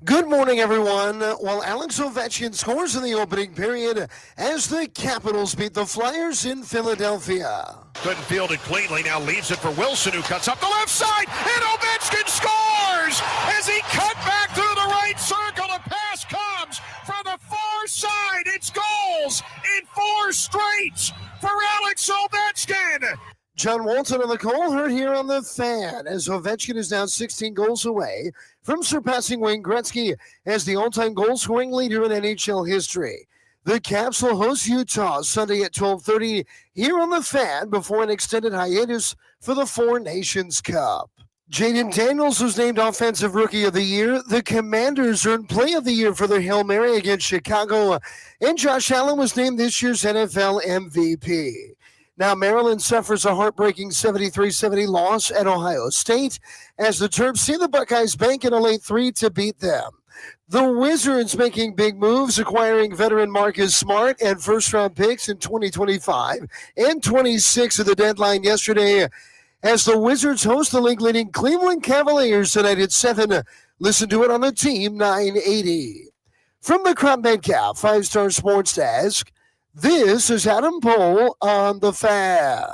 Good morning, everyone. Well, Alex Ovechkin scores in the opening period as the Capitals beat the Flyers in Philadelphia. Couldn't field it cleanly, now leaves it for Wilson, who cuts up the left side, and Ovechkin scores! As he cut back through the right circle, the pass comes from the far side. It's goals in 4 straight for Alex Ovechkin. John Walton on the call, heard here on the Fan, as Ovechkin is now 16 goals away from surpassing Wayne Gretzky as the all-time goal-scoring leader in NHL history. The Caps will host Utah Sunday at 12:30 here on the Fan before an extended hiatus for the Four Nations Cup. Jaden Daniels was named Offensive Rookie of the Year. The Commanders earned Play of the Year for their Hail Mary against Chicago, and Josh Allen was named this year's NFL MVP. Now, Maryland suffers a heartbreaking 73-70 loss at Ohio State as the Terps see the Buckeyes bank in a late 3 to beat them. The Wizards making big moves, acquiring veteran Marcus Smart and first-round picks in 2025 and 26 at the deadline yesterday as the Wizards host the league-leading Cleveland Cavaliers tonight at 7. Listen to it on the Team 980. From the Crop Metcalf 5-Star Sports Desk, this is Adam Pohl on the Fan.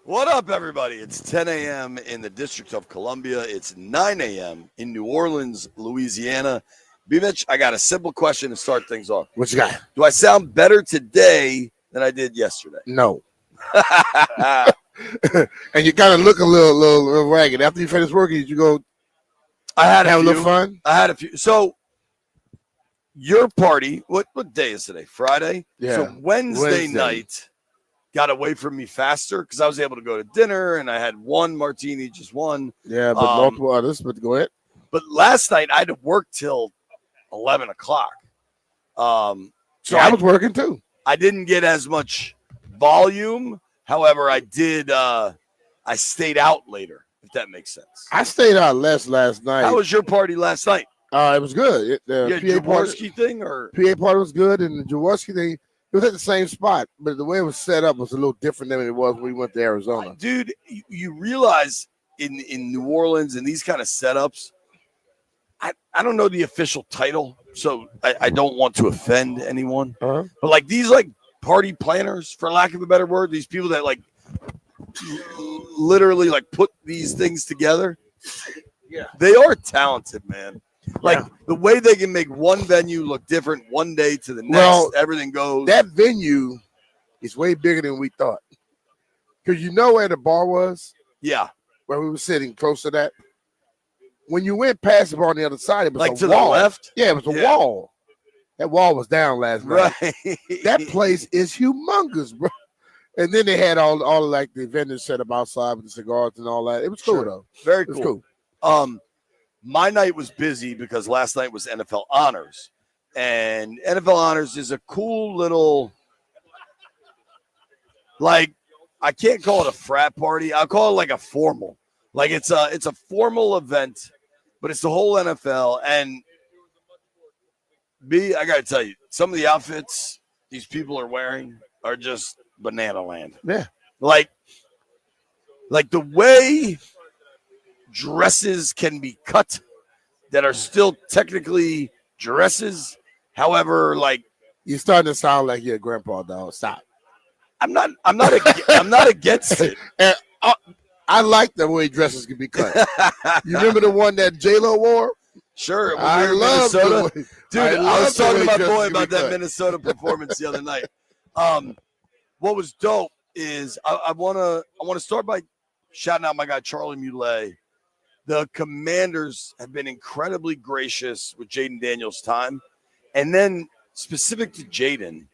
What up, everybody? It's 10 a.m. in the District of Columbia. It's 9 a.m. in New Orleans, Louisiana. B-Mitch, I got a simple question to start things off. What you got? Do I sound better today than I did yesterday? No. And you kind of look a little ragged. After you finish working, did you go I had have a a little fun? I had a few. So your party, what day is today? Friday? Yeah. So Wednesday night got away from me faster because I was able to go to dinner and I had one martini, just one. Yeah, but multiple others. But go ahead. But last night I had to work till 11 o'clock. So I was working too. I didn't get as much volume. However, I did. I stayed out later, if that makes sense. I stayed out less last night. How was your party last night? It was good. The Jaworski thing or PA party was good, and the Jaworski thing, it was at the same spot, but the way it was set up was a little different than it was when we went to Arizona. Dude, you realize in New Orleans and these kind of setups, I don't know the official title, so I don't want to offend anyone. Uh-huh. But like these like party planners, for lack of a better word, these people that like literally like put these things together, yeah, they are talented, man. Like the way they can make one venue look different one day to the next, everything goes. That venue is way bigger than we thought. Because you know where the bar was? Yeah. Where we were sitting close to that. When you went past the bar on the other side, it was like a to wall. the left? Yeah, it was a wall. That wall was down last night. Right. That place is humongous, bro. And then they had all like the vendors set up outside with the cigars and all that. It was cool though. Very It was cool. My night was busy because last night was NFL Honors. And NFL Honors is a cool little, like, I can't call it a frat party. I'll call it like a formal. Like it's a formal event, but it's the whole NFL. And I gotta tell you, some of the outfits these people are wearing are just banana land. Yeah. Like the way dresses can be cut that are still technically dresses. However, like you're starting to sound like your grandpa, dog. Stop. I'm not against it. And I like the way dresses can be cut. You remember the one that J-Lo wore? Sure. I love Minnesota. Dude, I was talking to my boy about that cut. Minnesota performance the other night. What was dope is I wanna start by shouting out my guy Charlie Muley. The Commanders have been incredibly gracious with Jaden Daniels' time. And then specific to Jaden,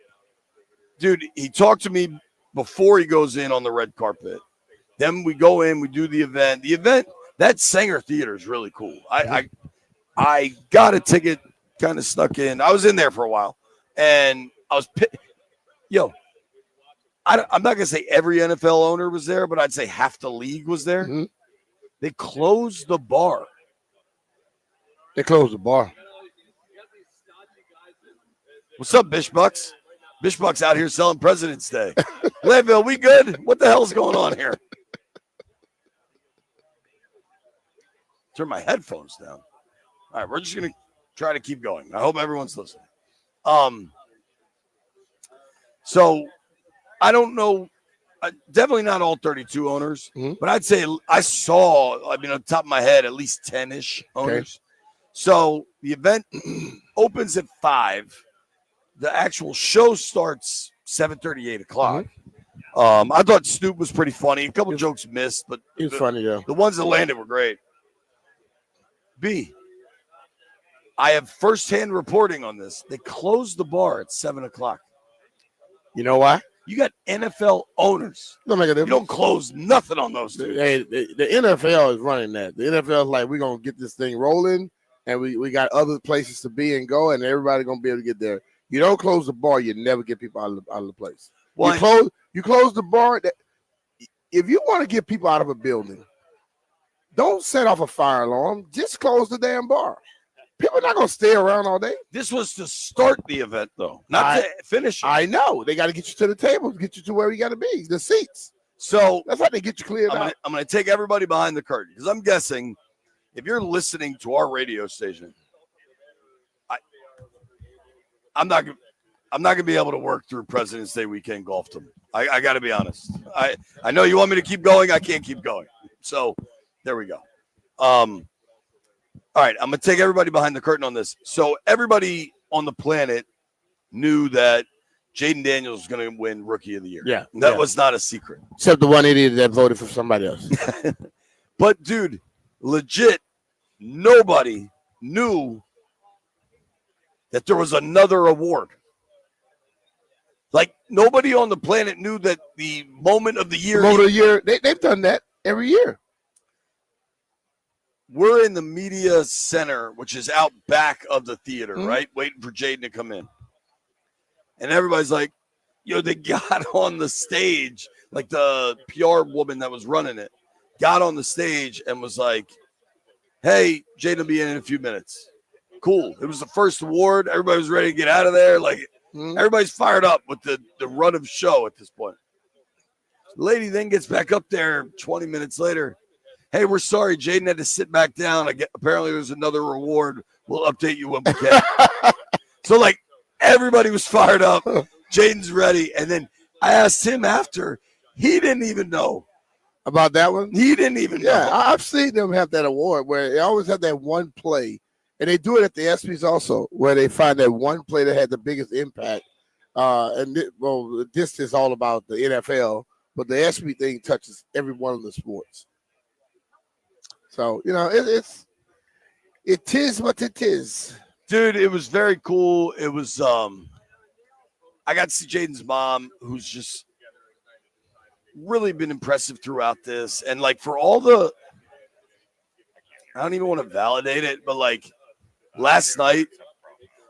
dude, he talked to me before he goes in on the red carpet. Then we go in, we do the event. The event, that Sanger Theater is really cool. I got a ticket, kind of snuck in. I was in there for a while, and I was I'm not gonna say every NFL owner was there, but I'd say half the league was there. Mm-hmm. They closed the bar. What's up, Bishbucks? Bishbucks out here selling President's Day. Glanville, we good? What the hell's going on here? Turn my headphones down. All right, we're just gonna try to keep going. I hope everyone's listening. So I don't know, definitely not all 32 owners, but I'd say I saw, on the top of my head, at least 10-ish owners. Okay. So the event opens at 5. The actual show starts 7:30, 8 o'clock. I thought Snoop was pretty funny. A couple jokes missed, but he was funny, though. The ones that landed were great. B, I have firsthand reporting on this. They closed the bar at 7 o'clock. You know why? You got NFL owners. Don't make a difference. You don't close nothing on those dudes. The NFL is running that. The NFL is like, we're going to get this thing rolling, and we got other places to be and go, and everybody's going to be able to get there. You don't close the bar, you never get people out of the place. Well, you close the bar. If you want to get people out of a building, don't set off a fire alarm. Just close the damn bar. People are not going to stay around all day. This was to start the event, though, not to finish it. I know. They got to get you to the table, get you to where you got to be, the seats. So that's how they get you cleared out. I'm going to take everybody behind the curtain, because I'm guessing if you're listening to our radio station, I'm not going to be able to work through President's Day weekend golf to me. I got to be honest. I know you want me to keep going. I can't keep going. So there we go. All right, I'm going to take everybody behind the curtain on this. So everybody on the planet knew that Jaden Daniels was going to win Rookie of the Year. Yeah. That was not a secret. Except the one idiot that voted for somebody else. But, dude, legit, nobody knew that there was another award. Like, nobody on the planet knew that the moment of the year. They've done that every year. We're in the media center, which is out back of the theater, right? Waiting for Jaden to come in. And everybody's like, they got on the stage, like the PR woman that was running it, got on the stage and was like, hey, Jaden will be in a few minutes. Cool. It was the first award. Everybody was ready to get out of there. Like, everybody's fired up with the run of show at this point. The lady then gets back up there 20 minutes later. Hey, we're sorry. Jaden had to sit back down. Apparently there's another reward. We'll update you when we can. So, like, everybody was fired up. Jaden's ready. And then I asked him after. He didn't even know. About that one? He didn't even know. Yeah, I've seen them have that award where they always have that one play. And they do it at the ESPYs also, where they find that one play that had the biggest impact. This is all about the NFL, but the ESPY thing touches every one of the sports. So, it is what it is. Dude, it was very cool. It was, I got to see Jaden's mom, who's just really been impressive throughout this. And, like, for all the, I don't even want to validate it, but, like, last night,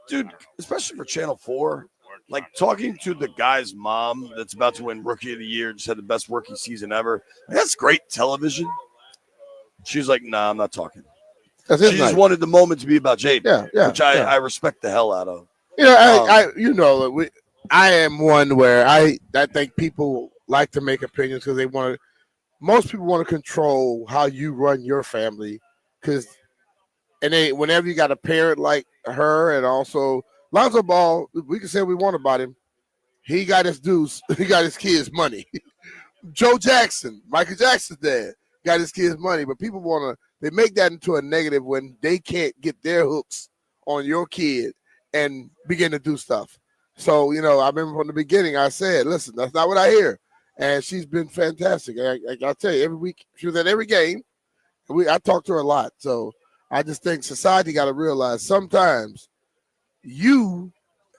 dude, especially for Channel 4, like, talking to the guy's mom that's about to win Rookie of the Year, just had the best rookie season ever. That's great television. She was like, nah, I'm not talking. She just wanted the moment to be about Jaden, which I respect the hell out of. I am one where I think people like to make opinions because most people want to control how you run your family whenever you got a parent like her, and also Lonzo Ball, we can say we want about him. He got his dues. He got his kids' money. Joe Jackson, Michael Jackson's dad, got his kids' money. But people they make that into a negative when they can't get their hooks on your kid and begin to do stuff. So, I remember from the beginning I said, listen, that's not what I hear. And she's been fantastic. I tell you, every week, she was at every game. I talked to her a lot. So I just think society got to realize sometimes you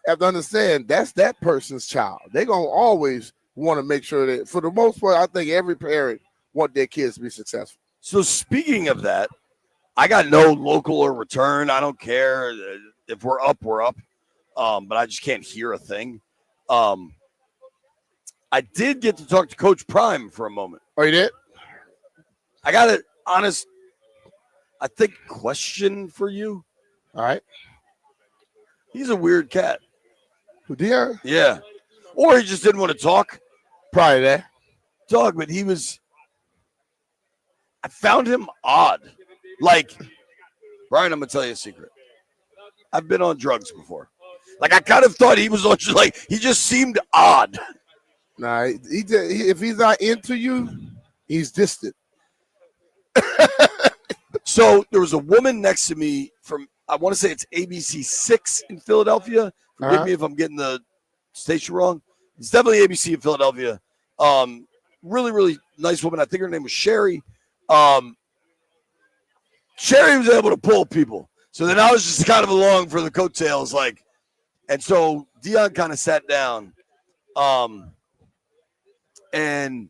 have to understand that's that person's child. They're going to always want to make sure that, for the most part, I think every parent want their kids to be successful. So speaking of that, I got no local or return. I don't care if we're up, we're up. But I just can't hear a thing. I did get to talk to Coach Prime for a moment. Oh, you did? I got an honest, I think, question for you. All right. He's a weird cat. Who, Dion? Yeah. Or he just didn't want to talk. Probably that. Dog, but I found him odd. Like, Brian, I'm going to tell you a secret. I've been on drugs before. Like, I kind of thought he was on, like, he just seemed odd. Nah, if he's not into you, he's distant. So there was a woman next to me from, I want to say it's ABC 6 in Philadelphia. Forgive me if I'm getting the station wrong. It's definitely ABC in Philadelphia. Really, really nice woman. I think her name was Sherry. Sherry was able to pull people. So then I was just kind of along for the coattails, like, and so Dion kind of sat down, and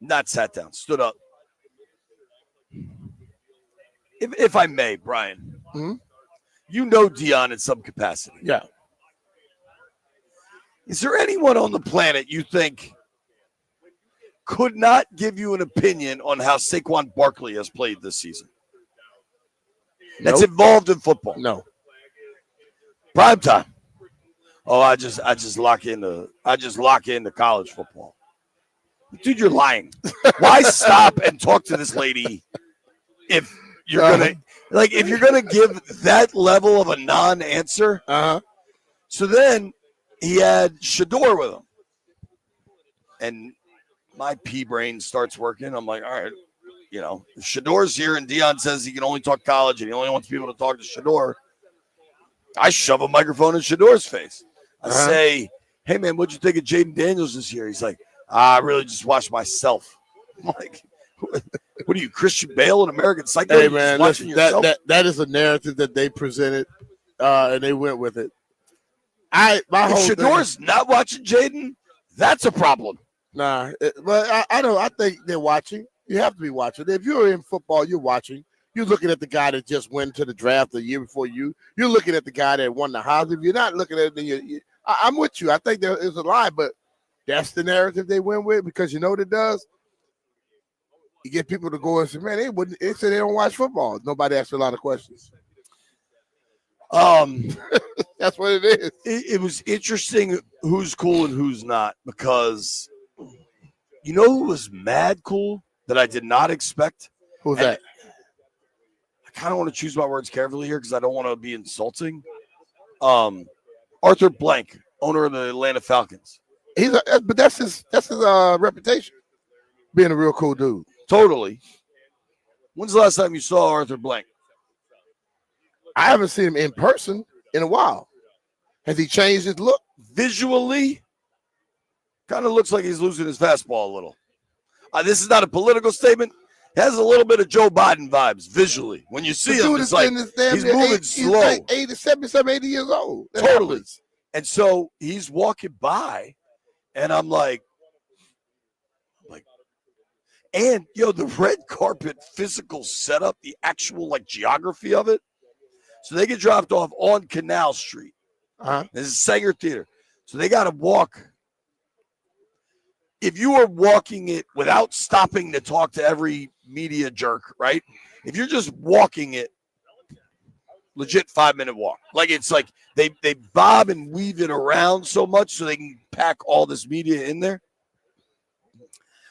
not sat down, stood up. If I may, Brian, you know Dion in some capacity. Yeah. Is there anyone on the planet you think could not give you an opinion on how Saquon Barkley has played this season? That's involved in football. No. Prime time. Oh, I just lock into college football. Dude, you're lying. Why stop and talk to this lady if you're gonna give that level of a non-answer? So then he had Shador with him. And my pea brain starts working. I'm like, all right, if Shador's here and Dion says he can only talk college and he only wants people to talk to Shador, I shove a microphone in Shador's face. I say, hey, man, what'd you think of Jaden Daniels this year? He's like, I really just watched myself. I'm like, what are you, Christian Bale in American Psycho? Hey, man, listen, that is a narrative that they presented, and they went with it. If Shador's not watching Jaden, that's a problem. Nah, but I think they're watching. You have to be watching. If you're in football, you're watching. You're looking at the guy that just went to the draft the year before you. You're looking at the guy that won the Heisman. If you're not looking at it, I'm with you. I think there is a lie, but that's the narrative they went with, because you know what it does? You get people to go and say, man, they say they don't watch football. Nobody asks a lot of questions. That's what it is. It was interesting who's cool and who's not, because you know who was mad cool that I did not expect? Who's that? I kind of want to choose my words carefully here because I don't want to be insulting. Arthur Blank, owner of the Atlanta Falcons. But that's his reputation, being a real cool dude. Totally. When's the last time you saw Arthur Blank? I haven't seen him in person in a while. Has he changed his look? Visually, kind of looks like he's losing his fastball a little. This is not a political statement. It has a little bit of Joe Biden vibes visually. When you see him, it's like he's moving slow. He's like 80 years old. That Totally. happens. And so he's walking by, and I'm like, and the red carpet physical setup, the actual geography of it. So they get dropped off on Canal Street. This is Sanger Theater. So they got to walk. If you are walking it without stopping to talk to every media jerk, right? If you're just walking it, legit 5-minute walk. It's like they bob and weave it around so much so they can pack all this media in there.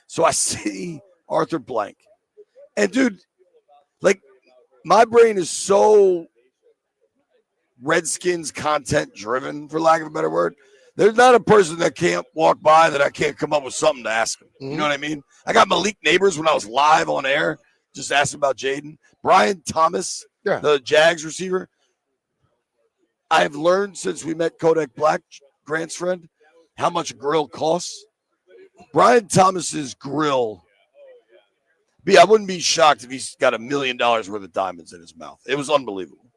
So I see Arthur Blank. And dude, my brain is so Redskins content driven, for lack of a better word. There's not a person that can't walk by that I can't come up with something to ask him. You know what I mean? I got Malik Neighbors when I was live on air, just asked about Jaden. Brian Thomas, the Jags receiver. I have learned since we met Kodak Black, Grant's friend, how much a grill costs. Brian Thomas's grill, I wouldn't be shocked if he's got $1 million worth of diamonds in his mouth. It was unbelievable.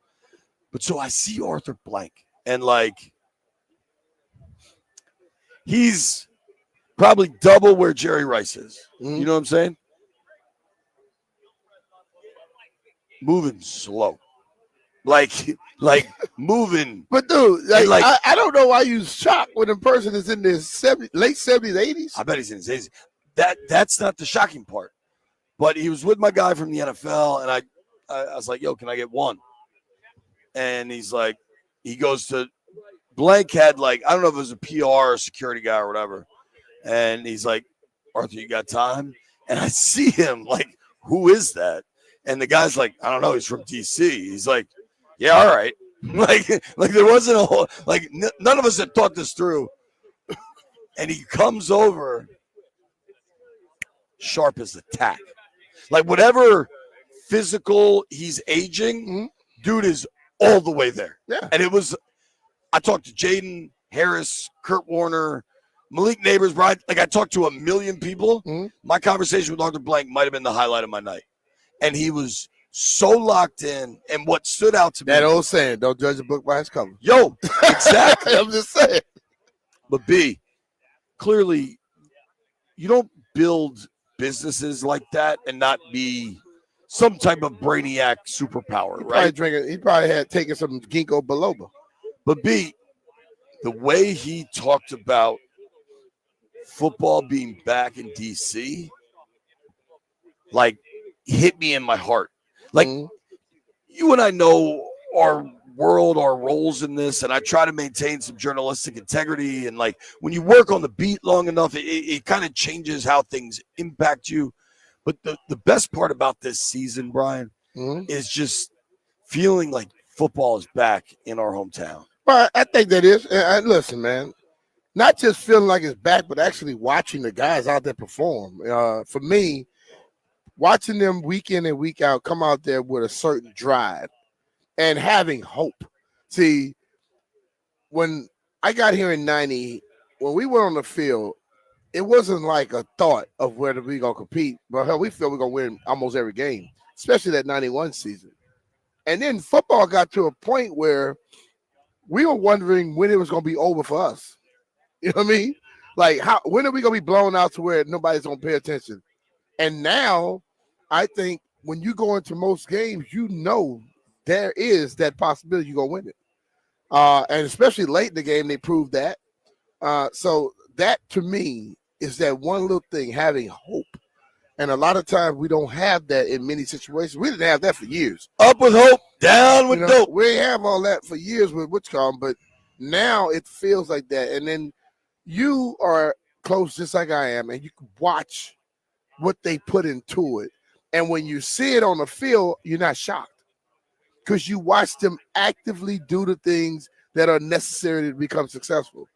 But so I see Arthur Blank, and probably double where Jerry Rice is. You know what I'm saying? Moving slow. Like moving. But dude, I don't know why you shocked when a person is in their late 70s, 80s. I bet he's in his 80s. That's not the shocking part. But he was with my guy from the NFL, and I was like, yo, can I get one? And he's like, he goes to blank had like, I don't know if it was a PR or security guy or whatever. And he's like, Arthur, you got time? And I see him like, who is that? And the guy's like, I don't know. He's from DC. He's like, yeah, all right. like there wasn't a whole, like none of us had thought this through. And he comes over sharp as a tack. Like whatever physical he's aging, dude is all the way there. Yeah. And I talked to Jaden, Harris, Kurt Warner, Malik Neighbors, Brian. Like I talked to a million people. My conversation with Arthur Blank might have been the highlight of my night. And he was so locked in. And what stood out to me. That old saying, don't judge a book by its cover. Yo, exactly. I'm just saying. But B, clearly, you don't build businesses like that and not be some type of brainiac superpower, right? He probably had taken some ginkgo biloba. But B, the way he talked about football being back in DC, like hit me in my heart. Like you and I know our world, our roles in this, and I try to maintain some journalistic integrity. And like when you work on the beat long enough, it kind of changes how things impact you. But the best part about this season, Brian, is just feeling like football is back in our hometown. Well, I think that is. And listen, man, not just feeling like it's back, but actually watching the guys out there perform. For me, watching them week in and week out come out there with a certain drive and having hope. See, when I got here in 90, when we went on the field, it wasn't like a thought of whether we going to compete. But hell, we feel we're going to win almost every game, especially that 91 season. And then football got to a point where we were wondering when it was going to be over for us. You know what I mean? Like, when are we going to be blown out to where nobody's going to pay attention? And now, I think when you go into most games, you know there is that possibility you're going to win it. And especially late in the game, they proved that. So that, to me, is that one little thing, having hope. And a lot of times we don't have that in many situations. We didn't have that for years. Up with hope, down with dope. We have all that for years with Witchcom, but now it feels like that. And then you are close just like I am, and you can watch what they put into it. And when you see it on the field, you're not shocked because you watch them actively do the things that are necessary to become successful.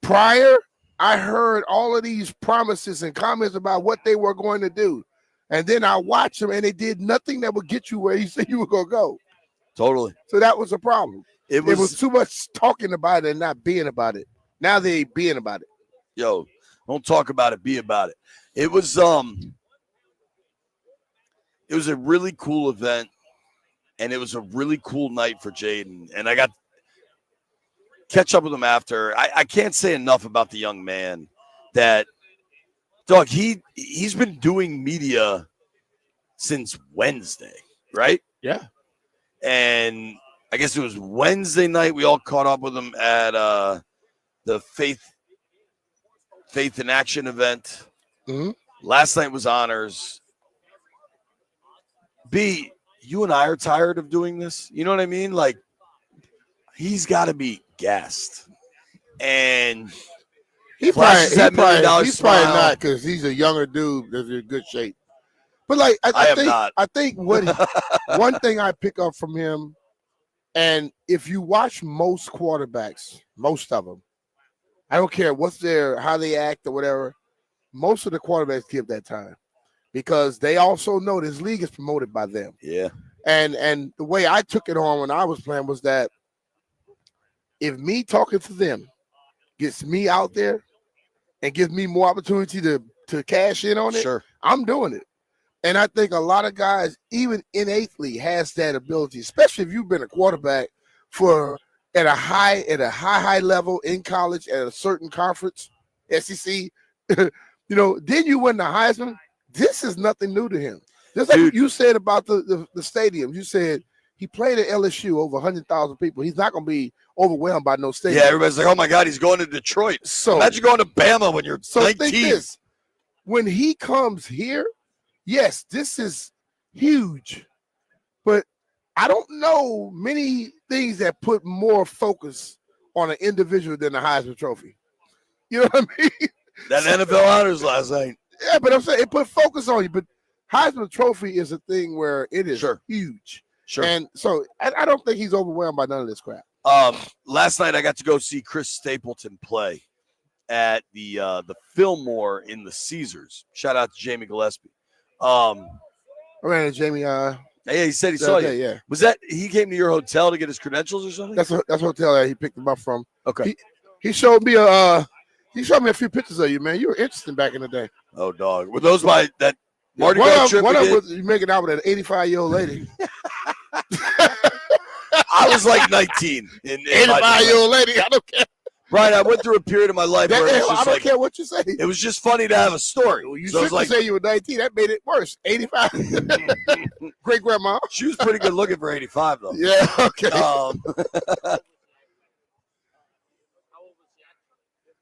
Prior, I heard all of these promises and comments about what they were going to do. And then I watched them, and they did nothing that would get you where you said you were going to go. Totally. So that was a problem. It was too much talking about it and not being about it. Now they being about it. Yo, don't talk about it, be about it. It was a really cool event, and it was a really cool night for Jaden. And I got catch up with him after. I can't say enough about the young man that, dog, he's been doing media since Wednesday, right? Yeah. And I guess it was Wednesday night we all caught up with him at the Faith in Action event. Last night was honors. B, you and I are tired of doing this. You know what I mean? Like, he's got to be gassed. And he's probably not because he's a younger dude that's in good shape. But like I think what one thing I pick up from him, and if you watch most quarterbacks, most of them, I don't care how they act or whatever, most of the quarterbacks give that time because they also know this league is promoted by them. Yeah. And the way I took it on when I was playing was that if me talking to them gets me out there and gives me more opportunity to cash in on it, sure, I'm doing it. And I think a lot of guys, even innately, has that ability, especially if you've been a quarterback at a high level in college at a certain conference, SEC, Then you win the Heisman. This is nothing new to him. Just like you said about the stadium. You said he played at LSU over 100,000 people. He's not going to be overwhelmed by no stadium. Yeah, everybody's like, oh, my God, he's going to Detroit. So imagine going to Bama when you're 19. Think this. When he comes here, yes, this is huge. But I don't know many things that put more focus on an individual than the Heisman Trophy. You know what I mean? That NFL honors last night. Yeah, but I'm saying it put focus on you. But Heisman Trophy is a thing where it is huge. Sure. And so I don't think he's overwhelmed by none of this crap. Last night I got to go see Chris Stapleton play at the Fillmore in the Caesars. Shout out to Jamie Gillespie. I ran into Jamie. Yeah, he said he saw you. Yeah. Was that he came to your hotel to get his credentials or something? That's a hotel that he picked him up from. Okay. He showed me a few pictures of you, man. You were interesting back in the day. Oh, dog. Were those by that Mardi Gras trip? One of them was you making out with an 85-year-old lady. I was like 19. 85-year-old lady. I don't care. Brian, I went through a period of my life where it was just I don't care what you say. It was just funny to have a story. Well, you so should say you were 19. That made it worse. 85. Great grandma. She was pretty good looking for 85, though. Yeah. Okay.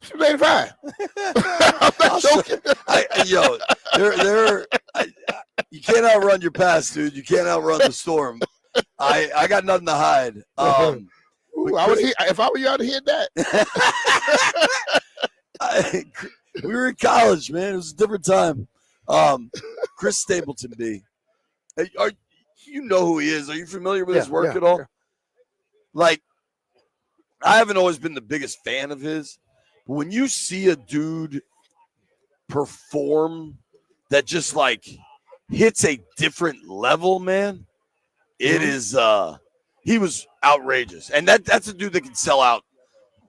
She was 85. I'm not joking. You can't outrun your past, dude. You can't outrun the storm. I got nothing to hide. If I were you, I'd have hit that. We were in college, man. It was a different time. Chris Stapleton, B. You know who he is? Are you familiar with his work at all? Yeah. Like, I haven't always been the biggest fan of his, but when you see a dude perform that just like hits a different level, man, it is he was outrageous. And that's a dude that can sell out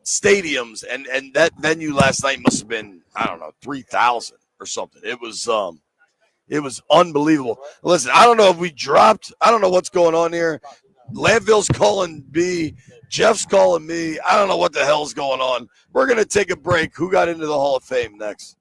stadiums, and that venue last night must have been, I don't know, 3,000 or something. It was unbelievable. Listen, I don't know if we dropped. I don't know what's going on here. Landville's calling B. Jeff's calling me. I don't know what the hell's going on. We're going to take a break. Who got into the Hall of Fame next?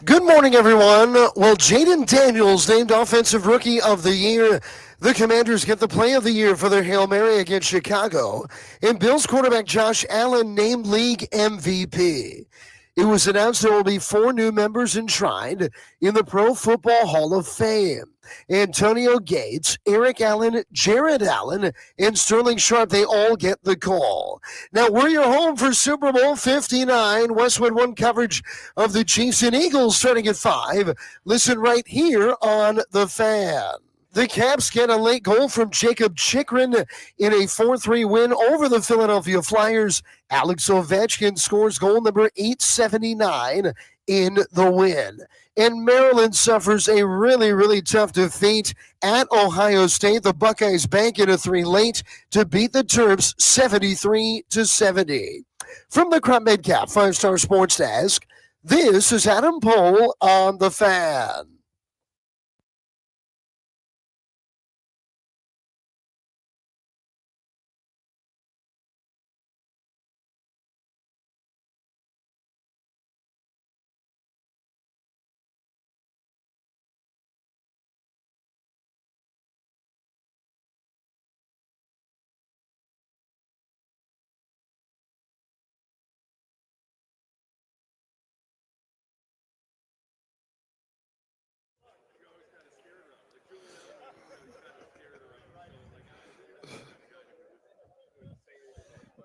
Good morning, everyone. Well, Jaden Daniels named Offensive Rookie of the Year. The Commanders get the Play of the Year for their Hail Mary against Chicago. And Bills quarterback Josh Allen named League MVP. It was announced there will be 4 new members enshrined in the Pro Football Hall of Fame. Antonio Gates, Eric Allen, Jared Allen, and Sterling Sharp, they all get the call. Now, we're your home for Super Bowl 59. Westwood One coverage of the Chiefs and Eagles starting at 5. Listen right here on The Fan. The Caps get a late goal from Jacob Chikrin in a 4-3 win over the Philadelphia Flyers. Alex Ovechkin scores goal number 879 in the win. And Maryland suffers a really, really tough defeat at Ohio State. The Buckeyes bank in a 3 late to beat the Terps 73-70. From the Crop Medcap 5-Star Sports Desk, this is Adam Pohl on The Fan.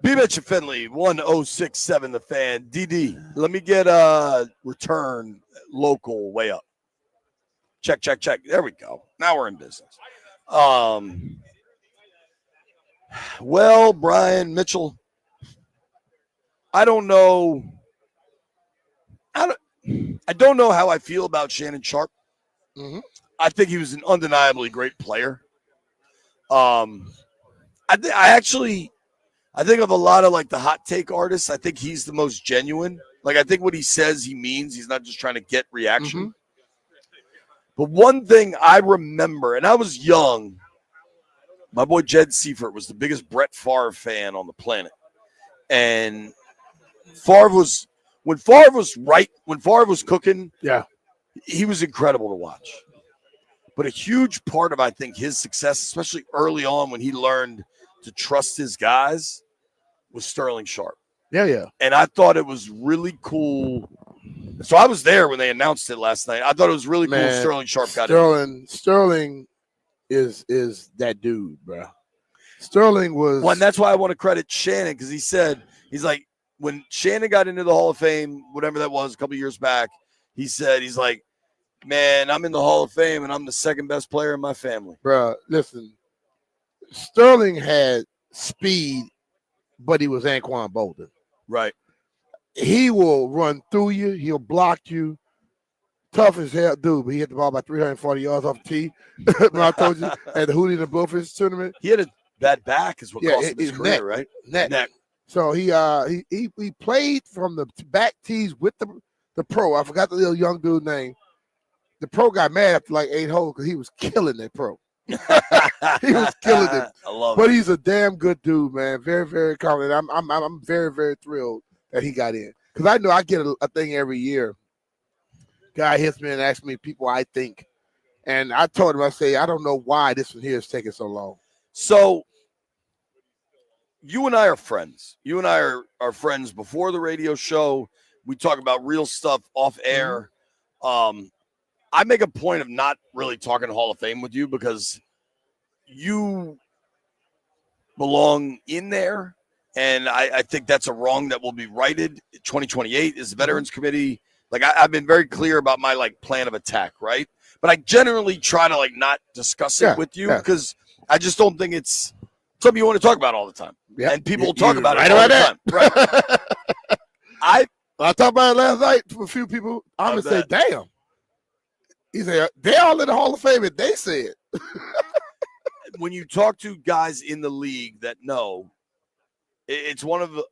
B-Mitch and Finley, 1067 The Fan. DD, let me get return local way up. Check. There we go. Now we're in business. Well, Brian Mitchell, I don't know. I don't know how I feel about Shannon Sharp. Mm-hmm. I think he was an undeniably great player. I think of a lot of like the hot take artists, I think he's the most genuine. Like I think what he says he means. He's not just trying to get reaction. Mm-hmm. But one thing I remember, and I was young, my boy Jed Seifert was the biggest Brett Favre fan on the planet. And when Favre was cooking, yeah, he was incredible to watch. But a huge part of, I think, his success, especially early on when he learned to trust his guys, was Sterling Sharp. Yeah. And I thought it was really cool. So I was there when they announced it last night. I thought it was really cool Sterling Sharp got in. Sterling is that dude, bro. Sterling was. Well, and that's why I want to credit Shannon, because he's like, when Shannon got into the Hall of Fame, whatever that was, a couple years back, he's like, man, I'm in the Hall of Fame and I'm the second best player in my family. Bro, listen, Sterling had speed, but he was Anquan Bolden. Right. He will run through you. He'll block you. Tough as hell, dude. But he hit the ball about 340 yards off the tee. I told you at the Hootie and the Blowfish tournament. He had a bad back, is what cost him his career, neck, right? Neck. So he played from the back tees with the pro. I forgot the little young dude name. The pro got mad after like 8 holes because he was killing that pro. He was killing it. I love but it. He's a damn good dude, man. Very, very confident. I'm very, very thrilled that he got in. Because I know I get a thing every year. Guy hits me and asks me people I think. And I told him, I don't know why this one here is taking so long. So you and I are friends. You and I are friends before the radio show. We talk about real stuff off air. I make a point of not really talking Hall of Fame with you because you belong in there. And I think that's a wrong that will be righted. 2028 is the Veterans Committee. Like I've been very clear about my like plan of attack, right? But I generally try to like not discuss it with you because I just don't think it's something you want to talk about all the time. Yep. And people talk about it all the time. Right. I talked about it last night to a few people. I'm going to say, damn. He said, they're all in the Hall of Fame, and they said. When you talk to guys in the league that know, it's one of the,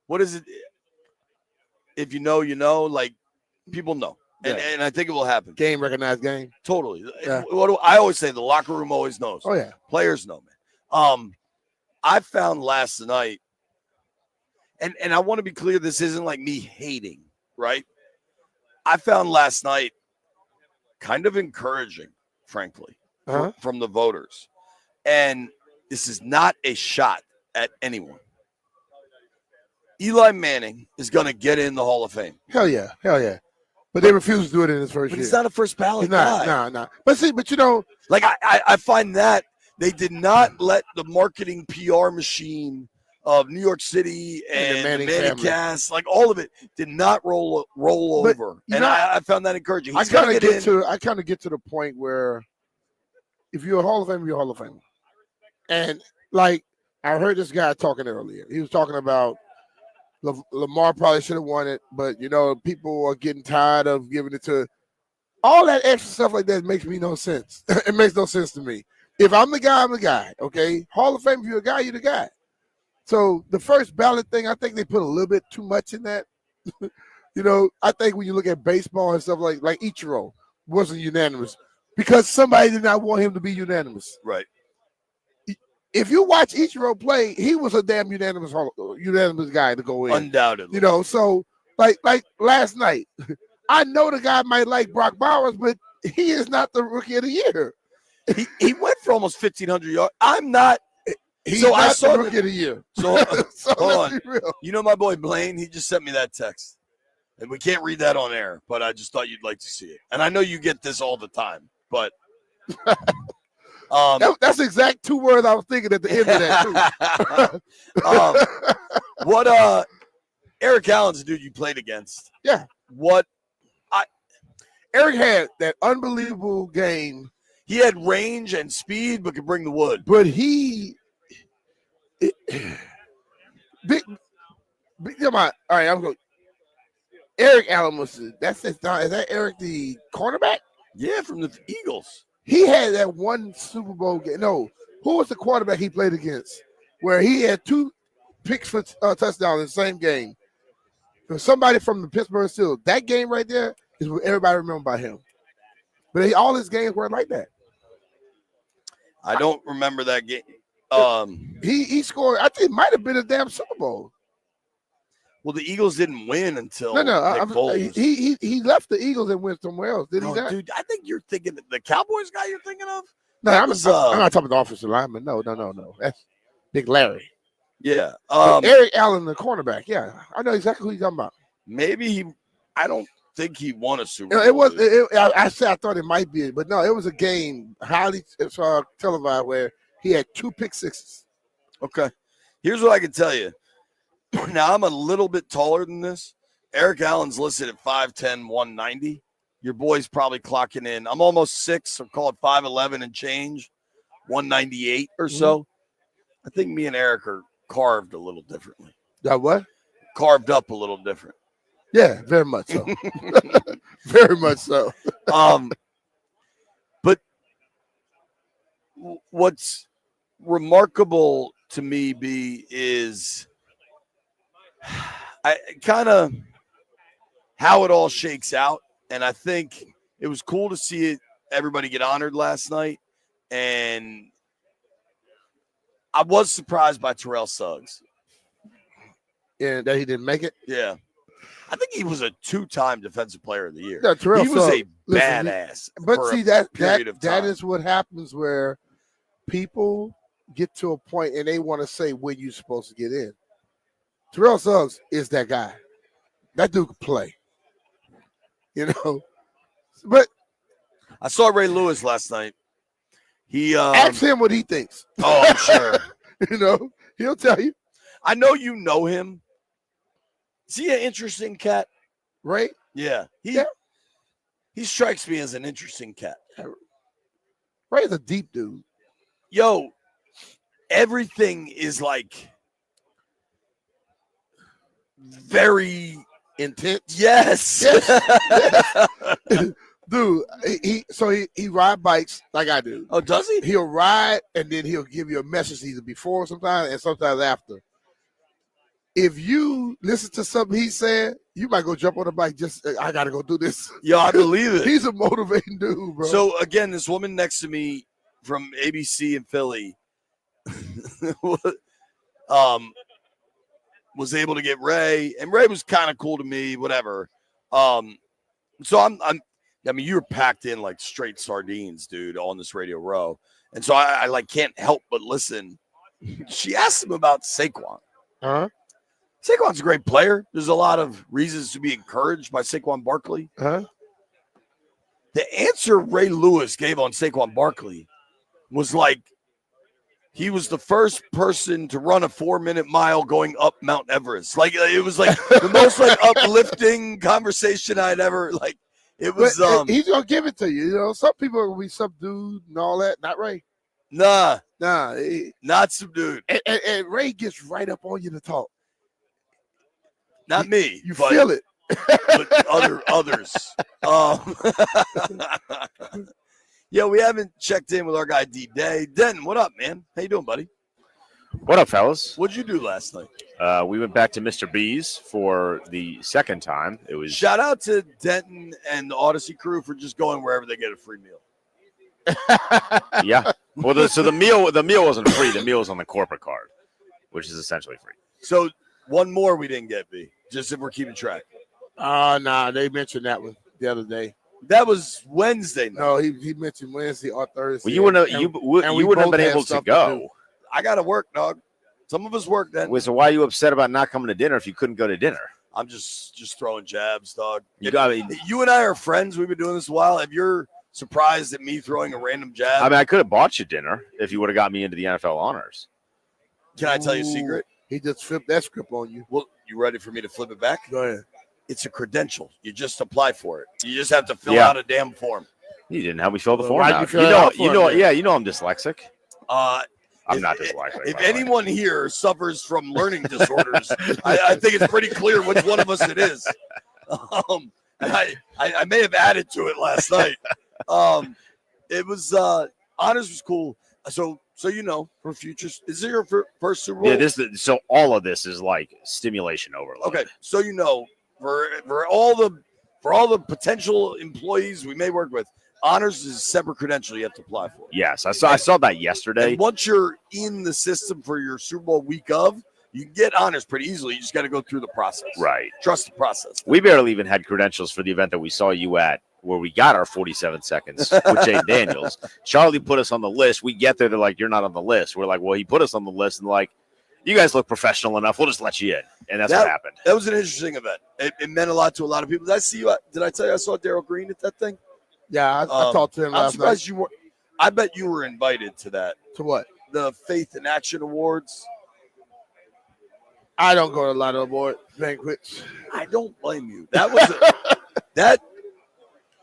what is it? If you know, you know, like people know. And I think it will happen. Game recognized game. Totally. Yeah. I always say the locker room always knows. Oh, yeah. Players know, man. I found last night, and I want to be clear, this isn't like me hating, right? I found last night kind of encouraging, frankly, Uh-huh. from the voters. And this is not a shot at anyone. Eli Manning is going to get in the Hall of Fame. Hell yeah. But they refuse to do it in his first But year. he's not a first ballot guy. Nah. But you know, like I find that they did not let the marketing PR machine of New York City and the Manning cast, like all of it, did not roll over. And I found that encouraging. I kind of get to the point where if you're a Hall of Famer, you're a Hall of Famer. And like I heard this guy talking earlier. He was talking about Lamar probably should have won it, but you know, people are getting tired of giving it to all that extra stuff like that. Makes me no sense. It makes no sense to me. If I'm the guy, I'm the guy. Okay, Hall of Fame. If you're a guy, you're the guy. So the first ballot thing, I think they put a little bit too much in that. You know, I think when you look at baseball and stuff like Ichiro wasn't unanimous because somebody did not want him to be unanimous. Right. If you watch Ichiro play, he was a damn unanimous guy to go in. Undoubtedly. You know, so like last night, I know the guy might like Brock Bowers, but he is not the rookie of the year. He went for almost 1,500 yards. I'm not. I saw the rookie of the year. So hold on. You know my boy Blaine? He just sent me that text. And we can't read that on air, but I just thought you'd like to see it. And I know you get this all the time, but that's the exact 2 words I was thinking at the end of that too. Eric Allen's the dude you played against. Yeah. Eric had that unbelievable game. He had range and speed, but could bring the wood. But come on. All right, I'm going. Eric Allen is that Eric the cornerback? Yeah, from the Eagles. He had that one Super Bowl game. No, who was the quarterback he played against? Where he had 2 picks for touchdowns in the same game. For somebody from the Pittsburgh Steelers. That game right there is what everybody remember about him. But all his games weren't like that. I don't remember that game. He scored. I think it might have been a damn Super Bowl. Well, the Eagles didn't win until he left the Eagles and went somewhere else. Did he not? Dude, I think you're thinking the Cowboys guy you're thinking of? No, I'm not talking about the offensive lineman. No. That's Big Larry. Yeah. Eric Allen, the cornerback. Yeah, I know exactly who you're talking about. Maybe I don't think he won a Super Bowl. It was. I thought it might be, but no, it was a game highly televised where he had 2 pick sixes. Okay. Here's what I can tell you. Now, I'm a little bit taller than this. Eric Allen's listed at 5'10", 190. Your boy's probably clocking in. I'm almost 6, so call it 5'11" and change, 198 or so. I think me and Eric are carved a little differently. That what? Carved up a little different. Yeah, very much so. Very much so. But what's remarkable to me is I kind of how it all shakes out. And I think it was cool to see everybody get honored last night. And I was surprised by Terrell Suggs. Yeah, that he didn't make it? Yeah. I think he was a 2-time Defensive Player of the Year. Yeah, Terrell he was Suggs, a badass. But see, that time. is what happens where people get to a point and they want to say when you're supposed to get in. Terrell Suggs is that guy. That dude can play. You know? But I saw Ray Lewis last night. He ask him what he thinks. Oh, I'm sure. You know, he'll tell you. I know you know him. Is he an interesting cat? Ray? Yeah. He strikes me as an interesting cat. Ray's a deep dude. Yo, everything is like very intense. Yes. Yes. Dude, he ride bikes like I do. Oh, does he? He'll ride and then he'll give you a message either before sometimes and sometimes after. If you listen to something he said, you might go jump on the bike. I gotta go do this. Yo, I believe it. He's a motivating dude, bro. So again, this woman next to me from ABC in Philly was able to get Ray, and Ray was kind of cool to me, whatever. So I mean, you were packed in like straight sardines, dude, on this Radio Row. And so I like can't help but listen. She asked him about Saquon. Huh? Saquon's a great player. There's a lot of reasons to be encouraged by Saquon Barkley. Huh? The answer Ray Lewis gave on Saquon Barkley was like he was the first person to run a 4-minute mile going up Mount Everest. Like it was like the most like uplifting conversation I'd ever like. It was he's gonna give it to you. You know, some people are gonna be subdued and all that. Not Ray. nah, Not subdued. And Ray gets right up on you to talk. Not me. You feel it. But others. Yeah, we haven't checked in with our guy D-Day. Den, what up, man? How you doing, buddy? What up, fellas? What'd you do last night? We went back to Mr. B's for the second time. It was Shout out to Denton and the Odyssey crew for just going wherever they get a free meal. yeah. Well, the meal wasn't free. The meal was on the corporate card, which is essentially free. So one more we didn't get, B. Just if we're keeping track. Nah, they mentioned that one the other day. That was Wednesday night. No, he mentioned Wednesday or Thursday. Well, you wouldn't have been able to go. I got to work, dog. Some of us work then. Wait, so why are you upset about not coming to dinner if you couldn't go to dinner? I'm just throwing jabs, dog. You and I are friends. We've been doing this a while. If you're surprised at me throwing a random jab, I mean, I could have bought you dinner if you would have got me into the NFL honors. Can I tell you a secret? He just flipped that script on you. Well, you ready for me to flip it back? Go ahead. It's a credential. You just apply for it. You just have to fill out a damn form. You didn't help me fill the form why'd out. you fill it out for You know, him? yeah, you know I'm dyslexic. I'm If- not dyslexic. If by the way. anyone here suffers from learning disorders, I think it's pretty clear which one of us it is. And I may have added to it last night. It was honors was cool. So you know, for futures, is it your first Super Bowl? Yeah, so all of this is like stimulation overload. Okay, so you know, for all the potential employees we may work with, honors is a separate credential you have to apply for. Yes, I saw that yesterday. And once you're in the system for your Super Bowl week of, you can get honors pretty easily. You just got to go through the process. Right. Trust the process. We barely even had credentials for the event that we saw you at, where we got our 47 seconds with Jaden Daniels. Charlie put us on the list. We get there, they're like, "You're not on the list." We're like, "Well, he put us on the list," and like, "You guys look professional enough. We'll just let you in." And that's what happened. That was an interesting event. It meant a lot to a lot of people. Did I see you? Did I tell you I saw Daryl Green at that thing? Yeah, I talked to him I'm last surprised night. you were. I bet you were invited to that. To what? The Faith in Action Awards. I don't go to a lot of award banquets. I don't blame you. That was that.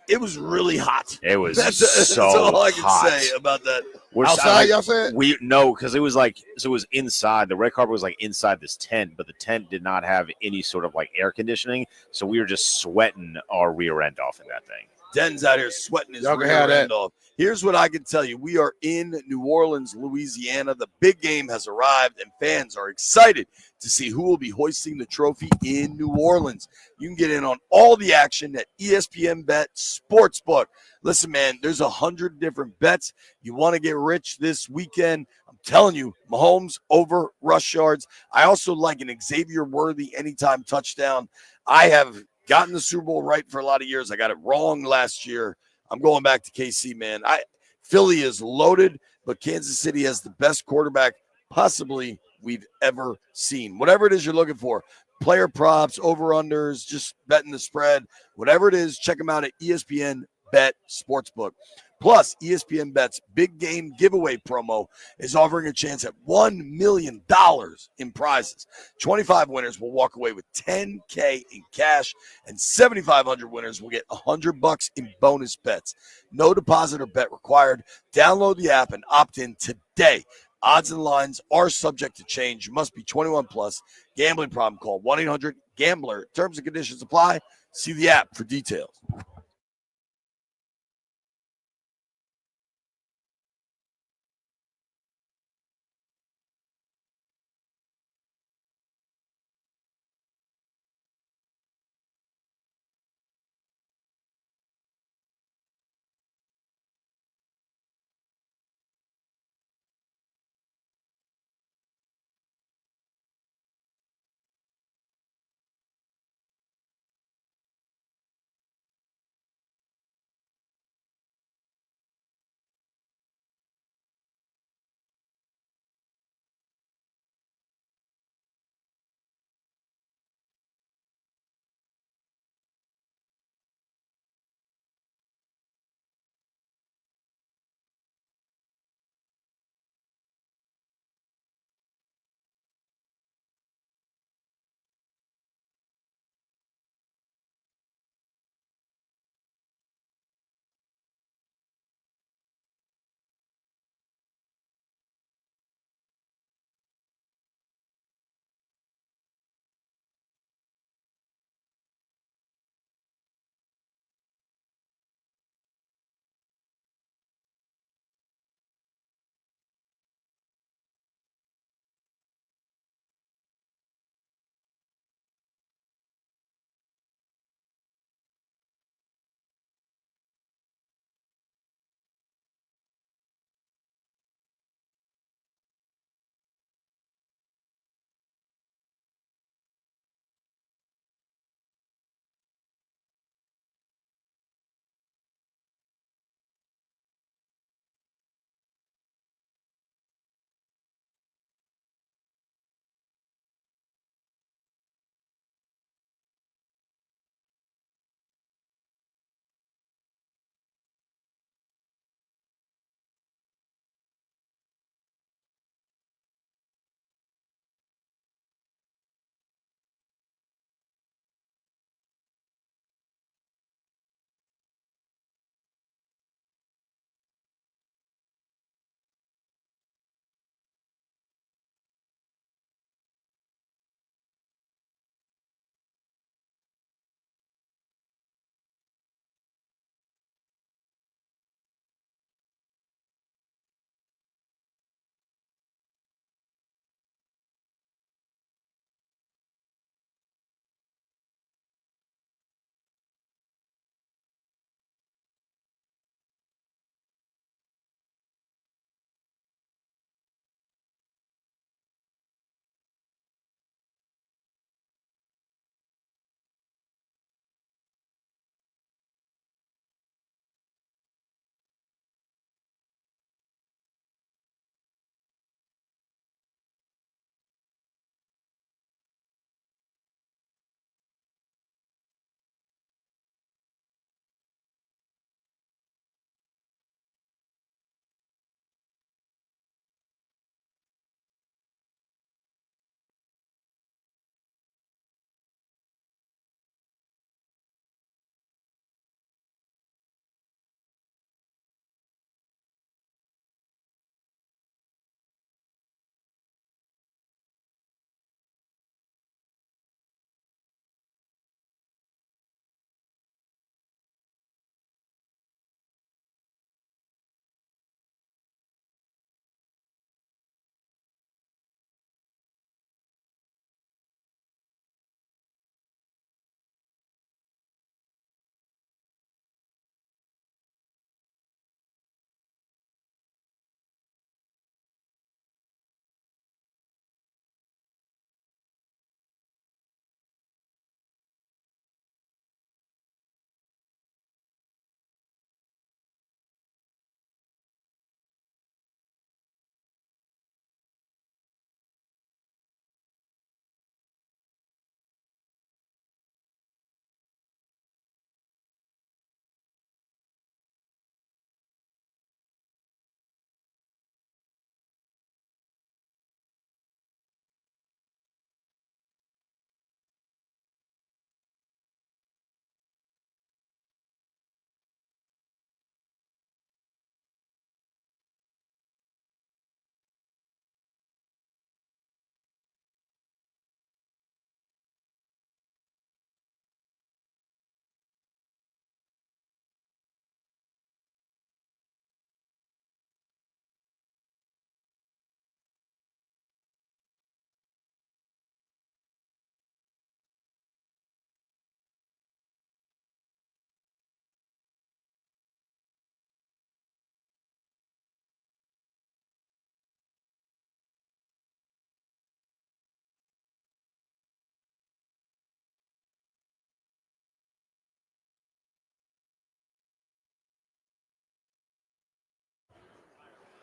It was really hot. It was That's so all I can hot. say about that. We're Outside, y'all said? No, because it was inside. The red carpet was like inside this tent, but the tent did not have any sort of like air conditioning, so we were just sweating our rear end off in that thing. Den's out here sweating his Y'all can rear have end that. off. Here's what I can tell you. We are in New Orleans, Louisiana. The big game has arrived, and fans are excited to see who will be hoisting the trophy in New Orleans. You can get in on all the action at ESPN Bet Sportsbook. Listen, man, there's 100 different bets. You want to get rich this weekend. I'm telling you, Mahomes over rush yards. I also like an Xavier Worthy anytime touchdown. I have gotten the Super Bowl right for a lot of years. I got it wrong last year. I'm going back to KC, man. Philly is loaded, but Kansas City has the best quarterback possibly we've ever seen. Whatever it is you're looking for, player props, over-unders, just betting the spread, whatever it is, check them out at ESPN Bet Sportsbook. Plus, ESPN Bet's big game giveaway promo is offering a chance at $1 million in prizes. 25 winners will walk away with $10K in cash, and 7,500 winners will get $100 in bonus bets. No deposit or bet required. Download the app and opt in today. Odds and lines are subject to change. You must be 21 plus. Gambling problem? Call 1-800-GAMBLER. Terms and conditions apply. See the app for details.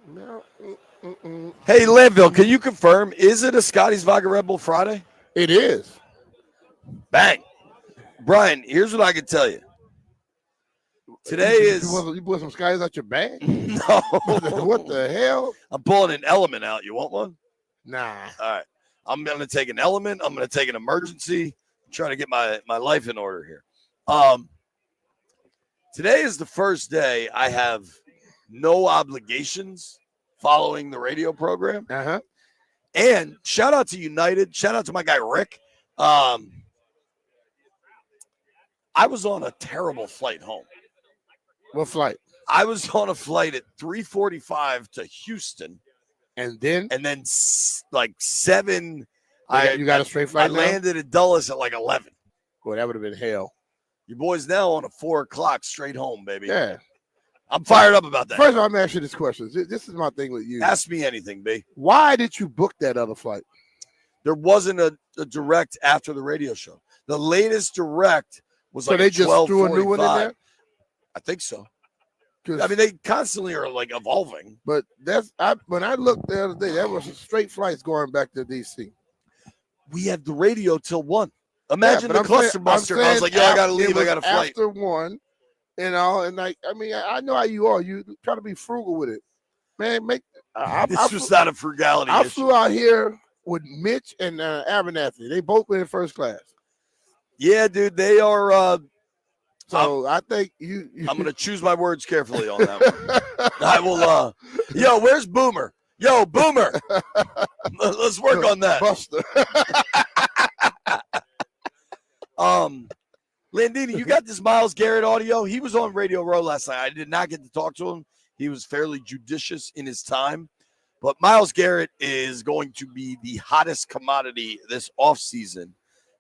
No, Hey, Landville, can you confirm? Is it a Scotty's Vodka Red Bull Friday? It is. Bang. Brian, here's what I can tell you. Today is. You put some skies out your bag? No. What the hell? I'm pulling an Element out. You want one? Nah. All right. I'm going to take an Element. I'm going to take an Emergency. I'm trying to get my life in order here. Today is the first day I have no obligations following the radio program. Uh-huh. And shout out to United. Shout out to my guy, Rick. I was on a terrible flight home. What flight? I was on a flight at 3:45 to Houston. And then Like 7. you got a straight flight. I landed at Dulles at like 11. Boy, that would have been hell. Your boy's now on a 4 o'clock straight home, baby. Yeah. I'm fired up about that. First of all, I'm going to ask you this question. This is my thing with you. Ask me anything, B. Why did you book that other flight? There wasn't a direct after the radio show. The latest direct was So like they just threw a new one in 12:45. there? I think so. 'Cause- I mean, they constantly are like evolving. But when I looked the other day, that was straight flights going back to DC. We had the radio till 1. Imagine but the I'm cluster saying- buster. I'm I was like, yo, I got to saying leave. it I was got a flight. After 1, and like, I mean, I know how you are. You try to be frugal with it. Man, This was not a frugality I issue. flew out here with Mitch and Abernathy. They both were in first class. Yeah, dude, they are. So I think you I'm going to choose my words carefully on that one. I will. Yo, where's Boomer? Yo, Boomer. Let's work on that. Buster. Landini, you got this Myles Garrett audio? He was on Radio Row last night. I did not get to talk to him. He was fairly judicious in his time. But Myles Garrett is going to be the hottest commodity this offseason.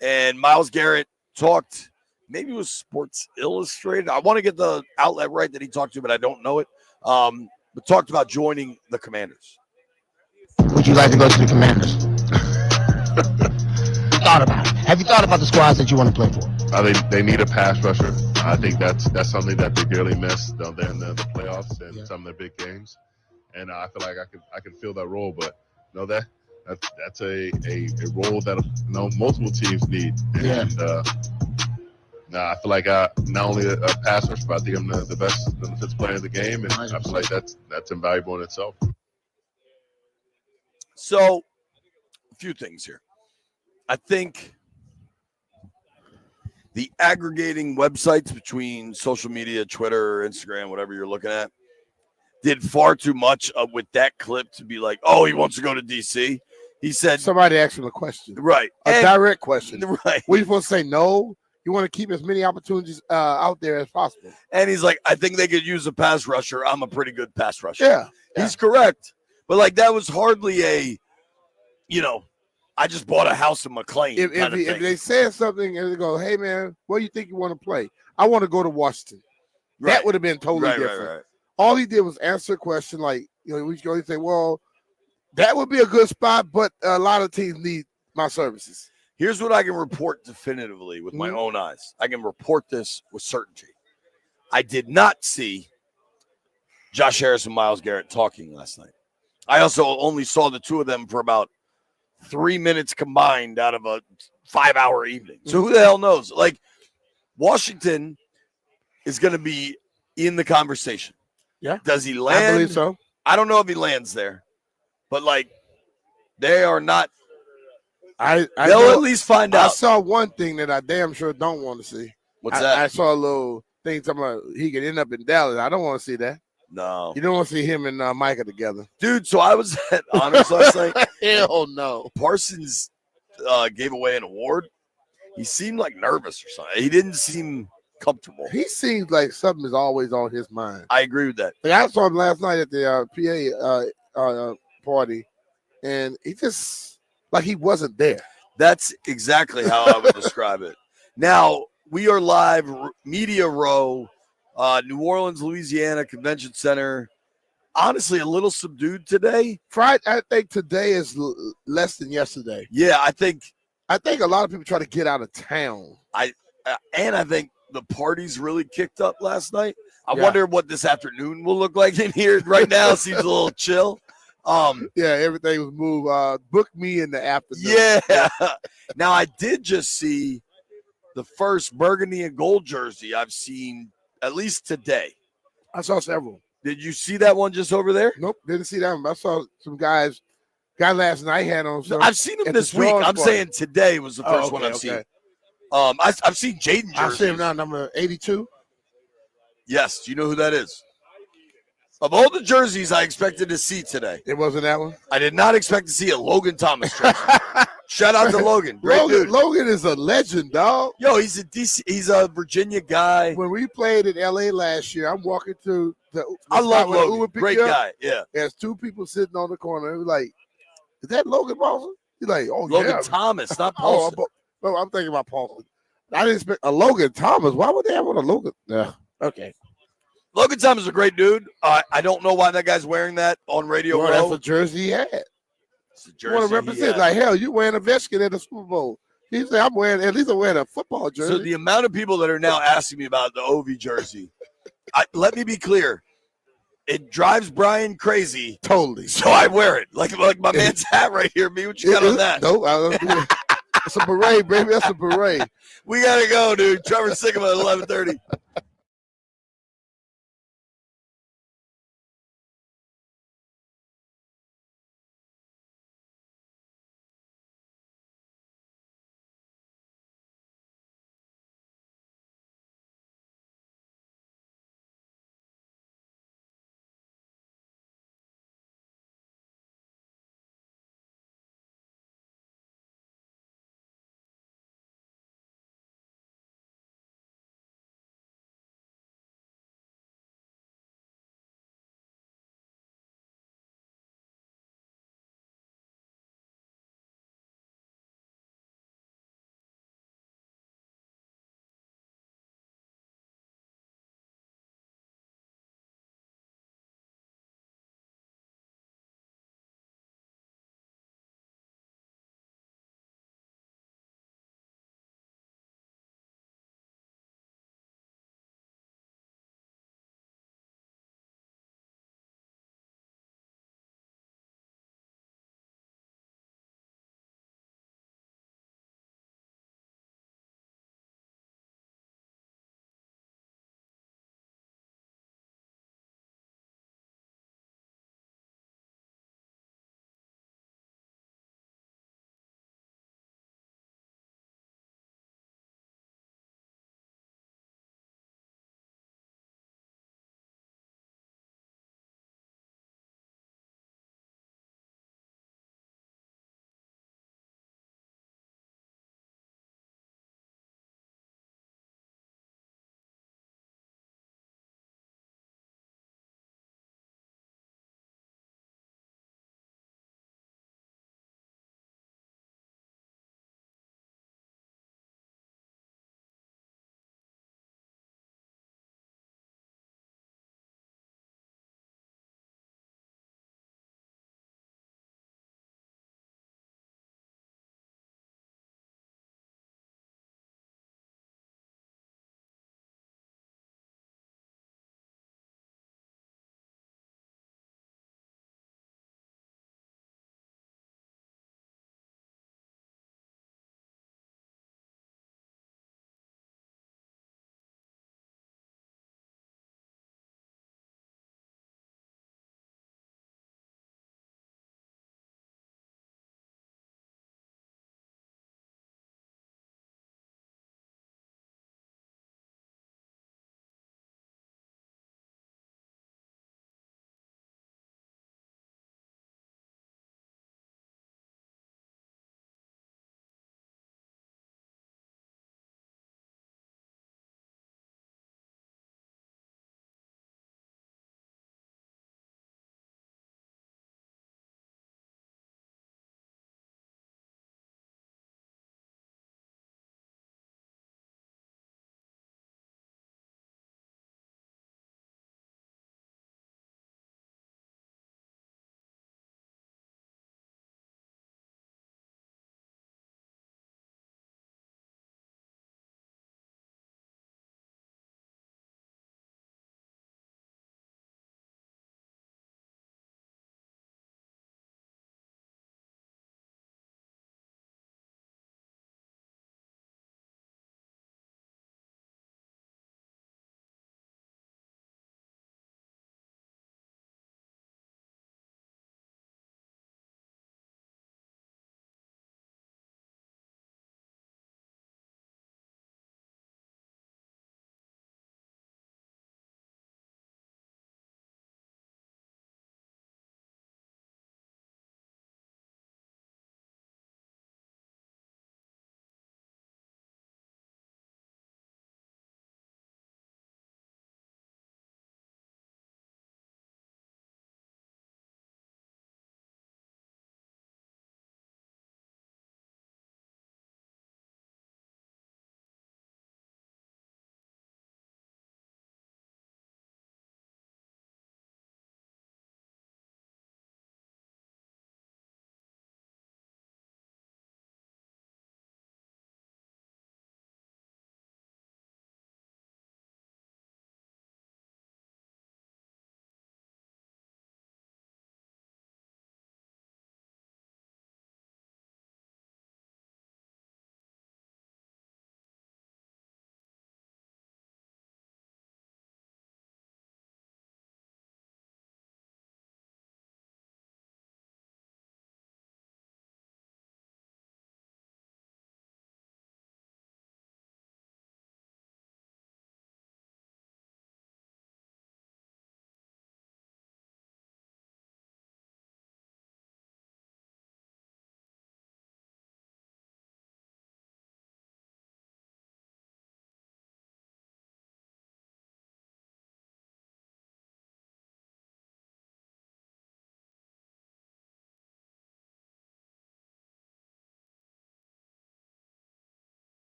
And Myles Garrett talked, maybe it was Sports Illustrated. I want to get the outlet right that he talked to, but I don't know it. But talked about joining the Commanders. Would you like to go to the Commanders? Thought about it. Have you thought about the squads that you want to play for? I think they need a pass rusher. I think that's something that they dearly miss down there in the playoffs and some of the big games. And I feel like I can fill that role, but that's a role that multiple teams need. And I feel like not only a pass rusher, but I think I'm the best defensive player in the game, and I feel like that's invaluable in itself. So, a few things here. I think the aggregating websites between social media, Twitter, Instagram, whatever you're looking at, did far too much with that clip to be like, oh, he wants to go to DC. He said, somebody asked him a question. Right. A direct question. Right. Were you supposed to say no? You want to keep as many opportunities out there as possible. And he's like, I think they could use a pass rusher. I'm a pretty good pass rusher. Yeah. He's correct. But like, that was hardly a, I just bought a house in McLean. If they said something and they go, hey, man, where do you think you want to play? I want to go to Washington. Right. That would have been totally different. Right. All he did was answer a question like, we can only say, well, that would be a good spot, but a lot of teams need my services. Here's what I can report definitively with my own eyes. I can report this with certainty. I did not see Josh Harris and Myles Garrett talking last night. I also only saw the two of them for about 3 minutes combined out of a 5-hour evening. So who the hell knows? Like, Washington is going to be in the conversation. Yeah. Does he land? I believe so. I don't know if he lands there, but like, they are not. They'll at least find out. I saw one thing that I damn sure don't want to see. What's that? I saw a little thing talking about he could end up in Dallas. I don't want to see that. No. You don't want to see him and Micah together. Dude, so I was at Honors last night. Hell no. Parsons gave away an award. He seemed like nervous or something. He didn't seem comfortable. He seems like something is always on his mind. I agree with that. Like I saw him last night at the PA party, and he just like he wasn't there. That's exactly how I would describe it. Now, we are live, Media Row, New Orleans, Louisiana Convention Center. Honestly, a little subdued today. Friday, I think today is less than yesterday. Yeah, I think a lot of people try to get out of town. And I think the parties really kicked up last night. I Yeah. wonder what this afternoon will look like in here. Right now, it seems a little chill. Yeah, everything was moved. Book me in the afternoon. Yeah. Now, I did just see the first burgundy and gold jersey I've seen at least today. I saw several. Did you see that one just over there? Nope, didn't see that one. I saw some guy last night had on some. I've seen him at the this week. drawers I'm party. saying today was the first Oh, one okay, I've seen. okay. I've seen Jaden I see him jerseys. now, number 82. Yes. Do you know who that is? Of all the jerseys I expected to see today, It wasn't that one. I did not expect to see a Logan Thomas jersey. Shout out to Logan. Great dude. Logan is a legend, dog. Yo, he's a Virginia guy. When we played in LA last year, I'm walking to the I spot love where Logan. Uber picked Great you up. guy. Yeah. There's two people sitting on the corner. It was like, is that Logan Paulson? He's like, oh, Logan yeah. Thomas, not Oh, Paulson. I'm thinking about Paulson. I didn't expect a Logan Thomas. Why would they have on a Logan? Yeah. Okay. Logan Thomas is a great dude. I don't know why that guy's wearing that on Radio Well, that's Row. a jersey he had. It's the You want jersey to he represent? had. Like, hell, you wearing a Veskin at the Super Bowl. He said, I'm wearing a football jersey. So the amount of people that are now asking me about the OV jersey, let me be clear. It drives Brian crazy. Totally. So I wear it. Like my man's hat right here. Me, what you got on that? No, I don't do it. It's a beret, baby. That's a beret. We got to go, dude. Trevor Sigma at 11:30.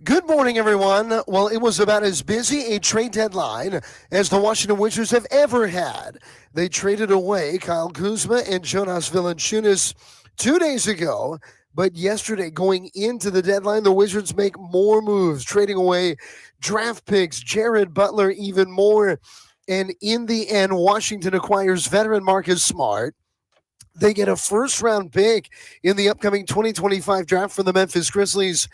Good morning, everyone. Well, it was about as busy a trade deadline as the Washington Wizards have ever had. They traded away Kyle Kuzma and Jonas Valanciunas 2 days ago, but yesterday, going into the deadline, the Wizards make more moves, trading away draft picks, Jared Butler, even more. And in the end, Washington acquires veteran Marcus Smart. They get a first-round pick in the upcoming 2025 draft from the Memphis Grizzlies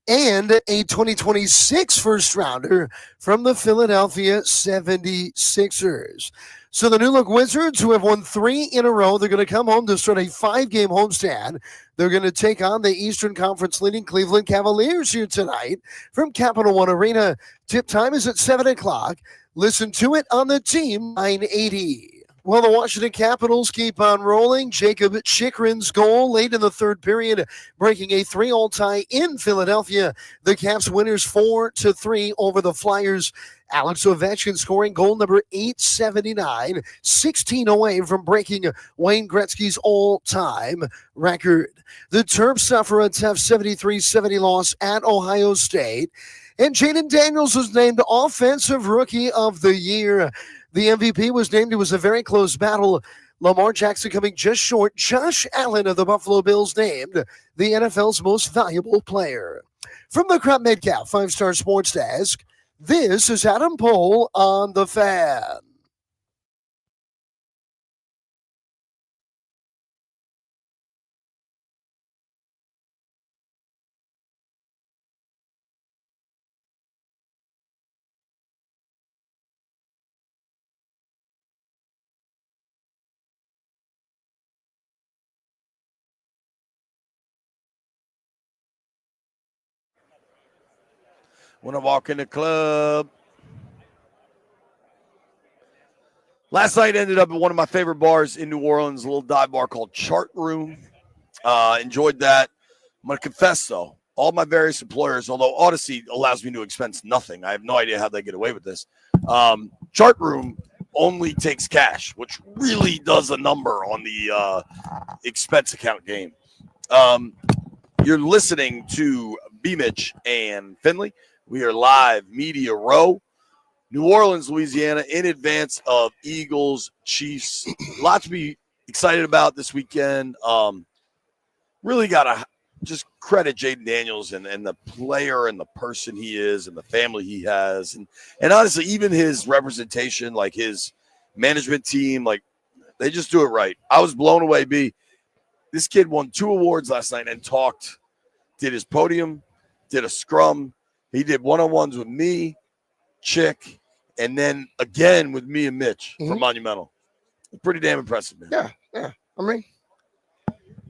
and a 2026 first-rounder from the Philadelphia 76ers. So the New Look Wizards, who have won 3 in a row, they're going to come home to start a 5-game homestand. They're going to take on the Eastern Conference leading Cleveland Cavaliers here tonight from Capital One Arena. Tip time is at 7 o'clock. Listen to it on the Team 980. Well, the Washington Capitals keep on rolling. Jacob Chikrin's goal late in the third period, breaking a 3-all tie in Philadelphia. The Caps winners 4-3 over the Flyers. Alex Ovechkin scoring goal number 879, 16 away from breaking Wayne Gretzky's all-time record. The Terps suffer a tough 73-70 loss at Ohio State. And Jaden Daniels was named Offensive Rookie of the Year. The MVP was named. It was a very close battle. Lamar Jackson coming just short. Josh Allen of the Buffalo Bills named the NFL's most valuable player. From the Crop Metcalf 5-Star Sports Desk, this is Adam Pohl on The Fan. When I walk in the club. Last night ended up at one of my favorite bars in New Orleans, a little dive bar called Chart Room. Enjoyed that. I'm going to confess, though, all my various employers, although Odyssey allows me to expense nothing, I have no idea how they get away with this. Chart Room only takes cash, which really does a number on the expense account game. You're listening to B-Mitch and Finley. We are live, Media Row, New Orleans, Louisiana, in advance of Eagles, Chiefs. A lot to be excited about this weekend. Really got to just credit Jaden Daniels and the player and the person he is and the family he has. And honestly, even his representation, like his management team, like they just do it right. I was blown away, B. This kid won 2 awards last night and did his podium, did a scrum. He did one-on-ones with me, Chick, and then again with me and Mitch from Monumental. Pretty damn impressive, man. Yeah. I mean,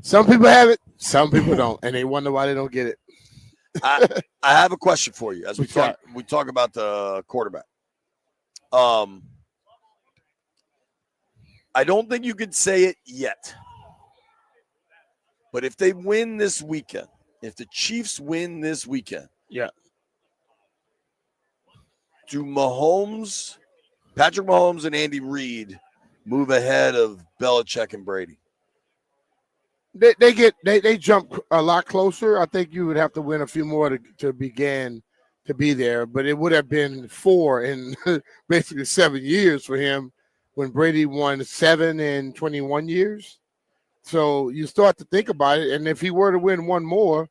some people have it, some people don't, and they wonder why they don't get it. I have a question for you as we talk about the quarterback. I don't think you could say it yet, but if they win this weekend, if the Chiefs win this weekend, yeah. Do Patrick Mahomes and Andy Reid move ahead of Belichick and Brady? They jump a lot closer. I think you would have to win a few more to begin to be there, but it would have been 4 in basically 7 years for him when Brady won 7 in 21 years. So you start to think about it, and if he were to win one more,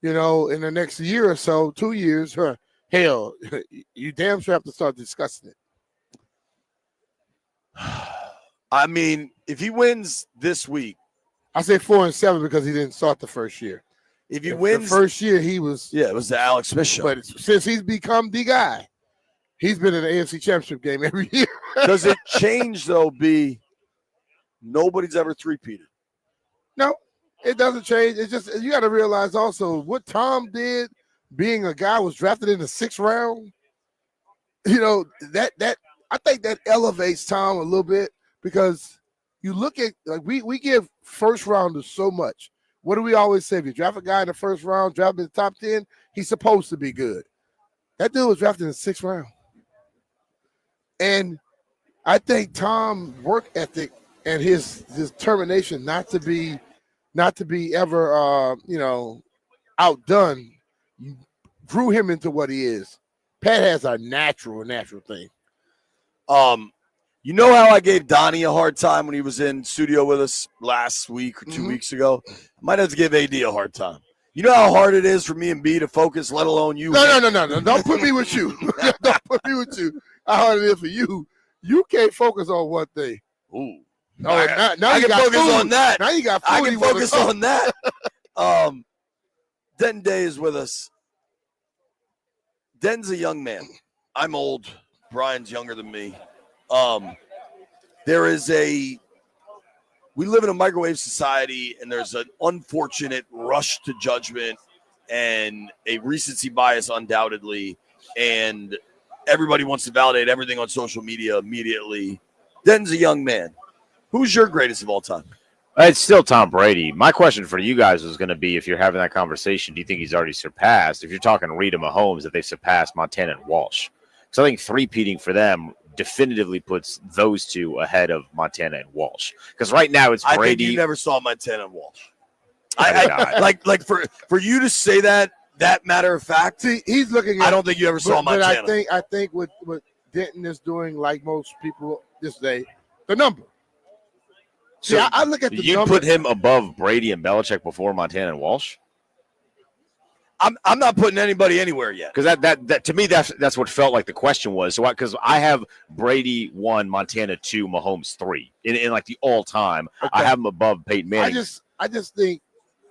in the next year or so, 2 years, hell, you damn sure have to start discussing it. I mean, if he wins this week, I say 4 and 7 because he didn't start the first year. If he wins the first year, he was it was the Alex Smith show. But since he's become the guy, he's been in the AFC Championship game every year. Does it change though? B, nobody's ever three-peated. No, it doesn't change. It's just you got to realize also what Tom did. Being a guy was drafted in the 6th round, that I think that elevates Tom a little bit because you look at like we give first rounders so much. What do we always say? If you draft a guy in the first round, draft him in the top 10, he's supposed to be good. That dude was drafted in the 6th round, and I think Tom's work ethic and his determination not to be ever outdone grew him into what he is. Pat has a natural thing. You know how I gave Donnie a hard time when he was in studio with us last week or 2 weeks ago? I might have to give AD a hard time. You know how hard it is for me and B to focus, let alone you? No. Don't put me with you. Don't put me with you. How hard it is for you. You can't focus on one thing. Ooh. Now I you can got focus food. on that. Now you got food. I can focus on that. Den Day is with us. Den's a young man. I'm old. Brian's younger than me. We live in a microwave society, and there's an unfortunate rush to judgment and a recency bias undoubtedly, and everybody wants to validate everything on social media immediately. Den's a young man. Who's your greatest of all time? It's still Tom Brady. My question for you guys was going to be, if you're having that conversation, do you think he's already surpassed? If you're talking Rita Mahomes, that they've surpassed Montana and Walsh. So I think three-peating for them definitively puts those two ahead of Montana and Walsh. Because right now it's Brady. I think you never saw Montana and Walsh. Like for you to say that matter of fact. See, he's looking at, I don't think you ever saw Montana. But I think what Denton is doing, like most people this day, the number. So see, I look at the you number. put him above Brady and Belichick before Montana and Walsh? I'm not putting anybody anywhere yet. Because that to me that's what felt like the question was. So because I have Brady 1, Montana 2, Mahomes 3 in like the all time. Okay. I have him above Peyton Manning. I just think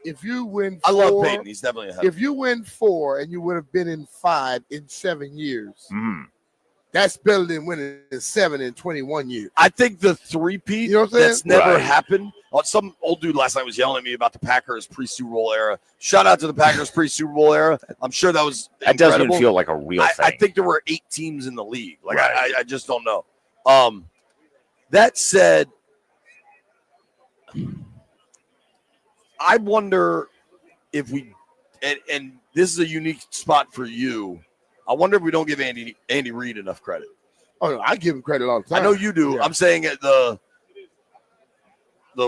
if you win 4, I love Peyton. He's definitely ahead. If you win 4 and you would have been in 5 in 7 years, that's better than winning in 7 in 21 years. I think the three-peat, you know what I'm saying? That's never happened. Some old dude last night was yelling at me about the Packers pre-Super Bowl era. Shout out to the Packers pre-Super Bowl era. I'm sure that was that doesn't even feel like a real thing. I think there were 8 teams in the league. Like I just don't know. That said, I wonder if we and this is a unique spot for you. I wonder if we don't give Andy Reid enough credit. Oh no, I give him credit all the time. I know you do. Yeah. I'm saying the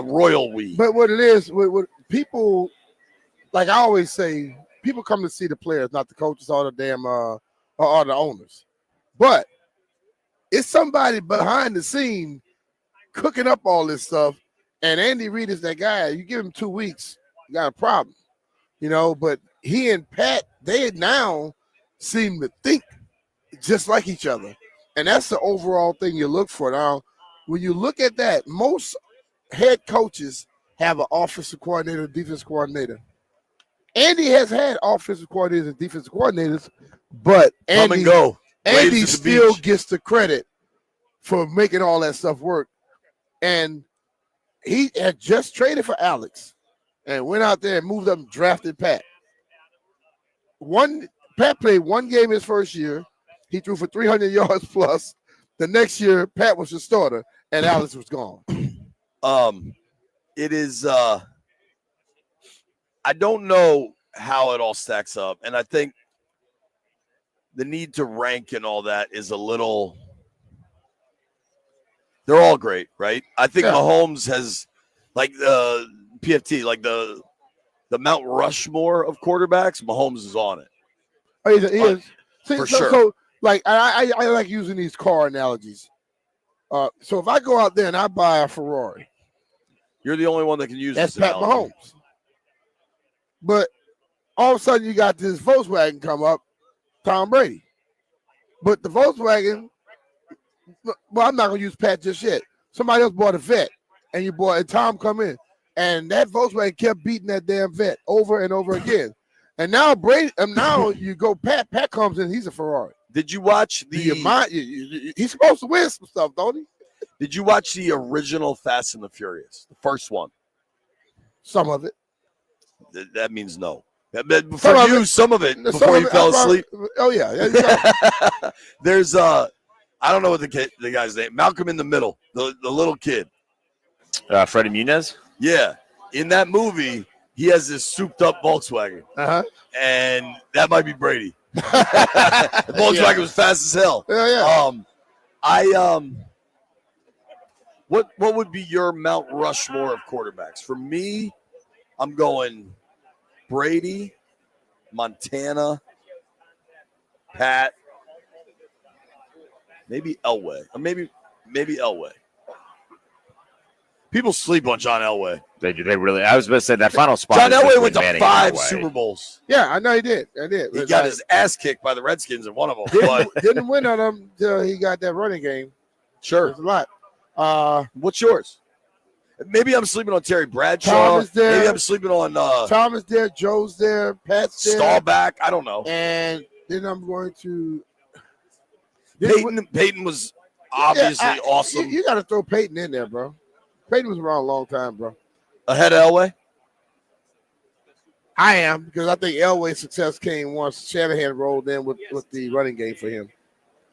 royal we. But what it is, what people, like I always say, people come to see the players, not the coaches or the damn or the owners. But it's somebody behind the scene cooking up all this stuff. And Andy Reid is that guy. You give him 2 weeks, you got a problem. You know, but he and Pat, they now seem to think just like each other. And that's the overall thing you look for. Now, when you look at that, most head coaches have an offensive coordinator, defensive coordinator. Andy has had offensive coordinators and defensive coordinators, but Andy still gets the credit for making all that stuff work. And he had just traded for Alex and went out there and moved up and drafted Pat. Pat played 1 game his first year. He threw for 300 yards plus. The next year, Pat was the starter, and Alex was gone. It is I don't know how it all stacks up, and I think the need to rank and all that is a little they're all great, right? I think Mahomes has like the PFT, like the Mount Rushmore of quarterbacks, Mahomes is on it. Oh, he is. For sure. So like I like using these car analogies. So if I go out there and I buy a Ferrari, you're the only one that can use that's this Pat analogy. Mahomes. But all of a sudden you got this Volkswagen come up, Tom Brady. But the Volkswagen, well, I'm not gonna use Pat just yet. Somebody else bought a vet, and Tom come in, and that Volkswagen kept beating that damn vet over and over again. And now Brady, now you go Pat. Pat comes in, he's a Ferrari. Did you watch he's supposed to win some stuff, don't he? Did you watch the original Fast and the Furious, the first one? Some of it. That means no. Some of it before you fell asleep. Oh yeah. There's I don't know what the guy's name. Malcolm in the Middle, the little kid. Freddie Muniz. Yeah, in that movie, he has this souped-up Volkswagen, and that might be Brady. The Volkswagen was fast as hell. What would be your Mount Rushmore of quarterbacks? For me, I'm going Brady, Montana, Pat, maybe Elway, or maybe Elway. People sleep on John Elway. They do. They really. I was going to say that final spot. John is Elway between went to Manning 5 and Elway. Super Bowls. Yeah, I know he did. He got his ass kicked by the Redskins in one of them. But Didn't win on them until he got that running game. sure. There's a lot. What's yours? Maybe I'm sleeping on Terry Bradshaw. Tom is there. Maybe I'm sleeping on Thomas there, Joe's there, Pat's there. Staubach. I don't know. And then I'm going to Peyton was obviously awesome. You got to throw Peyton in there, bro. Peyton was around a long time, bro. Ahead of Elway? I am, because I think Elway's success came once Shanahan rolled in with the running game for him.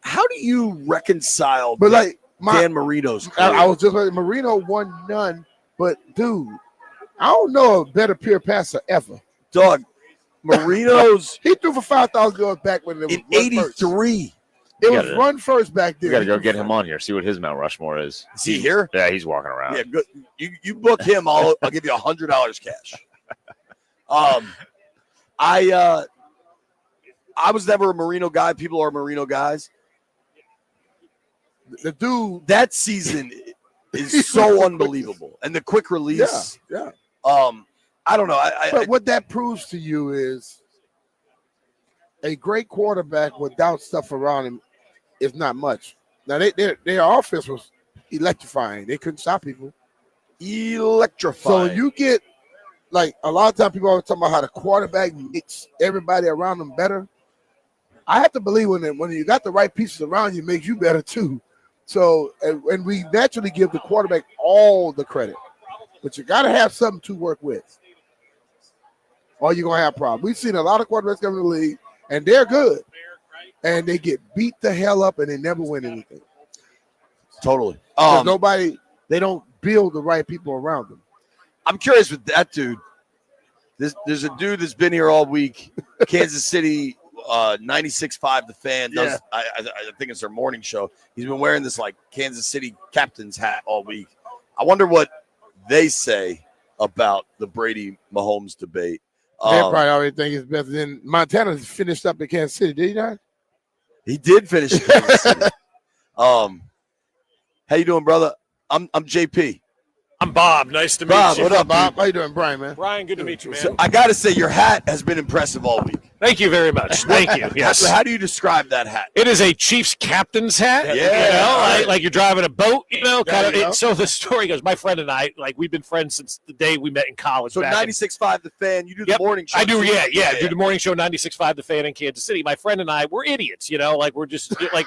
How do you reconcile But like Dan Marino's career? I was just like, Marino won none, but dude, I don't know a better pure passer ever. Dog, Marino's He threw for 5,000 yards back when it was in 83. It was run first back there. You got to go get him on here. See what his Mount Rushmore is. Is he here? Yeah, he's walking around. Yeah, good. You book him, I'll give you $100 cash. I was never a Marino guy. People are Marino guys. The dude, That season is so unbelievable, and the quick release. yeah. I don't know. But what that proves to you is a great quarterback without stuff around him is not much. Now their offense was electrifying. They couldn't stop people. Electrifying. So you get like a lot of times people always talking about how the quarterback makes everybody around them better. I have to believe when you got the right pieces around you, it makes you better too. So and we naturally give the quarterback all the credit, but you got to have something to work with, or you're gonna have problems. We've seen a lot of quarterbacks come in the league, and they're good, and they get beat the hell up, and they never win anything. Totally. They don't build the right people around them. I'm curious with that dude. There's a dude that's been here all week. Kansas City 96.5 The Fan does. I think it's their morning show. He's been wearing this like Kansas City captain's hat all week. I wonder what they say about the Brady Mahomes debate. They probably already think it's better than Montana finished up in Kansas City. Did he not? He did finish in Kansas City. How you doing, brother? I'm JP. I'm Bob. Nice to meet Bob, you. what up, Bob? How you doing, Brian, man? Brian, good to meet you, man. So I got to say, your hat has been impressive all week. Thank you very much. Thank you. Yes. How do you describe that hat? It is a Chiefs captain's hat. Yeah. You know, like you're driving a boat, you know, kind of. you go. So the story goes, my friend and I, like, we've been friends since the day we met in college. So back in- 96.5 The Fan, you do the Yep, morning show. I do, too. yeah. Do the morning show 96.5 The Fan in Kansas City. My friend and I, we're idiots, you know, like we're just like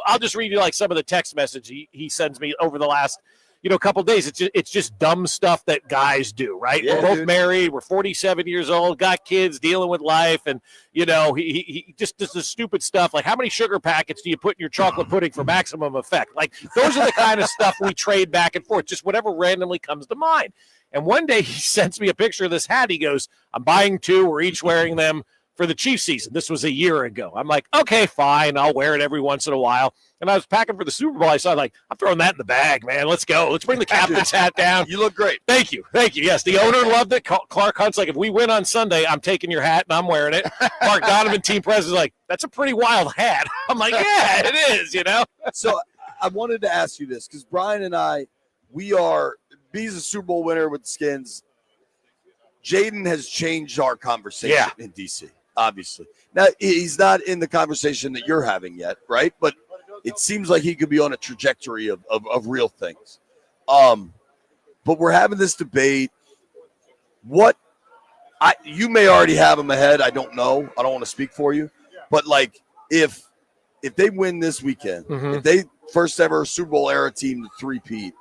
I'll just read you like some of the text message he sends me over the last, you know, couple days. It's just dumb stuff that guys do, right? Yeah, we're both dude. married, we're 47 years old, got kids, dealing with life, and you know, he just does the stupid stuff like how many sugar packets do you put in your chocolate pudding for maximum effect? Like those are the kind of stuff we trade back and forth, just whatever randomly comes to mind. And one day he sends me a picture of this hat. He goes, I'm buying 2. We're each wearing them for the Chiefs season. This was a year ago. I'm like, okay, fine. I'll wear it every once in a while. And I was packing for the Super Bowl. I saw like, I'm throwing that in the bag, man. Let's go. Let's bring the captain's hat down. You look great. Thank you. Yes, the owner loved it. Clark Hunt's like, if we win on Sunday, I'm taking your hat and I'm wearing it. Mark Donovan, team president's like, that's a pretty wild hat. I'm like, yeah, it is, you know? So I wanted to ask you this because Brian and I, B's a Super Bowl winner with the Skins. Jaden has changed our conversation in DC, obviously. Now, he's not in the conversation that you're having yet, right? But it seems like he could be on a trajectory of real things. But we're having this debate. You may already have him ahead. I don't know. I don't want to speak for you. But, like, if they win this weekend, if they first ever Super Bowl era team to three-peat,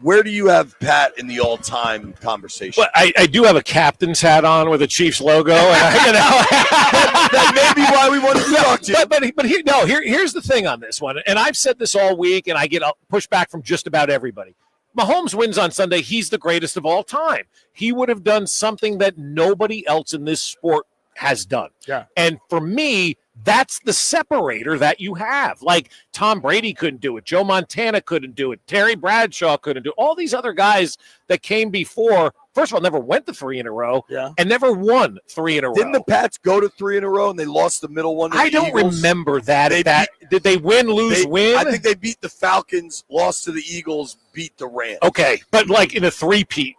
where do you have Pat in the all-time conversation? Well, I do have a captain's hat on with a Chiefs logo. And that may be why we wanted to talk to you. But here's the thing on this one. And I've said this all week, and I get pushback from just about everybody. Mahomes wins on Sunday. He's the greatest of all time. He would have done something that nobody else in this sport has done. Yeah. And for me, that's the separator that you have. Like Tom Brady couldn't do it. Joe Montana couldn't do it. Terry Bradshaw couldn't do it. All these other guys that came before, first of all, never went to 3 in a row, Yeah. and never won 3 in a row. Didn't the Pats go to 3 in a row and they lost the middle one to I the don't Eagles? remember that. They Did they win, lose, win? I think they beat the Falcons, lost to the Eagles, beat the Rams. Okay, but like in a three-peat,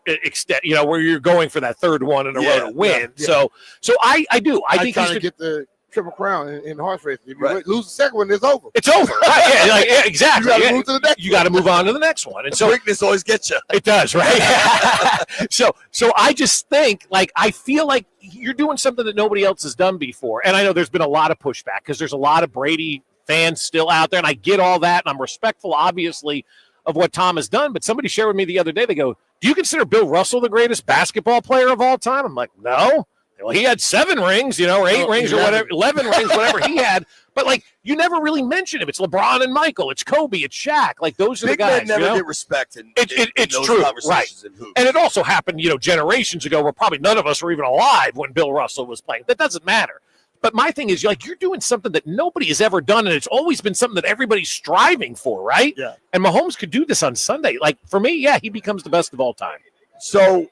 extent, where you're going for that third one in a row to win. Yeah. So I do. I think trying he's to get the Triple Crown in horse racing. If you Right. lose the second one, it's over. It's over. Right? Yeah, exactly. You got to move to the next. You got to move on to the next one. And so Quickness always gets you. it does, right? So I just think, I feel like you're doing something that nobody else has done before. And I know there's been a lot of pushback because there's a lot of Brady fans still out there, and I get all that, and I'm respectful, obviously, of what Tom has done. But somebody shared with me the other day, they go, do you consider Bill Russell the greatest basketball player of all time? I'm like, no. Well, he had 7 rings, or 8 rings 11. or whatever, 11 rings, whatever he had. But, you never really mention him. It's LeBron and Michael. It's Kobe. It's Shaq. Those are Big the guys. men never get respect in It's those true, conversations in hoops. And it also happened, generations ago where probably none of us were even alive when Bill Russell was playing. That doesn't matter. But my thing is, you're doing something that nobody has ever done, and it's always been something that everybody's striving for, right? Yeah. And Mahomes could do this on Sunday. For me, yeah, he becomes the best of all time. So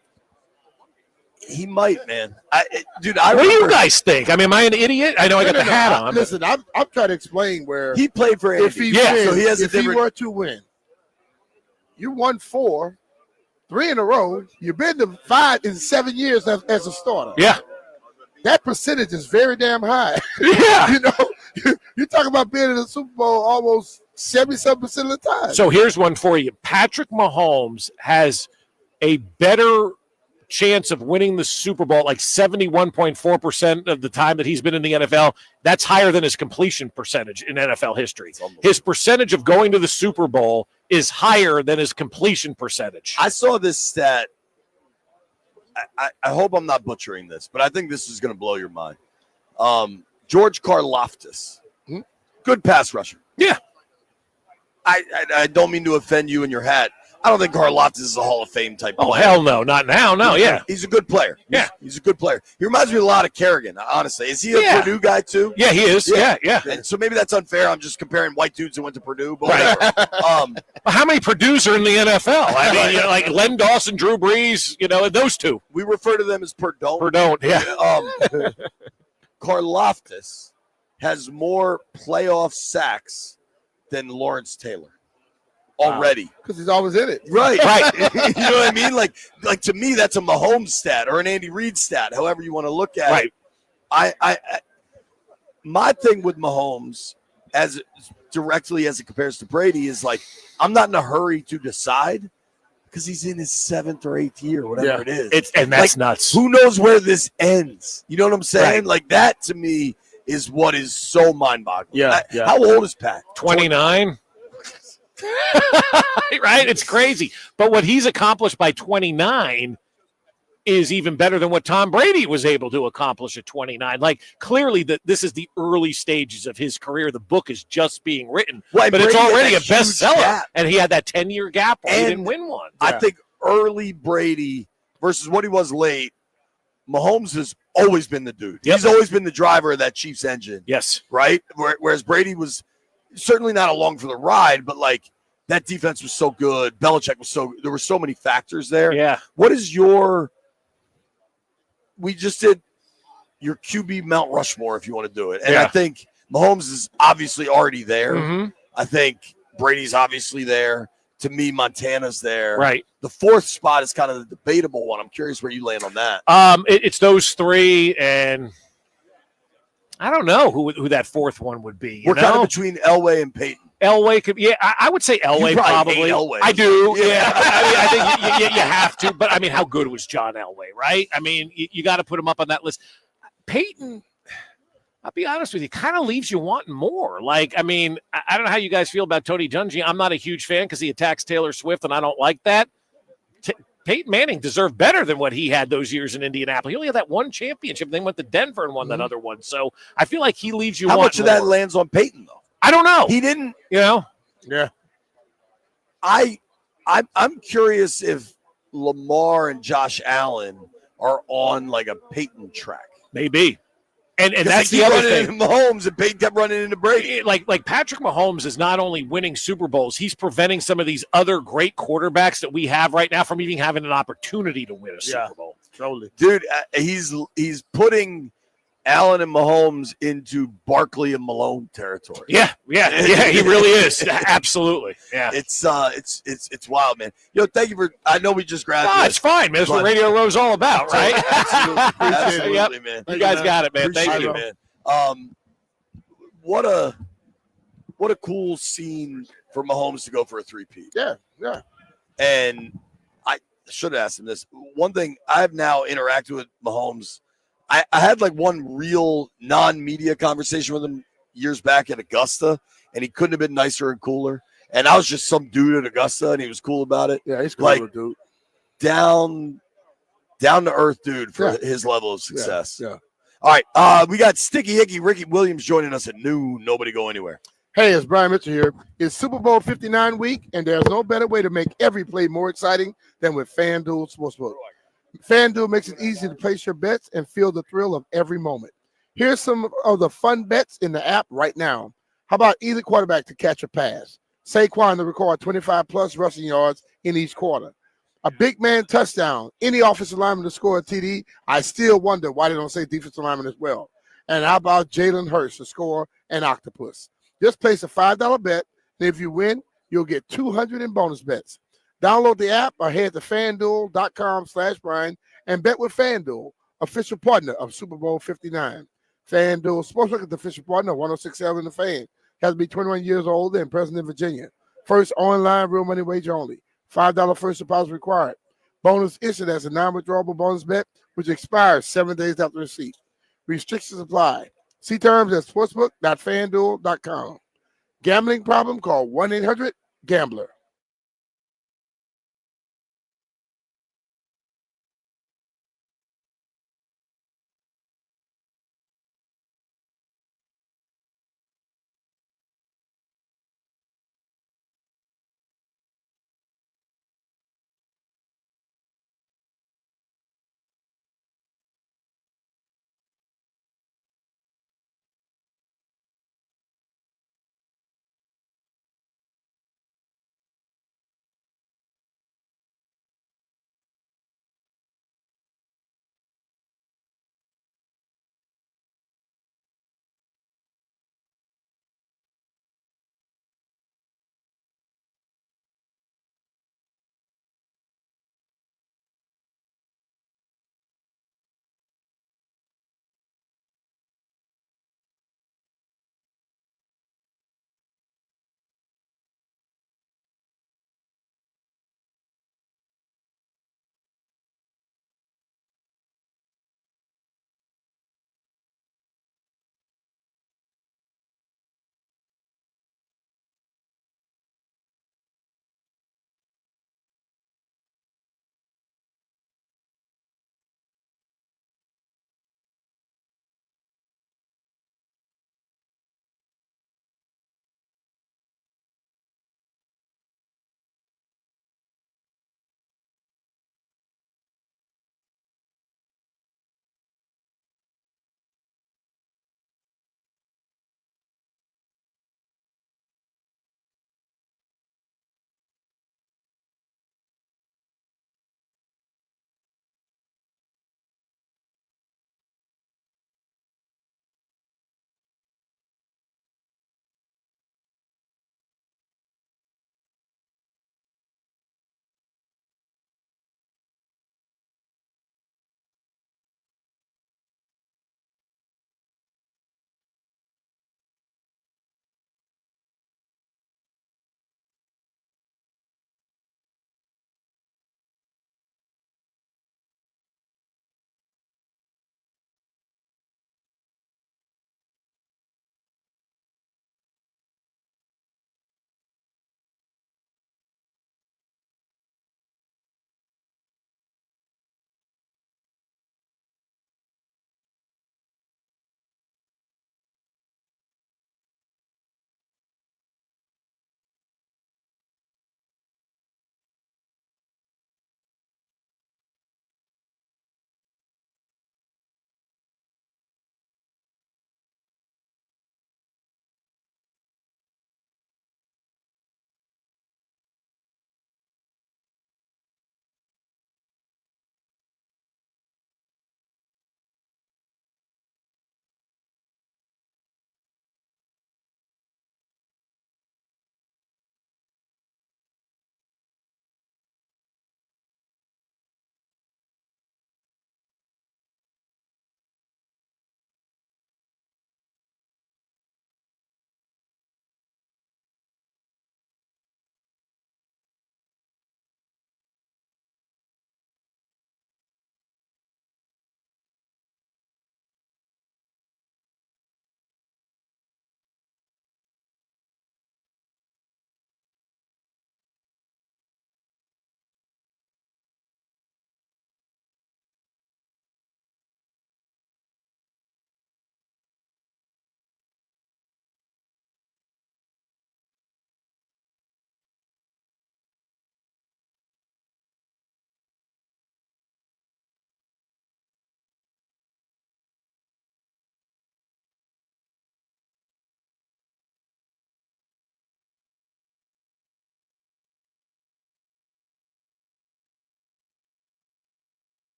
he might, man. What do you guys think? Am I an idiot? I know I got the hat on. Listen, I'm trying to explain where He played for Andy. if he Yeah, wins, so he has a if he different. were to win, you won 4, 3 in a row. You've been to 5 in 7 years as a starter. Yeah. That percentage is very damn high. Yeah. You're talking about being in the Super Bowl almost 77% of the time. So here's one for you. Patrick Mahomes has a better chance of winning the Super Bowl, 71.4% of the time that he's been in the NFL. That's higher than his completion percentage in NFL history. His percentage of going to the Super Bowl is higher than his completion percentage. I saw this stat. I hope I'm not butchering this, but I think this is going to blow your mind. George Karlaftis, good pass rusher. Yeah. I don't mean to offend you in your hat. I don't think Karlaftis is a Hall of Fame type Oh, player. hell no. Not now. No, yeah. He's a good player. Yeah. He's a good player. He reminds me a lot of Kerrigan, honestly. Is he a Yeah. Purdue guy too? Yeah, he is. Yeah. And so maybe that's unfair. I'm just comparing white dudes who went to Purdue, but whatever. How mmany Purdue's are in the NFL? Len Dawson, Drew Brees, those two. We refer to them as Purdue. Purdue, yeah. Karlaftis has more playoff sacks than Lawrence Taylor already. Because he's always in it. Right. You know what I mean? Like to me, that's a Mahomes stat or an Andy Reid stat, however you want to look at it. I my thing with Mahomes, as directly as it compares to Brady, is I'm not in a hurry to decide because he's in his 7th or 8th year, whatever it is. And that's nuts. Who knows where this ends? You know what I'm saying? Right. That to me is what is so mind-boggling. Yeah. How old is Pat? 29. Right? It's crazy. But what he's accomplished by 29 is even better than what Tom Brady was able to accomplish at 29. Clearly this is the early stages of his career. The book is just being written. Right, but it's Brady had already a that huge bestseller. gap. And he had that 10-year gap where he And didn't win one. I think early Brady versus what he was late, Mahomes has always been the dude. Yep. He's always been the driver of that Chiefs engine. Yes. Right? Whereas Brady was certainly not along for the ride, but that defense was so good. Belichick was there were so many factors there. Yeah. What is we just did your QB Mount Rushmore if you want to do it. And I think Mahomes is obviously already there. Mm-hmm. I think Brady's obviously there. To me, Montana's there. Right. The 4th spot is kind of the debatable one. I'm curious where you land on that. It's those 3, and I don't know who that 4th one would be. We're kind of between Elway and Peyton. Elway could, I would say Elway You probably probably. hate Elway. I do, Yeah. I think you have to. But how good was John Elway, right? You got to put him up on that list. Peyton, I'll be honest with you, kind of leaves you wanting more. I don't know how you guys feel about Tony Dungy. I'm not a huge fan because he attacks Taylor Swift, and I don't like that. Peyton Manning deserved better than what he had those years in Indianapolis. He only had that one championship, and then went to Denver and won that other one. So I feel like he leaves you How wanting much of that more. lands on Peyton, though? I don't know. He didn't. Yeah. I'm curious if Lamar and Josh Allen are on a Peyton track. Maybe. And that's the other thing. Running into Mahomes and Peyton kept running into Brady. Like Patrick Mahomes is not only winning Super Bowls, he's preventing some of these other great quarterbacks that we have right now from even having an opportunity to win a Super Bowl. Totally. Dude, he's putting Allen and Mahomes into Barkley and Malone territory. Yeah, he really is. Absolutely. Yeah. It's wild, man. Thank you for. I know we just grabbed. No, it's fine, man. That's what Radio Row's all about, right? Absolutely, man. You guys got it, man. Appreciate Thank you, man. What a cool scene for Mahomes to go for a three-peat. Yeah. And I should have asked him this. One thing, I've now interacted with Mahomes. I had like one real non-media conversation with him years back at Augusta, and he couldn't have been nicer and cooler. And I was just some dude at Augusta, and he was cool about it. Yeah, he's cool, like, dude. Down to earth dude for his level of success. Yeah. All right, we got Sticky Hickey Ricky Williams joining us at noon. Nobody go anywhere. Hey, it's Brian Mitchell here. It's Super Bowl 59 week, and there's no better way to make every play more exciting than with FanDuel Sportsbook. FanDuel makes it easy to place your bets and feel the thrill of every moment. Here's some of the fun bets in the app right now. How about either quarterback to catch a pass? Saquon to record 25-plus rushing yards in each quarter. A big man touchdown. Any offensive lineman to score a TD. I still wonder why they don't say defensive lineman as well. And how about Jalen Hurts to score an octopus? Just place a $5 bet, and if you win, you'll get $200 in bonus bets. Download the app or head to FanDuel.com/Brian and bet with FanDuel, official partner of Super Bowl 59. FanDuel Sportsbook is the official partner of 106.7 The Fan. Has to be 21 years old and present in Virginia. First online real money wager only. $5 first deposit required. Bonus issued as a non-withdrawable bonus bet, which expires 7 days after receipt. Restrictions apply. See terms at sportsbook.fanduel.com. Gambling problem? Call 1-800-GAMBLER.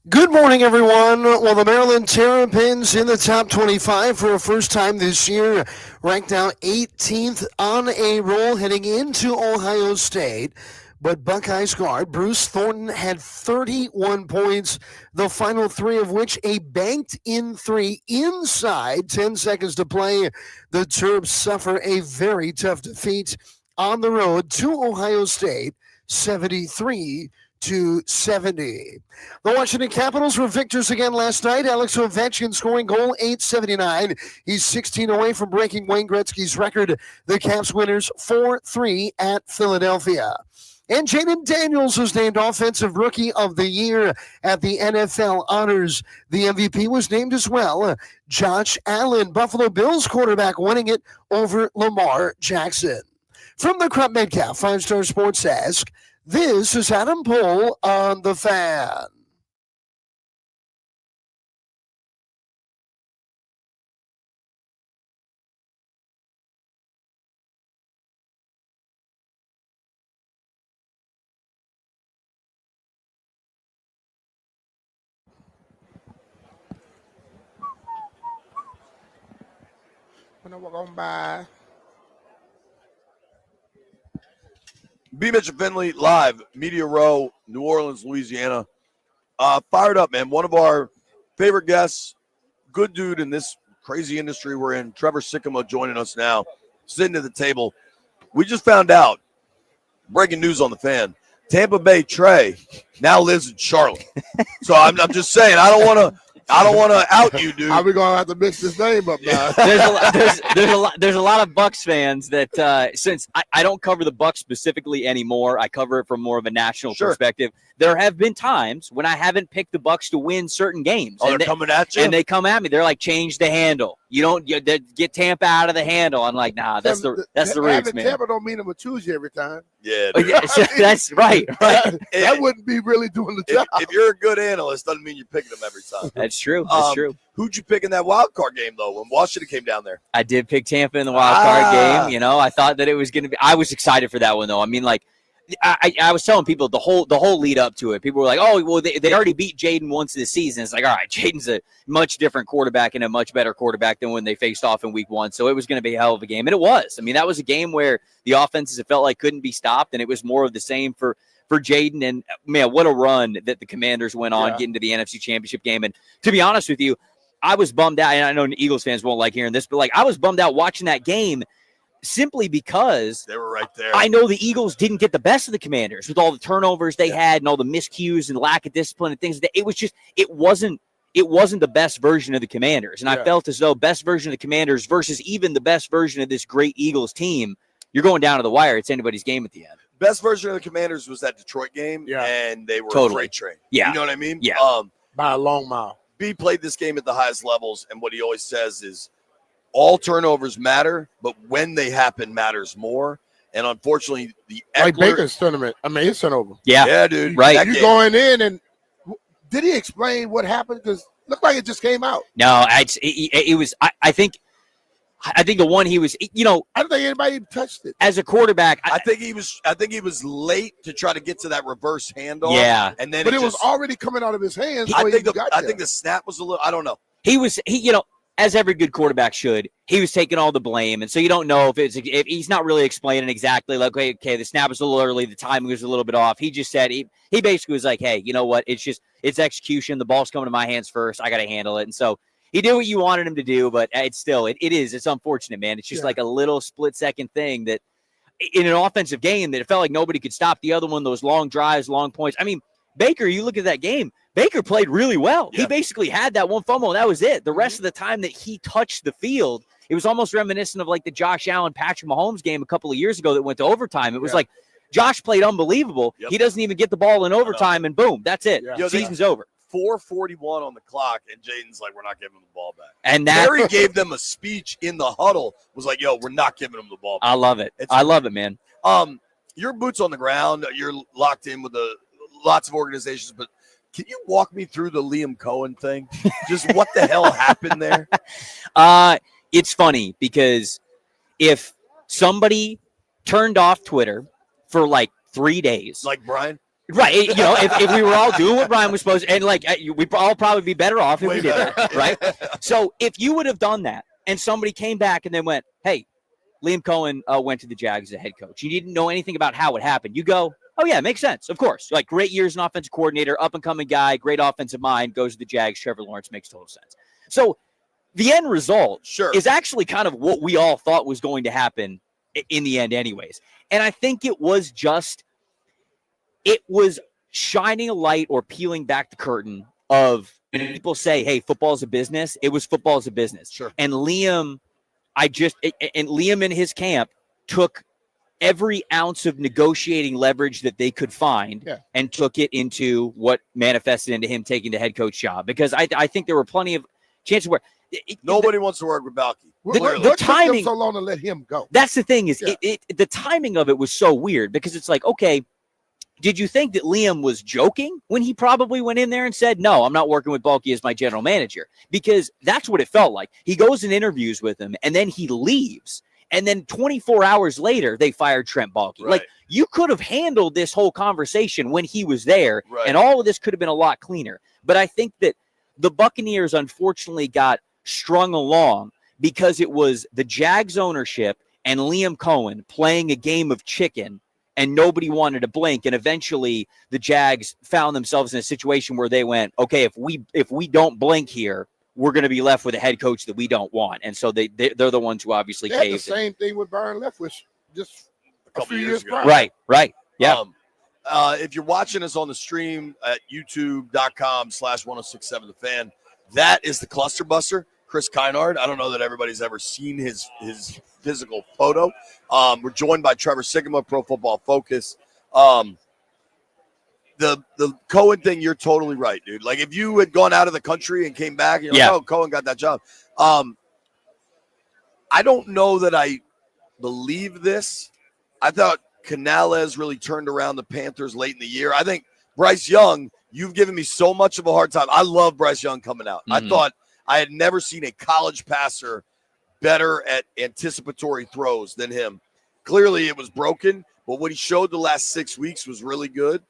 Good morning, everyone. Well, the Maryland Terrapins in the top 25 for a first time this year, ranked now 18th on a roll heading into Ohio State. But Buckeyes guard Bruce Thornton had 31 points, the final three of which a banked-in three inside 10 seconds to play. The Terps suffer a very tough defeat on the road to Ohio State, 73-70. The Washington Capitals were victors again last night. Alex Ovechkin scoring goal 879. He's 16 away from breaking Wayne Gretzky's record. The Caps winners 4-3 at Philadelphia. And Jaden Daniels was named Offensive Rookie of the Year at the NFL Honors. The MVP was named as well. Josh Allen, Buffalo Bills quarterback, winning it over Lamar Jackson. From the Crop Metcalf 5-Star Sports Desk, this is Adam Pohl on The Fan. When I walk on by. B. Mitchell Finley live, Media Row, New Orleans, Louisiana. Fired up, man. One of our favorite guests, good dude in this crazy industry we're in, Trevor Sycamore, joining us now, sitting at the table. We just found out, breaking news on The Fan, Tampa Bay Trey now lives in Charlotte. So I'm just saying, I don't want to out you, dude. How we gonna have to mix this name up now? There's a lot of Bucks fans that since I don't cover the Bucks specifically anymore, I cover it from more of a national perspective. There have been times when I haven't picked the Bucks to win certain games. Oh, they're coming at you, and they come at me. They're like, change the handle. Get Tampa out of the handle. I'm like, nah, that's the roots, man. Tampa don't mean I'm gonna choose you every time. Yeah, that's right. That wouldn't be really doing the job. If you're a good analyst, doesn't mean you're picking them every time. That's true. That's true. Who'd you pick in that wild card game though? When Washington came down there, I did pick Tampa in the wild card game. You know, I thought that it was going to be. I was excited for that one though. I mean, like. I was telling people the whole lead up to it. People were like, "Oh, well, they already beat Jaden once this season." It's like, all right, Jaden's a much different quarterback and a much better quarterback than when they faced off in week one. So it was going to be a hell of a game, and it was. I mean, that was a game where the offenses it felt like couldn't be stopped, and it was more of the same for Jaden. And man, what a run that the Commanders went on getting to the NFC Championship game. And to be honest with you, I was bummed out. And I know Eagles fans won't like hearing this, but like I was bummed out watching that game. Simply because they were right there. I know the Eagles didn't get the best of the Commanders with all the turnovers they had and all the miscues and lack of discipline and things. It was just it wasn't the best version of the Commanders. And I felt as though best version of the Commanders versus even the best version of this great Eagles team, you're going down to the wire. It's anybody's game at the end. Best version of the Commanders was that Detroit game, and they were a freight train. Yeah. You know what I mean? Yeah. By a long mile. B played this game at the highest levels, and what he always says is, all turnovers matter, but when they happen matters more. And unfortunately, the like Baker's tournament. I mean, his turnover. Yeah, dude. Right. You going in and did he explain what happened? Because it looked like it just came out. No, it was. I think the one he was. You know, I don't think anybody even touched it. As a quarterback, I think he was late to try to get to that reverse handle. Yeah, and then but it was already coming out of his hands. I think the snap was a little. I don't know. He you know. As every good quarterback should, he was taking all the blame. And so you don't know if he's not really explaining exactly like, okay, the snap was a little early, the timing was a little bit off. He just said, he basically was like, hey, you know what? It's execution. The ball's coming to my hands first. I got to handle it. And so he did what you wanted him to do, but it's unfortunate, man. It's just like a little split second thing that in an offensive game that it felt like nobody could stop the other one, those long drives, long points. I mean, Baker, you look at that game, Baker played really well. Yeah. He basically had that one fumble, and that was it. The rest of the time that he touched the field, it was almost reminiscent of like the Josh Allen, Patrick Mahomes game a couple of years ago that went to overtime. It was like Josh played unbelievable. Yep. He doesn't even get the ball in overtime, and boom, that's it. Yeah. Season's over. 4:41 on the clock, and Jaden's like, we're not giving him the ball back. And Terry gave them a speech in the huddle, was like, yo, we're not giving him the ball back. I love it. I love it, man. Your boots on the ground, you're locked in with lots of organizations, but can you walk me through the Liam Cohen thing? Just what the hell happened there? It's funny because if somebody turned off Twitter for like 3 days. Like Brian? Right. If we were all doing what Brian was supposed to, and we'd all probably be better off if we did that. Right. So if you would have done that and somebody came back and then went, hey, Liam Cohen went to the Jags as a head coach. You didn't know anything about how it happened. You go, oh, yeah, makes sense. Of course. Like, great years as an offensive coordinator, up-and-coming guy, great offensive mind, goes to the Jags. Trevor Lawrence makes total sense. So the end result is actually kind of what we all thought was going to happen in the end anyways. And I think it was shining a light or peeling back the curtain of people say, hey, football's a business. It was football as a business. Sure. And Liam and his camp took every ounce of negotiating leverage that they could find and took it into what manifested into him taking the head coach job. Because I think there were plenty of chances where nobody wants to work with Balky. The timing so long to let him go. That's the thing is the timing of it was so weird because it's like, okay, did you think that Liam was joking when he probably went in there and said, no, I'm not working with Balky as my general manager? Because that's what it felt like. He goes and interviews with him, and then he leaves. And then 24 hours later, they fired Trent Baalke. Right. Like, you could have handled this whole conversation when he was there, and all of this could have been a lot cleaner. But I think that the Buccaneers unfortunately got strung along because it was the Jags ownership and Liam Cohen playing a game of chicken, and nobody wanted to blink. And eventually the Jags found themselves in a situation where they went, okay, if we don't blink here, we're going to be left with a head coach that we don't want. And so they're the ones who obviously caved. The same thing with Byron Leftwich just a couple few years ago. prior. Right. Yeah. If you're watching us on the stream at youtube.com/1067 The Fan, that is the Cluster Buster, Chris Kynard. I don't know that everybody's ever seen his physical photo. We're joined by Trevor Sigma, Pro Football Focus. The Cohen thing, you're totally right, dude. Like, if you had gone out of the country and came back, you're like, oh, Cohen got that job. I don't know that I believe this. I thought Canales really turned around the Panthers late in the year. I think Bryce Young, you've given me so much of a hard time. I love Bryce Young coming out. I thought I had never seen a college passer better at anticipatory throws than him. Clearly it was broken, but what he showed the last 6 weeks was really good.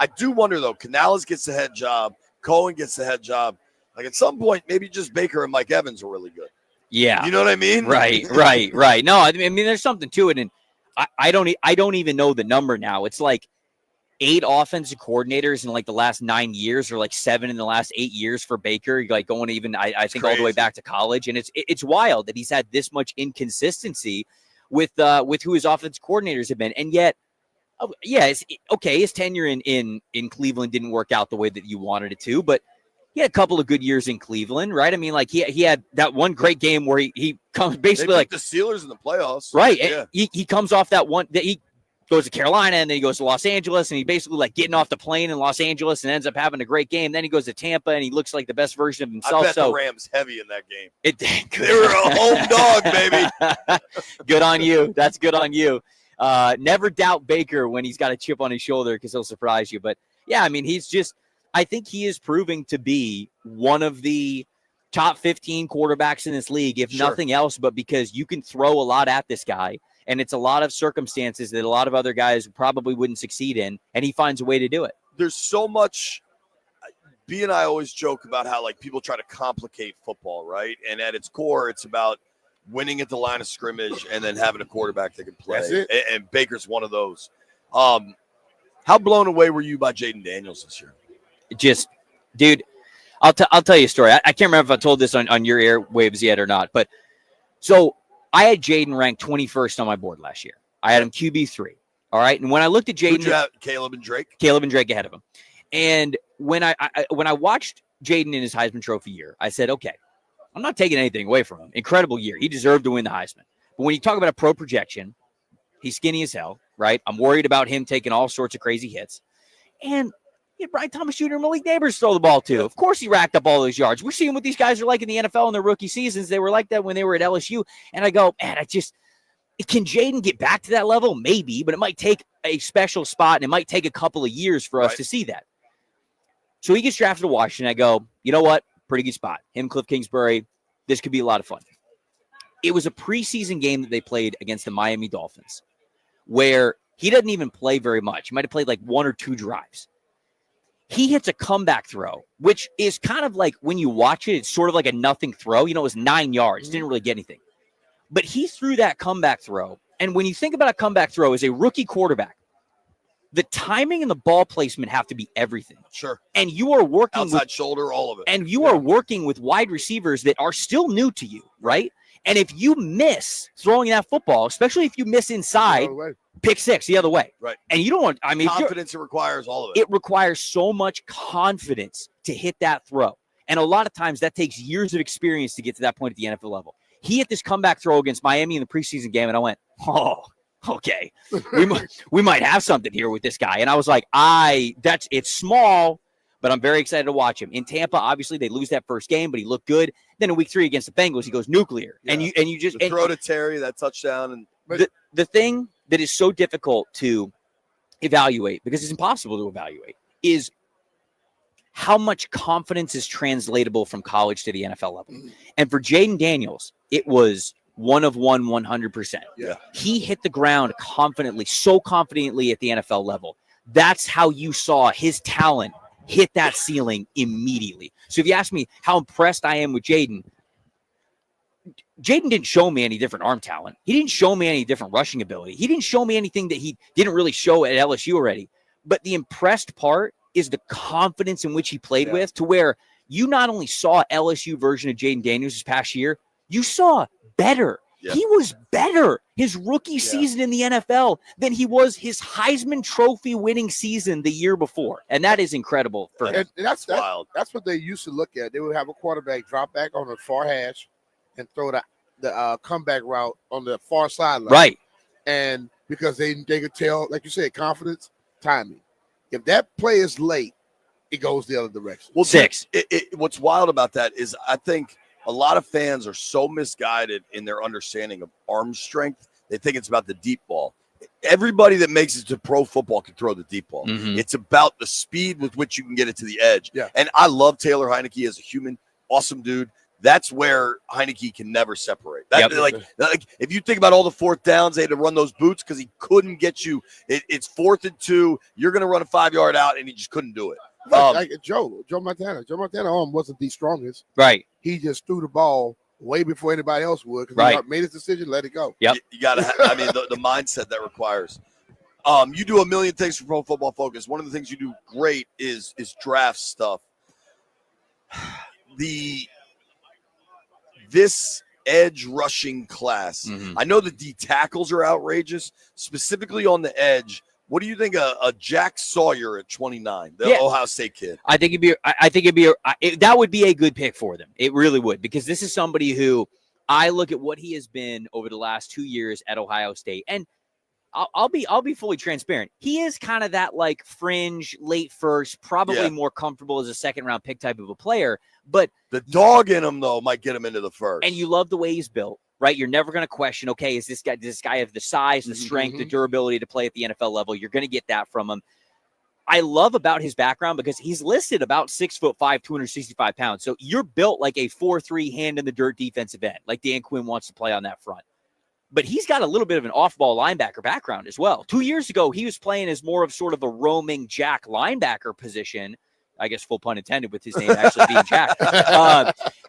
I do wonder, though, Canales gets the head job, Cohen gets the head job. Like, at some point, maybe just Baker and Mike Evans are really good. Yeah. You know what I mean? Right. No, I mean, there's something to it. And I don't even know the number now. It's like 8 offensive coordinators in like the last 9 years, or like 7 in the last 8 years for Baker, like going even, I think, all the way back to college. And it's wild that he's had this much inconsistency with who his offensive coordinators have been. And yet, it's okay, his tenure in Cleveland didn't work out the way that you wanted it to, but he had a couple of good years in Cleveland, right? I mean, like he had that one great game where he comes basically like the Steelers in the playoffs, right? Yeah. He comes off that one that he goes to Carolina, and then he goes to Los Angeles, and he basically like getting off the plane in Los Angeles and ends up having a great game. Then he goes to Tampa, and he looks like the best version of himself. I bet the Rams heavy in that game. They were a home dog, baby. Good on you. That's good on you. Never doubt Baker when he's got a chip on his shoulder, because he'll surprise you. But yeah, I mean, I think he is proving to be one of the top 15 quarterbacks in this league, if nothing else, but because you can throw a lot at this guy. And it's a lot of circumstances that a lot of other guys probably wouldn't succeed in, and he finds a way to do it. There's so much. B and I always joke about how, like, people try to complicate football, right? And at its core, it's about winning at the line of scrimmage and then having a quarterback that can play. That's it. And Baker's one of those. How blown away were you by Jaden Daniels this year? Dude, I'll tell you a story. I can't remember if I told this on your airwaves yet or not, but so I had Jaden ranked 21st on my board last year. I had him QB3. All right. And when I looked at Jaden, who'd you have, Caleb and Drake ahead of him. And when I watched Jaden in his Heisman Trophy year, I said, okay, I'm not taking anything away from him. Incredible year. He deserved to win the Heisman. But when you talk about a pro projection, he's skinny as hell, right? I'm worried about him taking all sorts of crazy hits. And Brian Thomas Jr. and Malik Neighbors throw the ball too. Of course he racked up all those yards. We're seeing what these guys are like in the NFL in their rookie seasons. They were like that when they were at LSU. And I go, man, can Jaden get back to that level? Maybe, but it might take a special spot, and it might take a couple of years for us to see that. So he gets drafted to Washington. I go, you know what? Pretty good spot. Him, Cliff Kingsbury. This could be a lot of fun. It was a preseason game that they played against the Miami Dolphins, where He doesn't even play very much. He might have played like 1 or 2 drives. He hits a comeback throw, which is kind of like when you watch it, it's sort of like a nothing throw. You know, it was 9 yards, didn't really get anything. But he threw that comeback throw. And when you think about a comeback throw as a rookie quarterback, the timing and the ball placement have to be everything. Sure. And you are working outside shoulder, all of it. And you are working with wide receivers that are still new to you, right? And if you miss throwing that football, especially if you miss inside, pick 6 the other way. Right. And you don't want, I mean, confidence, it requires all of it. It requires so much confidence to hit that throw. And a lot of times that takes years of experience to get to that point at the NFL level. He hit this comeback throw against Miami in the preseason game, and I went, oh, okay. We might have something here with this guy. And I was like, it's small, but I'm very excited to watch him. In Tampa, obviously, they lose that first game, but he looked good. Then in week 3 against the Bengals, he goes nuclear. Yeah. And you just throw to Terry, that touchdown. And the thing that is so difficult to evaluate, because it's impossible to evaluate, is how much confidence is translatable from college to the NFL level. And for Jaden Daniels, it was 100%. Yeah. He hit the ground confidently, so confidently at the NFL level. That's how you saw his talent hit that ceiling immediately. So if you ask me how impressed I am with Jaden didn't show me any different arm talent. He didn't show me any different rushing ability. He didn't show me anything that he didn't really show at LSU already. But the impressed part is the confidence in which he played with, to where you not only saw LSU version of Jaden Daniels this past year, you saw better. Yeah. He was better his rookie season in the NFL than he was his Heisman Trophy winning season the year before. And that is incredible for him. And that's wild. That's what they used to look at. They would have a quarterback drop back on the far hash and throw the comeback route on the far sideline. Right. And because they could tell, like you said, confidence, timing. If that play is late, it goes the other direction. Well, 6. What's wild about that is I think a lot of fans are so misguided in their understanding of arm strength. They think it's about the deep ball. Everybody that makes it to pro football can throw the deep ball. Mm-hmm. It's about the speed with which you can get it to the edge. Yeah. And I love Taylor Heineke as a human, awesome dude. That's where Heineke can never separate. Like if you think about all the 4th downs, they had to run those boots because he couldn't get you. It's 4th and 2. You're going to run a 5-yard out, and he just couldn't do it. Like Joe Montana. Joe Montana arm wasn't the strongest. Right. He just threw the ball way before anybody else would. Right. He made his decision, let it go. Yep. You got to the mindset that requires. You do a million things for Pro Football Focus. One of the things you do great is draft stuff. This edge rushing class. Mm-hmm. I know the D tackles are outrageous, specifically on the edge. What do you think a Jack Sawyer at 29, the Ohio State kid? I think that would be a good pick for them. It really would, because this is somebody who I look at what he has been over the last 2 years at Ohio State, and I'll be fully transparent. He is kind of that like fringe late first, probably more comfortable as a 2nd-round pick type of a player. But the dog in him though might get him into the first. And you love the way he's built. Right, you're never going to question, okay, does this guy have the size, the strength, the durability to play at the NFL level? You're going to get that from him. I love about his background because he's listed about 6'5", 265 pounds. So you're built like a 4-3 hand in the dirt defensive end, like Dan Quinn wants to play on that front. But he's got a little bit of an off-ball linebacker background as well. 2 years ago, he was playing as more of sort of a roaming jack linebacker position. I guess full pun intended with his name actually being Jack.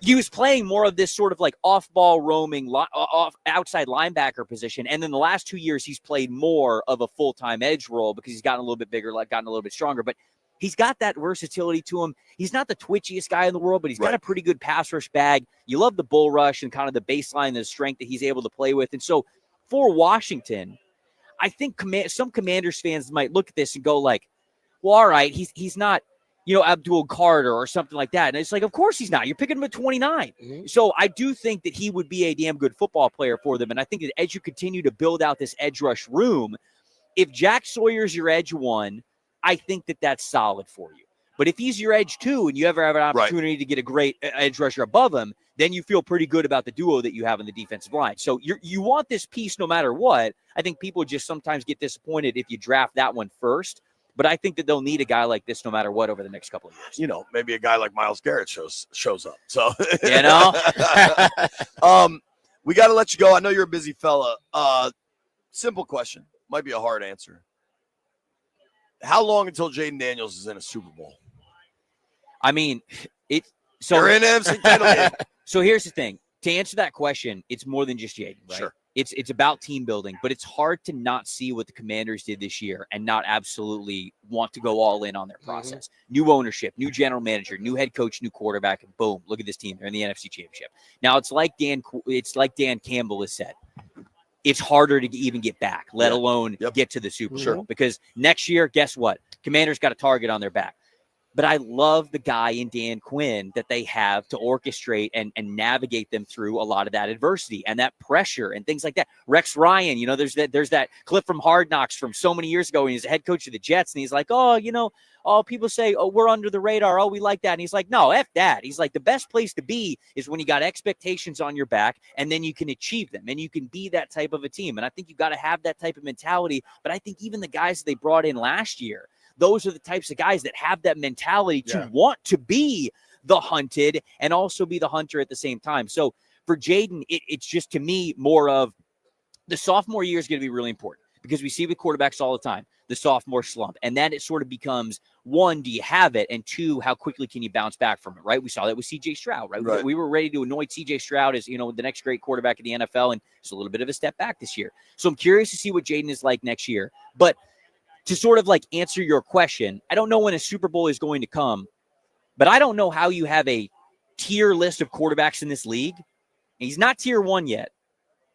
He was playing more of this sort of like off-ball roaming, outside linebacker position. And then the last 2 years, he's played more of a full-time edge role because he's gotten a little bit bigger, gotten a little bit stronger. But he's got that versatility to him. He's not the twitchiest guy in the world, but he's got a pretty good pass rush bag. You love the bull rush and kind of the baseline, the strength that he's able to play with. And so for Washington, I think some Commanders fans might look at this and go like, well, all right, he's not, Abdul Carter or something like that. And it's like, of course he's not. You're picking him at 29. Mm-hmm. So I do think that he would be a damn good football player for them. And I think that as you continue to build out this edge rush room, if Jack Sawyer's your edge 1, I think that that's solid for you. But if he's your edge 2 and you ever have an opportunity to get a great edge rusher above him, then you feel pretty good about the duo that you have in the defensive line. So you want this piece no matter what. I think people just sometimes get disappointed if you draft that one first. But I think that they'll need a guy like this no matter what over the next couple of years. Maybe a guy like Myles Garrett shows up. So, we got to let you go. I know you're a busy fella. Simple question. might be a hard answer. How long until Jaden Daniels is in a Super Bowl? I mean, so you're in NFC title game. So here's the thing. To answer that question, it's more than just Jaden, right? Sure. It's about team building, but it's hard to not see what the Commanders did this year and not absolutely want to go all in on their process. New ownership, new general manager, new head coach, new quarterback, and boom, look at this team. They're in the NFC Championship. Now it's like Dan Campbell has said. It's harder to even get back, let alone get to the Super Bowl. Because next year, guess what? Commanders got a target on their back. But I love the guy in Dan Quinn that they have to orchestrate and navigate them through a lot of that adversity and that pressure and things like that. Rex Ryan, you know, there's that clip from Hard Knocks from so many years ago when he's the head coach of the Jets, and he's like, people say, we're under the radar. Oh, we like that. And he's like, no, F that. He's like, the best place to be is when you got expectations on your back and then you can achieve them and you can be that type of a team. And I think you got to have that type of mentality. But I think even the guys that they brought in last year, those are the types of guys that have that mentality to want to be the hunted and also be the hunter at the same time. So for Jaden, it's just, to me, more of the sophomore year is going to be really important because we see with quarterbacks all the time, the sophomore slump. And then it sort of becomes, one, do you have it? And two, how quickly can you bounce back from it, right? We saw that with C.J. Stroud, right? We were ready to anoint C.J. Stroud as, the next great quarterback in the NFL, and it's a little bit of a step back this year. So I'm curious to see what Jaden is like next year. But to sort of like answer your question, I don't know when a Super Bowl is going to come, but I don't know how you have a tier list of quarterbacks in this league. And he's not tier 1 yet,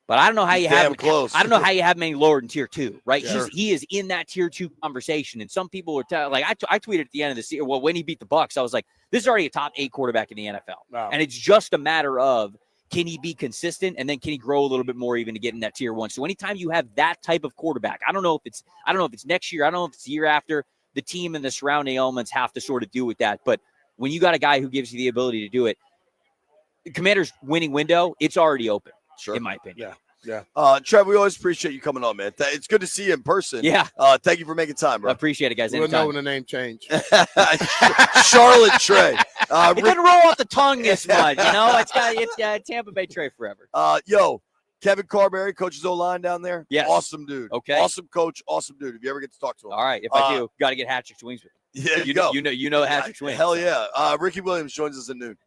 but I don't know how you have him close. I don't know how you have him any lower than tier 2, right? Yeah. He is in that tier 2 conversation. And some people were I tweeted at the end of the season, well, when he beat the Bucs, I was like, this is already a top 8 quarterback in the NFL. Wow. And it's just a matter of, can he be consistent, and then can he grow a little bit more even to get in that tier 1? So anytime you have that type of quarterback, I don't know if it's next year, I don't know if it's the year after, the team and the surrounding elements have to sort of do with that. But when you got a guy who gives you the ability to do it, the Commanders' winning window, it's already open, in my opinion. Yeah. Trev, we always appreciate you coming on, man. It's good to see you in person. Yeah. Thank you for making time, bro. I appreciate it, guys. We'll know when the name change. Charlotte Trey. It didn't roll off the tongue this much, it's Tampa Bay Trey forever. Kevin Carberry, coaches O-line down there. Yes. Awesome dude. Okay. Awesome coach. Awesome dude. If you ever get to talk to him. All right. If I do, got to get Hat-Trick Wings with him. Yeah, you go. You know Hat-Trick Wings. Hell yeah. Ricky Williams joins us at noon.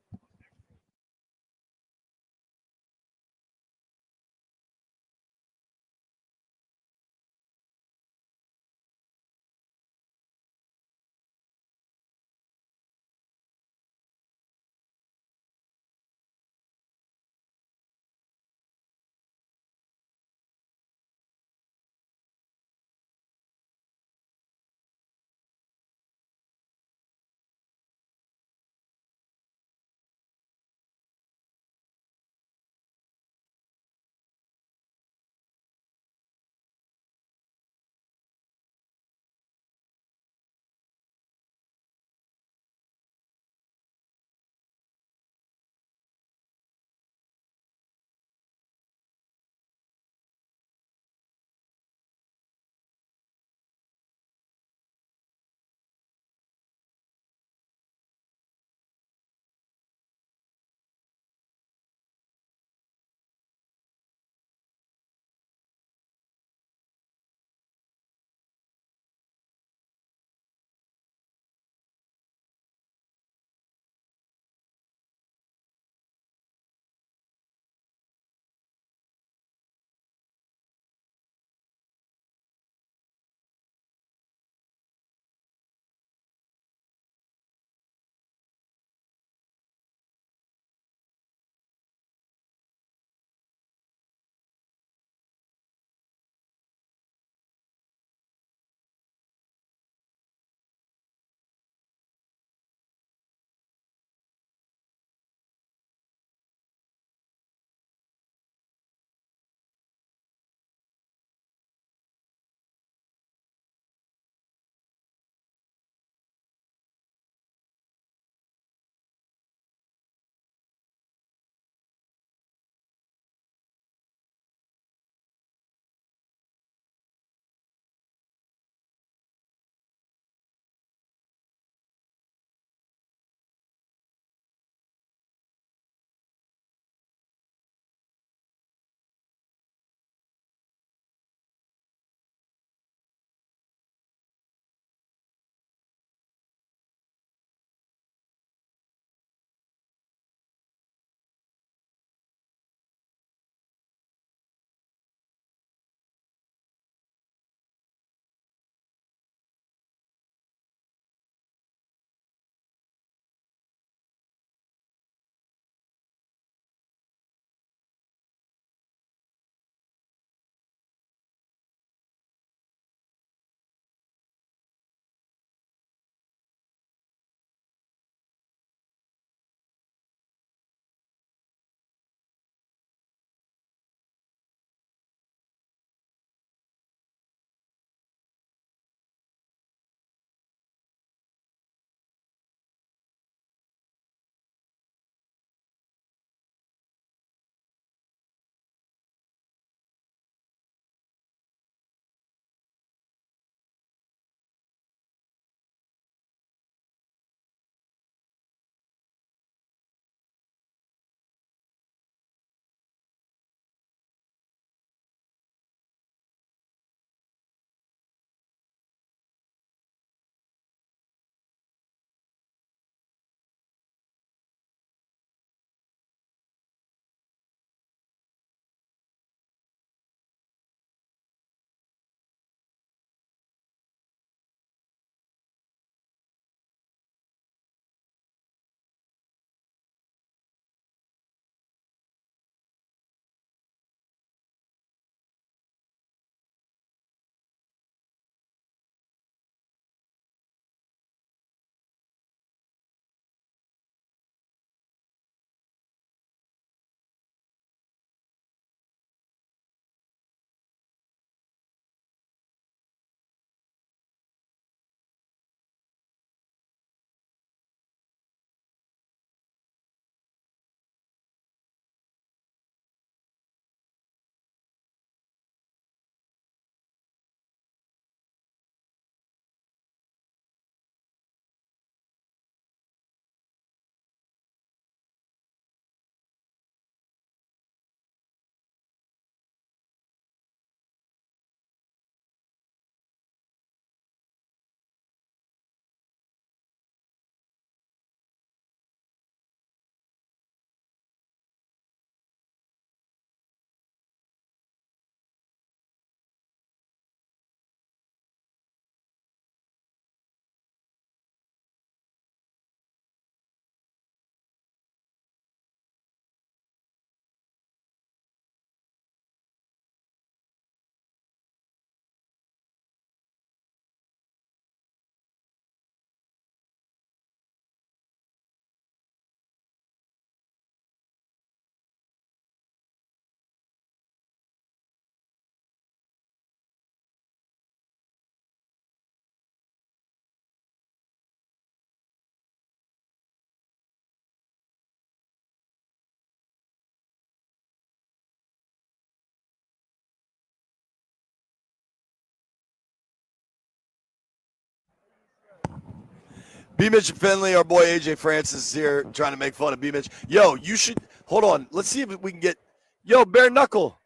B. Mitch and Finley, our boy AJ Francis is here trying to make fun of B. Mitch. Yo, you should hold on. Let's see if we can get. Yo, bare knuckle.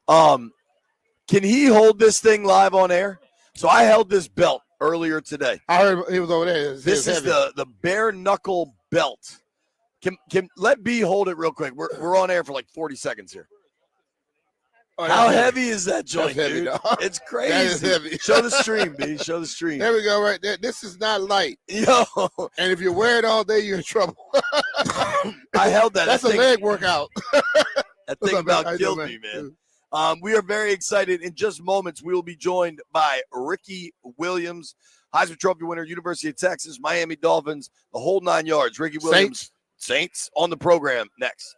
Can he hold this thing live on air? So I held this belt earlier today. I heard he was over there. This is the bare knuckle belt. Can let B hold it real quick. We're on air for like 40 seconds here. Oh, How heavy is that joint, heavy, dude? dog. It's crazy. That is heavy. Show the stream, B. Show the stream. There we go, right there. This is not light. Yo. And if you wear it all day, you're in trouble. I held that. That's a leg workout. That thing about killed me, man. We are very excited. In just moments, we will be joined by Ricky Williams, Heisman Trophy winner, University of Texas, Miami Dolphins, the whole 9 yards. Ricky Williams, Saints on the program next.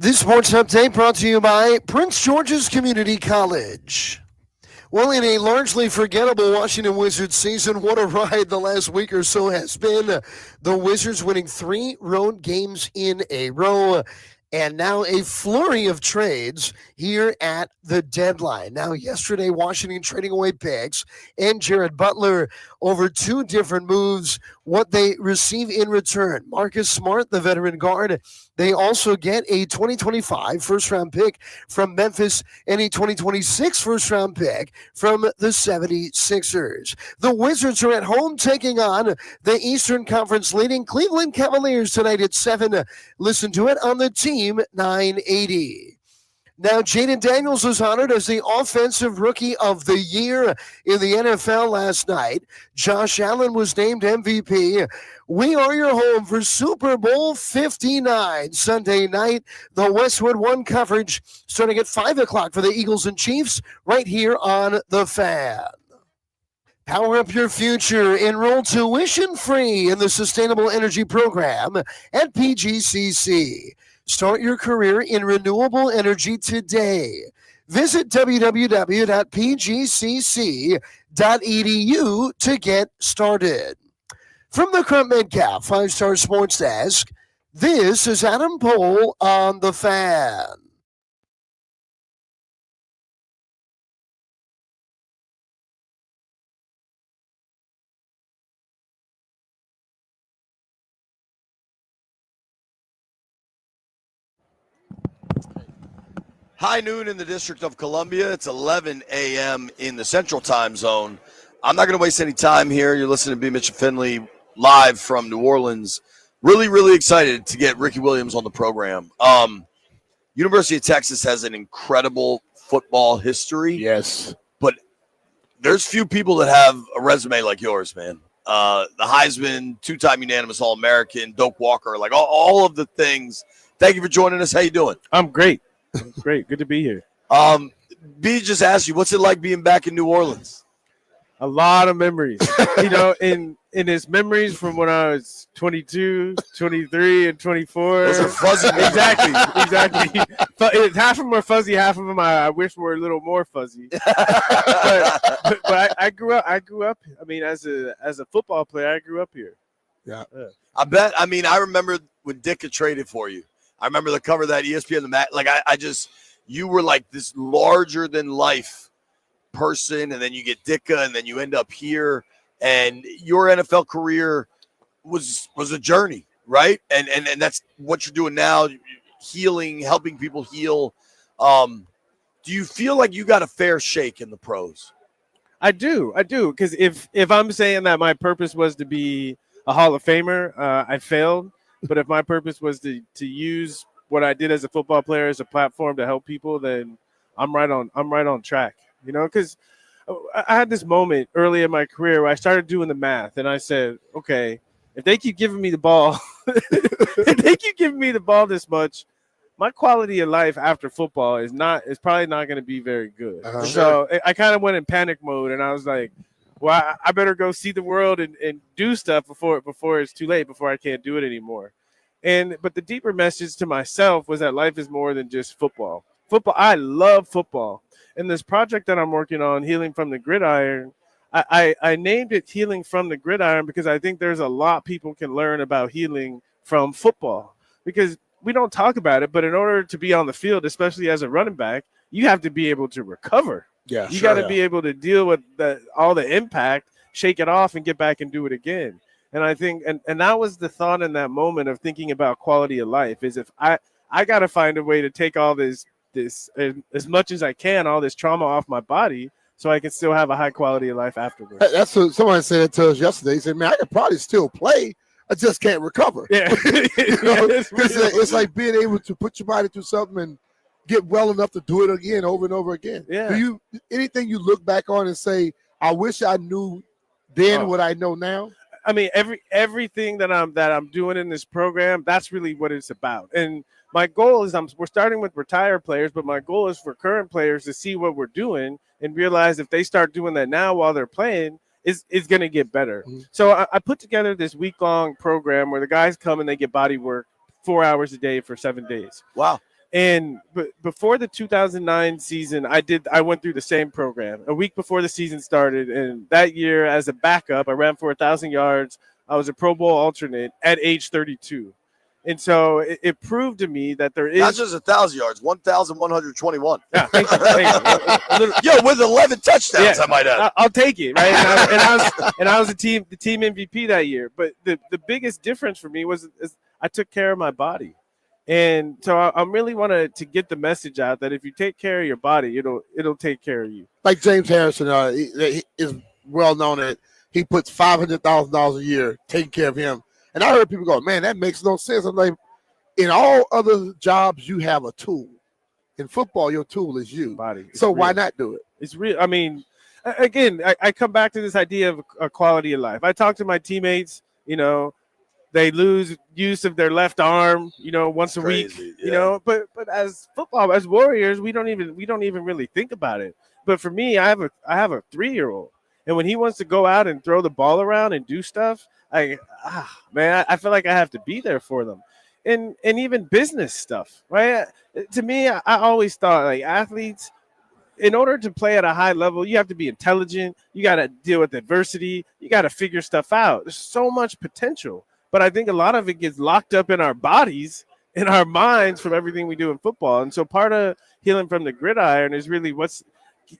This sports update brought to you by Prince George's Community College. Well, in a largely forgettable Washington Wizards season, what a ride the last week or so has been. The Wizards winning 3 road games in a row, and now a flurry of trades here at the deadline. Now, yesterday, Washington trading away picks and Jared Butler over 2 different moves. What they receive in return: Marcus Smart, the veteran guard. They also get a 2025 first-round pick from Memphis and a 2026 first-round pick from the 76ers. The Wizards are at home taking on the Eastern Conference leading Cleveland Cavaliers tonight at 7. Listen to it on the Team 980. Now, Jaden Daniels was honored as the Offensive Rookie of the Year in the NFL last night. Josh Allen was named MVP. We are your home for Super Bowl 59 Sunday night. The Westwood One coverage starting at 5 o'clock for the Eagles and Chiefs right here on The Fan. Power up your future. Enroll tuition-free in the Sustainable Energy Program at PGCC. Start your career in renewable energy today. Visit www.pgcc.edu to get started. From the Crump Metcalf 5-Star Sports Desk, this is Adam Pohl on The Fan. High noon in the District of Columbia. It's 11 a.m. in the Central Time Zone. I'm not going to waste any time here. You're listening to B. Mitch and Finley live from New Orleans. Really, really excited to get Ricky Williams on the program. University of Texas has an incredible football history. Yes. But there's few people that have a resume like yours, man. The Heisman, 2-time unanimous All-American, Doak Walker, like all of the things. Thank you for joining us. How you doing? I'm great. Great. Good to be here. B just asked you, what's it like being back in New Orleans? A lot of memories. in his memories from when I was 22, 23, and 24. Those are fuzzy. Exactly. Half of them are fuzzy. Half of them I wish were a little more fuzzy. but I grew up. I mean, as a football player, I grew up here. Yeah. I bet. I mean, I remember when Dick had traded for you. I remember the cover of that ESPN, like you were like this larger than life person, and then you get Dicka, and then you end up here, and your NFL career was a journey, right? And that's what you're doing now, healing, helping people heal. Do you feel like you got a fair shake in the pros? I do, because if I'm saying that my purpose was to be a Hall of Famer, I failed. But if my purpose was to use what I did as a football player as a platform to help people, then I'm right on track. You know, because I had this moment early in my career where I started doing the math, and I said, okay, if they keep giving me the ball, this much, my quality of life after football is probably not going to be very good. So I kind of went in panic mode, and I was like, well, I better go see the world and do stuff before it's too late, before I can't do it anymore. But the deeper message to myself was that life is more than just football. I love football. And this project that I'm working on, Healing from the Gridiron, I named it Healing from the Gridiron because I think there's a lot people can learn about healing from football, because we don't talk about it. But in order to be on the field, especially as a running back, you have to be able to recover. Yeah, you got to be able to deal with all the impact, shake it off, and get back and do it again. And I think, and that was the thought in that moment of thinking about quality of life, is if I got to find a way to take all this as much as I can, all this trauma off my body, so I can still have a high quality of life afterwards. That's what someone said that to us yesterday. He said, man, I could probably still play. I just can't recover. Yeah. It's like being able to put your body through something and get well enough to do it again, over and over again. Yeah. Do you anything you look back on and say, I wish I knew then what I know now? I mean, everything that I'm doing in this program, that's really what it's about. And my goal is we're starting with retired players, but my goal is for current players to see what we're doing and realize if they start doing that now while they're playing, it's going to get better. Mm-hmm. So I put together this week-long program where the guys come and they get body work 4 hours a day for 7 days. Wow. And before the 2009 season, I went through the same program a week before the season started. And that year, as a backup, I ran for 1,000 yards. I was a Pro Bowl alternate at age 32. And so it proved to me that there is not just 1,000 yards, 1,121. Yeah, thank you. Yo, with 11 touchdowns, Yeah, I might add. I'll take it, right? And I was the team MVP that year. But the biggest difference for me was I took care of my body, and so I really wanted to get the message out that if you take care of your body, it'll take care of you. Like James Harrison, he is well known that he puts $500,000 a year taking care of him. And I heard people go, man, that makes no sense. I'm like, in all other jobs, you have a tool. In football, your tool is you. Body. So why not do it? It's real. I mean, again, I come back to this idea of a quality of life. I talk to my teammates, they lose use of their left arm, once a week, but as warriors, we don't even really think about it. But for me, I have a 3-year-old, and when he wants to go out and throw the ball around and do stuff, I feel like I have to be there for them. And even business stuff, right? To me, I always thought like athletes, in order to play at a high level, you have to be intelligent. You got to deal with adversity. You got to figure stuff out. There's so much potential, but I think a lot of it gets locked up in our bodies, in our minds from everything we do in football. And so part of healing from the gridiron is really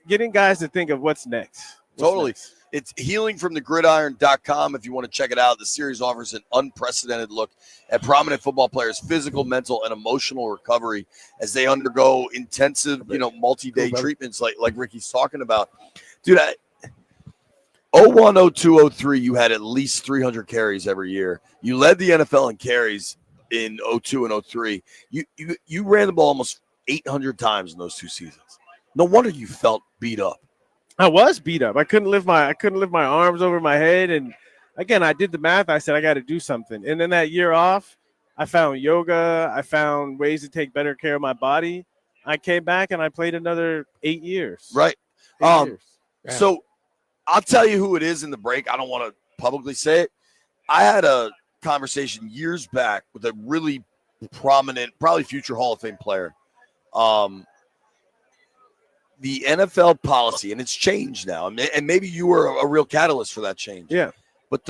getting guys to think of what's next. Totally. It's healingfromthegridiron.com if you want to check it out. The series offers an unprecedented look at prominent football players' physical, mental, and emotional recovery as they undergo intensive, multi-day treatments like Ricky's talking about. Dude, 01, 02, 03, you had at least 300 carries every year. You led the NFL in carries in 02 and 03. You ran the ball almost 800 times in those 2 seasons. No wonder you felt beat up. I was beat up. I couldn't lift my arms over my head. And again, I did the math. I said, I got to do something. And then that year off, I found yoga. I found ways to take better care of my body. I came back and I played another 8 years. Right. 8 years. So I'll tell you who it is in the break. I don't want to publicly say it. I had a conversation years back with a really prominent, probably future Hall of Fame player. The NFL policy, and it's changed now, and maybe you were a real catalyst for that change. Yeah. But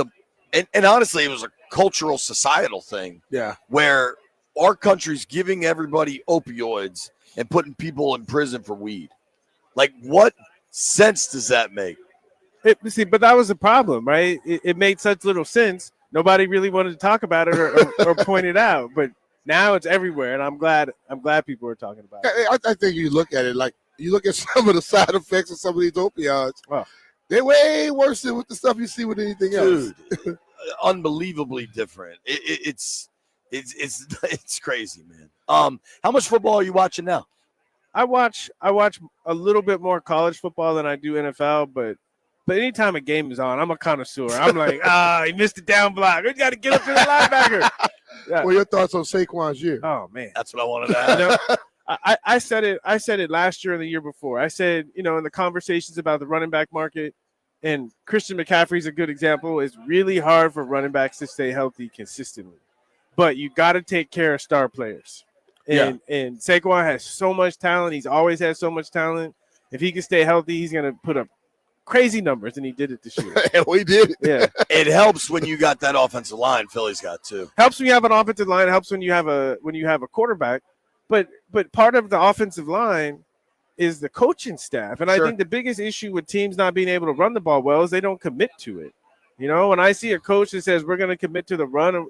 and honestly, it was a cultural, societal thing. Yeah. Where our country's giving everybody opioids and putting people in prison for weed. Like, what sense does that make? But that was the problem, right? It made such little sense. Nobody really wanted to talk about it or point it out. But now it's everywhere, and I'm glad people are talking about it. I think you look at it like, you look at some of the side effects of some of these opioids. Wow. They're way worse than with the stuff you see with anything else. Dude, unbelievably different. It's crazy, man. How much football are you watching now? I watch a little bit more college football than I do NFL, but anytime a game is on, I'm a connoisseur. I'm like, he missed the down block. We got to get up to the linebacker. Yeah. What are your thoughts on Saquon's year? Oh man, that's what I wanted to ask. I said it last year and the year before. I said, in the conversations about the running back market, and Christian McCaffrey's a good example. It's really hard for running backs to stay healthy consistently, but you got to take care of star players. And Saquon has so much talent. He's always had so much talent. If he can stay healthy, he's going to put up crazy numbers, and he did it this year. We did. Yeah. It helps when you got that offensive line. Philly's got too. Helps when you have an offensive line. It helps when you have a quarterback. But part of the offensive line is the coaching staff. And I think the biggest issue with teams not being able to run the ball well is they don't commit to it. When I see a coach that says we're going to commit to the run,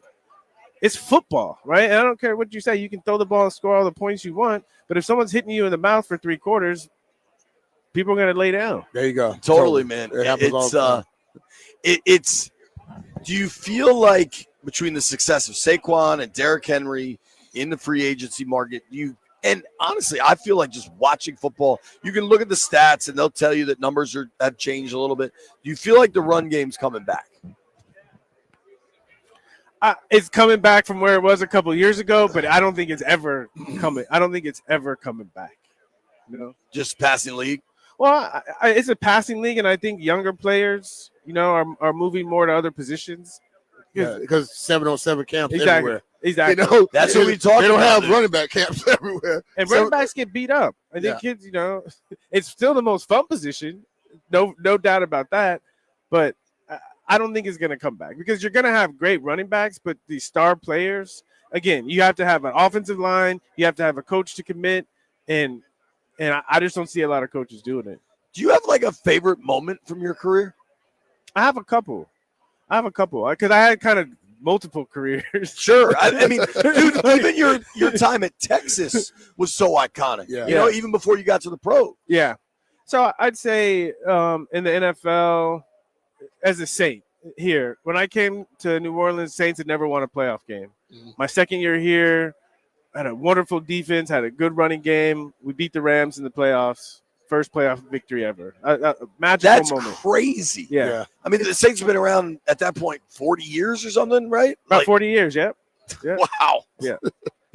it's football, right? And I don't care what you say. You can throw the ball and score all the points you want. But if someone's hitting you in the mouth for 3 quarters, people are going to lay down. There you go. Totally, man. It's do you feel like between the success of Saquon and Derrick Henry in the free agency market, and honestly, I feel like just watching football, you can look at the stats and they'll tell you that numbers have changed a little bit. Do you feel like the run game's coming back? It's coming back from where it was a couple of years ago, but I don't think it's ever coming. I don't think it's ever coming back. Just passing league. Well, it's a passing league, and I think younger players, are moving more to other positions. because 7-on-7 camps Exactly. everywhere. Exactly. You know, That's what we talk They don't about, have dude. running back camps everywhere. And So- running backs get beat up. I think kids, it's still the most fun position. No doubt about that. But I don't think it's going to come back because you're going to have great running backs, but the star players, again, you have to have an offensive line. You have to have a coach to commit. And I just don't see a lot of coaches doing it. Do you have like a favorite moment from your career? I have a couple because I had kind of multiple careers. Sure. I mean, dude, even your time at Texas was so iconic. Yeah. You know, even before you got to the pro. Yeah. So I'd say in the NFL, as a Saint here, when I came to New Orleans, Saints had never won a playoff game. My second year here, I had a wonderful defense, had a good running game. We beat the Rams in the playoffs. First playoff victory ever. A magical That's moment. crazy. Yeah. I mean, the Saints have been around at that point 40 years or something, right? About 40 years, yeah. Wow. Yeah.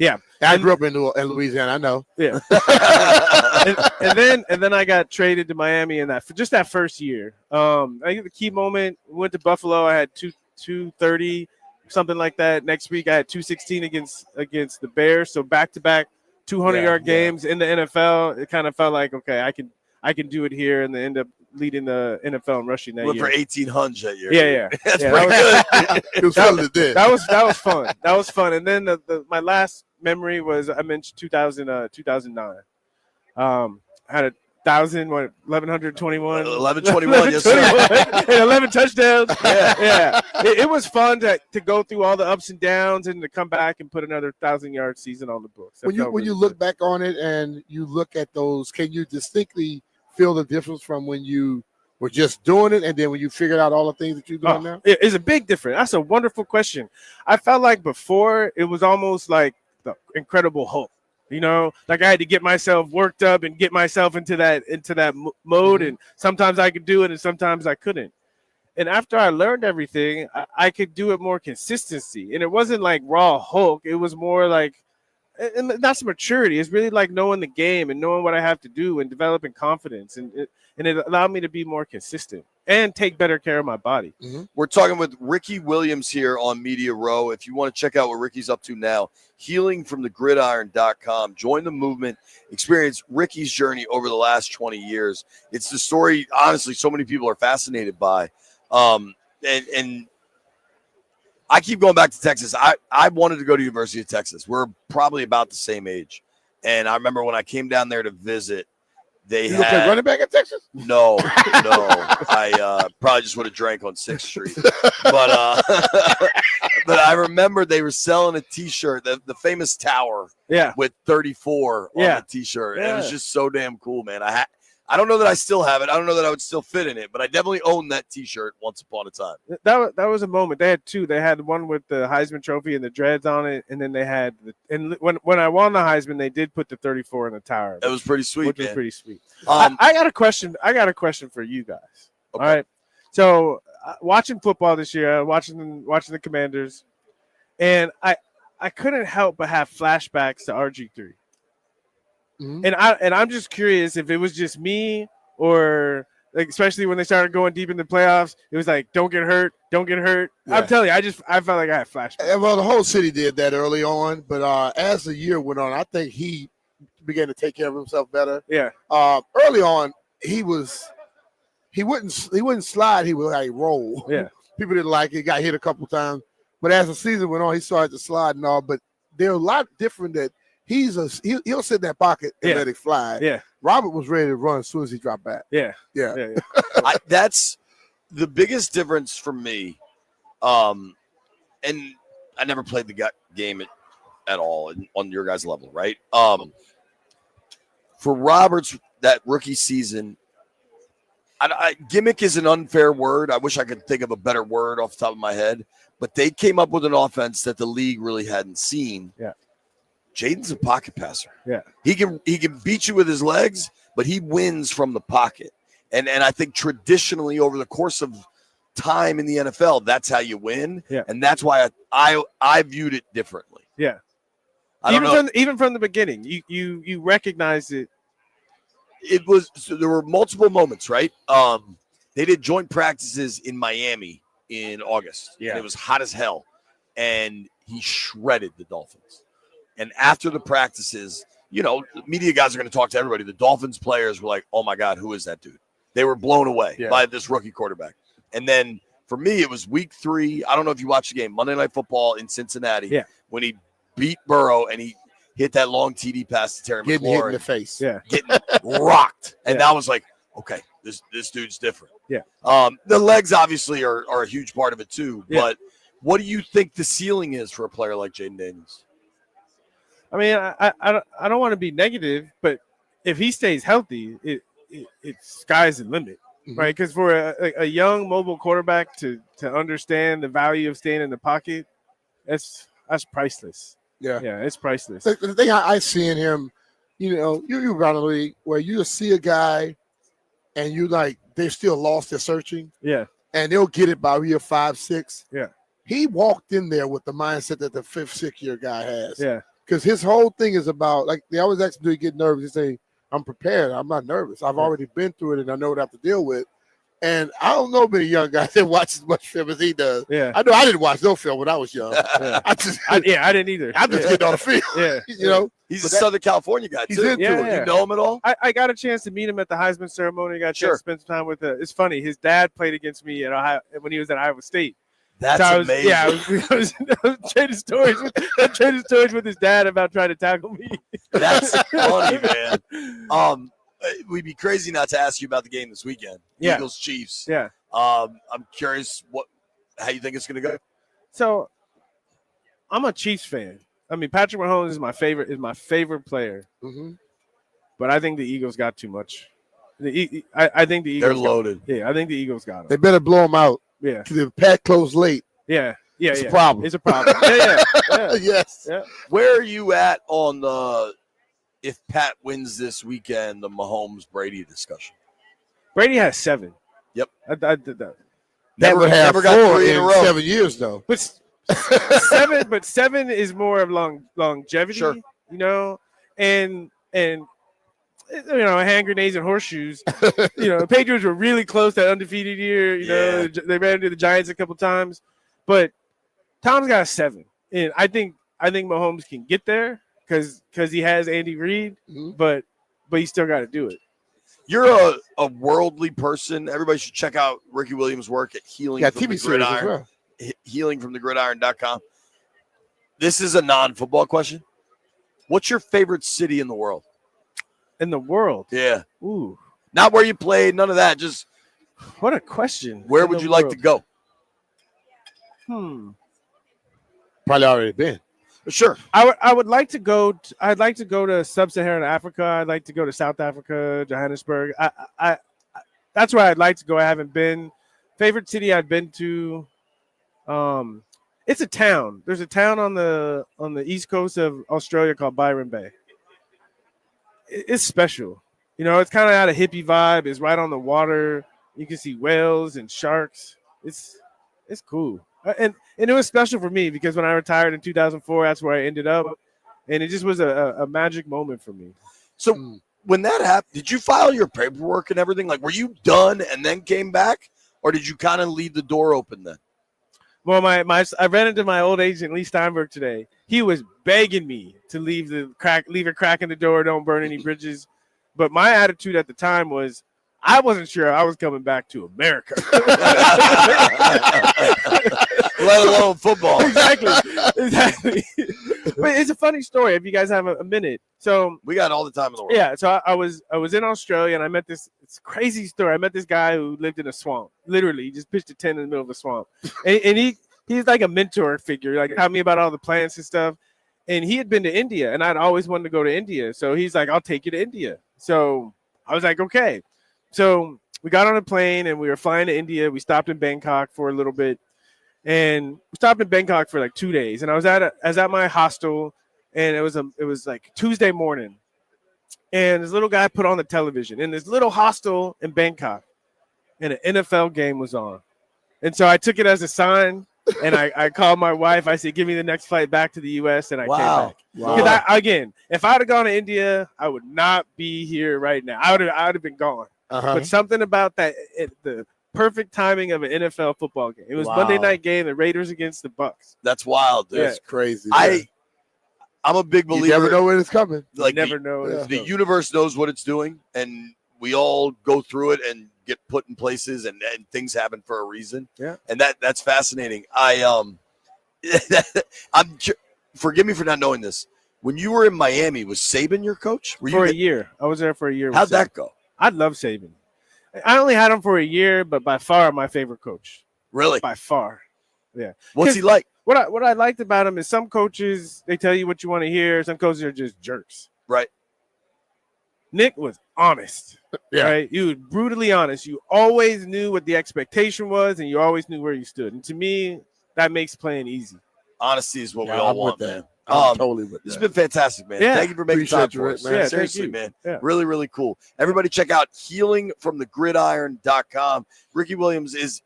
Yeah. I grew up in Louisiana. I know. Yeah. and then I got traded to Miami in that first year. I think the key moment, went to Buffalo. I had 230, something like that. Next week I had 216 against the Bears. So back-to-back 200-yard games in the NFL. It kind of felt like, okay, I can do it here, and then end up leading the NFL in rushing that Went year. for 1,800 that year. Yeah. That's Yeah, pretty good. It was fun to do. That was fun. That was fun. And then my last memory was I mentioned 2009. Had 1,121. 1121, yes, sir. And 11 touchdowns. Yeah. It was fun to go through all the ups and downs and to come back and put another 1,000-yard season on the books. When you look back on it and you look at those, can you distinctly feel the difference from when you were just doing it and then when you figured out all the things that you're doing now? It's a big difference. That's a wonderful question. I felt like before it was almost like the Incredible Hulk. You know, like I had to get myself worked up and get myself into that mode, and sometimes I could do it and sometimes I couldn't. And after I learned everything, I could do it more consistency. And it wasn't like raw Hulk. It was more like, and that's maturity. It's really like knowing the game and knowing what I have to do and developing confidence. And it allowed me to be more consistent and take better care of my body. We're talking with Ricky Williams here on Media Row. If you want to check out what Ricky's up to now, healingfromthegridiron.com. Join the movement. Experience Ricky's journey over the last 20 years. It's the story, honestly, so many people are fascinated by. And I keep going back to Texas. I wanted to go to University of Texas. We're probably about the same age. And I remember when I came down there to visit, You gonna play running back at Texas? No. I probably just would have drank on 6th Street. But but I remember they were selling a T-shirt, the famous tower, with 34 on the T-shirt. And it was just so damn cool, man. I don't know that I still have it. I don't know that I would still fit in it, but I definitely owned that T-shirt once upon a time. That was a moment. They had two. They had one with the Heisman Trophy and the dreads on it, and then they had and when I won the Heisman, they did put the 34 in the tower. It was pretty sweet, which man. was pretty sweet. I got a question. I got a question for you guys. Okay. All right. So watching football this year, watching the Commanders, and I couldn't help but have flashbacks to RG3. Mm-hmm. And I'm just curious if it was just me or like, especially when they started going deep in the playoffs, it was like, don't get hurt. Yeah. I'm telling you, I felt like I had flashbacks. Well, the whole city did that early on, but as the year went on, I think he began to take care of himself better. Yeah. Early on, he wouldn't slide, he would like roll. Yeah. People didn't like it, he got hit a couple times. But as the season went on, he started to slide and all. But they're a lot different that he'll sit in that pocket and let it fly. Yeah. Robert was ready to run as soon as he dropped back. Yeah. That's the biggest difference for me. And I never played the game at all on your guys' level, right? For Roberts, that rookie season, gimmick is an unfair word. I wish I could think of a better word off the top of my head, but they came up with an offense that the league really hadn't seen. Yeah. Jaden's a pocket passer. Yeah. He can beat you with his legs, but he wins from the pocket. And I think traditionally over the course of time in the NFL, that's how you win. Yeah. And that's why I viewed it differently. Yeah. I don't know. Even from the beginning, you recognize it. It was, so there were multiple moments, right? They did joint practices in Miami in August. Yeah. And it was hot as hell. And he shredded the Dolphins. And after the practices, you know, media guys are going to talk to everybody. The Dolphins players were like, oh, my God, who is that dude? They were blown away by this rookie quarterback. And then for me, it was week 3. I don't know if you watched the game, Monday Night Football in Cincinnati, when he beat Burrow and he hit that long TD pass to Terry Getting hit in McLaurin. the face. Getting rocked. And that was like, okay, this dude's different. Yeah. The legs obviously are a huge part of it too. But what do you think the ceiling is for a player like Jaden Daniels? I mean, I don't want to be negative, but if he stays healthy, it's sky's the limit, right? Because for a young mobile quarterback to understand the value of staying in the pocket, that's priceless. Yeah, it's priceless. The thing I see in him, you know, you around the league where you see a guy and you like they're still lost, they're searching. Yeah. And they'll get it by year 5, 6. Yeah. He walked in there with the mindset that the 5th, 6th year guy has. Yeah. Because his whole thing is about, like, they always ask him, do you get nervous? He say, I'm prepared. I'm not nervous. I've already been through it, and I know what I have to deal with. And I don't know many young guys that watch as much film as he does. Yeah. I know I didn't watch no film when I was young. I didn't either. I just get on the field. Yeah. You know? He's a Southern California guy, too. He's into it. You know him at all? I got a chance to meet him at the Heisman ceremony. Got a chance to spend some time with it's funny. His dad played against me at Ohio when he was at Iowa State. That's amazing. Yeah, I was trading stories with his dad about trying to tackle me. That's funny, man. We'd be crazy not to ask you about the game this weekend. Yeah. Eagles Chiefs. Yeah. I'm curious how you think it's going to go. So, I'm a Chiefs fan. I mean, Patrick Mahomes is my favorite player. But I think the Eagles got too much. I think the Eagles. They're loaded. I think the Eagles got them. They better blow them out. Yeah. Because the pack closed late. It's a problem. It's a problem. Yeah. Yes. Yeah. Where are you at on the if Pat wins this weekend, the Mahomes-Brady discussion? Brady has 7. Yep. I did that. Never got 4 in a row. 7 years, though. But 7 is more of longevity, Sure. you know, and you know, hand grenades and horseshoes. You know, the Patriots were really close that undefeated year. You know, they ran into the Giants a couple times, but Tom's got a 7, and I think Mahomes can get there because he has Andy Reid, but he still got to do it. You're a worldly person. Everybody should check out Ricky Williams' work at Healing from TV the series as Gridiron. well. Healingfromthegridiron.com. This is a non-football question. What's your favorite city in the world? In the world? Yeah. Ooh. Not where you played, none of that. Just what a question. Where would you like to go? Probably already been. Sure. I would like to go. I'd like to go to sub-Saharan Africa. I'd like to go to South Africa, Johannesburg. I that's where I'd like to go. I haven't been. Favorite city I've been to. It's a town. There's a town on the east coast of Australia called Byron Bay. It's special. You know, it's kind of got a hippie vibe. It's right on the water. You can see whales and sharks. It's cool. And it was special for me because when I retired in 2004, that's where I ended up. And it just was a magic moment for me. So when that happened, did you file your paperwork and everything? Like, were you done and then came back? Or did you kind of leave the door open then? Well, I ran into my old agent, Lee Steinberg, today. He was begging me to leave a crack in the door, don't burn any bridges. But my attitude at the time was, I wasn't sure I was coming back to America. Let alone football. Exactly. But it's a funny story if you guys have a minute. So we got all the time in the world. Yeah. So I was in Australia and I met it's a crazy story. I met this guy who lived in a swamp. Literally, he just pitched a tent in the middle of a swamp. And he's like a mentor figure, like taught me about all the plants and stuff. And he had been to India and I'd always wanted to go to India. So he's like, I'll take you to India. So I was like, okay. So we got on a plane and we were flying to India. We stopped in Bangkok for a little bit. And we stopped in Bangkok for like 2 days. And I was at my hostel, and it was like Tuesday morning. And this little guy put on the television in this little hostel in Bangkok, and an NFL game was on. And so I took it as a sign, and I called my wife. I said, give me the next flight back to the U.S., and I came back. Because again, if I would have gone to India, I would not be here right now. I would have been gone. But something about that, the perfect timing of an NFL football game. It was Monday night game, the Raiders against the Bucks. That's wild, dude. That's crazy. Man. I'm a big believer. You never know when it's coming. Like you never know when it's the coming. universe knows what it's doing, and we all go through it and get put in places, and things happen for a reason. Yeah, and that's fascinating. Forgive me for not knowing this. When you were in Miami, was Saban your coach? For a year. I was there for a year. How'd that go? I love Saban. I only had him for a year, but by far my favorite coach. Really? By far. Yeah. What's he like? What I liked about him is some coaches, they tell you what you want to hear. Some coaches are just jerks. Right. Nick was honest. Yeah. Right. You were brutally honest. You always knew what the expectation was, and you always knew where you stood. And to me, that makes playing easy. Honesty is what we all want, man. Totally with this that. has been fantastic, man. Yeah. Thank you for making time for us. Man. Yeah, seriously, thank you. man. Yeah. Really, really cool. Everybody check out healingfromthegridiron.com. Ricky Williams is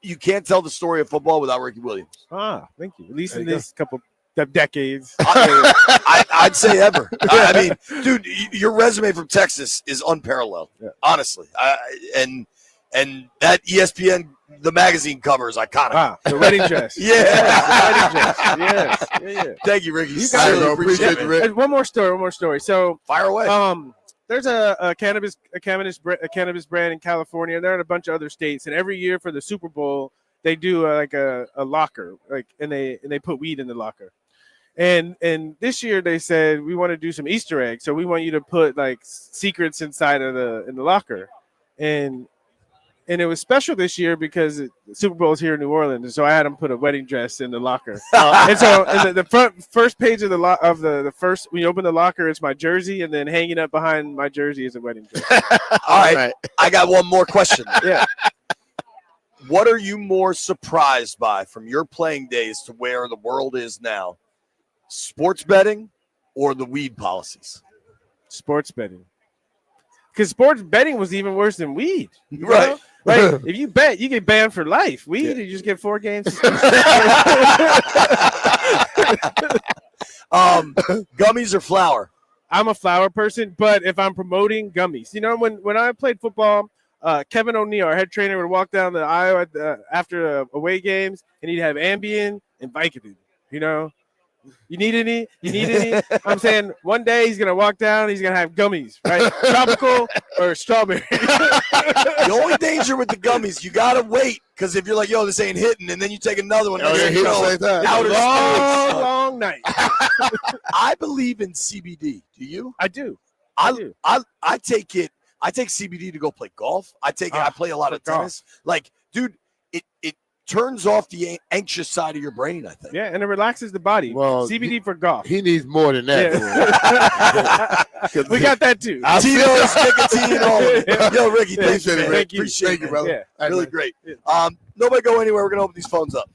you can't tell the story of football without Ricky Williams. Thank you. At least in this couple of decades. I'd say ever. I mean, dude, your resume from Texas is unparalleled, honestly. And that ESPN, the magazine cover is iconic. The wedding dress. Yeah. The wedding dress. Yes. Yeah. Thank you, Ricky. You I guys really appreciate it. And one more story. So fire away. There's a cannabis brand in California. They're in a bunch of other states, and every year for the Super Bowl, they do a locker, and they put weed in the locker. And this year they said we want to do some Easter eggs, so we want you to put like secrets inside of the locker, and it was special this year because the Super Bowl is here in New Orleans, and so I had them put a wedding dress in the locker. And so the first page of the first, when you open the locker, it's my jersey, and then hanging up behind my jersey is a wedding dress. All right. I got one more question. Yeah. What are you more surprised by from your playing days to where the world is now? Sports betting or the weed policies? Sports betting. Because sports betting was even worse than weed. You Right. know? Like, if you bet, you get banned for life. Weed, you just get 4 games. Gummies or flour? I'm a flour person, but if I'm promoting gummies, you know, when I played football, Kevin O'Neill, our head trainer, would walk down the aisle after away games, and he'd have Ambien and Vicodin. You know, you need any? I'm saying one day he's gonna walk down, he's gonna have gummies, right? Tropical or strawberry. The only danger with the gummies, you gotta wait, because if you're like, yo, this ain't hitting, and then you take another one, long night. I believe in CBD. Do you? I do. I take it. I take CBD to go play golf. I play a lot of tennis. Like, dude, it turns off the anxious side of your brain, I think. Yeah, and it relaxes the body. Well, CBD for golf. He needs more than that. Yeah. We got that too. Tito's, nicotine, all of it. Yo, Ricky, thank you, man. Thank you. Appreciate it, brother. Yeah, really great. Nobody go anywhere. We're going to open these phones up.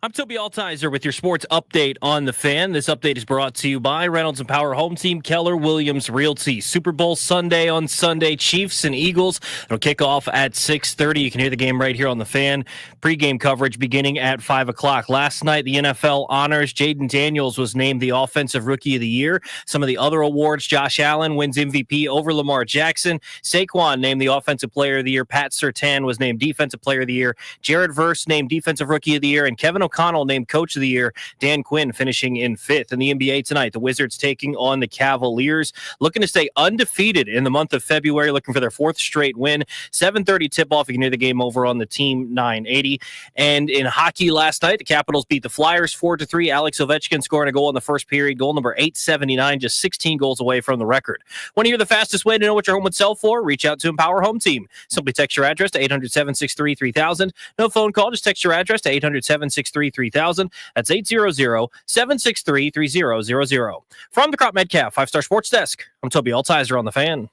I'm Toby Altiser with your sports update on the Fan. This update is brought to you by Reynolds and Power Home Team, Keller Williams Realty. Super Bowl Sunday on Sunday, Chiefs and Eagles. It'll kick off at 6:30. You can hear the game right here on the Fan. Pre-game coverage beginning at 5 o'clock. Last night, the NFL honors Jaden Daniels was named the Offensive Rookie of the Year. Some of the other awards, Josh Allen wins MVP over Lamar Jackson. Saquon named the Offensive Player of the Year. Pat Surtain was named Defensive Player of the Year. Jared Verse named Defensive Rookie of the Year. And Kevin O'Connell named Coach of the Year. Dan Quinn finishing in 5th. In the NBA tonight, the Wizards taking on the Cavaliers, looking to stay undefeated in the month of February, looking for their 4th straight win. 7:30 tip-off. You can hear the game over on the Team 980. And in hockey last night, the Capitals beat the Flyers 4-3. Alex Ovechkin scoring a goal in the first period, goal number 879, just 16 goals away from the record. Want to hear the fastest way to know what your home would sell for? Reach out to Empower Home Team. Simply text your address to 800-763-3000. No phone call, just text your address to 800-763-3000. That's 800-763-3000. From the Crop Metcalf 5-Star Sports Desk, I'm Toby Altiser on the Fan.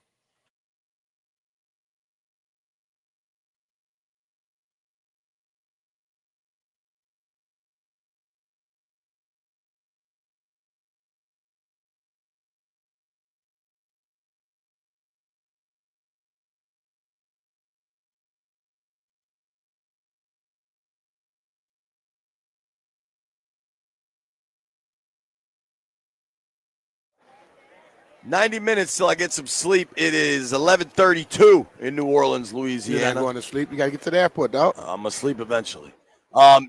"90 minutes till I get some sleep." It is 11:32 in New Orleans, Louisiana. You're not going to sleep. You got to get to the airport, dog. I'm going to sleep eventually.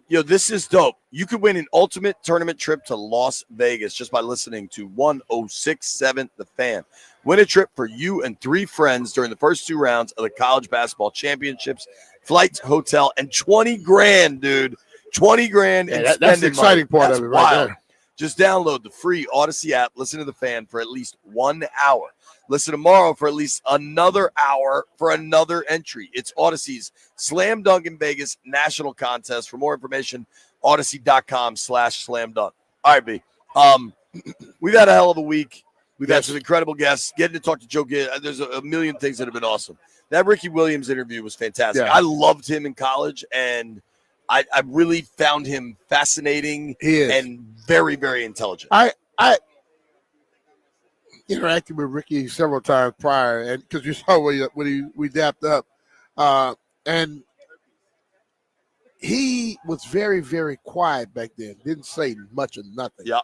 This is dope. You could win an ultimate tournament trip to Las Vegas just by listening to 106.7 The Fan. Win a trip for you and 3 friends during the first 2 rounds of the college basketball championships. Flights, hotel, and 20 grand, dude. 20 grand. Yeah, that's the exciting part of it right there. Just download the free Odyssey app, listen to The Fan for at least 1 hour. Listen tomorrow for at least another hour for another entry. It's Odyssey's Slam Dunk in Vegas National Contest. For more information, odyssey.com/slamdunk. All right, B. We've had a hell of a week. We've had some incredible guests. Getting to talk to Joe Gidd. There's a million things that have been awesome. That Ricky Williams interview was fantastic. Yeah. I loved him in college, and I really found him fascinating and very, very intelligent. I interacted with Ricky several times prior, and because you saw when we dapped up, and he was very, very quiet back then. Didn't say much or nothing. Yeah.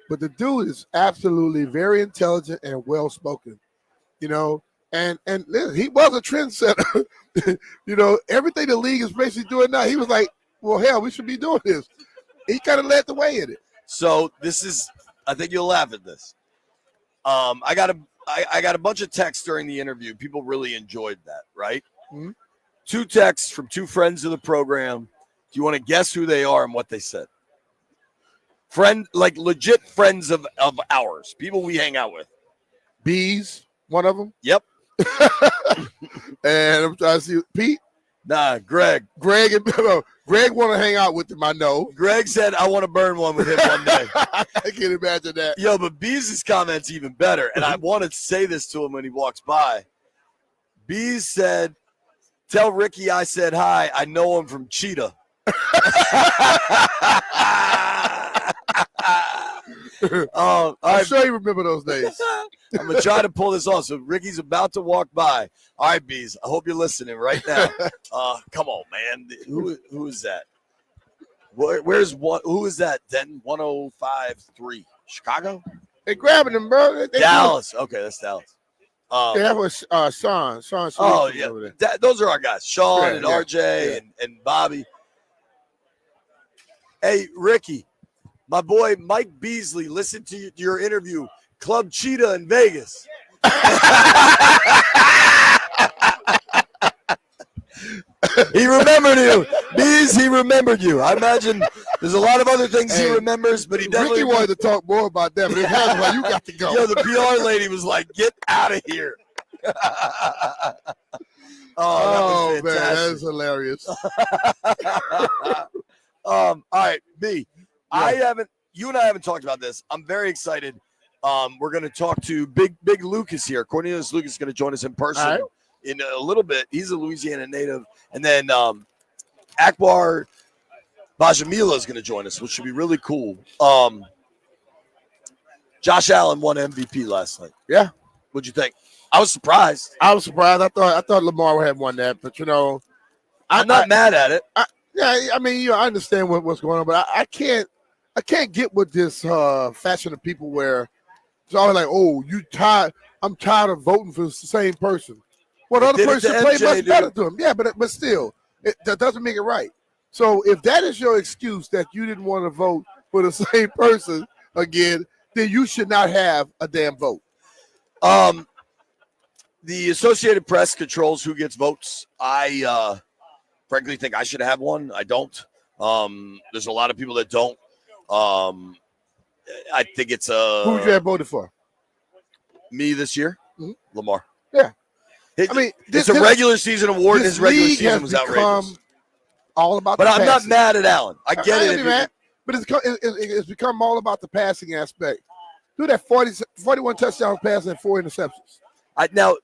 But the dude is absolutely very intelligent and well spoken. And listen, he was a trendsetter. Everything the league is basically doing now. He was like, well, hell, we should be doing this. He kind of led the way in it. So this is, I think you'll laugh at this. I got a bunch of texts during the interview. People really enjoyed that, right? Mm-hmm. 2 texts from 2 friends of the program. Do you want to guess who they are and what they said? Legit friends of ours, people we hang out with. Bees, one of them. Yep. And I'm trying to see Pete. Nah, Greg. Greg want to hang out with him, I know. Greg said, I want to burn one with him one day. I can imagine that. Yo, but Bees' comment's even better. And I want to say this to him when he walks by. Bees said, tell Ricky I said hi. I know him from Cheetah. I'm sure you remember those days. I'm going to try to pull this off. So Ricky's about to walk by. All right, Bees, I hope you're listening right now. Come on, man. Who is that? Who is that, Denton? 105.3. Chicago? They grabbing him, bro. Dallas. Okay, that's Dallas. That was Sean. Oh, yeah. Those are our guys. Sean and RJ and Bobby. Hey, Ricky, my boy Mike Beasley listened to your interview, Club Cheetah in Vegas. He remembered you. Bees, he remembered you. I imagine there's a lot of other things he remembers, but he definitely Ricky wanted to talk more about that, but that's why you got to go. Yo, the PR lady was like, get out of here. Oh man, that's hilarious. All right, B. You and I haven't talked about this. I'm very excited. We're going to talk to Big Lucas here. Cornelius Lucas is going to join us in person in a little bit. He's a Louisiana native. And then Akbar Bajamila is going to join us, which should be really cool. Josh Allen won MVP last night. Yeah. What'd you think? I was surprised. I thought Lamar had won that, but I'm not mad at it. I understand what's going on, but I can't get with this fashion of people where it's always like, oh, you tired. I'm tired of voting for the same person. Well, the other person played much better to him. Yeah, but still, that doesn't make it right. So if that is your excuse that you didn't want to vote for the same person again, then you should not have a damn vote. The Associated Press controls who gets votes. I frankly think I should have one. I don't. There's a lot of people that don't. I think it's who would you have voted for? Me this year, Lamar. Yeah, it's a regular season award. His regular season was outrageous. All about, but I'm not passing. mad at Allen. I get it, but it's become all about the passing aspect. Do that 41 touchdown pass and 4 interceptions. Now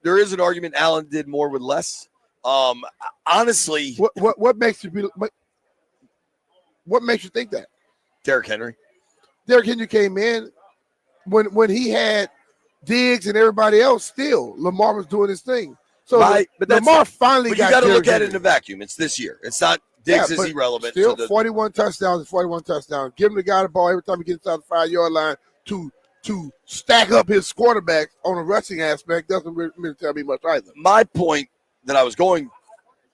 there is an argument Allen did more with less. Honestly, what makes you think that? Derrick Henry. Derrick Henry came in when he had Diggs and everybody else. Still, Lamar was doing his thing. So Lamar finally got. But you got to look at Henry. it in a vacuum. It's this year. It's not. Diggs is irrelevant. Still, 41 touchdowns and 41 touchdowns. Give him the guy the ball every time he gets out the 5-yard line to stack up his quarterback on a rushing aspect doesn't really tell me much either. My point that I was going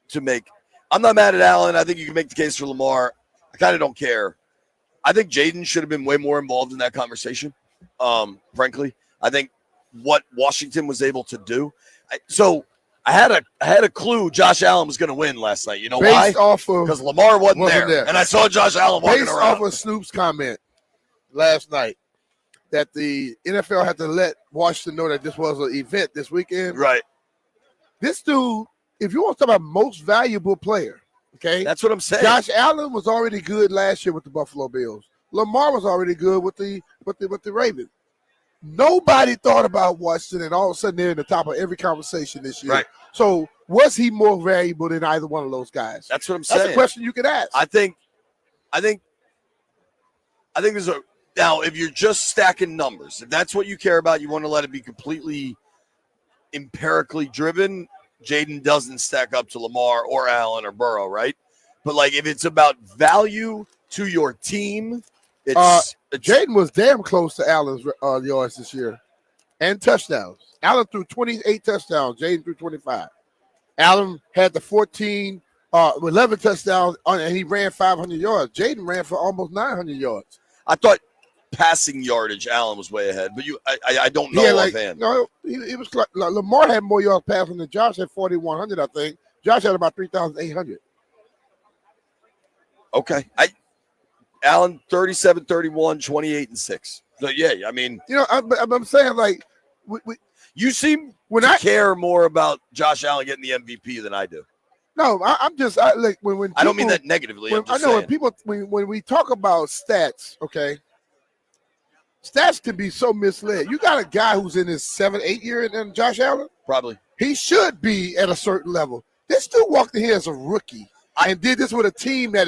to make, I'm not mad at Allen. I think you can make the case for Lamar. I kind of don't care. I think Jaden should have been way more involved in that conversation. Frankly, I think what Washington was able to do. I had a clue Josh Allen was going to win last night. You know why? Because Lamar wasn't there, and I saw Josh Allen walking based around. Off of Snoop's comment last night that the NFL had to let Washington know that this was an event this weekend. Right. This dude, if you want to talk about most valuable player, okay, that's what I'm saying. Josh Allen was already good last year with the Buffalo Bills. Lamar was already good with the Ravens. Nobody thought about Washington, and all of a sudden they're in the top of every conversation this year. Right. So was he more valuable than either one of those guys? That's what I'm saying. That's a question you could ask. I think there's a now if you're just stacking numbers, if that's what you care about, you want to let it be completely empirically driven. Jaden doesn't stack up to Lamar or Allen or Burrow, right? But like if it's about value to your team, Jaden was damn close to Allen's yards this year and touchdowns. Allen threw 28 touchdowns. Jaden threw 25. Allen had the 11 touchdowns, and he ran 500 yards. Jaden ran for almost 900 yards. I thought passing yardage, Allen was way ahead, but I don't know offhand. No, it was like Lamar had more yards passing than Josh had 4,100, I think. Josh had about 3,800. Okay. Allen 37, 31, 28, and 6. So yeah, I mean, I'm saying like you seem to care more about Josh Allen getting the MVP than I do. No, I'm just when people, I don't mean that negatively. When we talk about stats, okay, stats can be so misled. You got a guy who's in his 7-8 year in Josh Allen. Probably he should be at a certain level. This dude walked in here as a rookie and did this with a team that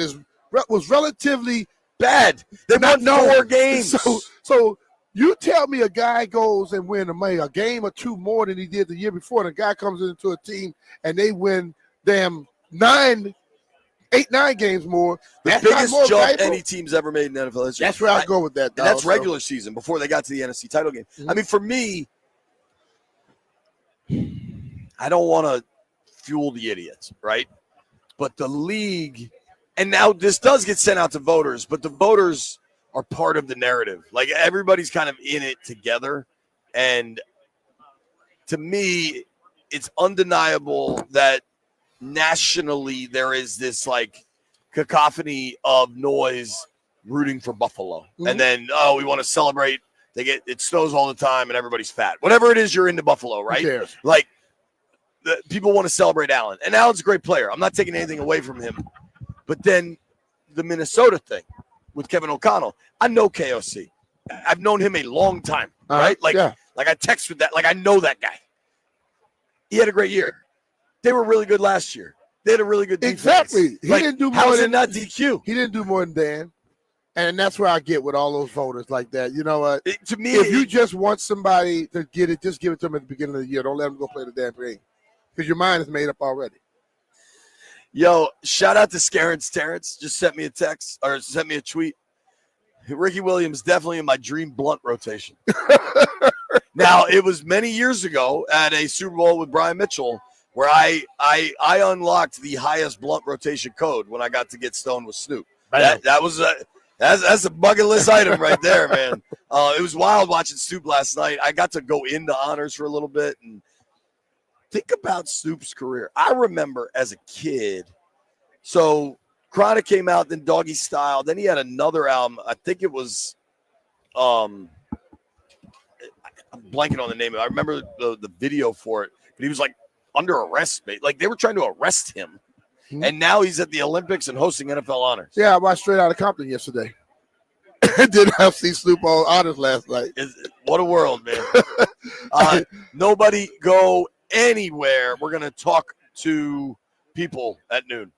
was relatively bad. They won 4 games. So you tell me a guy goes and win a game or 2 more than he did the year before, and a guy comes into a team and they win damn 9 games more. The biggest jump any team's ever made in NFL history. That's where I go with that. And that's regular season before they got to the NFC title game. Mm-hmm. I mean, for me, I don't want to fuel the idiots, right? But the league, and now this does get sent out to voters, but the voters are part of the narrative. Like everybody's kind of in it together. And to me, it's undeniable that nationally there is this like cacophony of noise rooting for Buffalo. Mm-hmm. And then, we want to celebrate. It snows all the time and everybody's fat. Whatever it is, you're into Buffalo, right? Like people want to celebrate Allen. And Allen's a great player. I'm not taking anything away from him. But then the Minnesota thing with Kevin O'Connell. I know KOC. I've known him a long time, right? Like I text with that. Like I know that guy. He had a great year. They were really good last year. They had a really good defense. Exactly. He Like, didn't do how more is than it not DQ? He didn't do more than Dan. And that's where I get with all those voters like that. You know what? To me, if you just want somebody to get it, just give it to them at the beginning of the year. Don't let them go play the damn game because your mind is made up already. Yo, shout out to Scarence Terrence. Just sent me a text or sent me a tweet. Ricky Williams definitely in my dream blunt rotation. Now, it was many years ago at a Super Bowl with Brian Mitchell where I unlocked the highest blunt rotation code when I got to get stoned with Snoop. That was that's a bucket list item right there, man. It was wild watching Snoop last night. I got to go into honors for a little bit and think about Snoop's career. I remember as a kid, so Chronic came out, then Doggy Style, then he had another album. I think it was I'm blanking on the name of it. I remember the video for it, but he was like under arrest, mate. Like they were trying to arrest him. And now he's at the Olympics and hosting NFL honors. Yeah, I watched Straight Outta Compton yesterday. Did not see Snoop on honors last night. What a world, man. Nobody go anywhere. We're going to talk to people at noon.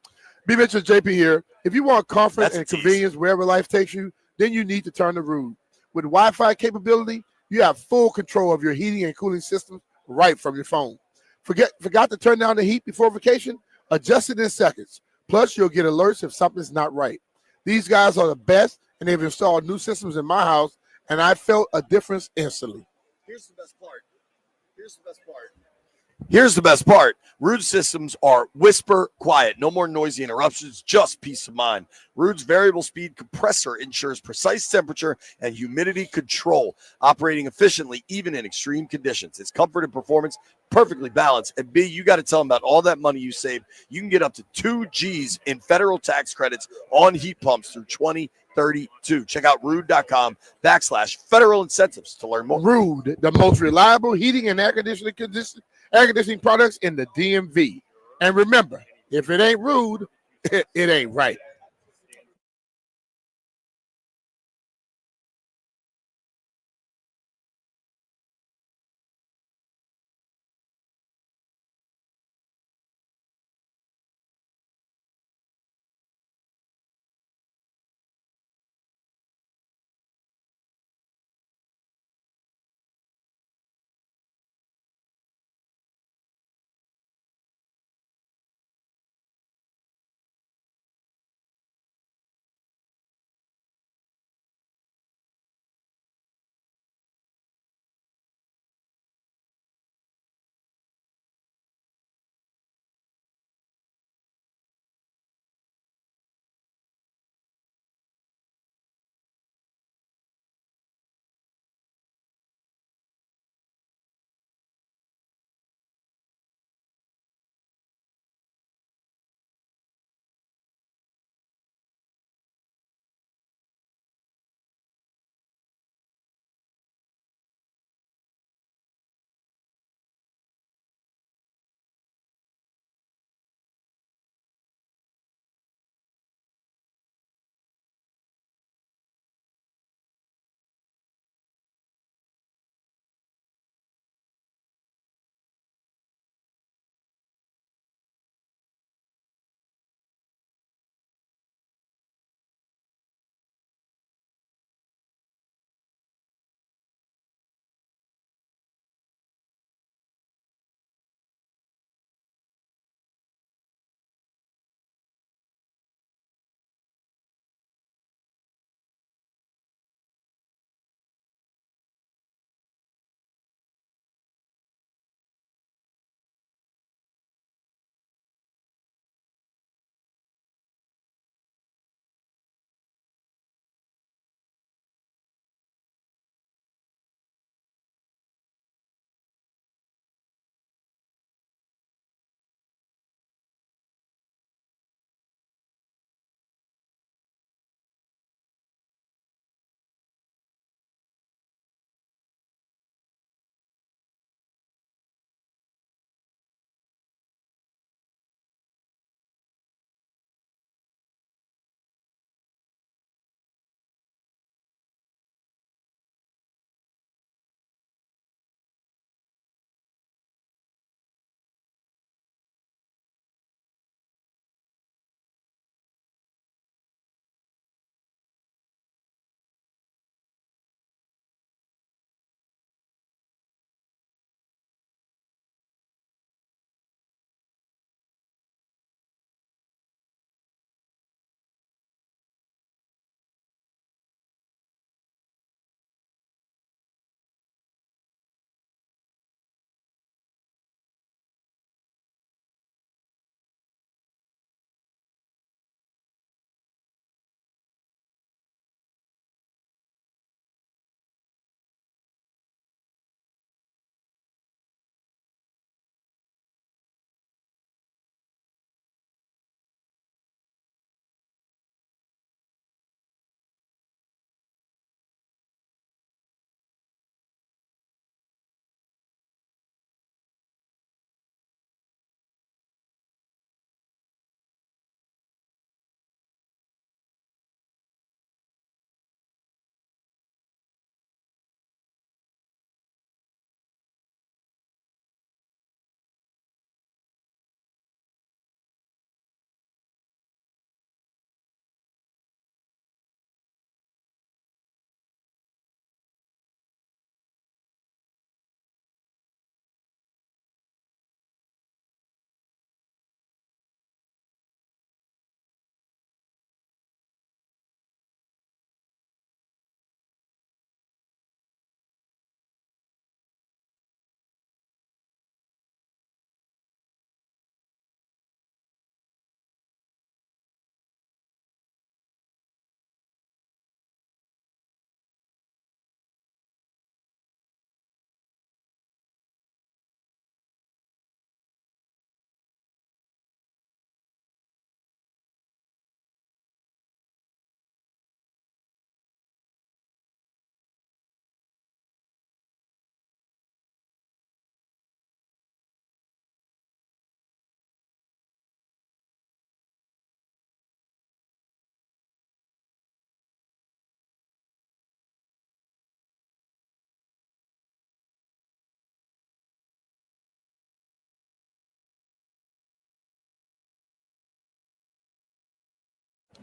B. Mitchell, JP here. If you want comfort That's a and tease. convenience wherever life takes you, then you need to turn to Rude. With Wi-Fi capability, you have full control of your heating and cooling system right from your phone. Forgot to turn down the heat before vacation? Adjust it in seconds. Plus, you'll get alerts if something's not right. These guys are the best, and they've installed new systems in my house, and I felt a difference instantly. Here's the best part. Rude systems are whisper quiet. No more noisy interruptions, just peace of mind. Rude's variable speed compressor ensures precise temperature and humidity control, operating efficiently even in extreme conditions. Its comfort and performance perfectly balanced. And B, you got to tell them about all that money you save. You can get up to 2 G's in federal tax credits on heat pumps through 2032. Check out rude.com/federal incentives to learn more. Rude, the most reliable heating and air conditioning products in the DMV. And remember, if it ain't rude, it ain't right.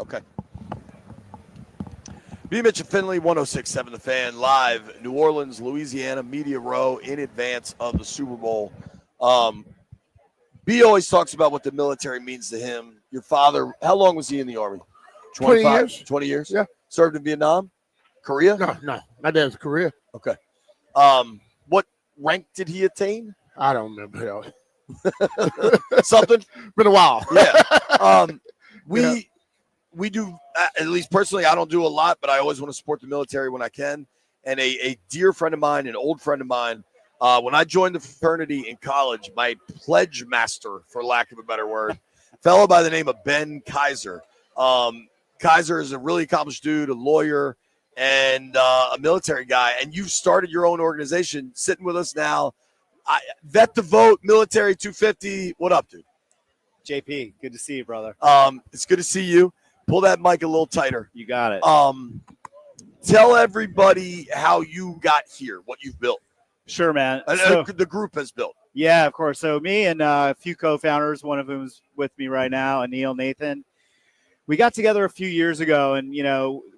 Okay. B. Mitch and Finley, 106.7 The Fan, live, New Orleans, Louisiana, Media Row, in advance of the Super Bowl. B always talks about what the military means to him. Your father, how long was he in the Army? 20 years. 20 years? Yeah. Served in Vietnam? Korea? No. My dad's Korea. Okay. What rank did he attain? I don't remember. Something? Been a while. Yeah. We do, at least personally, I don't do a lot, but I always want to support the military when I can. And a dear friend of mine, an old friend of mine, when I joined the fraternity in college, my pledge master, for lack of a better word, fellow by the name of Ben Kaiser. Kaiser is a really accomplished dude, a lawyer, and a military guy. And you've started your own organization, sitting with us now. Vet the Vote, Military 250. What up, dude? JP, good to see you, brother. It's good to see you. Pull that mic a little tighter. You got it. Tell everybody how you got here, what you've built. Sure, man. The group has built. Yeah, of course. So me and a few co-founders, one of whom is with me right now, Anil, Nathan, we got together a few years ago, and,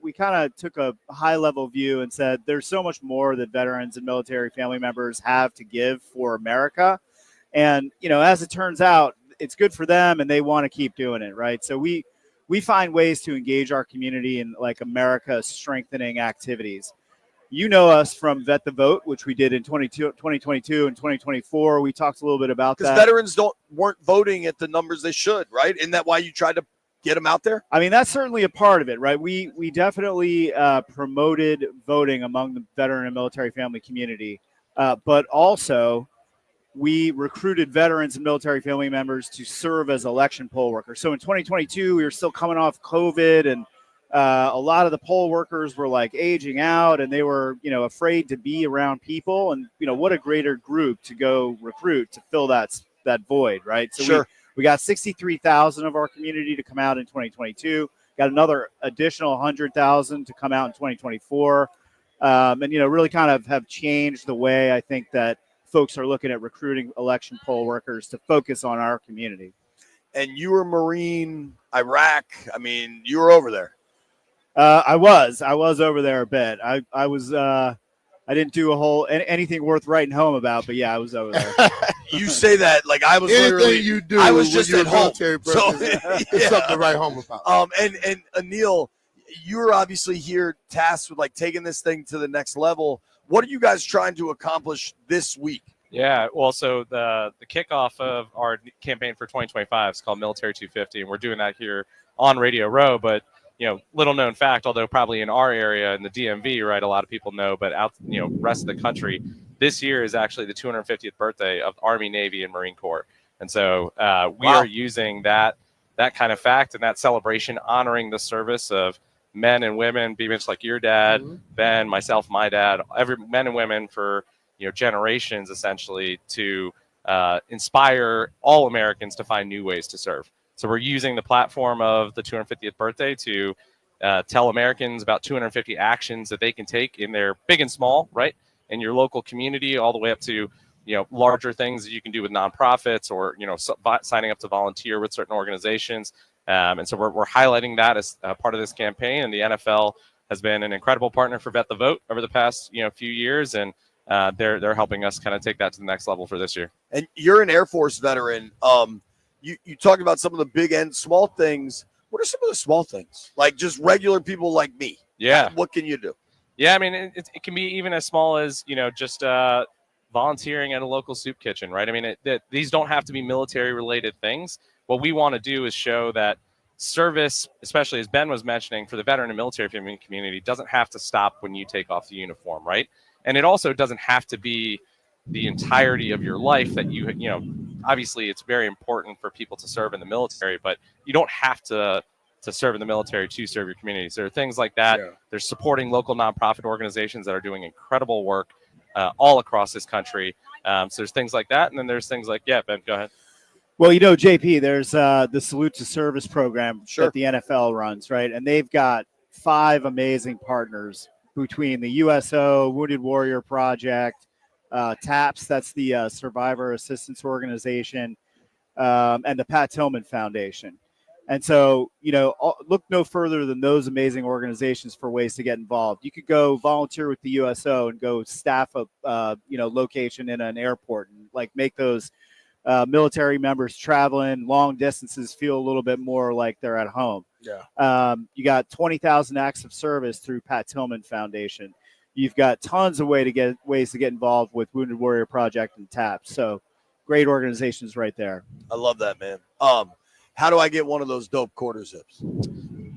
we kind of took a high-level view and said there's so much more that veterans and military family members have to give for America. And, as it turns out, it's good for them, and they want to keep doing it, right? So we find ways to engage our community in like America strengthening activities. You know us from Vet the Vote, which we did in 2022 and 2024. We talked a little bit about that. Because veterans weren't voting at the numbers they should, right? Isn't that why you tried to get them out there? I mean, that's certainly a part of it, right? We definitely promoted voting among the veteran and military family community, but also we recruited veterans and military family members to serve as election poll workers. So in 2022, we were still coming off COVID, and a lot of the poll workers were like aging out, and they were, afraid to be around people. And, what a greater group to go recruit to fill that void, right? So sure. We got 63,000 of our community to come out in 2022, got another additional 100,000 to come out in 2024. And, really kind of have changed the way I think that folks are looking at recruiting election poll workers to focus on our community. And you were Marine, Iraq. I mean, you were over there. I was over there a bit. I was, I didn't do anything worth writing home about, but yeah, I was over there. You say that like I was literally. You do. I was just at home. So, yeah. Something to write home about. And Anil, you're obviously here tasked with like taking this thing to the next level. What are you guys trying to accomplish this week? Yeah, well, so the kickoff of our campaign for 2025 is called Military 250, and we're doing that here on Radio Row. But little known fact, although probably in our area in the DMV, right, a lot of people know, but out, rest of the country, this year is actually the 250th birthday of Army, Navy, and Marine Corps, and so we are using that kind of fact and that celebration, honoring the service of men and women, be much like your dad, Ben, myself, my dad, every men and women for generations, essentially, to inspire all Americans to find new ways to serve. So we're using the platform of the 250th birthday to tell Americans about 250 actions that they can take in their big and small, right, in your local community, all the way up to larger things that you can do with nonprofits or signing up to volunteer with certain organizations. And so we're highlighting that as part of this campaign. And the NFL has been an incredible partner for Vet the Vote over the past few years, and they're helping us kind of take that to the next level for this year. And you're an Air Force veteran. You talk about some of the big and small things. What are some of the small things? Like just regular people like me. Yeah. What can you do? Yeah, I mean, it can be even as small as, just volunteering at a local soup kitchen, right? I mean, these don't have to be military-related things. What we want to do is show that service, especially as Ben was mentioning, for the veteran and military community, doesn't have to stop when you take off the uniform, right? And it also doesn't have to be the entirety of your life that obviously it's very important for people to serve in the military, but you don't have to serve in the military to serve your communities. There are things like that. Yeah. There's supporting local nonprofit organizations that are doing incredible work all across this country. So there's things like that. And then there's things like, yeah, Ben, go ahead. Well, JP, there's the Salute to Service program that the NFL runs, right? And they've got 5 amazing partners between the USO, Wounded Warrior Project, TAPS, that's the Survivor Assistance Organization, and the Pat Tillman Foundation. And so, look no further than those amazing organizations for ways to get involved. You could go volunteer with the USO and go staff a, location in an airport and like make those military members traveling long distances feel a little bit more like they're at home. Yeah. You got 20,000 acts of service through Pat Tillman Foundation. You've got tons of ways to get involved with Wounded Warrior Project and TAP. So great organizations right there. I love that, man. How do I get one of those dope quarter zips?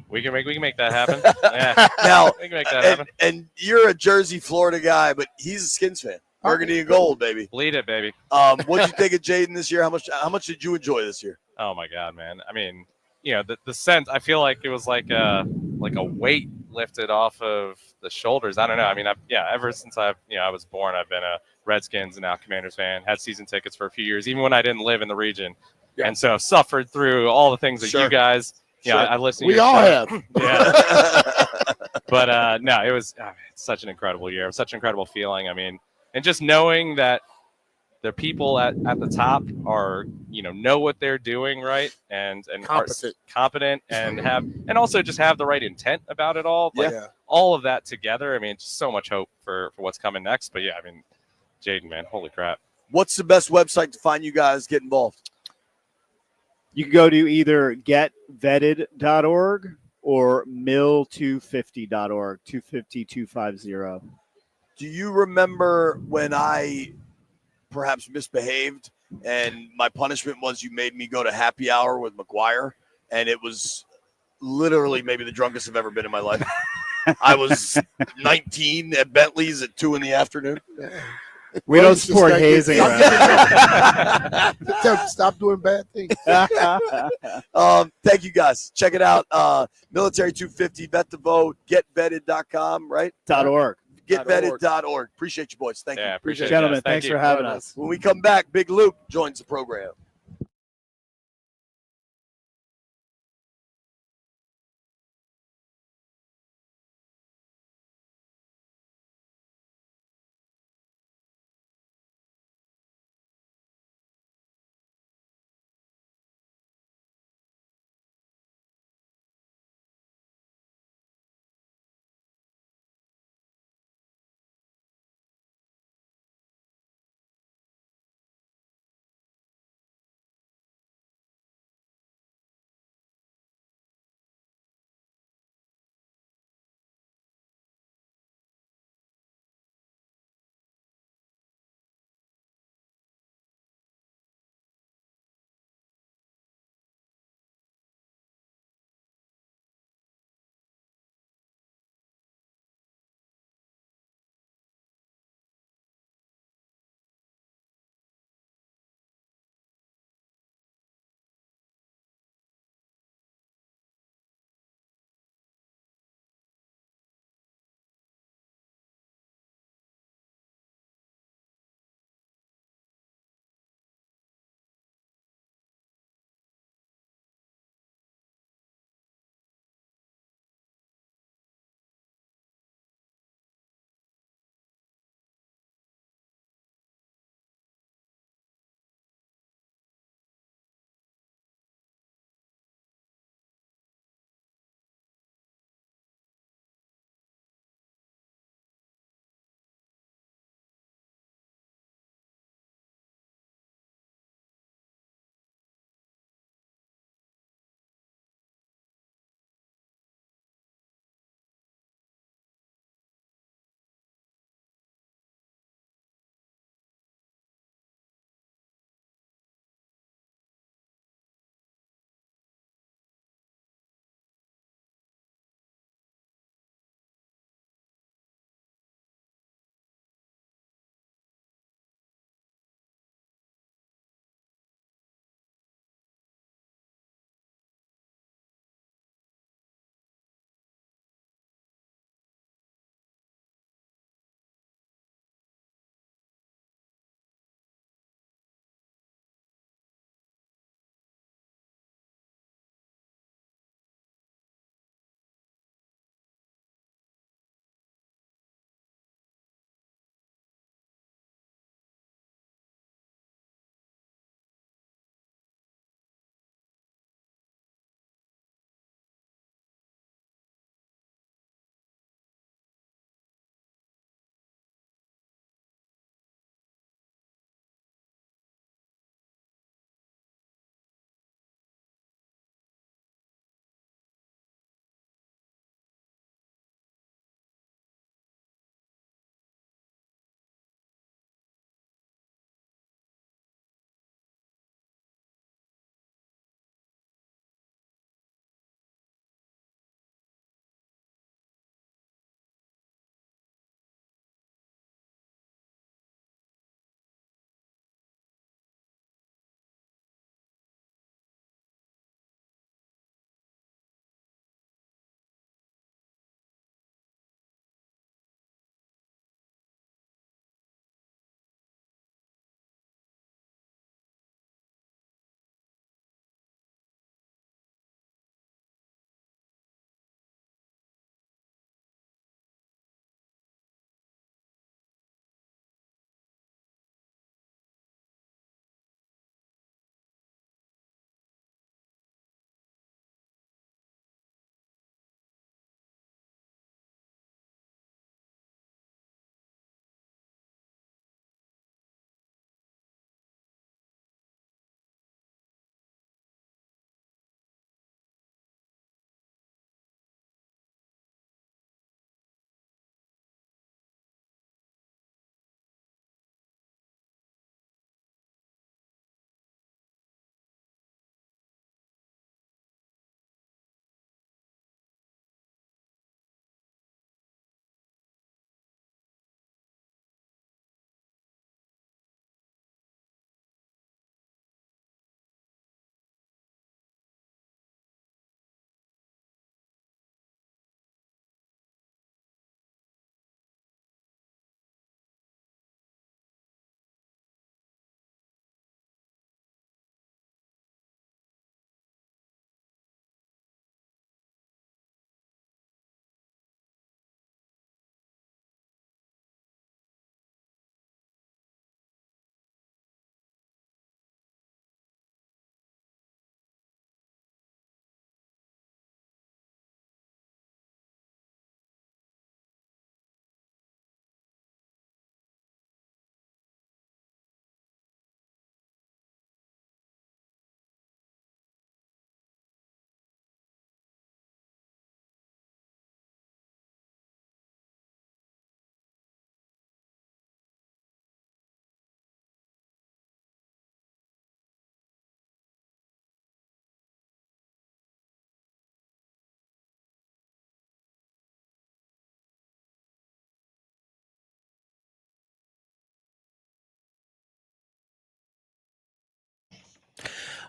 We can make that happen. Yeah. Now, we can make that happen. And you're a Jersey, Florida guy, but he's a Skins fan. Burgundy and gold, baby. Bleed it, baby. What'd you think of Jaden this year? How much did you enjoy this year? Oh my God, man. I mean, the sense, I feel like it was like a weight lifted off of the shoulders. I don't know. I mean, ever since I was born, I've been a Redskins and now Commanders fan. Had season tickets for a few years, even when I didn't live in the region. Yeah. And so suffered through all the things that you guys, I listened to. We all have. Yeah. But no, it was it's such an incredible year. It was such an incredible feeling. I mean, and just knowing that the people at the top are, know what they're doing, right, and competent and also just have the right intent about it all. Like, all of that together. I mean, just so much hope for what's coming next. But yeah, I mean, Jaden, man, holy crap. What's the best website to find you guys get involved? You can go to either getvetted.org or mill250.org, 250-250. Do you remember when I perhaps misbehaved and my punishment was you made me go to happy hour with McGuire, and it was literally maybe the drunkest I've ever been in my life? I was 19 at Bentley's at 2 p.m. We don't support hazing. Stop doing bad things. Thank you, guys. Check it out. Military 250, vet the vote, getvetted.com, right? .org. Getvetted.org. Appreciate you, boys. Thank you. Appreciate it, Gentlemen, guys. Thank thanks you for having us. When we come back, Big Luke joins the program.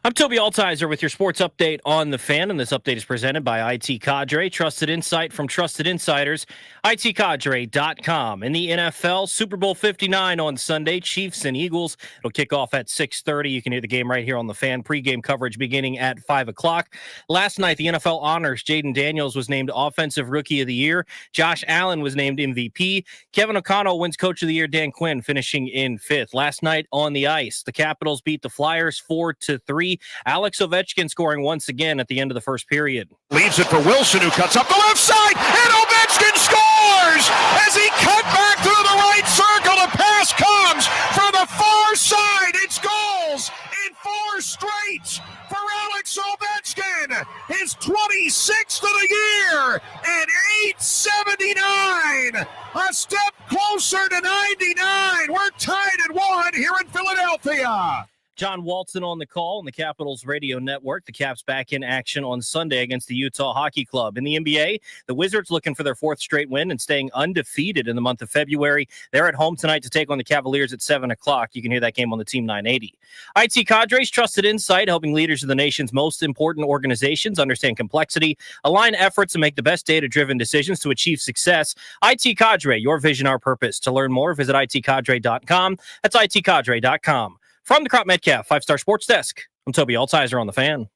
I'm Toby Altiser with your sports update on the Fan, and this update is presented by IT Cadre. Trusted insight from trusted insiders. ITCadre.com. In the NFL, Super Bowl 59 on Sunday, Chiefs and Eagles. It'll kick off at 6:30. You can hear the game right here on the Fan. Pre-game coverage beginning at 5 o'clock. Last night, the NFL honors. Jaden Daniels was named Offensive Rookie of the Year. Josh Allen was named MVP. Kevin O'Connell wins Coach of the Year. Dan Quinn finishing in 5th. Last night on the ice, the Capitals beat the Flyers 4-3. Alex Ovechkin scoring once again at the end of the first period. Leaves it for Wilson, who cuts up the left side, and Ovechkin scores as he cut back through the right circle. The pass comes from the far side. It's goals in 4 straight for Alex Ovechkin. His 26th of the year and 879. A step closer to 99. We're tied at 1 here in Philadelphia. John Walton on the call on the Capitals radio network. The Caps back in action on Sunday against the Utah Hockey Club. In the NBA, the Wizards looking for their 4th straight win and staying undefeated in the month of February. They're at home tonight to take on the Cavaliers at 7 o'clock. You can hear that game on the Team 980. IT Cadre's trusted insight, helping leaders of the nation's most important organizations understand complexity, align efforts, and make the best data-driven decisions to achieve success. IT Cadre, your vision, our purpose. To learn more, visit itcadre.com. That's itcadre.com. From the Crop Metcalf 5-Star Sports Desk, I'm Toby Altiser on the Fan.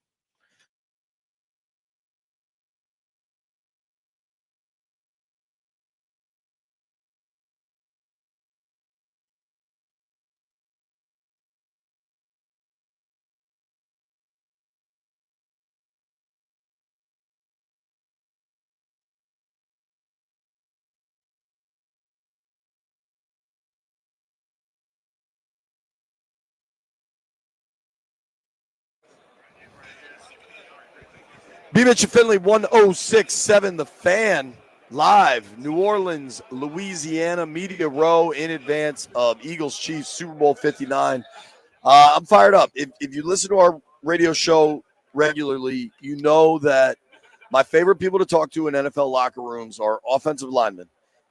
B. Mitch and Finley, 106.7 The Fan, live, New Orleans, Louisiana, Media Row in advance of Eagles Chiefs Super Bowl 59. I'm fired up. If you listen to our radio show regularly, you know that my favorite people to talk to in NFL locker rooms are offensive linemen.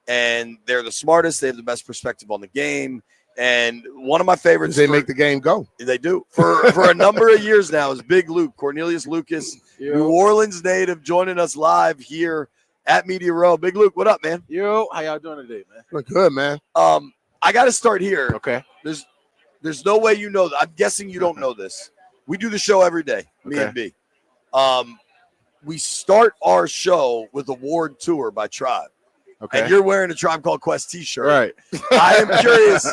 And they're the smartest. They have the best perspective on the game. And one of my favorites. They make the game go. They do. For a number of years now is Big Luke, Cornelius Lucas, New Orleans native, joining us live here at Media Row. Big Luke, what up, man? Yo, how y'all doing today, man? Look good, man. I got to start here. Okay. There's no way you know that. I'm guessing you don't know this. We do the show every day, me and B. We start our show with a Ward Tour by Tribe. Okay. And you're wearing a Tribe Called Quest t-shirt. Right. I am curious,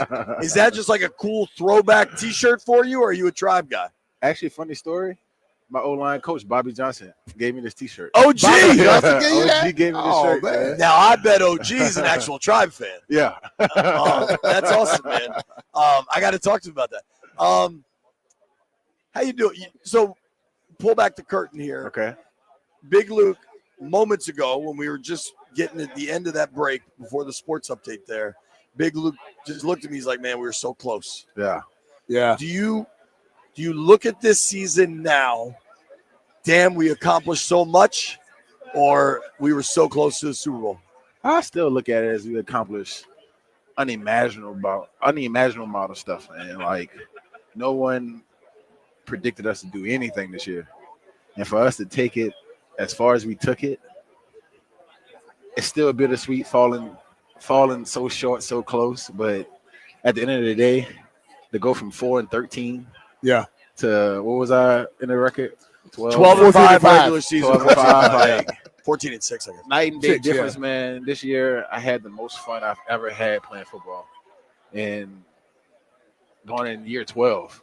is that just like a cool throwback t-shirt for you, or are you a Tribe guy? Actually, funny story. My O-line coach, Bobby Johnson, gave me this t-shirt. OG! Johnson gave me this shirt, man. Now, I bet OG is an actual Tribe fan. Yeah. That's awesome, man. I got to talk to him about that. How you doing? So, pull back the curtain here. Okay. Big Luke, moments ago, when we were just getting at the end of that break before the sports update there, Big Luke just looked at me. He's like, man, we were so close. Yeah. Yeah. Do you look at this season now, damn, we accomplished so much, or we were so close to the Super Bowl? I still look at it as we accomplished unimaginable amount of stuff, man. Like, no one predicted us to do anything this year. And for us to take it as far as we took it, it's still bittersweet falling so short, so close. But at the end of the day, to go from 4-13, yeah, to what was I in the record? 12-5 regular season, 12-5, 14-6, I guess. Night and day 6, difference, yeah. man. This year, I had the most fun I've ever had playing football, and going in year 12.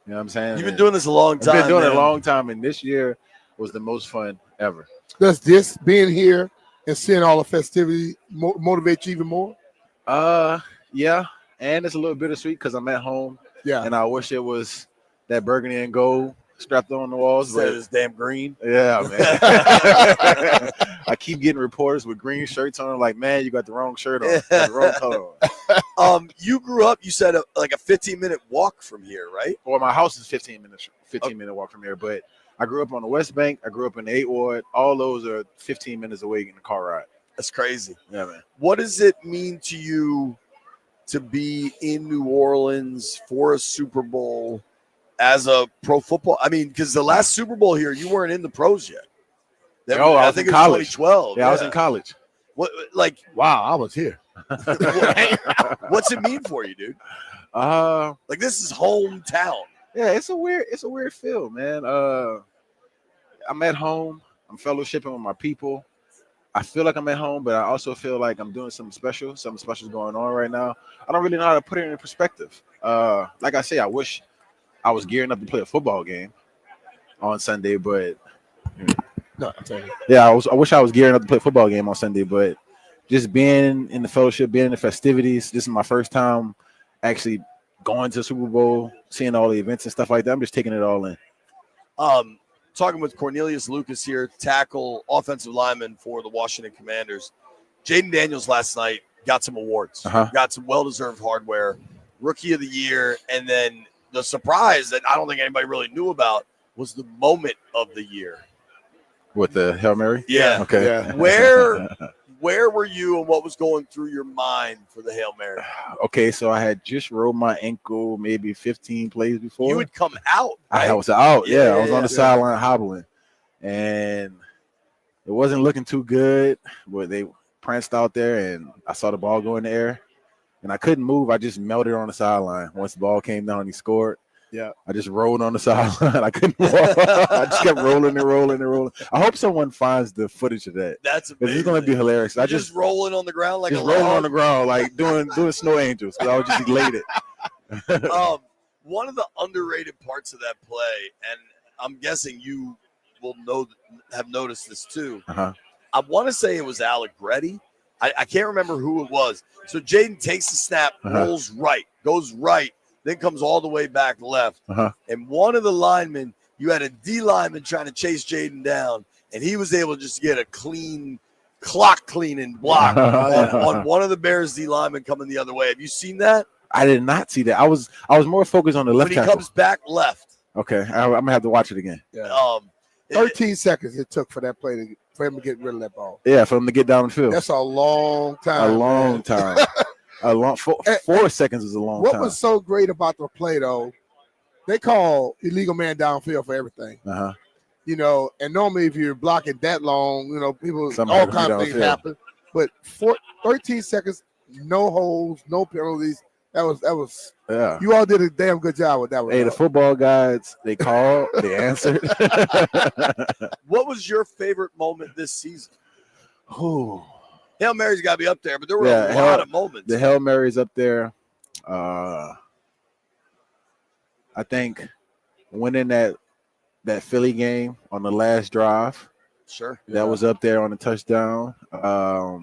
You know what I'm saying? You've been doing this a long time. I've been doing it man. a long time, and this year was the most fun ever. Does this being here and seeing all the festivity motivate you even more? Yeah, and it's a little bittersweet because I'm at home. Yeah, and I wish it was that burgundy and gold strapped on the walls. Instead of this damn green. Yeah, man. I keep getting reporters with green shirts on. Like, man, you got the wrong shirt on, got the wrong color on. You grew up, you said, like a 15-minute walk from here, right? Well, my house is 15-minute walk from here, but I grew up on the West Bank. I grew up in the 8th Ward. All those are 15 minutes away in the car ride. That's crazy. Yeah, man. What does it mean to you to be in New Orleans for a Super Bowl? as a pro football? I mean, because the last Super Bowl here, you weren't in the pros yet. I was in college. 2012. Yeah, I was in college. What, like, wow, I was here. What's it mean for you, dude? Like, this is hometown. Yeah, it's a weird feel, man. I'm at home. I'm fellowshipping with my people. I feel like I'm at home, but I also feel like I'm doing something special. Something special is going on right now. I don't really know how to put it in perspective. Like I say, I wish I was gearing up to play a football game on Sunday, but I wish I was gearing up to play a football game on Sunday, but just being in the fellowship, being in the festivities, this is my first time actually going to the Super Bowl, seeing all the events and stuff like that. I'm just taking it all in. Talking with Cornelius Lucas here, tackle, offensive lineman for the Washington Commanders. Jaden Daniels last night got some awards, got some well-deserved hardware, Rookie of the Year, and then the surprise that I don't think anybody really knew about was the moment of the year. With the Hail Mary? Yeah. Okay. Yeah. Where were you and what was going through your mind for the Hail Mary? Okay, so I had just rolled my ankle maybe 15 plays before. You would come out, right? I was out, yeah. I was on the sideline hobbling, and it wasn't looking too good, but they pranced out there, and I saw the ball go in the air, and I couldn't move. I just melted on the sideline. Once the ball came down, he scored. Yeah, I just rolled on the sideline. I couldn't walk. I just kept rolling and rolling and rolling. I hope someone finds the footage of that. That's amazing. It's going to be hilarious. You're just rolling on the ground like just a rolling log? on the ground, like doing snow angels. Because I was just elated. One of the underrated parts of that play, and I'm guessing you will have noticed this too. I want to say it was Alec Reddy. I can't remember who it was. So Jaden takes the snap, rolls right, goes right, then comes all the way back left. And one of the linemen, you had a D lineman trying to chase Jaden down, and he was able to just get a clean clock cleaning block on one of the Bears D linemen coming the other way. Have you seen that? I did not see that. I was more focused on the left When he tackle. comes back left. Okay, I'm gonna have to watch it again. 13 seconds it took for that play for him to get rid of that ball. Yeah, for him to get down the field. That's a long time. A long time. A long 4 seconds is a long What time. was so great about the play, though, they call illegal man downfield for everything. You know, and normally if you're blocking that long, you know, people, Somebody all will kinds be of things downfield. happen. But 13 seconds, no holds, no penalties. That was. Yeah. You all did a damn good job with that one. Hey, the football guys, they called, they answered. What was your favorite moment this season? Oh, Hail Mary's got to be up there, but there were a lot of moments. The Hail Mary's up there. I think winning that Philly game on the last drive. Sure. That was up there on the touchdown. For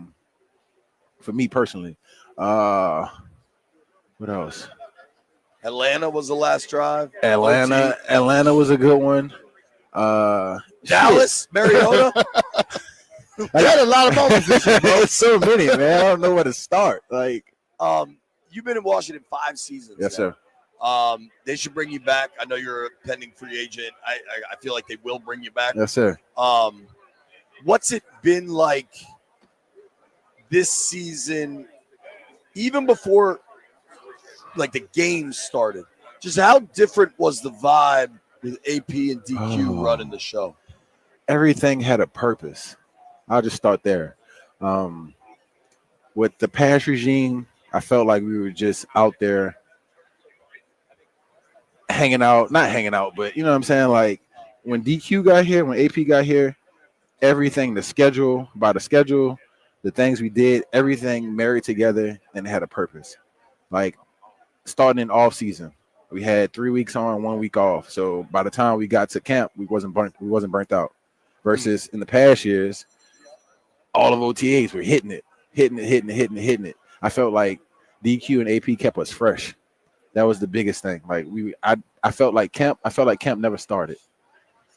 me personally. What else? Atlanta was the last drive. Atlanta was a good one. Dallas, Mariota. I had a lot of moments this year, bro. There's so many, man. I don't know where to start. Like, you've been in Washington 5 seasons. yes, now. sir. They should bring you back. I know you're a pending free agent. I feel like they will bring you back. Yes, sir. What's it been like this season, even before like the game started? Just how different was the vibe with AP and DQ running the show? Everything had a purpose. I'll just start there. With the past regime, I felt like we were just out there not hanging out, but you know what I'm saying? Like when DQ got here, when AP got here, everything, the schedule, the things we did, everything married together and had a purpose. Like starting in off season, we had 3 weeks on, 1 week off. So by the time we got to camp, we wasn't burnt out. Versus in the past years, all of OTAs were hitting it. I felt like DQ and AP kept us fresh. That was the biggest thing. Like I felt like camp never started.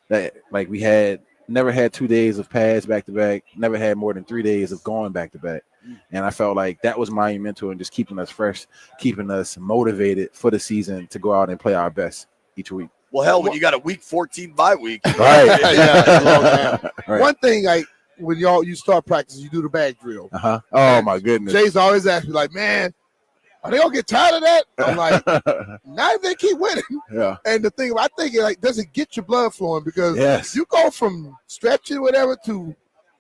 That like we had never had 2 days of pads back to back, never had more than 3 days of going back to back. And I felt like that was monumental in just keeping us fresh, keeping us motivated for the season to go out and play our best each week. Well, hell, when you got a week 14 bye week, Right. Right. One thing, like when you start practice, you do the bag drill. Oh my goodness. Jay's always asked me, like, man, are they gonna get tired of that? I'm like, not if they keep winning. Yeah. And the thing, I think, like, does it get your blood flowing? Because Yes. you go from stretching whatever to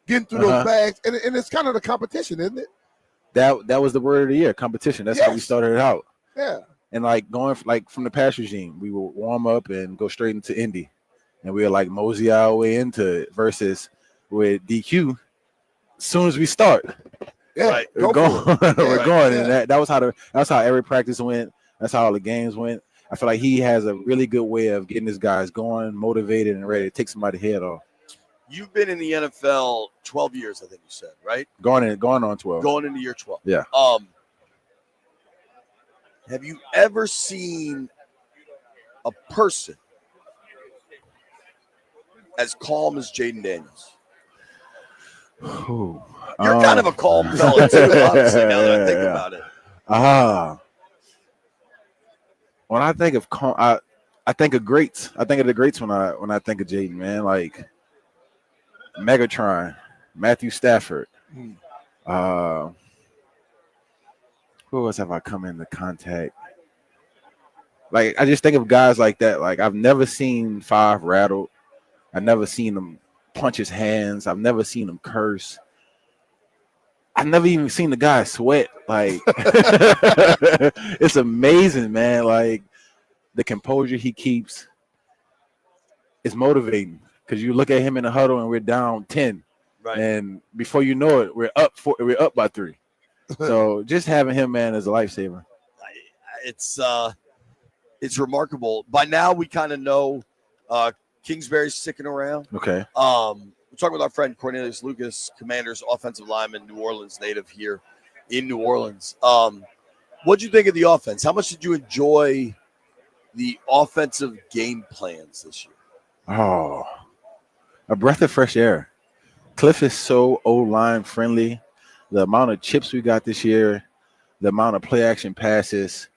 getting through those bags, and it's kind of the competition, isn't it? That was the word of the year, competition. That's how we started it out. Yeah. And like going from the past regime, we would warm up and go straight into Indy, and we would like mosey our way into it. Versus with DQ, as soon as we start, we're going. We're going, and that's how every practice went. That's how all the games went. I feel like he has a really good way of getting his guys going, motivated, and ready to take somebody's head off. You've been in the NFL 12 years, I think you said, right? Going on 12. Going into year 12. Yeah. Have you ever seen a person as calm as Jaden Daniels? Ooh. You're kind of a calm fella too, honestly, now that I think about it. When I think of calm, I think of greats. I think of the greats when I think of Jaden, man. Like Megatron, Matthew Stafford. Who else have I come into contact? Like, I just think of guys like that. Like, I've never seen Five rattled. I've never seen him punch his hands. I've never seen him curse. I've never even seen the guy sweat. Like, it's amazing, man. Like, the composure he keeps is motivating. Because you look at him in the huddle and we're down 10. Right. And before you know it, we're up by 3. So just having him, man, is a lifesaver. It's remarkable. By now, we kind of know Kingsbury's sticking around. Okay. We're talking with our friend Cornelius Lucas, Commanders offensive lineman, New Orleans native here in New Orleans. What'd you think of the offense? How much did you enjoy the offensive game plans this year? Oh, a breath of fresh air. Cliff is so O-line friendly. The amount of chips we got this year, the amount of play action passes,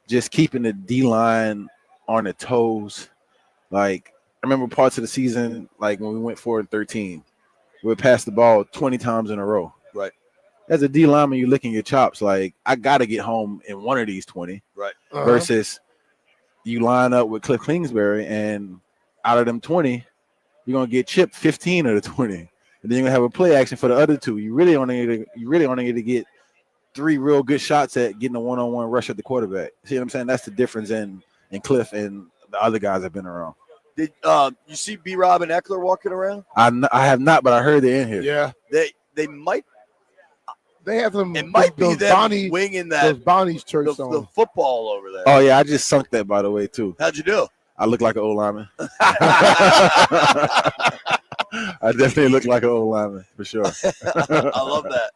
just keeping the D-line on their toes. Like, I remember parts of the season, like when we went 4-13, we would pass the ball 20 times in a row. Right. As a D-lineman, you're licking your chops. Like, I got to get home in one of these 20. Right. Versus you line up with Cliff Kingsbury, and out of them 20, you're going to get chipped 15 of the 20. And then you're gonna have a play action for the other 2. You really only need to get 3 real good shots at getting a one-on-one rush at the quarterback. See what I'm saying? That's the difference in Cliff and the other guys that have been around. Did you see B-Rob and Eckler walking around? I have not, but I heard they're in here. Yeah. They might. They have them. It might be them Bonnie, winging that. Those Bonnie's church the football over there. Oh yeah, I just sunk that, by the way, too. How'd you do? I look like an old lineman. I definitely look like an old lineman for sure. I love that.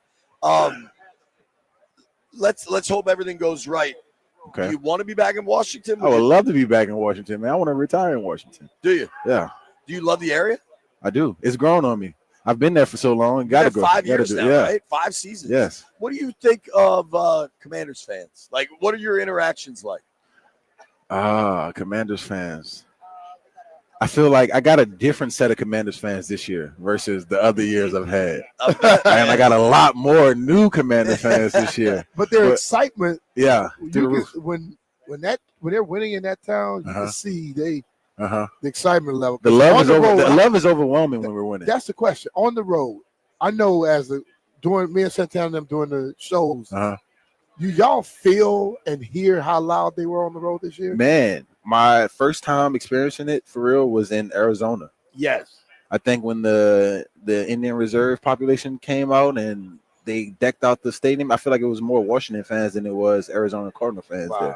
Let's hope everything goes right. Okay. Do you want to be back in Washington? I would love to be back in Washington, man. I want to retire in Washington. Do you? Yeah. Do you love the area? I do. It's grown on me. I've been there for so long. Got to go. 5 years now, right? 5 seasons. Yes. What do you think of Commanders fans? Like, what are your interactions like? Commanders fans. I feel like I got a different set of Commanders fans this year versus the other years I've had. And I got a lot more new Commander fans this year. But their excitement, yeah, when they're winning in that town, you can see the excitement level. The love is overwhelming when we're winning. That's the question. On the road, I know during me and Santana and them doing the shows, do y'all feel and hear how loud they were on the road this year? Man, my first time experiencing it for real was in Arizona. Yes. I think when the Indian Reserve population came out and they decked out the stadium, I feel like it was more Washington fans than it was Arizona Cardinal fans there.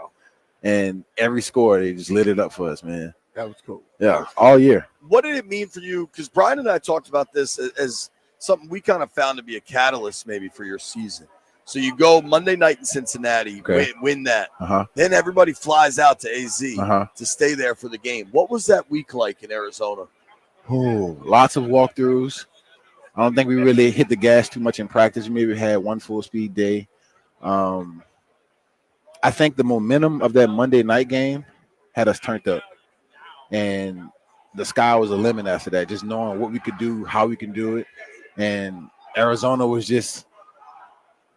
And every score, they just lit it up for us, man. That was cool. Yeah, all year. What did it mean for you? Because Brian and I talked about this as something we kind of found to be a catalyst maybe for your season. So you go Monday night in Cincinnati, win that. Then everybody flies out to AZ to stay there for the game. What was that week like in Arizona? Oh, lots of walkthroughs. I don't think we really hit the gas too much in practice. We maybe had one full speed day. I think the momentum of that Monday night game had us turned up. And the sky was the limit after that, just knowing what we could do, how we can do it. And Arizona was just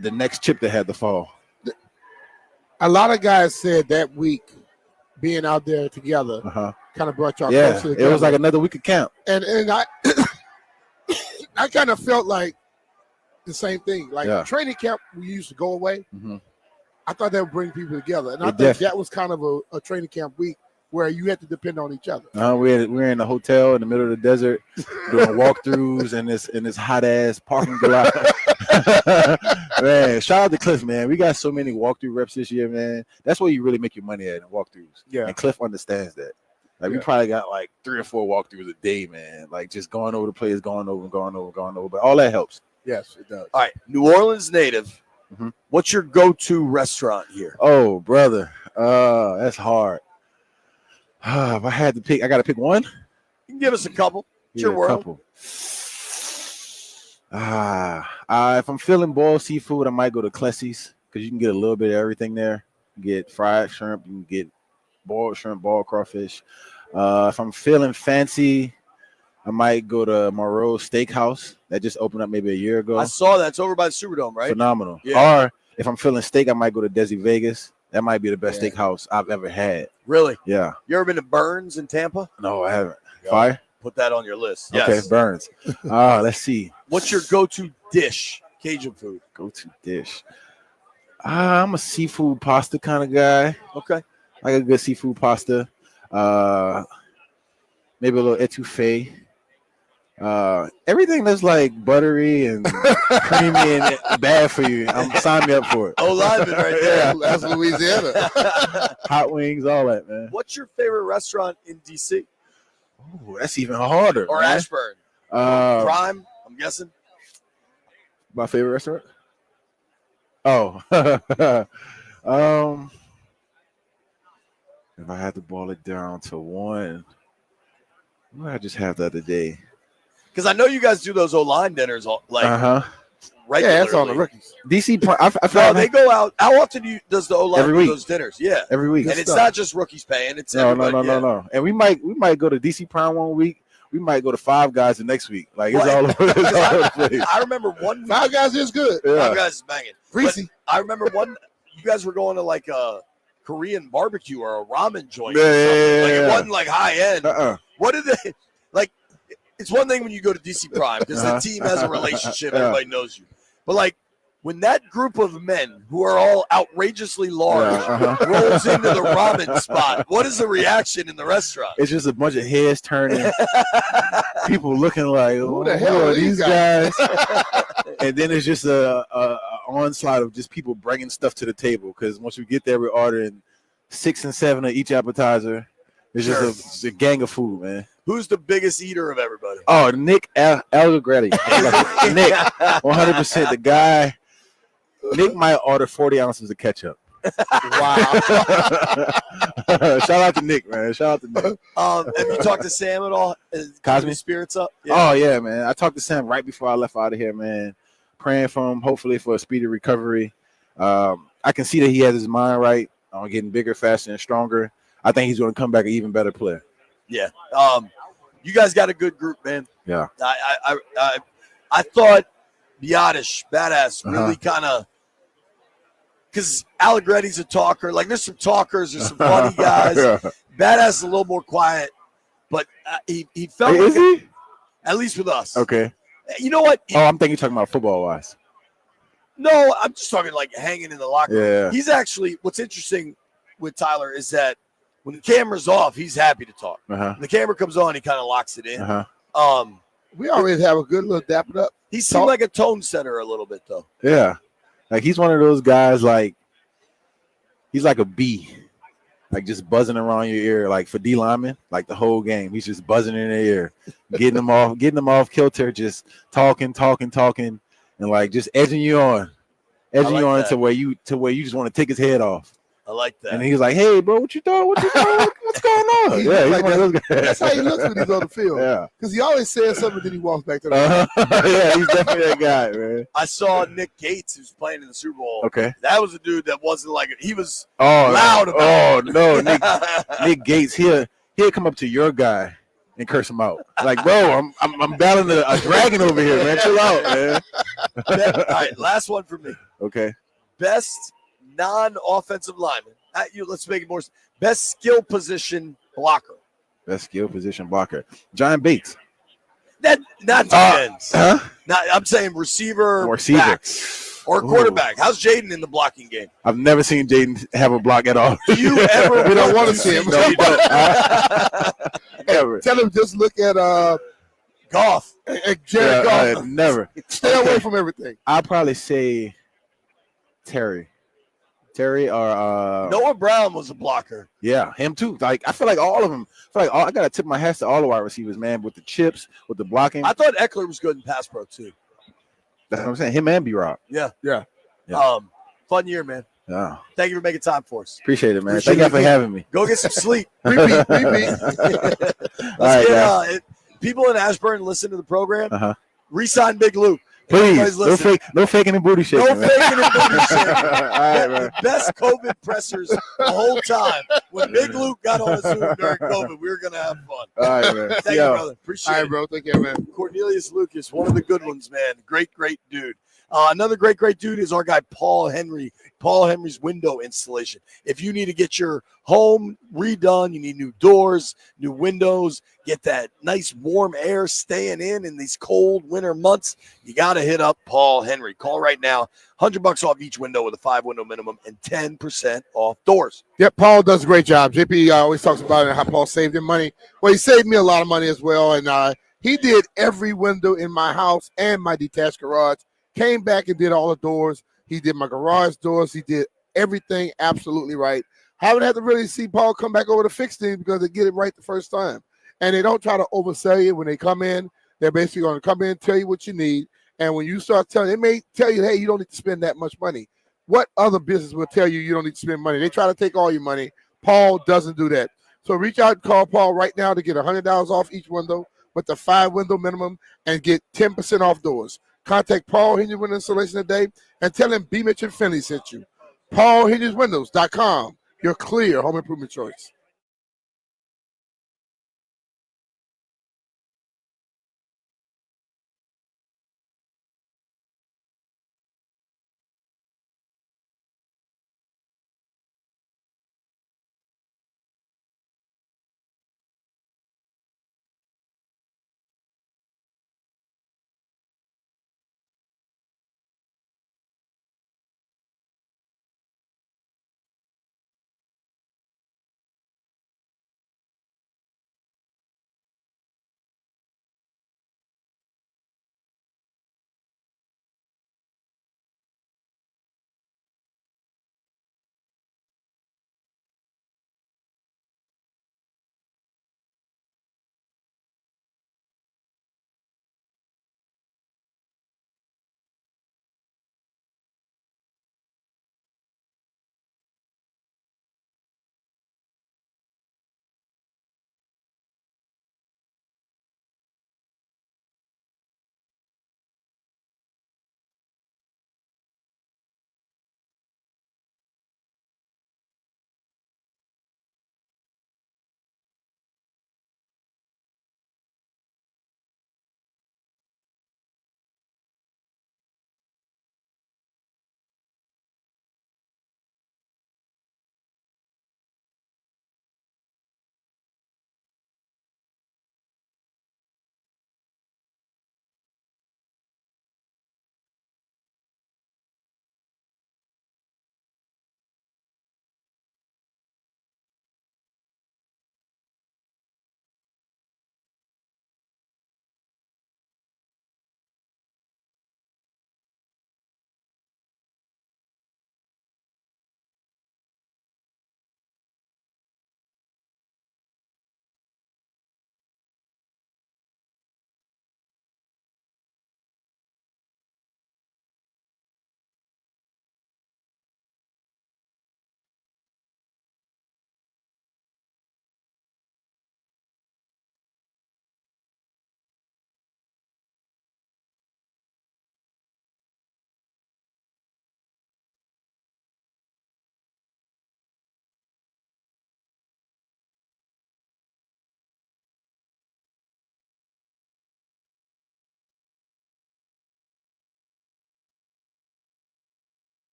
the next chip that had to fall. A lot of guys said that week being out there together kind of brought y'all closer together. It was like another week of camp. And I I kind of felt like the same thing. Like training camp, we used to go away. I thought that would bring people together. And I think that was kind of a training camp week where you had to depend on each other. We're in a hotel in the middle of the desert doing walkthroughs in this hot ass parking garage. Man, shout out to Cliff, man. We got so many walkthrough reps this year, man. That's where you really make your money at in walkthroughs. Yeah. And Cliff understands that. Like we probably got like 3 or 4 walkthroughs a day, man. Like just going over the players, going over. But all that helps. Yes, it does. All right, New Orleans native. What's your go-to restaurant here? Oh, brother, that's hard. If I had to pick, I got to pick one. You can give us a couple. It's your world. Couple. If I'm feeling boiled seafood, I might go to Clessy's because you can get a little bit of everything there. You can get fried shrimp, you can get boiled shrimp, boiled crawfish. If I'm feeling fancy, I might go to Moreau's Steakhouse that just opened up maybe a year ago. I saw that. It's over by the Superdome, right? Phenomenal. Yeah. Or if I'm feeling steak, I might go to Desi Vegas. That might be the best steakhouse I've ever had. Really? Yeah. You ever been to Burns in Tampa? No, I haven't. Fire? Put that on your list. Okay, Yes. Burns. Let's see. What's your go-to dish? Cajun food. Go-to dish. I'm a seafood pasta kind of guy. Okay. Like a good seafood pasta. Maybe a little etouffee. Everything that's like buttery and creamy and bad for you, sign me up for it. Oh, live it right there. That's Louisiana. Hot wings, all that, man. What's your favorite restaurant in D.C.? Ooh, that's even harder. Or man. Ashburn? Prime, I'm guessing. My favorite restaurant? Oh. If I had to boil it down to one, what did I just have the other day? Because I know you guys do those O-line dinners regularly. Yeah, that's on the rookies. DC. They go out. How often does the O-line Every do week. those dinners? Yeah, every week. And it's not just rookies paying. It's No. And we might go to DC Prime one week. We might go to Five Guys the next week. Like it's all over the place. I remember one week. Five Guys is good. Yeah. Five Guys is banging. Greasy. But I remember you guys were going to like a Korean barbecue or a ramen joint. Yeah, or something. Like yeah. it wasn't like high end. What did they like? It's one thing when you go to DC Prime because the team has a relationship, everybody knows you. But like when that group of men who are all outrageously large rolls into the ramen spot, what is the reaction in the restaurant? It's just a bunch of heads turning, people looking like, Who the hell are these guys? And then it's just a onslaught of just people bringing stuff to the table because once we get there, we're ordering 6 and 7 of each appetizer. It's just a gang of food, man. Who's the biggest eater of everybody? Oh, Nick Allegretti. Nick, 100%. The guy. Nick might order 40 ounces of ketchup. Wow. Shout out to Nick, man. Shout out to Nick. Have you talked to Sam at all? Cosme? Spirits up? Yeah. Oh, yeah, man. I talked to Sam right before I left out of here, man. Praying for him, hopefully for a speedy recovery. I can see that he has his mind right on getting bigger, faster, and stronger. I think he's going to come back an even better player. Yeah. You guys got a good group, man. Yeah. I thought Biotish, badass, really kind of because Allegretti's a talker. Like there's some talkers, there's some funny guys. Badass is a little more quiet, but he felt Is he? At least with us. Okay. You know what? I'm thinking you're talking about football wise. No, I'm just talking like hanging in the locker room. Yeah. He's actually what's interesting with Tyler is that when the camera's off, he's happy to talk. When the camera comes on, he kind of locks it in. We always have a good little dap it up. He seemed like a tone setter a little bit, though. Yeah. Like he's one of those guys, like he's like a bee, like just buzzing around your ear, like for D lineman, like the whole game. He's just buzzing in their ear, getting them off kilter, just talking, and like just edging you on to where you just want to take his head off. I like that. And he's like, "Hey, bro, what you doing? What's going on?" He's like that's how he looks when he's on the field. Yeah, because he always says something, then he walks back to the yeah, he's definitely that guy, man. I saw Nick Gates, who's playing in the Super Bowl. Okay, that was a dude that wasn't like it. He was loud about it. No, Nick Gates, he'll come up to your guy and curse him out. Like, bro, I'm battling a dragon over here, man. Chill out, man. All right, last one for me. Okay. Best non-offensive lineman. Let's make it more. Best skill position blocker. Best skill position blocker. John Bates. That not defense. Huh? I'm saying receiver, back, or Ooh. Quarterback. How's Jaden in the blocking game? I've never seen Jaden have a block at all. Do you ever? We don't want to see him. No, you don't. Hey, tell him just look at Goff. At Jared Goff. Never. Stay away from everything. I'll probably say Terry or Noah Brown was a blocker. Yeah, him too. Like I feel like all of them. I gotta tip my hats to all the wide receivers, man, with the chips, with the blocking. I thought Eckler was good in pass pro too. That's what I'm saying. Him and B-Rob. Yeah. Yeah. Fun year, man. Yeah. Thank you for making time for us. Appreciate it, man. Thank you for having me. Go get some sleep. Repeat. Let's get people in Ashburn listen to the program. Resign Big Luke. Please, no faking and booty shaking. No faking and booty shaking. All right, man. The best COVID pressers the whole time. When Big Luke got on a Zoom during COVID, we were going to have fun. All right, man. Thank you, brother. Appreciate it. All right, bro. Take care, man. Cornelius Lucas, one of the good ones, man. Great dude. Another great dude is our guy, Paul Henry. Paul Henry's window installation. If you need to get your home redone, you need new doors, new windows, get that nice warm air staying in these cold winter months, you got to hit up Paul Henry. Call right now. $100 off each window with a 5-window minimum and 10% off doors. Yep, Paul does a great job. JP always talks about it, how Paul saved him money. Well, he saved me a lot of money as well, and he did every window in my house and my detached garage. Came back and did all the doors. He did my garage doors. He did everything absolutely right. Haven't had to really see Paul come back over to fix things because they get it right the first time. And they don't try to oversell you when they come in. They're basically going to come in, tell you what you need. And when you start telling, they may tell you, hey, you don't need to spend that much money. What other business will tell you don't need to spend money? They try to take all your money. Paul doesn't do that. So reach out and call Paul right now to get $100 off each window with the 5-window minimum and get 10% off doors. Contact Paul Henry Window Installation today and tell him B. Mitch and Finley sent you. PaulHenrysWindows.com, your clear home improvement choice.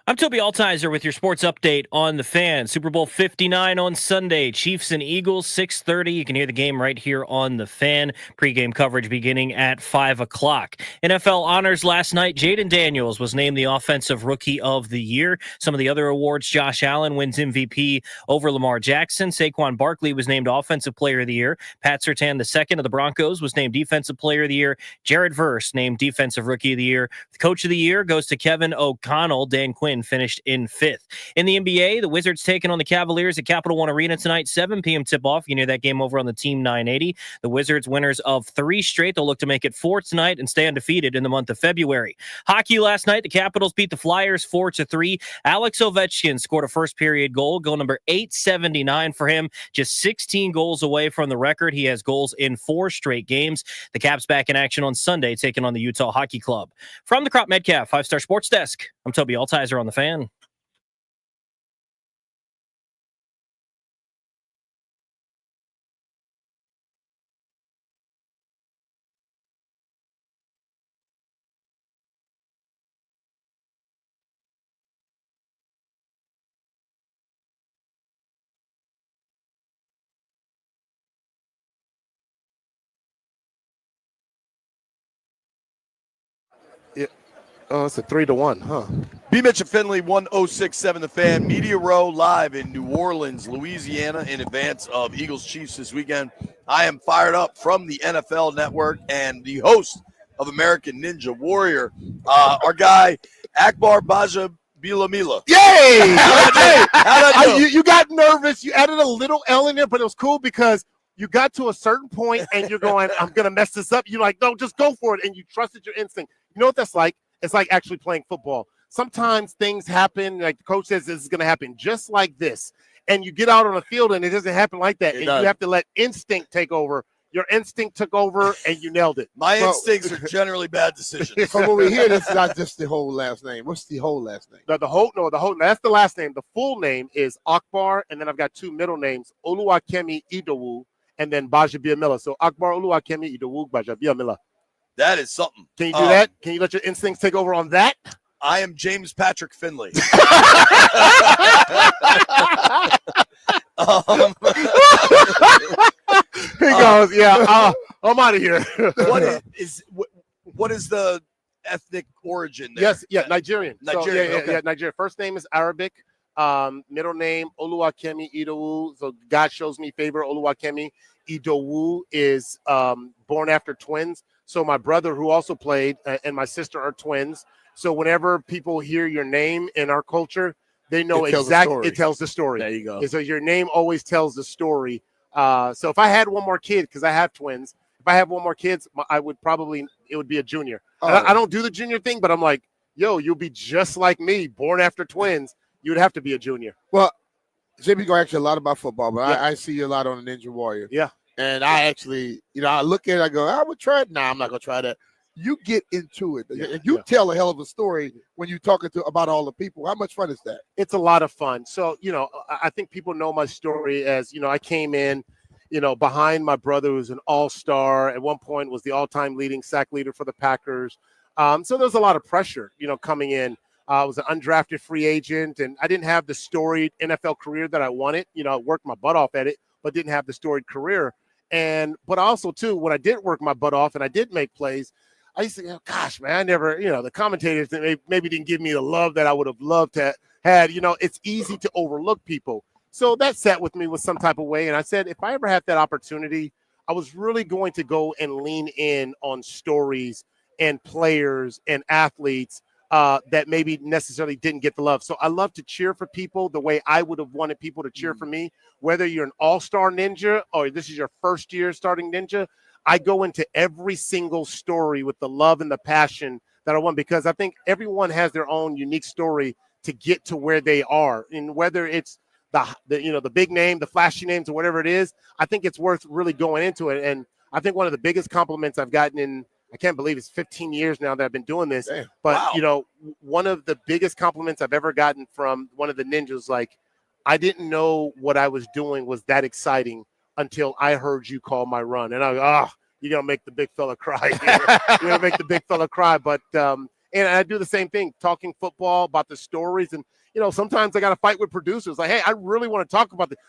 I'm Toby Altiser with your sports update on the Fan. Super Bowl 59 on Sunday. Chiefs and Eagles, 6:30. You can hear the game right here on the Fan. Pre-game coverage beginning at 5 o'clock. NFL honors last night. Jaden Daniels was named the Offensive Rookie of the Year. Some of the other awards, Josh Allen wins MVP over Lamar Jackson. Saquon Barkley was named Offensive Player of the Year. Pat Surtain II of the Broncos was named Defensive Player of the Year. Jared Verse named Defensive Rookie of the Year. The Coach of the Year goes to Kevin O'Connell. Dan Quinn finished in 5th. In the NBA, the Wizards taking on the Cavaliers at Capital One Arena tonight, 7 p.m. tip-off. You can hear that game over on the Team 980. The Wizards winners of 3 straight. They'll look to make it 4 tonight and stay undefeated in the month of February. Hockey last night, the Capitals beat the Flyers 4-3. Alex Ovechkin scored a first-period goal number 879 for him, just 16 goals away from the record. He has goals in 4 straight games. The Caps back in action on Sunday, taking on the Utah Hockey Club. From the Crop Metcalf 5-Star Sports Desk, I'm Toby Altiser on the Fan. It's a 3-1, huh? B. Mitch and Finley, 1067 The Fan. Media Row live in New Orleans, Louisiana, in advance of Eagles Chiefs this weekend. I am fired up from the NFL Network and the host of American Ninja Warrior, our guy, Akbar Baja Bilamila. Yay! You got nervous. You added a little L in there, but it was cool because you got to a certain point and you're going, I'm going to mess this up. You're like, no, just go for it. And you trusted your instinct. You know what that's like? It's like actually playing football. Sometimes things happen, like the coach says this is going to happen just like this. And you get out on the field and it doesn't happen like that. And you have to let instinct take over. Your instinct took over and you nailed it. My instincts are generally bad decisions. From what we hear, this is not just the whole last name. What's the whole last name? The whole, that's the last name. The full name is Akbar, and then I've got 2 middle names, Oluwakemi Idowu, and then Baja Biamila. So Akbar Oluwakemi Idowu Baja Biamila. That is something. Can you do that? Can you let your instincts take over on that? I am James Patrick Finley. He goes, I'm out of here. What is the ethnic origin there? Yes, Nigerian. Nigerian. So, Nigerian. First name is Arabic. Middle name Oluwakemi Idowu. So God shows me favor. Oluwakemi Idowu is born after twins. So my brother, who also played, and my sister are twins. So whenever people hear your name in our culture, they know exactly. It tells the story. There you go. And so your name always tells the story. So if I had one more kid, because I have twins, if I have one more kids, it would be a junior. I don't do the junior thing, but I'm like, yo, you'll be just like me, born after twins. You would have to be a junior. Well, JB going to ask you a lot about football, but I see you a lot on the Ninja Warrior. Yeah. And I actually, I look at it, I go, I would try it. Nah, I'm not going to try that. You get into it. You tell a hell of a story when you're talking about all the people. How much fun is that? It's a lot of fun. So, I think people know my story as, I came in, behind my brother, who's an all-star. At one point was the all-time leading sack leader for the Packers. So there's a lot of pressure, coming in. I was an undrafted free agent, and I didn't have the storied NFL career that I wanted. I worked my butt off at it, but didn't have the storied career. But also, too, when I did work my butt off and I did make plays, I used to go, gosh, man, I never, the commentators maybe didn't give me the love that I would have loved to had. It's easy to overlook people. So that sat with me with some type of way. And I said, if I ever had that opportunity, I was really going to go and lean in on stories and players and athletes that maybe necessarily didn't get the love. So I love to cheer for people the way I would have wanted people to cheer for me, whether you're an all-star ninja or this is your first year starting ninja. I go into every single story with the love and the passion that I want, because I think everyone has their own unique story to get to where they are. And whether it's the big name, the flashy names, or whatever it is, I think it's worth really going into it. And I think one of the biggest compliments I've gotten in, I can't believe it's 15 years now that I've been doing this. Damn. But, one of the biggest compliments I've ever gotten from one of the ninjas, like, I didn't know what I was doing was that exciting until I heard you call my run. And I go, you're going to make the big fella cry. You're going to make the big fella cry. But And I do the same thing, talking football about the stories. And, you know, sometimes I got to fight with producers. Like, hey, I really want to talk about this.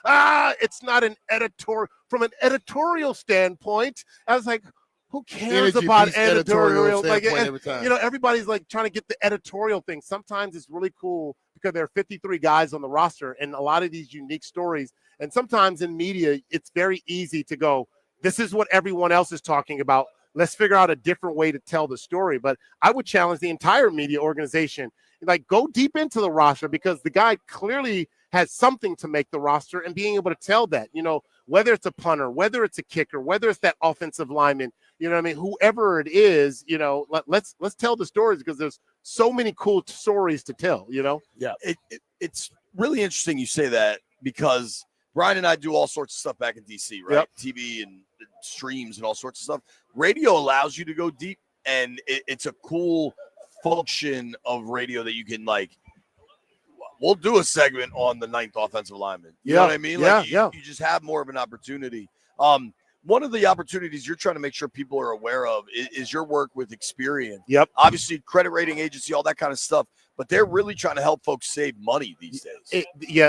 It's not an editorial. From an editorial standpoint, I was like, who cares about editorial? Like, you know, everybody's like trying to get the editorial thing. Sometimes it's really cool because there are 53 guys on the roster and a lot of these unique stories. And sometimes in media, it's very easy to go, this is what everyone else is talking about. Let's figure out a different way to tell the story. But I would challenge the entire media organization, like, go deep into the roster, because the guy clearly has something to make the roster, and being able to tell that, you know, whether it's a punter, whether it's a kicker, whether it's that offensive lineman, you know what I mean? Whoever it is, you know, let's tell the stories, because there's so many cool stories to tell, you know? Yeah. It's really interesting you say that, because Brian and I do all sorts of stuff back in DC, right? Yep. TV and streams and all sorts of stuff. Radio allows you to go deep, and it's a cool function of radio that you can, like, we'll do a segment on the 9th offensive lineman. You know what I mean? Like, you just have more of an opportunity. One of the opportunities you're trying to make sure people are aware of is your work with Experian. Yep. Obviously, credit rating agency, all that kind of stuff, but they're really trying to help folks save money these days.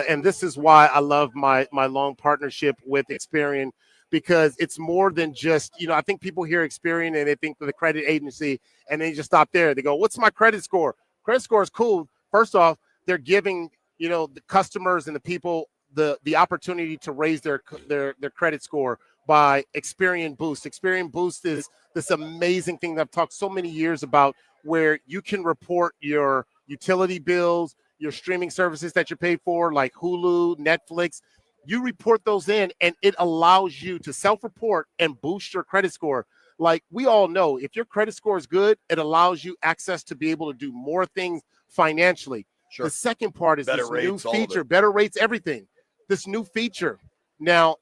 And this is why I love my long partnership with Experian, because it's more than just, you know, I think people hear Experian and they think of the credit agency and they just stop there. They go, what's my credit score? Credit score is cool. First off, they're giving, you know, the customers and the people the opportunity to raise their credit score by Experian Boost. Experian Boost is this amazing thing that I've talked so many years about, where you can report your utility bills, your streaming services that you pay for, like Hulu, Netflix. You report those in, and it allows you to self-report and boost your credit score. Like, we all know, if your credit score is good, it allows you access to be able to do more things financially. Sure. The second part is Better this rates, new feature, better rates, everything. This new feature now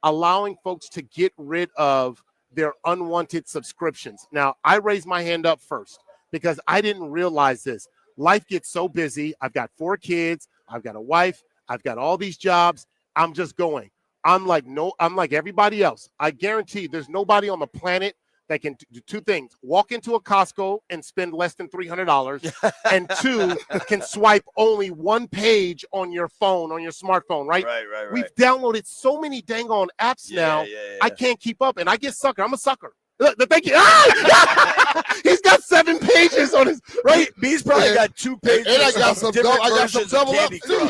allowing folks to get rid of their unwanted subscriptions. Now, I raised my hand up first because I didn't realize this. Life gets so busy. I've got 4 kids. I've got a wife. I've got all these jobs. I'm just going. I'm like everybody else. I guarantee there's nobody on the planet that can do 2 things: walk into a Costco and spend less than $300, and 2, can swipe only 1 page on your phone, on your smartphone, right? Right. We've downloaded so many dang on apps now. I can't keep up, and I get sucker. I'm a sucker. Look, thank you. He's got 7 pages on his, right? He's probably got 2 pages. And I got some double up too.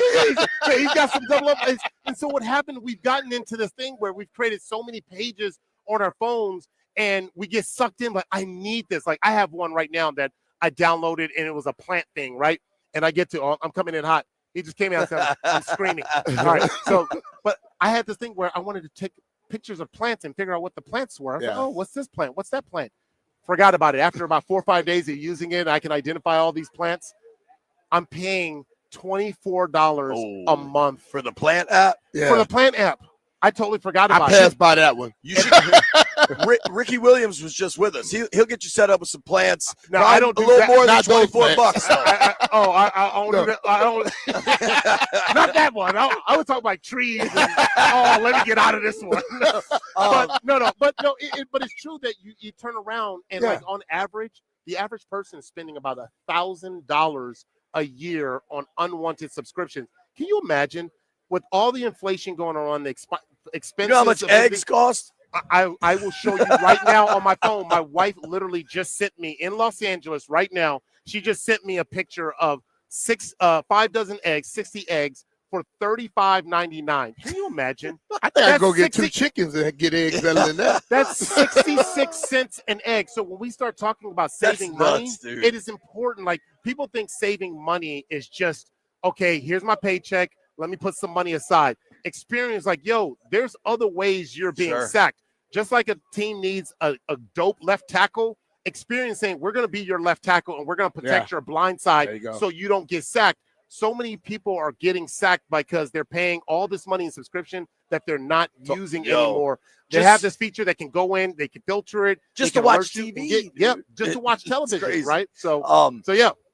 He's got some double up. And so what happened, we've gotten into this thing where we've created so many pages on our phones, and we get sucked in. Like, I need this. Like, I have one right now that I downloaded, and it was a plant thing, right? And I get to, I'm coming in hot. He just came out and said, I'm screaming. All right. So, but I had this thing where I wanted to take pictures of plants and figure out what the plants were. I was like, oh, what's this plant? What's that plant? Forgot about it. After about 4 or 5 days of using it, I can identify all these plants. I'm paying $24 a month for the plant app. For the plant app. I totally forgot about it. I passed by that one. You should. Ricky Williams was just with us. He'll get you set up with some plants. No, I don't do a little that. more than Not those $24. I don't do that. I don't. Not that one. I was talking about trees. And, let me get out of this one. But it's true that you turn around and like on average, the average person is spending about $1,000 a year on unwanted subscriptions. Can you imagine, with all the inflation going on, the expenses? You know how much eggs cost? I will show you right now on my phone. My wife literally just sent me in Los Angeles right now. She just sent me a picture of 5 dozen eggs, 60 eggs for $35.99. Can you imagine? I think I'd go get 2 chickens and get eggs better than that. That's 66 cents an egg. So when we start talking about saving money, it is important. Like, people think saving money is just, okay, here's my paycheck. Let me put some money aside. Experience, like, yo, there's other ways you're being sacked. Just like a team needs a dope left tackle, Experience saying, we're going to be your left tackle and we're going to protect your blind side so you don't get sacked. So many people are getting sacked because they're paying all this money in subscription that they're not using anymore. They have this feature that can go in, they can filter it. Just to watch TV. Just to watch television, right? So,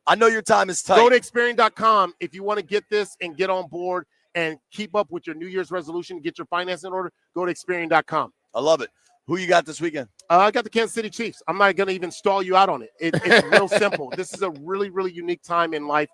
I know your time is tight. Go to Experian.com if you want to get this and get on board and keep up with your New Year's resolution, get your finance in order. Go to Experian.com. I love it. Who you got this weekend? I got the Kansas City Chiefs. I'm not going to even stall you out on it. It's real simple. This is a really, really unique time in life.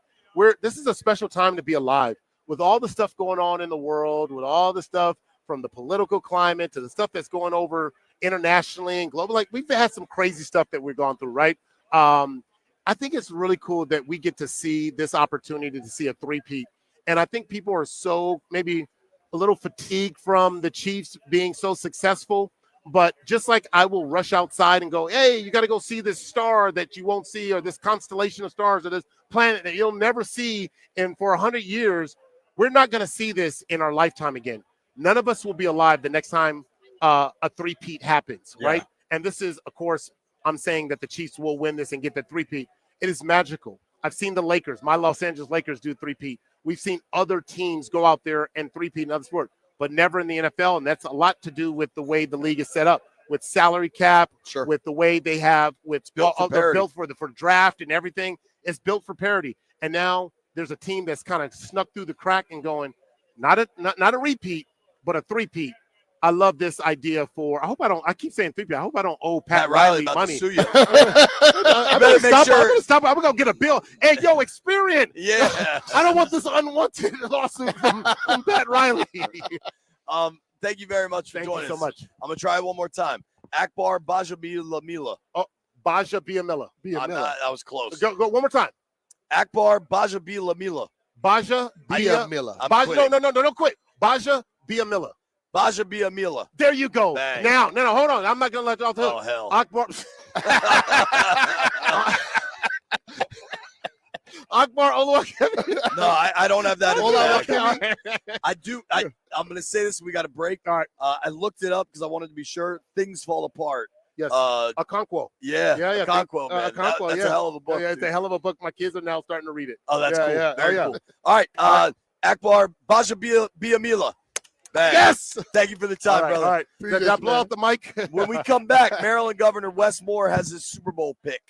This is a special time to be alive. With all the stuff going on in the world, with all the stuff from the political climate to the stuff that's going over internationally and global, like we've had some crazy stuff that we've gone through, right? I think it's really cool that we get to see this opportunity to see a three-peat. And I think people are so maybe a little fatigued from the Chiefs being so successful. But just like I will rush outside and go, hey, you got to go see this star that you won't see, or this constellation of stars, or this planet that you'll never see in for 100 years. We're not going to see this in our lifetime again. None of us will be alive the next time a three-peat happens, right? And this is, of course, I'm saying that the Chiefs will win this and get the three-peat. It is magical. I've seen the Lakers, my Los Angeles Lakers, do three-peat. We've seen other teams go out there and three-peat in other sports, but never in the NFL, and that's a lot to do with the way the league is set up, with salary cap, with the way they have, with they're built for draft and everything. It's built for parity, and now there's a team that's kind of snuck through the crack and going, not a repeat, but a three-peat. I love this idea I keep saying three-peat. I hope I don't owe Pat Riley money. To sue you. I'm going to stop. I'm going to get a bill. Hey, yo, Experian. Yeah. I don't want this unwanted lawsuit from Pat Riley. Thank you very much for joining us. So much. I'm going to try it one more time. Akbar Bajabiamila. Oh, Bajabiamila. That was close. Go one more time. Akbar Bajabiamila. Bajabiamila. No, don't quit. Bajabiamila. Bajabiamila. There you go. Bang. Now, no, hold on. I'm not going to let you off the hook. Oh, hell. Akbar. Akbar Oluwakemi. No, I don't have that. Oluwakemi. I do. I'm going to say this. We got a break. All right. I looked it up because I wanted to be sure. Things Fall Apart. Yes. Okonkwo. Yeah. Okonkwo, man. Okonkwo, That's a hell of a book. Yeah, it's a hell of a book. My kids are now starting to read it. Oh, that's cool. Yeah. Very cool. All right. Akbar Bajabiamila. Bang. Yes. Thank you for the time, brother. All right. Did I blow out the mic? When we come back, Maryland Governor Wes Moore has his Super Bowl pick.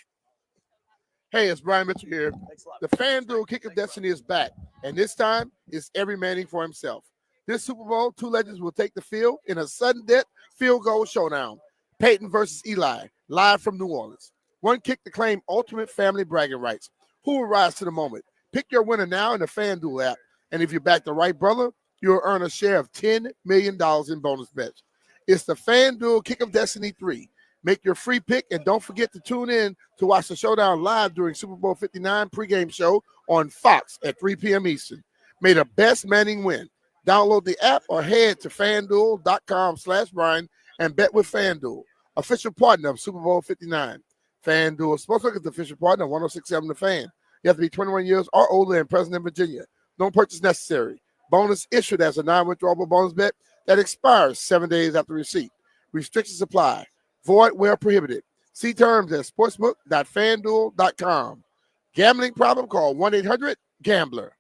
Hey, it's Brian Mitchell here. The FanDuel Kick of Destiny is back, and this time it's every manning for himself. This Super Bowl, two legends will take the field in a sudden death field goal showdown. Peyton versus Eli, live from New Orleans. One kick to claim ultimate family bragging rights. Who will rise to the moment? Pick your winner now in the FanDuel app, and if you back the right brother, you'll earn a share of $10 million in bonus bets. It's the FanDuel Kick of Destiny 3. Make your free pick, and don't forget to tune in to watch the showdown live during Super Bowl 59 pregame show on Fox at 3 p.m. Eastern. May the best Manning win. Download the app or head to FanDuel.com/Brian and bet with FanDuel, official partner of Super Bowl 59. FanDuel Sportsbook is the official partner of 106.7 The Fan. You have to be 21 years or older and present in Virginia. No purchase necessary. Bonus issued as a non-withdrawable bonus bet that expires 7 days after receipt. Restrictions apply. Void where prohibited. See terms at sportsbook.fanduel.com. Gambling problem? Call 1-800-GAMBLER.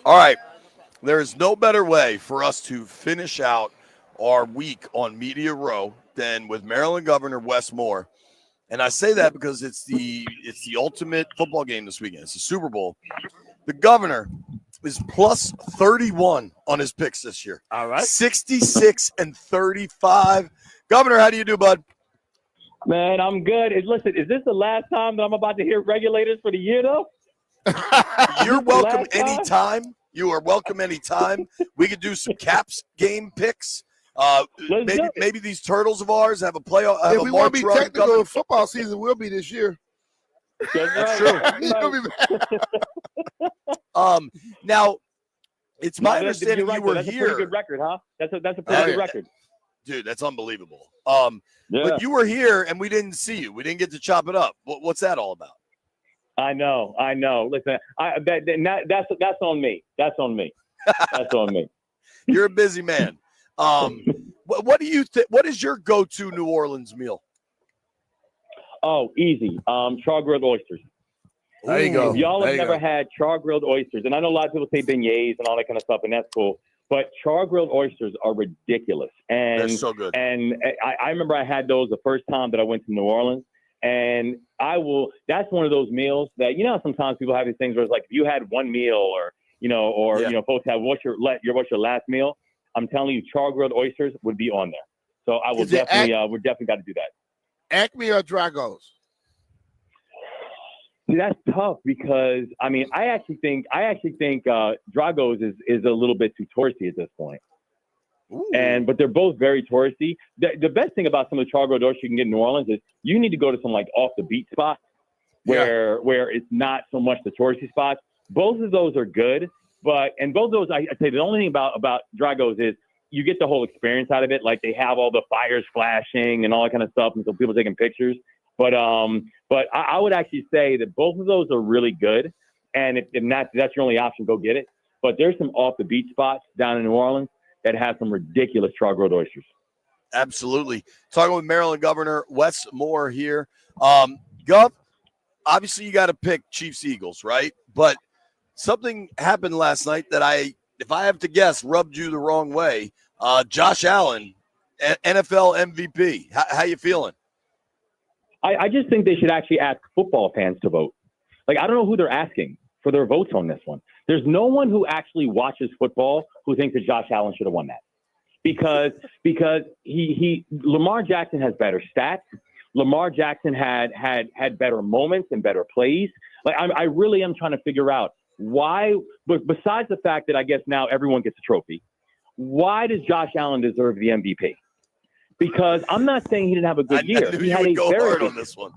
All right. There is no better way for us to finish out our week on Media Row than with Maryland Governor Wes Moore. And I say that because it's the ultimate football game this weekend. It's the Super Bowl. The governor is plus 31 on his picks this year. All right. 66 and 35. Governor, how do you do, bud? Man, I'm good. Listen, is this the last time that I'm about to hear regulators for the year, though? You're welcome anytime. You are welcome anytime. We could do some Caps game picks. Maybe these Turtles of ours have a playoff. If we want to be technical, football season will be this year. That's true. Now, it's my understanding you were that's here. That's a pretty good record, huh? That's a pretty good record. Dude, that's unbelievable. But you were here and we didn't see you. We didn't get to chop it up. What's that all about? I know. Listen, that's on me. That's on me. That's on me. You're a busy man. What do you think? What is your go-to New Orleans meal? Oh, easy. Char-grilled oysters. There you go. If y'all There have you never go. had char-grilled oysters, and I know a lot of people say beignets and all that kind of stuff, and that's cool. But char-grilled oysters are ridiculous. And They're so good. And I remember I had those the first time that I went to New Orleans. And that's one of those meals that, sometimes people have these things where it's like, if you had one meal or folks have, what's your last meal? I'm telling you, char-grilled oysters would be on there. So I will definitely, we're definitely got to do that. Acme or Dragos? See, that's tough because I actually think Dragos is a little bit too touristy at this point. But they're both very touristy. The best thing about some of the char-grilled oysters you can get in New Orleans is you need to go to some like off the beat spots where it's not so much the touristy spots. Both of those are good, and both of those I say the only thing about Dragos is you get the whole experience out of it. Like they have all the fires flashing and all that kind of stuff, and so people taking pictures. But I would actually say that both of those are really good. And if that's your only option, go get it. But there's some off the beat spots down in New Orleans that have some ridiculous char-grilled oysters. Absolutely. Talking with Maryland Governor Wes Moore here. Gov, obviously you got to pick Chiefs Eagles, right? But something happened last night that if I have to guess, rubbed you the wrong way. Josh Allen, NFL MVP. How you feeling? I just think they should actually ask football fans to vote. Like, I don't know who they're asking for their votes on this one. There's no one who actually watches football who thinks that Josh Allen should have won that. Because Lamar Jackson has better stats. Lamar Jackson had better moments and better plays. Like, I really am trying to figure out why, but besides the fact that I guess now everyone gets a trophy, why does Josh Allen deserve the MVP? Because I'm not saying he didn't have a good year. I knew you would go hard on this one.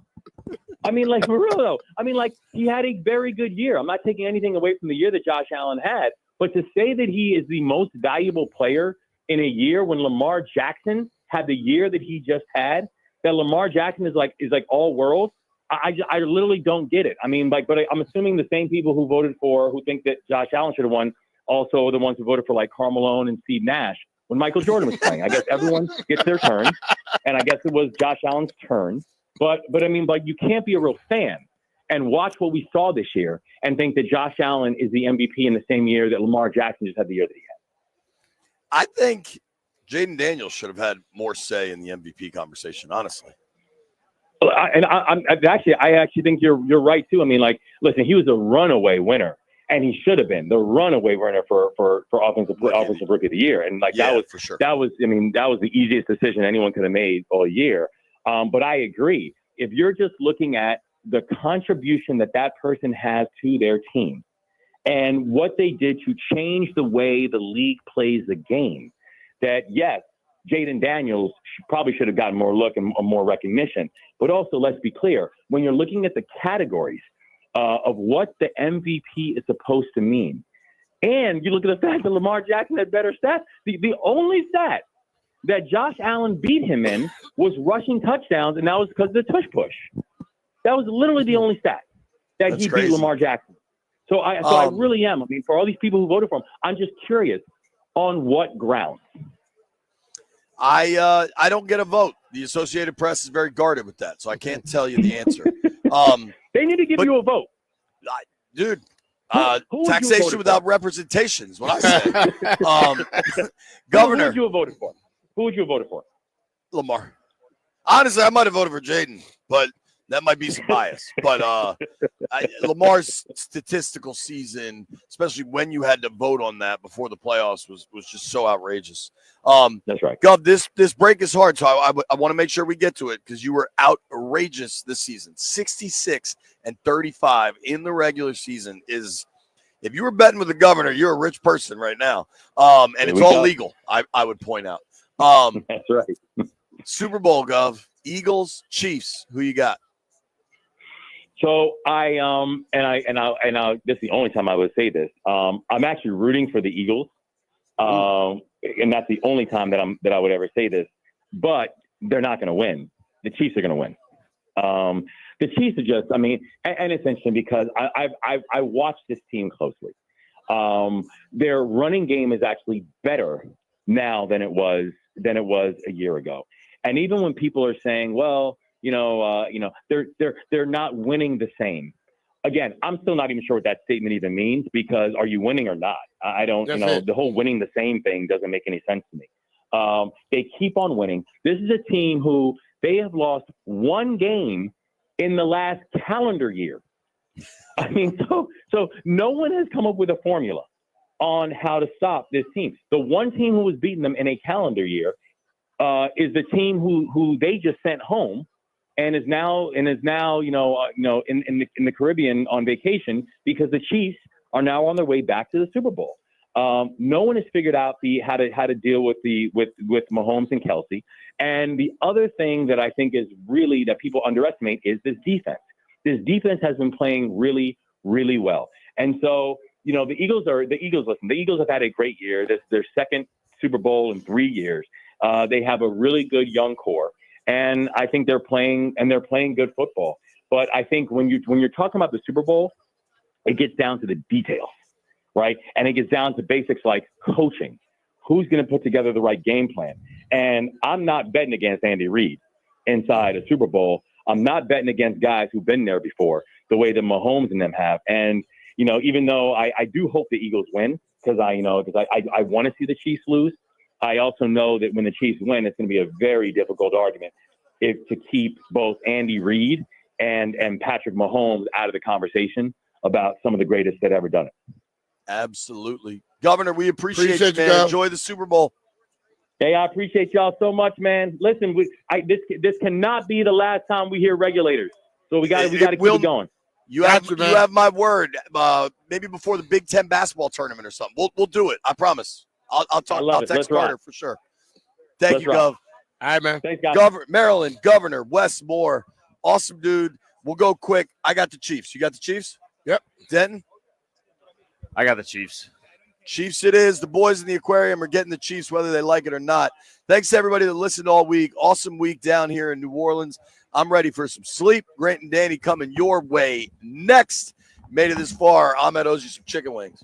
I mean, like, for real, though. I mean, like, he had a very good year. I'm not taking anything away from the year that Josh Allen had. But to say that he is the most valuable player in a year when Lamar Jackson had the year that he just had, that Lamar Jackson is like all world, I literally don't get it. I mean, like, but I'm assuming the same people who think that Josh Allen should have won, also are the ones who voted for, like, Karl Malone and Steve Nash when Michael Jordan was playing. I guess everyone gets their turn, and I guess it was Josh Allen's turn. But I mean, like, you can't be a real fan and watch what we saw this year and think that Josh Allen is the MVP in the same year that Lamar Jackson just had the year that he had. I think Jaden Daniels should have had more say in the MVP conversation, honestly. I actually think you're right too. I mean, like, listen, he was a runaway winner, and he should have been the runaway winner for offensive rookie of the year. And like that was the easiest decision anyone could have made all year. But I agree. If you're just looking at the contribution that person has to their team and what they did to change the way the league plays the game, that yes, Jaden Daniels probably should have gotten more look and more recognition. But also, let's be clear, when you're looking at the categories of what the MVP is supposed to mean, and you look at the fact that Lamar Jackson had better stats, the only stat that Josh Allen beat him in was rushing touchdowns, and that was because of the tush push. That was literally the only stat that he beat Lamar Jackson. So I really am. I mean, for all these people who voted for him, I'm just curious on what grounds. I don't get a vote. The Associated Press is very guarded with that, so I can't tell you the answer. They need to give you a vote. Dude, Who would you have Taxation voted without for? representation is what I said. Who Governor would you have voted for? Who would you have voted for? Lamar. Honestly, I might have voted for Jaden, but that might be some bias. But Lamar's statistical season, especially when you had to vote on that before the playoffs, was just so outrageous. That's right. Gov, this break is hard, so I want to make sure we get to it because you were outrageous this season. 66-35 in the regular season is, if you were betting with the governor, you're a rich person right now. And it's all legal, I would point out. That's right. Super Bowl, Gov. Eagles, Chiefs. Who you got? So this is the only time I would say this. I'm actually rooting for the Eagles, and that's the only time that I would ever say this. But they're not going to win. The Chiefs are going to win. The Chiefs are just, and it's interesting because I watched this team closely. Their running game is actually better now than it was a year ago. And even when people are saying, well, they're not winning the same. Again, I'm still not even sure what that statement even means, because are you winning or not? I don't, the whole winning the same thing doesn't make any sense to me. They keep on winning. This is a team who they have lost one game in the last calendar year. So no one has come up with a formula on how to stop this team. The one team who was beating them in a calendar year is the team who they just sent home, and is now in the Caribbean on vacation, because the Chiefs are now on their way back to the Super Bowl. No one has figured out how to deal with Mahomes and Kelsey. And the other thing that I think is really that people underestimate is this defense. This defense has been playing really, really well. And so, the Eagles. Listen, the Eagles have had a great year. This is their second Super Bowl in 3 years. They have a really good young core, and I think they're playing good football. But I think when you're talking about the Super Bowl, it gets down to the details, right? And it gets down to basics like coaching. Who's going to put together the right game plan? And I'm not betting against Andy Reid inside a Super Bowl. I'm not betting against guys who've been there before, the way that Mahomes and them have. And even though I do hope the Eagles win, because I want to see the Chiefs lose, I also know that when the Chiefs win, it's going to be a very difficult argument to keep both Andy Reid and Patrick Mahomes out of the conversation about some of the greatest that ever done it. Absolutely. Governor, we appreciate you, man. Enjoy the Super Bowl. Hey, I appreciate y'all so much, man. Listen, this cannot be the last time we hear regulators. So we got to keep it going. You have my word. Maybe before the Big Ten basketball tournament or something. We'll do it. I promise. I'll text Carter for sure. Thank you, Gov. All right, man. Thanks, guys. Maryland Governor Wes Moore. Awesome dude. We'll go quick. I got the Chiefs. You got the Chiefs? Yep. Denton? I got the Chiefs. Chiefs it is. The boys in the aquarium are getting the Chiefs whether they like it or not. Thanks to everybody that listened all week. Awesome week down here in New Orleans. I'm ready for some sleep. Grant and Danny coming your way next. Made it this far. Ahmed owes you some chicken wings.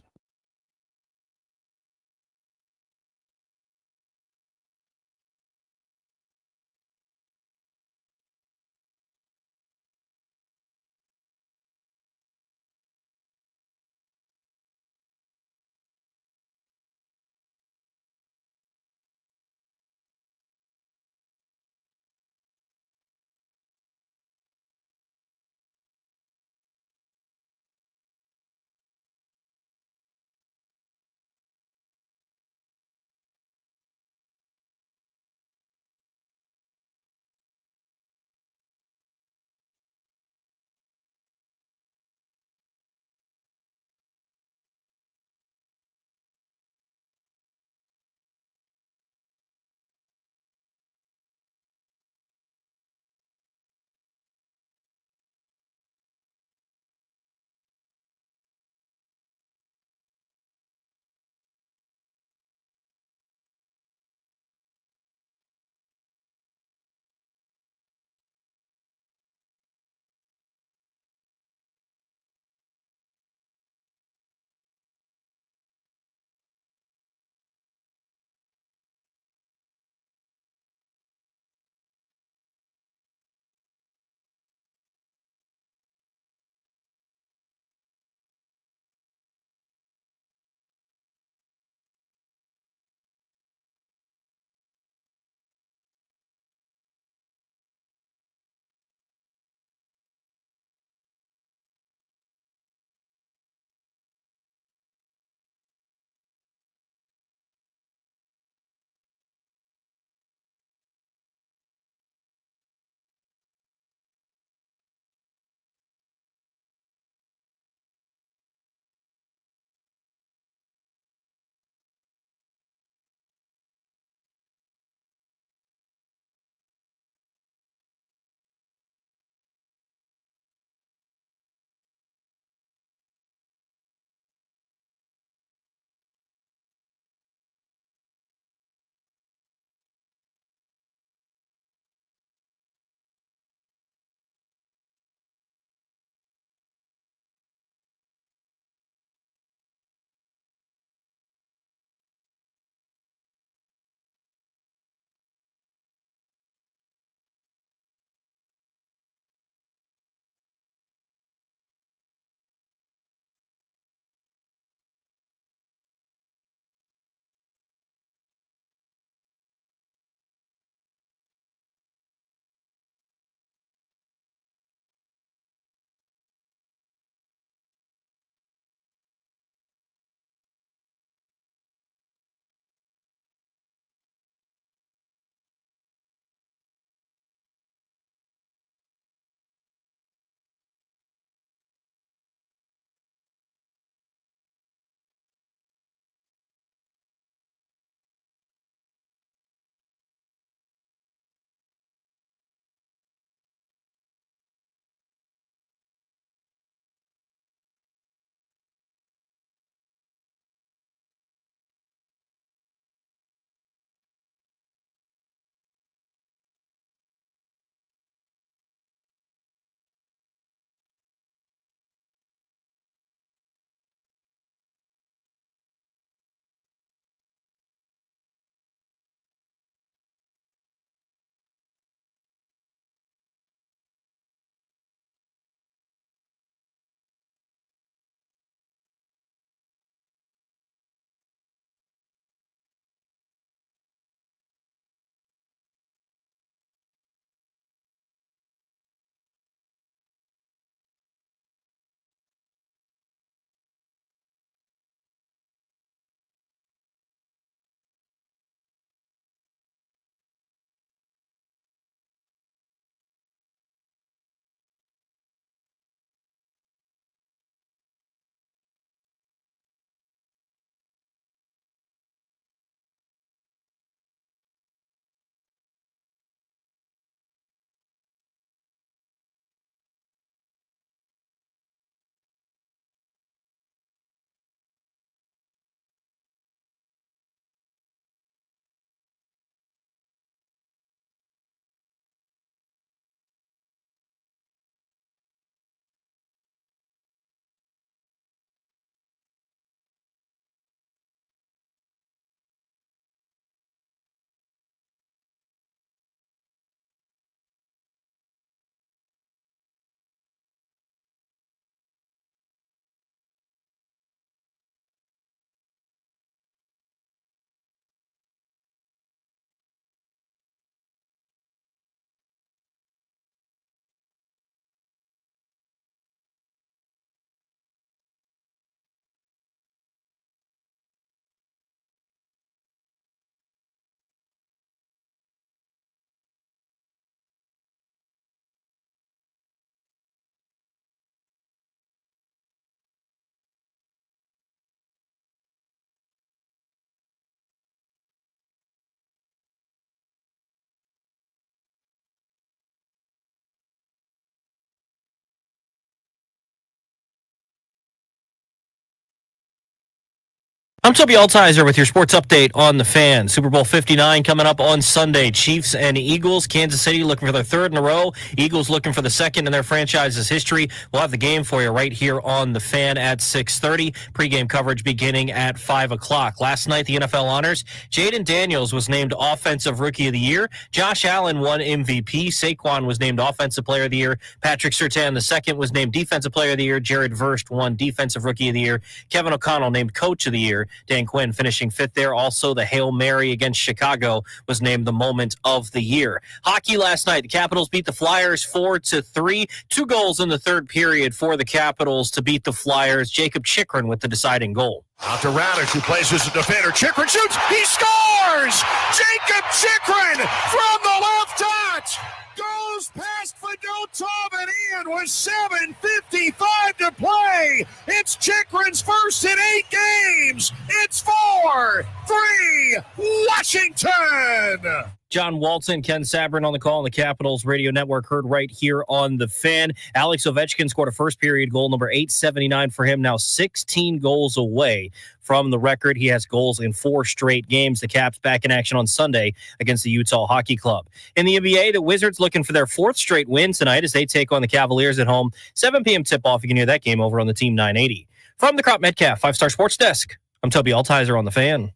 I'm Toby Altiser with your sports update on the Fan. Super Bowl 59 coming up on Sunday. Chiefs and Eagles. Kansas City looking for their third in a row. Eagles looking for the second in their franchise's history. We'll have the game for you right here on the Fan at 6:30. Pregame coverage beginning at 5 o'clock. Last night, the NFL honors. Jaden Daniels was named Offensive Rookie of the Year. Josh Allen won MVP. Saquon was named Offensive Player of the Year. Patrick Surtain II was named Defensive Player of the Year. Jared Verst won Defensive Rookie of the Year. Kevin O'Connell named Coach of the Year. Dan Quinn finishing fifth there. Also, the Hail Mary against Chicago was named the Moment of the Year. Hockey last night. The Capitals beat the Flyers 4-3. 2 goals in the third period for the Capitals to beat the Flyers. Jacob Chikrin with the deciding goal. Out to Radich, who plays as a defender. Chikrin shoots. He scores! Jacob Chikrin from the left dot goes past Fedotov and in with 7:55 to play. It's Chikrin's first in 8 games. It's 4-3 Washington. John Walton, Ken Sabrin on the call on the Capitals Radio Network, heard right here on the Fan. Alex Ovechkin scored a first period goal, number 879 for him, now 16 goals away from the record. He has goals in 4 straight games. The Caps back in action on Sunday against the Utah Hockey Club. In the NBA, the Wizards looking for their 4th straight win tonight as they take on the Cavaliers at home. 7 p.m. tip-off. You can hear that game over on the Team 980. From the Crop Metcalf 5-Star Sports Desk, I'm Toby Altiser on the Fan.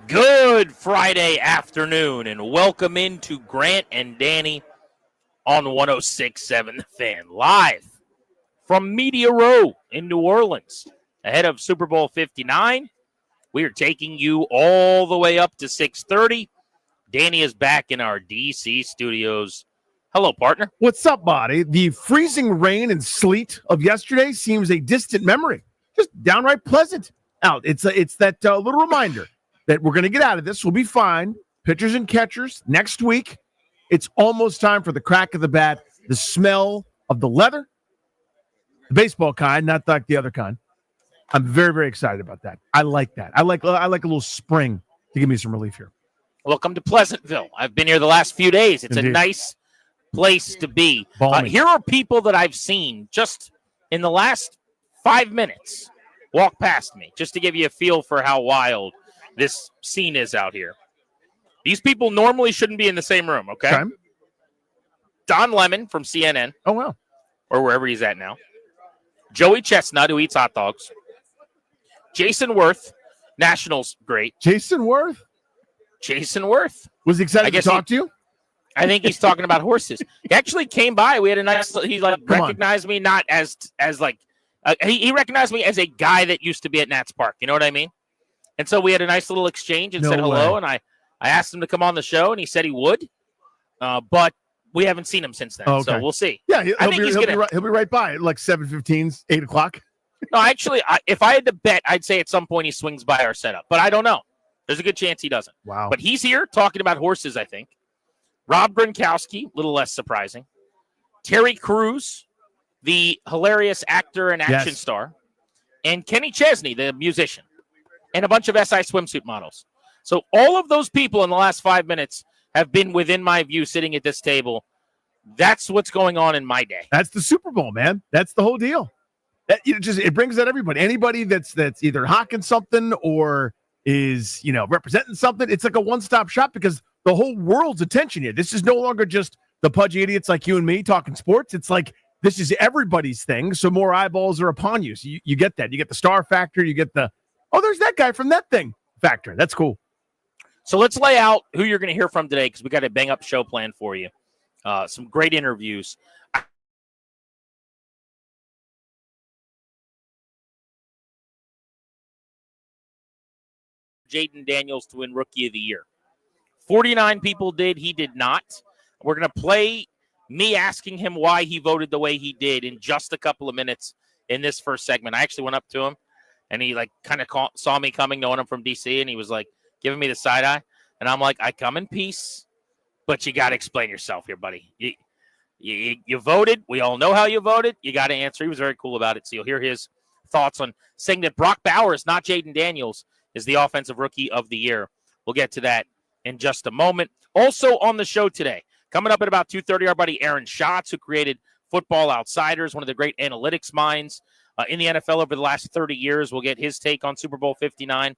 Good Friday afternoon, and welcome into Grant and Danny on 106.7 The Fan, live from Media Row in New Orleans, ahead of Super Bowl 59. We are taking you all the way up to 6:30. Danny is back in our D.C. studios. Hello, partner. What's up, buddy? The freezing rain and sleet of yesterday seems a distant memory, just downright pleasant out. It's that little reminder that we're going to get out of this. We'll be fine. Pitchers and catchers next week. It's almost time for the crack of the bat, the smell of the leather, the baseball kind, not like the other kind. I'm very, very excited about that. I like that. I like a little spring to give me some relief here. Welcome to Pleasantville. I've been here the last few days. It's Indeed. a nice place to be. Balmy. Here are people that I've seen just in the last 5 minutes walk past me, just to give you a feel for how wild this scene is out here. These people normally shouldn't be in the same room, okay? Don Lemon from CNN. Oh, wow. Or wherever he's at now. Joey Chestnut, who eats hot dogs. Jason Worth, Nationals great. Jason Worth? Jason Worth. Was he excited to talk to you? I think he's talking about horses. He actually came by. We had a nice, he recognized me not as like, he recognized me as a guy that used to be at Nats Park. You know what I mean? And so we had a nice little exchange and said hello. And I asked him to come on the show, and he said he would. But we haven't seen him since then. Oh, okay. So we'll see. Yeah, he'll be right by at like 7:15, 8 o'clock. No, actually, if I had to bet, I'd say at some point he swings by our setup. But I don't know. There's a good chance he doesn't. Wow. But he's here talking about horses, I think. Rob Gronkowski, a little less surprising. Terry Crews, the hilarious actor and action star. And Kenny Chesney, the musician. And a bunch of SI swimsuit models. So all of those people in the last 5 minutes have been within my view sitting at this table. That's what's going on in my day. That's the Super Bowl, man. That's the whole deal. It brings out everybody. Anybody that's either hawking something or is, representing something. It's like a one-stop shop because the whole world's attention here. This is no longer just the pudgy idiots like you and me talking sports. It's like this is everybody's thing. So more eyeballs are upon you. So you get that. You get the star factor. You get the, oh, there's that guy from that thing factor. That's cool. So let's lay out who you're going to hear from today because we got a bang-up show planned for you. Some great interviews. Jaden Daniels to win Rookie of the Year. 49 people did. He did not. We're going to play me asking him why he voted the way he did in just a couple of minutes in this first segment. I actually went up to him And he like kind of saw me coming, knowing I'm from DC, and he was like giving me the side eye. And I'm like, I come in peace, but you got to explain yourself here, buddy. You voted. We all know how you voted. You got to answer. He was very cool about it. So you'll hear his thoughts on saying that Brock Bowers, not Jaden Daniels, is the offensive rookie of the year. We'll get to that in just a moment. Also on the show today, coming up at about 2:30, our buddy Aaron Schatz, who created Football Outsiders, one of the great analytics minds in the NFL over the last 30 years. We'll get his take on Super Bowl 59.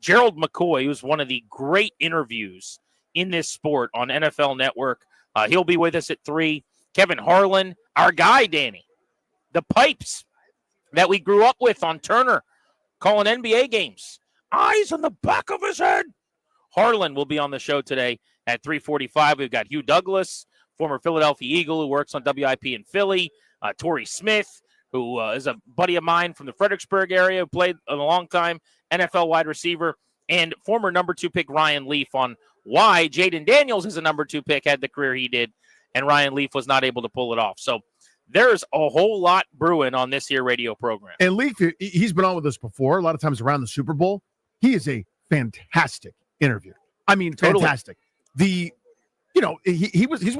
Gerald McCoy, who's one of the great interviews in this sport on NFL Network. He'll be with us at 3. Kevin Harlan, our guy, Danny. The pipes that we grew up with on Turner, calling NBA games. Eyes on the back of his head. Harlan will be on the show today at 3:45. We've got Hugh Douglas, former Philadelphia Eagle who works on WIP in Philly. Tory Smith, who is a buddy of mine from the Fredericksburg area, who played a long time NFL wide receiver, and former number 2 pick Ryan Leaf on why Jaden Daniels is a number 2 pick, had the career he did, and Ryan Leaf was not able to pull it off. So there's a whole lot brewing on this here radio program. And Leaf, he's been on with us before, a lot of times around the Super Bowl. He is a fantastic interview. I mean, fantastic. He's one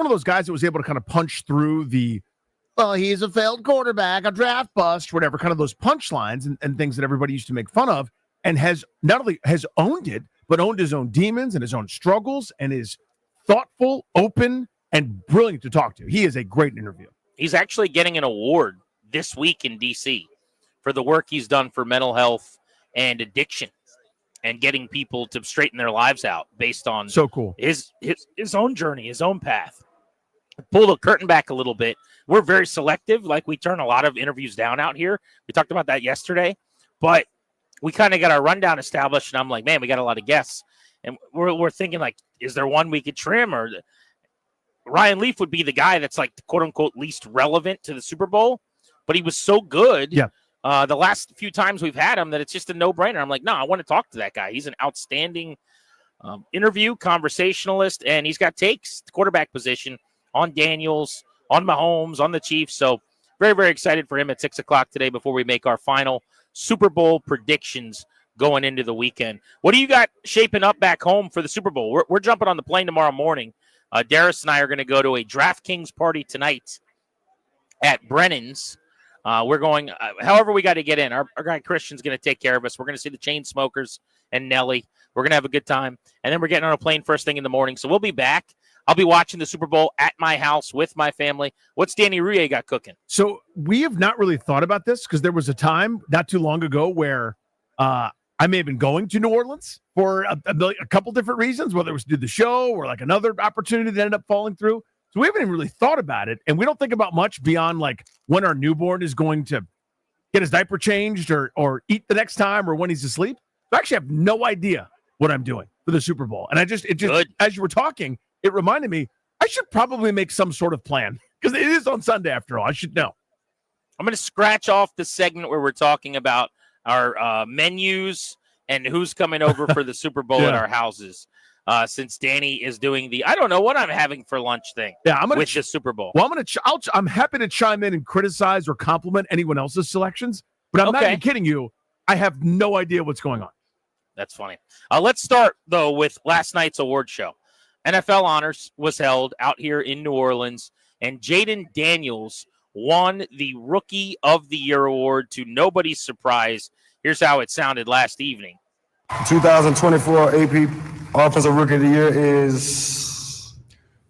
of those guys that was able to kind of punch through he's a failed quarterback, a draft bust, whatever, kind of those punchlines and things that everybody used to make fun of, and has not only has owned it, but owned his own demons and his own struggles, and is thoughtful, open, and brilliant to talk to. He is a great interview. He's actually getting an award this week in D.C. for the work he's done for mental health and addiction and getting people to straighten their lives out based on so cool his own journey, his own path. Pull the curtain back a little bit. We're very selective. Like, we turn a lot of interviews down out here. We talked about that yesterday, but we kind of got our rundown established, and I'm like, man, we got a lot of guests. And we're thinking, like, is there one we could trim? Or Ryan Leaf would be the guy that's, like, quote-unquote least relevant to the Super Bowl, but he was so good the last few times we've had him that it's just a no-brainer. I'm like, no, I want to talk to that guy. He's an outstanding interview, conversationalist, and he's got takes, the quarterback position, on Daniels, on Mahomes, on the Chiefs. So very, very excited for him at 6 o'clock today before we make our final Super Bowl predictions going into the weekend. What do you got shaping up back home for the Super Bowl? We're jumping on the plane tomorrow morning. Darius and I are going to go to a DraftKings party tonight at Brennan's. We're going, however we got to get in. Our guy Christian's going to take care of us. We're going to see the Chainsmokers and Nelly. We're going to have a good time. And then we're getting on a plane first thing in the morning. So we'll be back. I'll be watching the Super Bowl at my house with my family. What's Danny Rouye got cooking? So we have not really thought about this because there was a time not too long ago where I may have been going to New Orleans for a couple different reasons, whether it was to do the show or like another opportunity that ended up falling through. So we haven't even really thought about it. And we don't think about much beyond like when our newborn is going to get his diaper changed or eat the next time or when he's asleep. So I actually have no idea what I'm doing for the Super Bowl. And it just as you were talking, it reminded me I should probably make some sort of plan because it is on Sunday after all. I should know. I'm going to scratch off the segment where we're talking about our menus and who's coming over for the Super Bowl at our houses. Since Danny is doing the I don't know what I'm having for lunch thing. Yeah, I'm gonna with the Super Bowl. Well, I'm happy to chime in and criticize or compliment anyone else's selections, but I'm not even kidding you. I have no idea what's going on. That's funny. Let's start though with last night's award show. NFL Honors was held out here in New Orleans, and Jaden Daniels won the Rookie of the Year award to nobody's surprise. Here's how it sounded last evening. 2024 AP Offensive Rookie of the Year is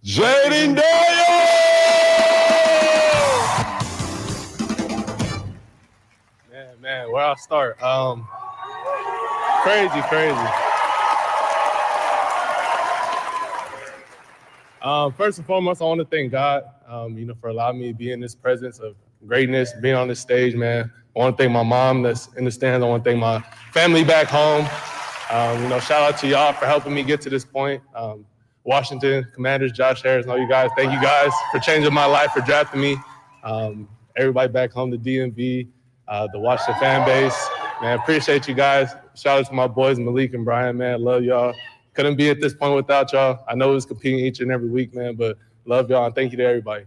Jaden Daniels! Man, where I'll start? Crazy. First and foremost, I want to thank God, for allowing me to be in this presence of greatness, being on this stage, man. I want to thank my mom that's in the stands. I want to thank my family back home. Shout out to y'all for helping me get to this point. Washington Commanders, Josh Harris, and all you guys. Thank you guys for changing my life, for drafting me. Everybody back home, the DMV, the Washington fan base. Man, appreciate you guys. Shout out to my boys, Malik and Brian, man. Love y'all. Couldn't be at this point without y'all. I know it's competing each and every week, man, but love y'all and thank you to everybody.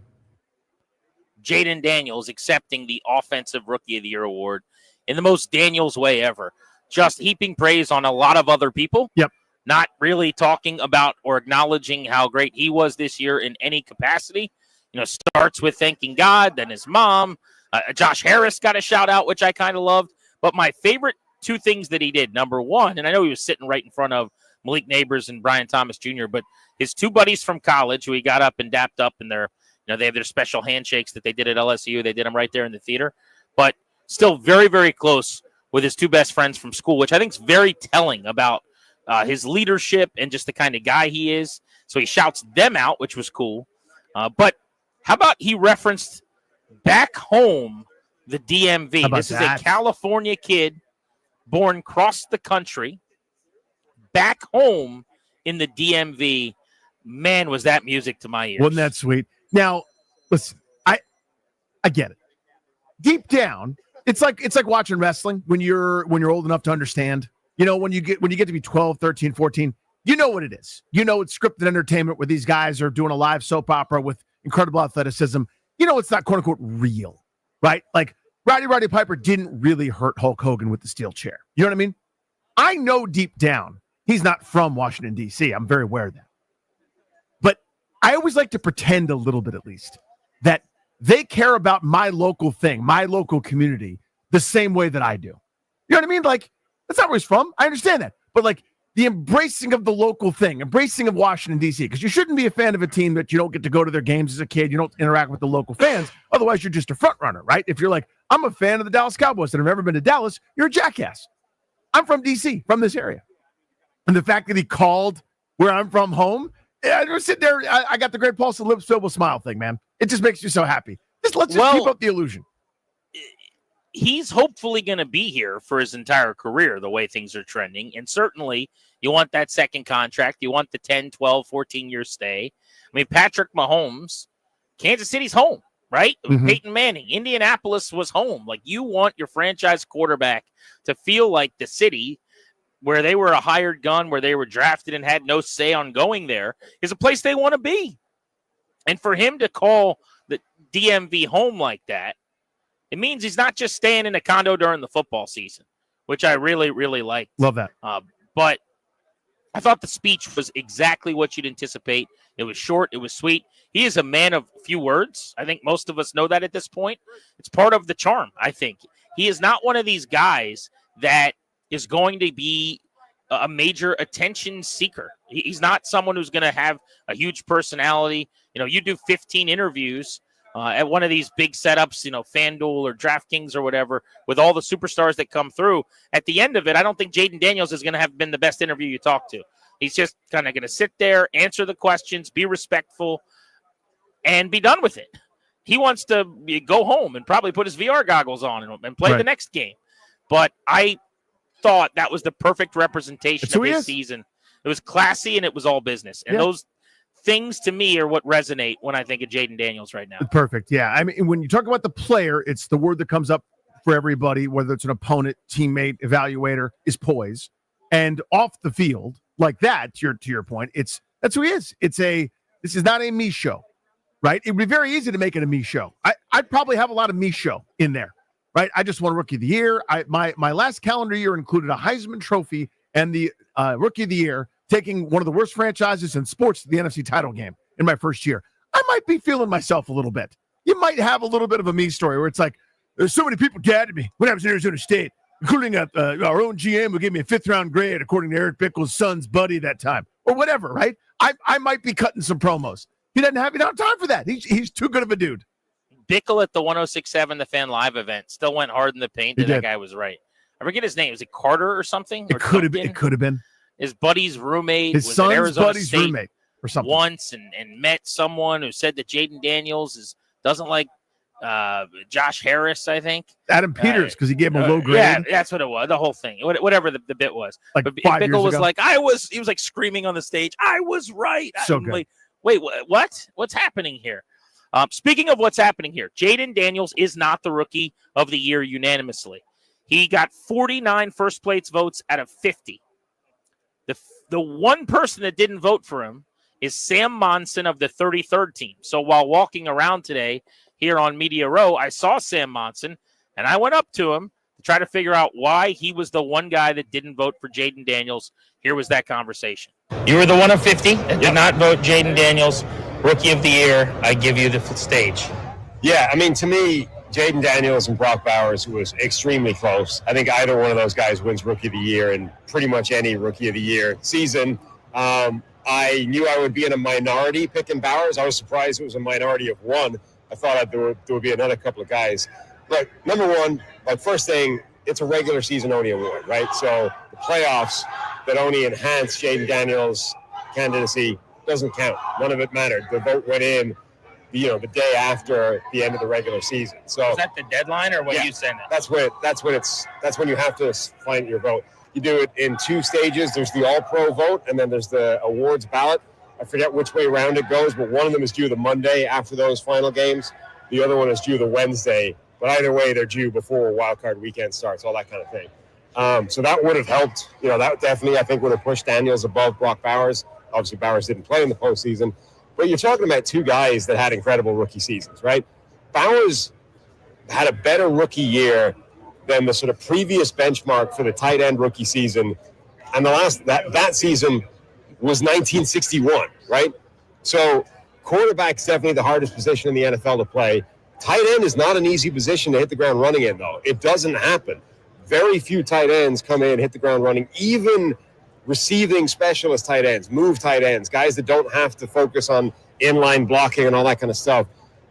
Jaden Daniels accepting the Offensive Rookie of the Year award. in the most Daniels way ever, just heaping praise on a lot of other people. Yep. Not really talking about or acknowledging how great he was this year in any capacity. Starts with thanking God, then his mom. Josh Harris got a shout out, which I kind of loved. But my favorite two things that he did, number one, and I know he was sitting right in front of Malik Neighbors and Brian Thomas Jr., but his two buddies from college who he got up and dapped up in their, they have their special handshakes that they did at LSU. They did them right there in the theater. But still very, very close with his two best friends from school, which I think is very telling about his leadership and just the kind of guy he is. So he shouts them out, which was cool. But how about he referenced back home the DMV? This is a California kid born across the country, back home in the DMV. Man, was that music to my ears. Wasn't that sweet? Now, listen, I get it. Deep down, it's like watching wrestling when you're old enough to understand. When you get to be 12, 13, 14, you know what it is. It's scripted entertainment where these guys are doing a live soap opera with incredible athleticism. It's not quote unquote real, right? Like Roddy Piper didn't really hurt Hulk Hogan with the steel chair. You know what I mean? I know deep down he's not from Washington, D.C. I'm very aware of that. But I always like to pretend a little bit, at least, that they care about my local thing, my local community, the same way that I do. You know what I mean? Like, that's not where he's from. I understand that. But like the embracing of the local thing, embracing of Washington, D.C., because you shouldn't be a fan of a team that you don't get to go to their games as a kid. You don't interact with the local fans. Otherwise, you're just a front runner, right? If you're like, I'm a fan of the Dallas Cowboys and I've never been to Dallas, you're a jackass. I'm from D.C., from this area. And the fact that he called where I'm from home, I was sitting there, I got the great pulse and lips filled with smile thing, man. It just makes you so happy. Let's just keep up the illusion. He's hopefully going to be here for his entire career, the way things are trending. And certainly you want that second contract. You want the 10, 12, 14-year stay. I mean, Patrick Mahomes, Kansas City's home, right? Mm-hmm. Peyton Manning, Indianapolis was home. Like, you want your franchise quarterback to feel like the city where they were a hired gun, where they were drafted and had no say on going there, is a place they want to be. And for him to call the DMV home like that, it means he's not just staying in a condo during the football season, which I really, really liked. Love that. But I thought the speech was exactly what you'd anticipate. It was short. It was sweet. He is a man of few words. I think most of us know that at this point. It's part of the charm, I think. He is not one of these guys that is going to be a major attention seeker. He's not someone who's going to have a huge personality. You do 15 interviews at one of these big setups, FanDuel or DraftKings or whatever, with all the superstars that come through. At the end of it, I don't think Jaden Daniels is going to have been the best interview you talk to. He's just kind of going to sit there, answer the questions, be respectful, and be done with it. He wants to go home and probably put his VR goggles on and play the next game. But I thought that was the perfect representation of his season. It was classy and it was all business. And those things to me are what resonate when I think of Jaden Daniels right now. Perfect. Yeah. I mean, when you talk about the player, it's the word that comes up for everybody, whether it's an opponent, teammate, evaluator, is poise. And off the field, like that, to your point, that's who he is. This is not a me show, right? It would be very easy to make it a me show. I'd probably have a lot of me show in there, right? I just won Rookie of the Year. My last calendar year included a Heisman Trophy and the Rookie of the Year, taking one of the worst franchises in sports to the NFC title game in my first year. I might be feeling myself a little bit. You might have a little bit of a me story where it's like, there's so many people doubted me when I was in Arizona State, including our own GM who gave me a 5th-round grade, according to Eric Bickle's son's buddy that time, or whatever, right? I might be cutting some promos. He doesn't have time for that. He's too good of a dude. Bickle at the 106.7 The Fan Live event still went hard in the paint. That guy was right. I forget his name. Was it Carter or something? It could have been. His buddy's roommate, his was son's at Arizona buddy's State roommate or something once, and met someone who said that Jaden Daniels doesn't like Josh Harris, I think. Adam Peters, because he gave him a low grade. Yeah, that's what it was. The whole thing, whatever the bit was. Like but 5 Bickle years was ago. like, he was like screaming on the stage, I was right. So I'm good. like, wait, what? What's happening here? Speaking of what's happening here, Jaden Daniels is not the Rookie of the Year unanimously. He got 49 first place votes out of 50. The one person that didn't vote for him is Sam Monson of the 33rd team. So while walking around today here on Media Row, I saw Sam Monson, and I went up to him try to figure out why he was the one guy that didn't vote for Jaden Daniels. Here was that conversation. You were the one of 50 that did not vote Jaden Daniels Rookie of the Year. I give you the stage. Yeah, I mean, to me, Jaden Daniels and Brock Bowers was extremely close. I think either one of those guys wins Rookie of the Year in pretty much any Rookie of the Year season. I knew I would be in a minority picking Bowers. I was surprised it was a minority of one. I thought there would be another couple of guys. Look, number one, first thing, it's a regular season only award, right? So the playoffs that only enhance Jaden Daniels' candidacy doesn't count. None of it mattered. The vote went in, the day after the end of the regular season. So is that the deadline, or when you send it? That's when you have to find your vote. You do it in two stages. There's the All-Pro vote, and then there's the awards ballot. I forget which way around it goes, but one of them is due the Monday after those final games. The other one is due the Wednesday. But either way, they're due before wildcard weekend starts, all that kind of thing. So that would have helped. That definitely, I think, would have pushed Daniels above Brock Bowers. Obviously, Bowers didn't play in the postseason. But you're talking about two guys that had incredible rookie seasons, right? Bowers had a better rookie year than the sort of previous benchmark for the tight end rookie season. And that season was 1961, right? So quarterback's definitely the hardest position in the NFL to play. Tight end is not an easy position to hit the ground running in, though. It doesn't happen. Very few tight ends come in, hit the ground running, even receiving specialist tight ends, move tight ends, guys that don't have to focus on inline blocking and all that kind of stuff.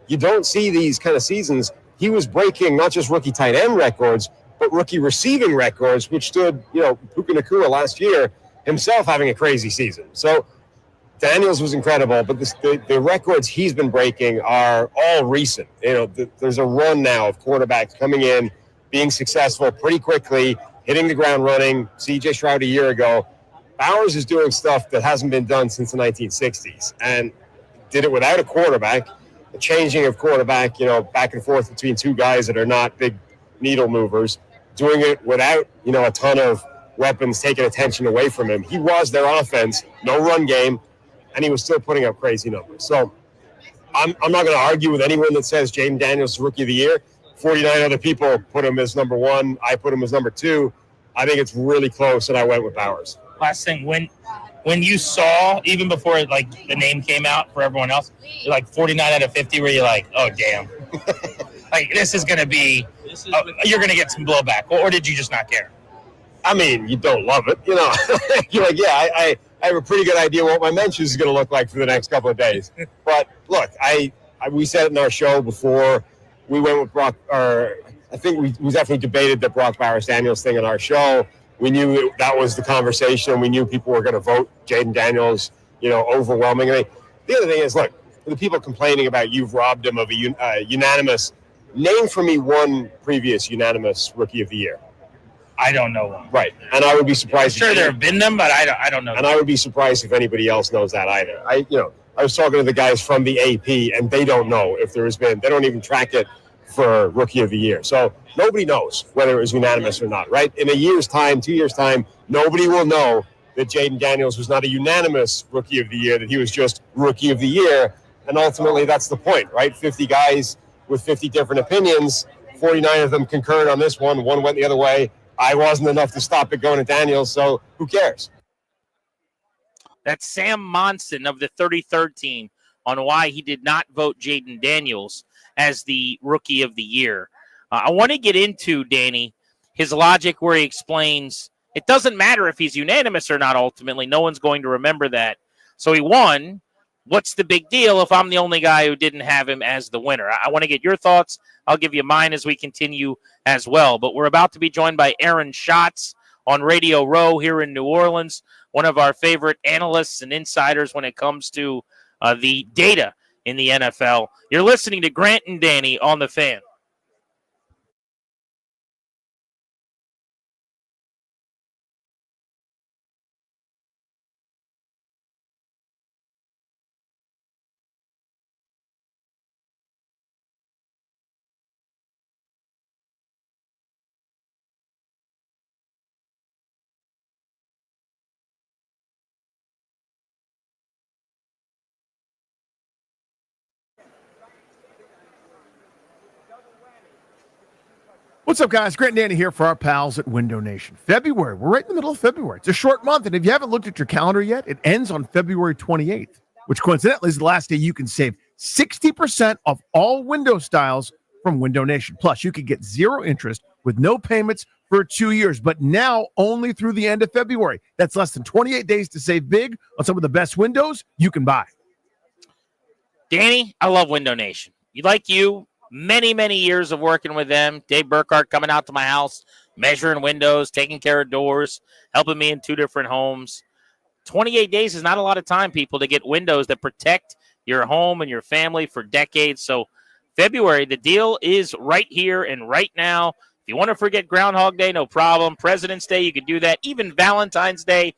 You don't see these kind of seasons. He was breaking not just rookie tight end records, but rookie receiving records, which stood, Puka Nacua last year himself having a crazy season. So Daniels was incredible, but the records he's been breaking are all recent. There's a run now of quarterbacks coming in, being successful pretty quickly, hitting the ground running. C.J. Stroud a year ago. Bowers is doing stuff that hasn't been done since the 1960s, and did it without a quarterback. The changing of quarterback, back and forth between two guys that are not big needle movers, doing it without, a ton of weapons taking attention away from him. He was their offense, no run game, and he was still putting up crazy numbers. So I'm not going to argue with anyone that says Jaden Daniels is Rookie of the Year. 49 other people put him as number one. I put him as number two. I think it's really close, and I went with Bowers. Last thing, when you saw, even before the name came out for everyone else, you're 49 out of 50, were you like, oh, damn. This is going to be, you're going to get some blowback, or did you just not care? I mean, you don't love it. You're like, yeah, I have a pretty good idea what my mentions is going to look like for the next couple of days. But look, we said it in our show before we went with Brock, or I think we definitely debated the Brock Bowers Daniels thing in our show. We knew that was the conversation. We knew people were going to vote Jaden Daniels, overwhelmingly. The other thing is, look, the people complaining about you've robbed him of a unanimous. Name for me one previous unanimous Rookie of the Year. I don't know one. Right, and I would be surprised. I'm sure there have been them, but I don't know. And I would be surprised if anybody else knows that either. I was talking to the guys from the AP, and they don't know if there has been. They don't even track it for Rookie of the Year. So nobody knows whether it was unanimous or not, right? In a year's time, 2 years' time, nobody will know that Jaden Daniels was not a unanimous Rookie of the Year, that he was just Rookie of the Year. And ultimately, that's the point, right? 50 guys with 50 different opinions, 49 of them concurred on this one. One went the other way. I wasn't enough to stop it going to Daniels, so who cares? That's Sam Monson of the 33rd team on why he did not vote Jaden Daniels as the Rookie of the Year. I want to get into, Danny, his logic where he explains it doesn't matter if he's unanimous or not ultimately. No one's going to remember that. So he won. What's the big deal if I'm the only guy who didn't have him as the winner? I want to get your thoughts. I'll give you mine as we continue as well. But we're about to be joined by Aaron Schatz on Radio Row here in New Orleans, one of our favorite analysts and insiders when it comes to the data in the NFL. You're listening to Grant and Danny on The Fan. What's up, guys? Grant and Danny here for our pals at Window Nation. February. We're right in the middle of February. It's a short month, and if you haven't looked at your calendar yet, it ends on February 28th, which coincidentally is the last day you can save 60% off all window styles from Window Nation. Plus, you can get zero interest with no payments for 2 years, but now only through the end of February. That's less than 28 days to save big on some of the best windows you can buy. Danny, I love Window Nation. You, many, many years of working with them. Dave Burkhart coming out to my house, measuring windows, taking care of doors, helping me in 2 different homes. 28 days is not a lot of time, people, to get windows that protect your home and your family for decades. So February, the deal is right here and right now. If you want to forget Groundhog Day, no problem. President's Day, you can do that. Even Valentine's Day,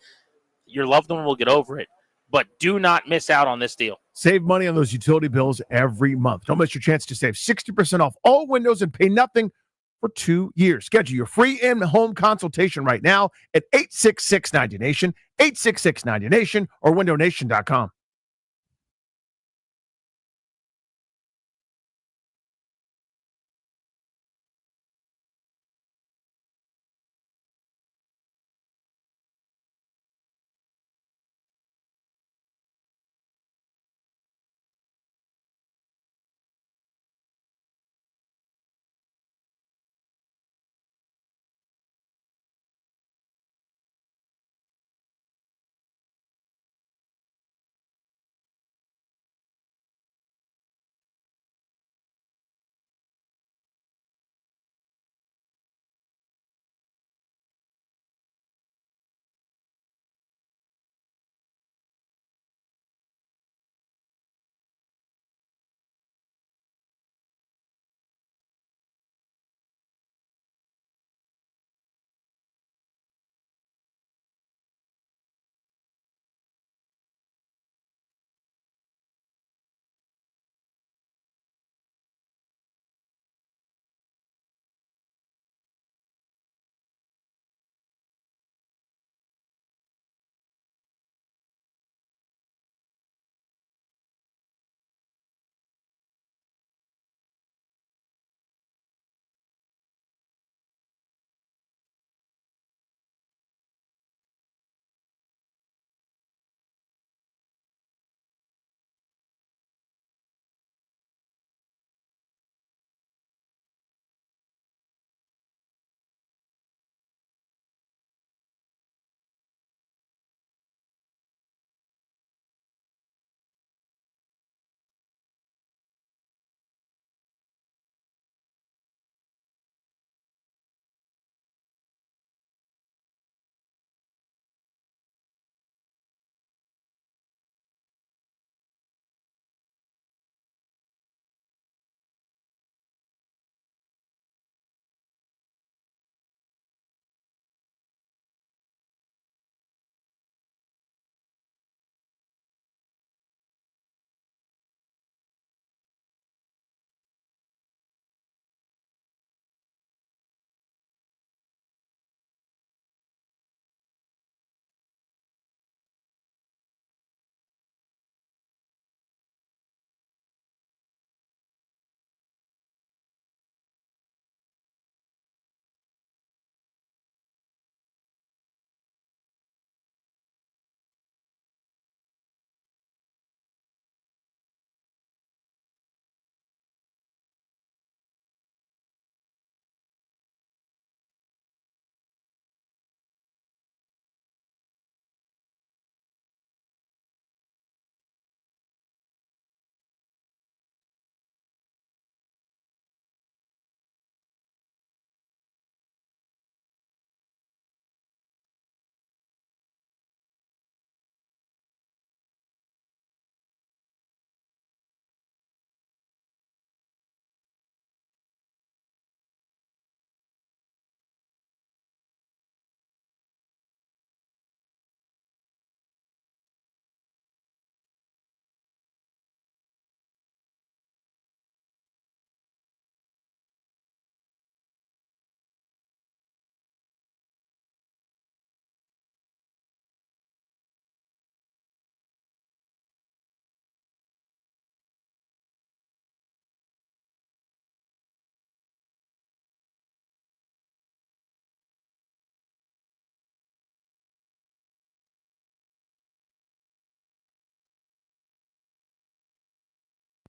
your loved one will get over it. But do not miss out on this deal. Save money on those utility bills every month. Don't miss your chance to save 60% off all windows and pay nothing for 2 years. Schedule your free in-home consultation right now at 866-90NATION, 866-90NATION, or windownation.com.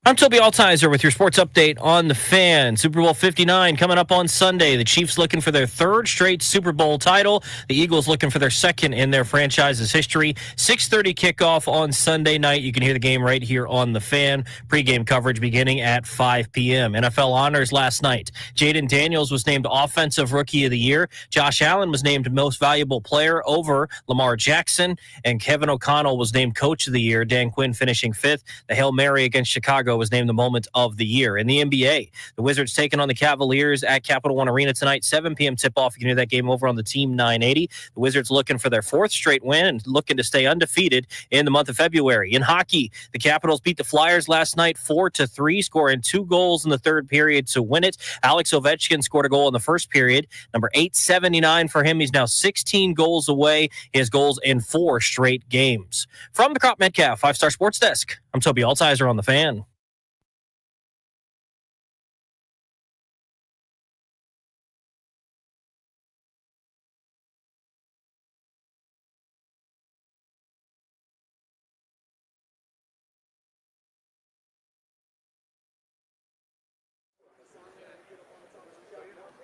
I'm Toby Altiser with your sports update on the Fan. Super Bowl 59 coming up on Sunday. The Chiefs looking for their third straight Super Bowl title. The Eagles looking for their second in their franchise's history. 6:30 kickoff on Sunday night. You can hear the game right here on the Fan. Pre-game coverage beginning at 5 p.m. NFL honors last night. Jaden Daniels was named Offensive Rookie of the Year. Josh Allen was named Most Valuable Player over Lamar Jackson. And Kevin O'Connell was named Coach of the Year. Dan Quinn finishing fifth. The Hail Mary against Chicago was named the moment of the year. In the NBA, the Wizards taking on the Cavaliers at Capital One Arena tonight, 7 p.m. tip-off. You can hear that game over on the Team 980. The Wizards looking for their fourth straight win and looking to stay undefeated in the month of February. In hockey, the Capitals beat the Flyers last night 4-3, scoring 2 goals in the third period to win it. Alex Ovechkin scored a goal in the first period. Number 879 for him. He's now 16 goals away. He has goals in 4 straight games. From the Crop Metcalf 5-Star Sports Desk, I'm Toby Altiser on the Fan.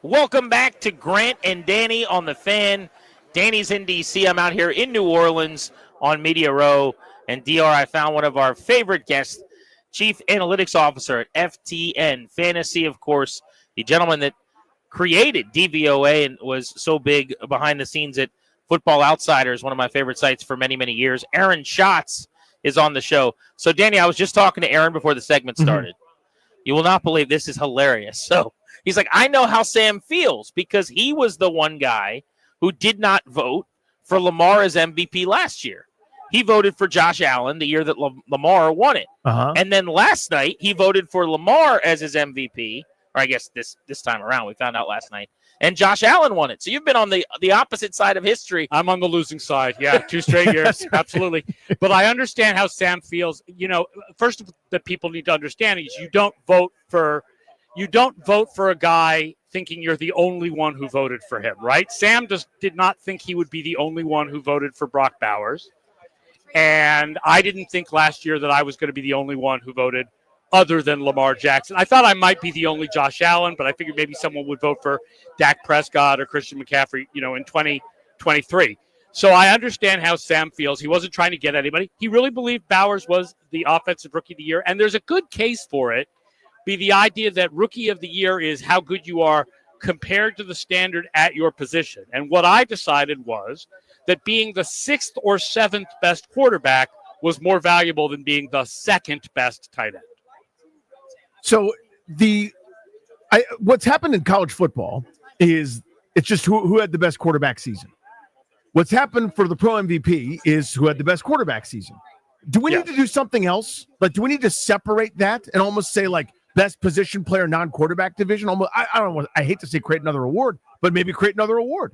Welcome back to Grant and Danny on the Fan. Danny's in D.C. I'm out here in New Orleans on Media Row. And, DR, I found one of our favorite guests, Chief Analytics Officer at FTN Fantasy, of course, the gentleman that created DVOA and was so big behind the scenes at Football Outsiders, one of my favorite sites for many, many years. Aaron Schatz is on the show. So, Danny, I was just talking to Aaron before the segment started. You will not believe this is hilarious. So, he's like, I know how Sam feels because he was the one guy who did not vote for Lamar as MVP last year. He voted for Josh Allen the year that Lamar won it. And then last night, he voted for Lamar as his MVP, or I guess this time around. We found out last night. And Josh Allen won it. So you've been on the opposite side of history. I'm on the losing side. Yeah, 2 straight years. Absolutely. But I understand how Sam feels. You know, first that people need to understand is you don't vote for a guy thinking you're the only one who voted for him, right? Sam did not think he would be the only one who voted for Brock Bowers. And I didn't think last year that I was going to be the only one who voted other than Lamar Jackson. I thought I might be the only Josh Allen, but I figured maybe someone would vote for Dak Prescott or Christian McCaffrey, in 2023. So I understand how Sam feels. He wasn't trying to get anybody. He really believed Bowers was the Offensive Rookie of the Year, and there's a good case for it. Be the idea that Rookie of the Year is how good you are compared to the standard at your position. And what I decided was that being the 6th or 7th best quarterback was more valuable than being the 2nd best tight end. So what's happened in college football is it's just who had the best quarterback season. What's happened for the pro MVP is who had the best quarterback season. Do we need to do something else? Like, do we need to separate that and almost say like best position player, non-quarterback division? Almost, I don't know. I hate to say create another award, but maybe create another award.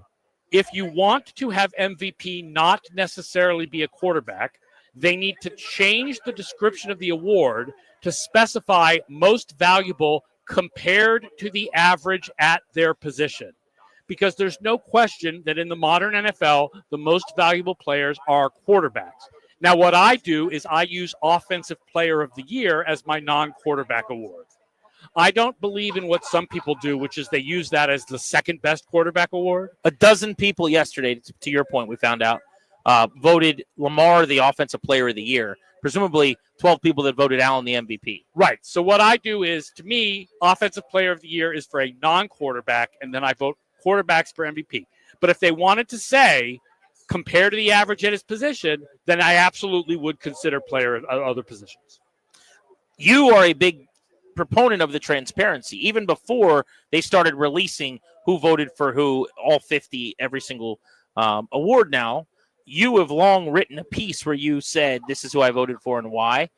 If you want to have MVP not necessarily be a quarterback, they need to change the description of the award to specify most valuable compared to the average at their position. Because there's no question that in the modern NFL, the most valuable players are quarterbacks. Now, what I do is I use Offensive Player of the Year as my non-quarterback award. I don't believe in what some people do, which is they use that as the 2nd best quarterback award. A dozen people yesterday, to your point, we found out, voted Lamar the Offensive Player of the Year. Presumably 12 people that voted Allen the MVP. Right. So what I do is, to me, Offensive Player of the Year is for a non-quarterback, and then I vote quarterbacks for MVP. But if they wanted to say, compared to the average at his position, then I absolutely would consider player at other positions. You are a big proponent of the transparency. Even before they started releasing who voted for who, all 50, every single award now, you have long written a piece where you said, this is who I voted for and why.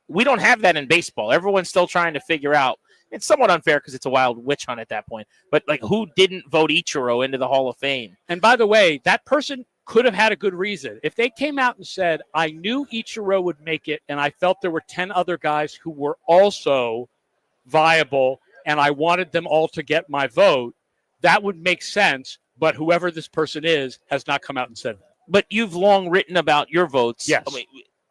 We don't have that in baseball. Everyone's still trying to figure out. It's somewhat unfair because it's a wild witch hunt at that point. But, like, who didn't vote Ichiro into the Hall of Fame? And by the way, that person could have had a good reason. If they came out and said, I knew Ichiro would make it, and I felt there were 10 other guys who were also viable, and I wanted them all to get my vote, that would make sense. But whoever this person is has not come out and said that. But you've long written about your votes. Yes. I mean,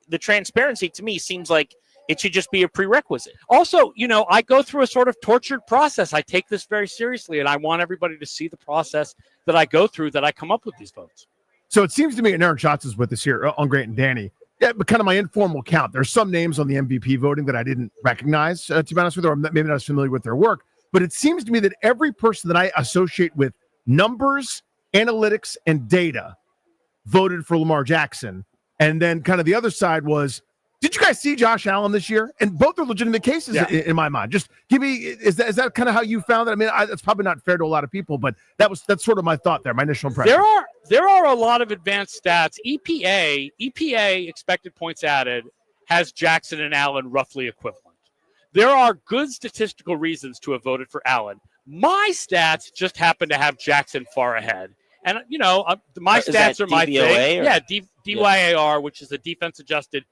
the transparency to me seems like It should just be a prerequisite. Also, I go through a sort of tortured process. I take this very seriously, and I want everybody to see the process that I go through, that I come up with these votes. So it seems to me, and Aaron Schatz is with us here on Grant and Danny. Yeah, but kind of my informal count. There's some names on the MVP voting that I didn't recognize, to be honest with you, or maybe not as familiar with their work. But it seems to me that every person that I associate with numbers, analytics, and data voted for Lamar Jackson. And then kind of the other side was, did you guys see Josh Allen this year? And both are legitimate cases in my mind. Just give me, is that kind of how you found it? I mean, that's probably not fair to a lot of people, but that's sort of my thought there, my initial impression. There are a lot of advanced stats. EPA expected points added has Jackson and Allen roughly equivalent. There are good statistical reasons to have voted for Allen. My stats just happen to have Jackson far ahead. And, my stats are my thing. Yeah, DYAR, which is the defense-adjusted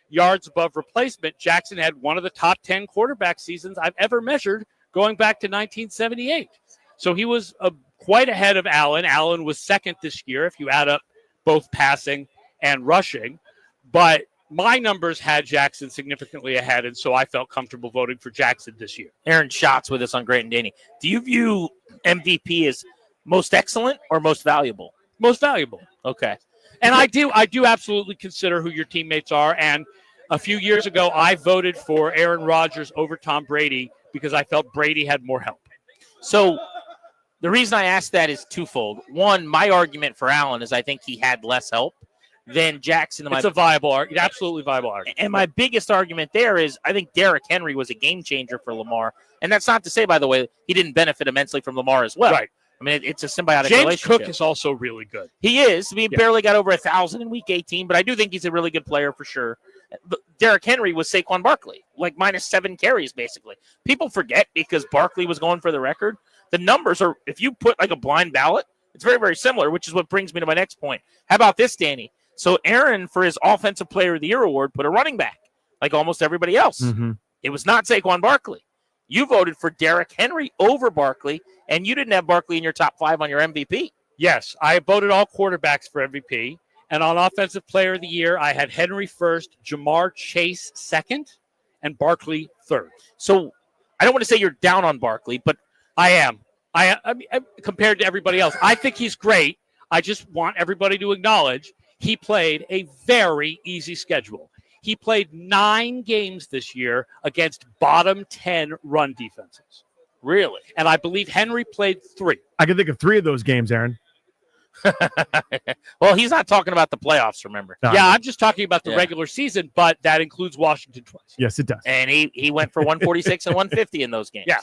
yards above replacement. Jackson had one of the top 10 quarterback seasons I've ever measured going back to 1978. So he was quite ahead of Allen. Allen was second this year if you add up both passing and rushing. But my numbers had Jackson significantly ahead, and so I felt comfortable voting for Jackson this year. Aaron Schatz with us on Grant and Danny. Do you view MVP as most excellent or most valuable? Most valuable. Okay. And I do absolutely consider who your teammates are. And a few years ago, I voted for Aaron Rodgers over Tom Brady because I felt Brady had more help. So the reason I asked that is twofold. One, my argument for Allen is I think he had less help than Jackson. It's a viable argument, absolutely viable argument. And my biggest argument there is I think Derrick Henry was a game changer for Lamar. And that's not to say, by the way, he didn't benefit immensely from Lamar as well. Right. I mean, it's a symbiotic James relationship. Cook is also really good. He is. I mean, barely got over 1,000 in Week 18, but I do think he's a really good player for sure. But Derrick Henry was Saquon Barkley, like -7 carries, basically. People forget because Barkley was going for the record. The numbers are, if you put like a blind ballot, it's very, very similar, which is what brings me to my next point. How about this, Danny? So Aaron, for his Offensive Player of the Year award, put a running back, like almost everybody else. Mm-hmm. It was not Saquon Barkley. You voted for Derrick Henry over Barkley, and you didn't have Barkley in your top 5 on your MVP. Yes, I voted all quarterbacks for MVP. And on Offensive Player of the Year, I had Henry first, Jamar Chase second, and Barkley third. So I don't want to say you're down on Barkley, but I am. I mean, compared to everybody else, I think he's great. I just want everybody to acknowledge he played a very easy schedule. He played 9 games this year against bottom 10 run defenses. Really? And I believe Henry played 3. I can think of 3 of those games, Aaron. Well, he's not talking about the playoffs, remember? No. Yeah, I'm just talking about the regular season, but that includes Washington twice. Yes, it does. And he went for 146 and 150 in those games. Yeah.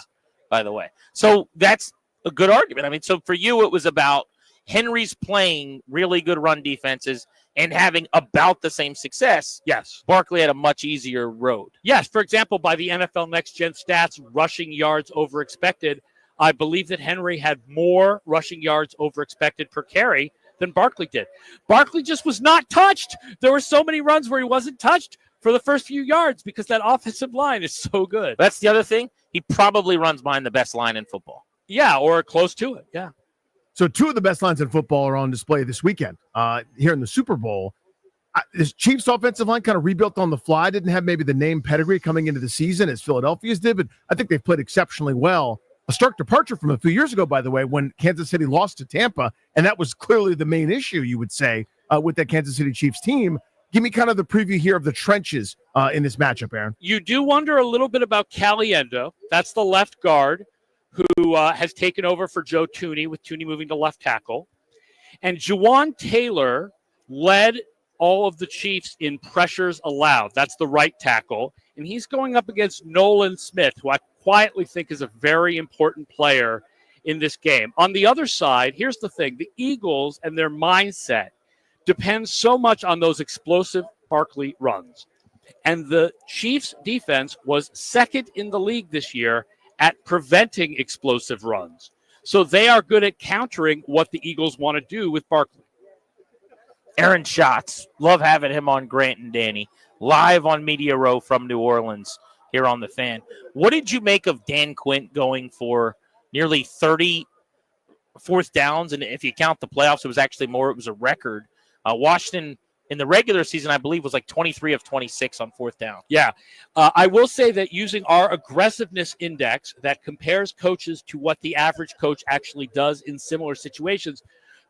By the way. So that's a good argument. I mean, so for you, it was about Henry's playing really good run defenses and having about the same success. Yes. Barkley had a much easier road. Yes. For example, by the NFL Next Gen stats, rushing yards over expected, I believe that Henry had more rushing yards over expected per carry than Barkley did. Barkley just was not touched. There were so many runs where he wasn't touched for the first few yards because that offensive line is so good. That's the other thing. He probably runs behind the best line in football. Yeah, or close to it. Yeah. So 2 of the best lines in football are on display this weekend here in the Super Bowl. This Chiefs offensive line kind of rebuilt on the fly. Didn't have maybe the name pedigree coming into the season as Philadelphia's did, but I think they've played exceptionally well. A stark departure from a few years ago, by the way, when Kansas City lost to Tampa, and that was clearly the main issue, you would say, with that Kansas City Chiefs team. Give me kind of the preview here of the trenches in this matchup, Aaron. You do wonder a little bit about Caliendo. That's the left guard who has taken over for Joe Thuney, with Thuney moving to left tackle. And Juwan Taylor led all of the Chiefs in pressures allowed. That's the right tackle. And he's going up against Nolan Smith, who I quietly think is a very important player in this game. On the other side, here's the thing. The Eagles and their mindset depends so much on those explosive Barkley runs. And the Chiefs' defense was second in the league this year at preventing explosive runs. So they are good at countering what the Eagles want to do with Barkley. Aaron Schatz, love having him on Grant and Danny, live on Media Row from New Orleans here on The Fan. What did you make of Dan Quinn going for nearly 30 fourth downs? And if you count the playoffs, it was actually more. It was a record. Washington In the regular season, I believe, was like 23 of 26 on fourth down. Yeah. I will say that using our aggressiveness index that compares coaches to what the average coach actually does in similar situations,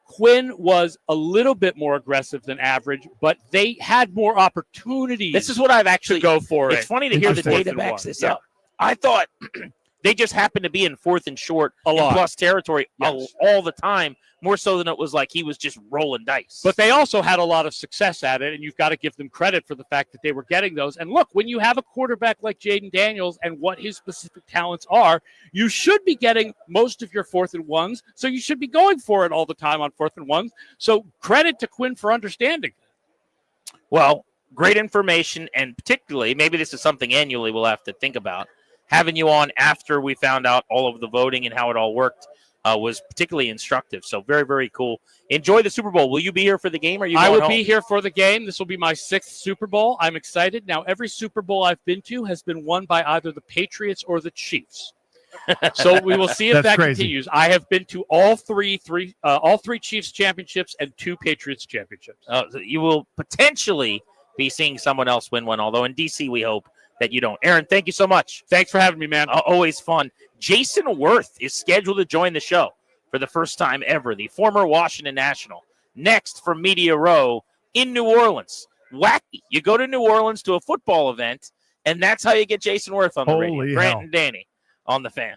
Quinn was a little bit more aggressive than average, but they had more opportunities. This is what I've actually to go for It's it. funny to hear the Fourth data and backs one. this Yeah. up. I thought they just happened to be in fourth and short A lot. in plus territory Yes. all the time, more so than it was like he was just rolling dice. But they also had a lot of success at it, and you've got to give them credit for the fact that they were getting those. And look, when you have a quarterback like Jaden Daniels and what his specific talents are, you should be getting most of your fourth and ones, so you should be going for it all the time on fourth and ones. So credit to Quinn for understanding. Well, great information, and particularly, maybe this is something annually we'll have to think about. Having you on after we found out all of the voting and how it all worked was particularly instructive. So very, very cool. Enjoy the Super Bowl. Will you be here for the game? Or are you I going will home? be here for the game. This will be my 6th Super Bowl. I'm excited. Now, every Super Bowl I've been to has been won by either the Patriots or the Chiefs. So we will see if that continues. I have been to all three Chiefs championships and 2 Patriots championships. So you will potentially be seeing someone else win one, although in DC we hope that you don't. Aaron, thank you so much. Thanks for having me, man. Always fun. Jason Worth is scheduled to join the show for the first time ever, the former Washington National. Next from Media Row in New Orleans. Wacky. You go to New Orleans to a football event, and that's how you get Jason Worth on the radio. Holy Grant hell. and Danny on the Fan.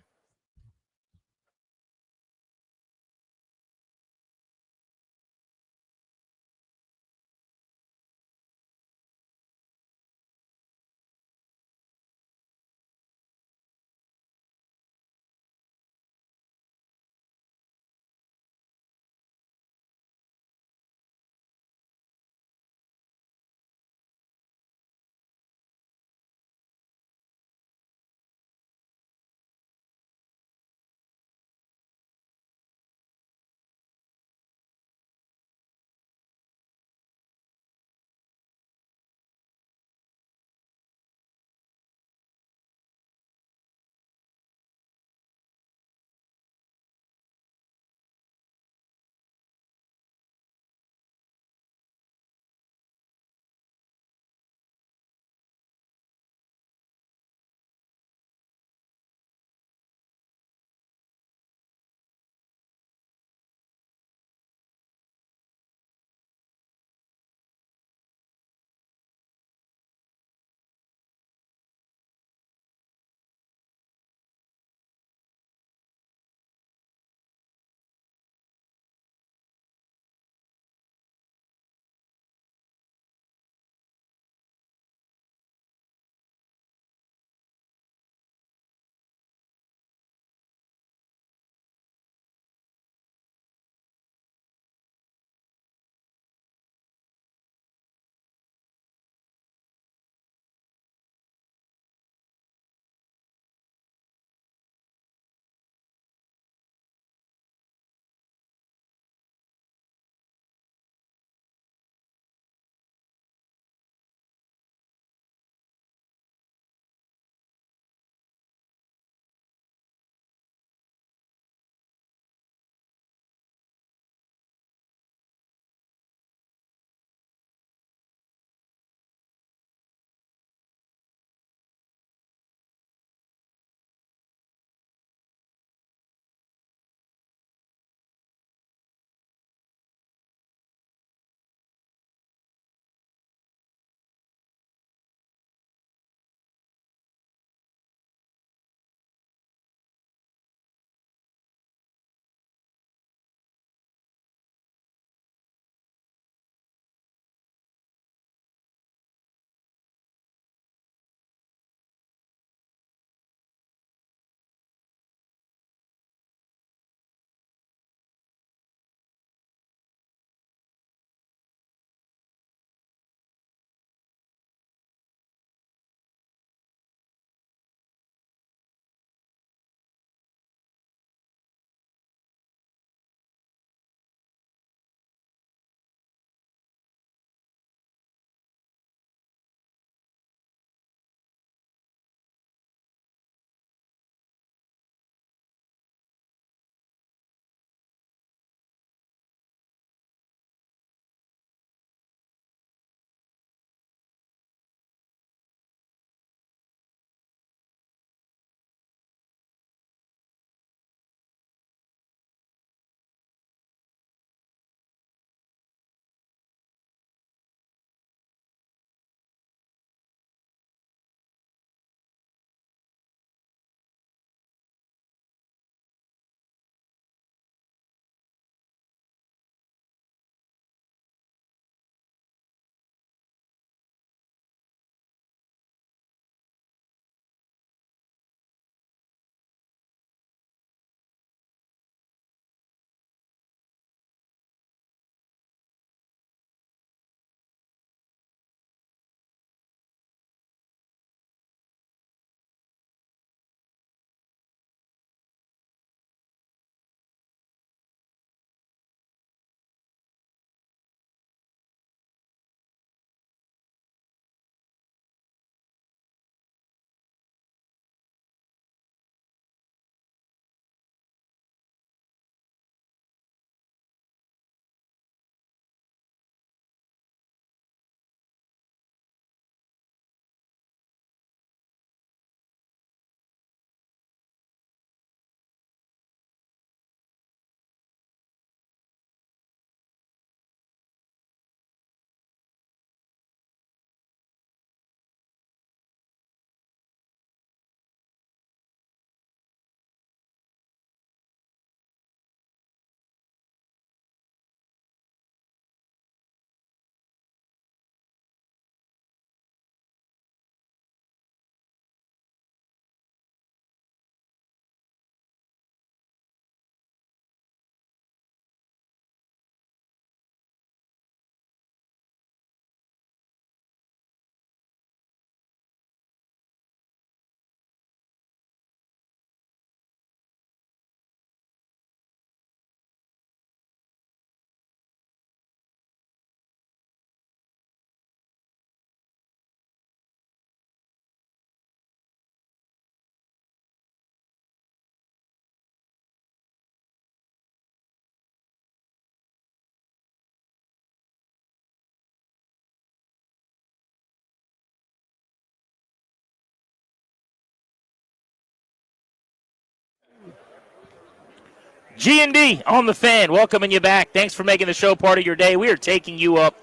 G&D on the Fan, welcoming you back. Thanks for making the show part of your day. We are taking you up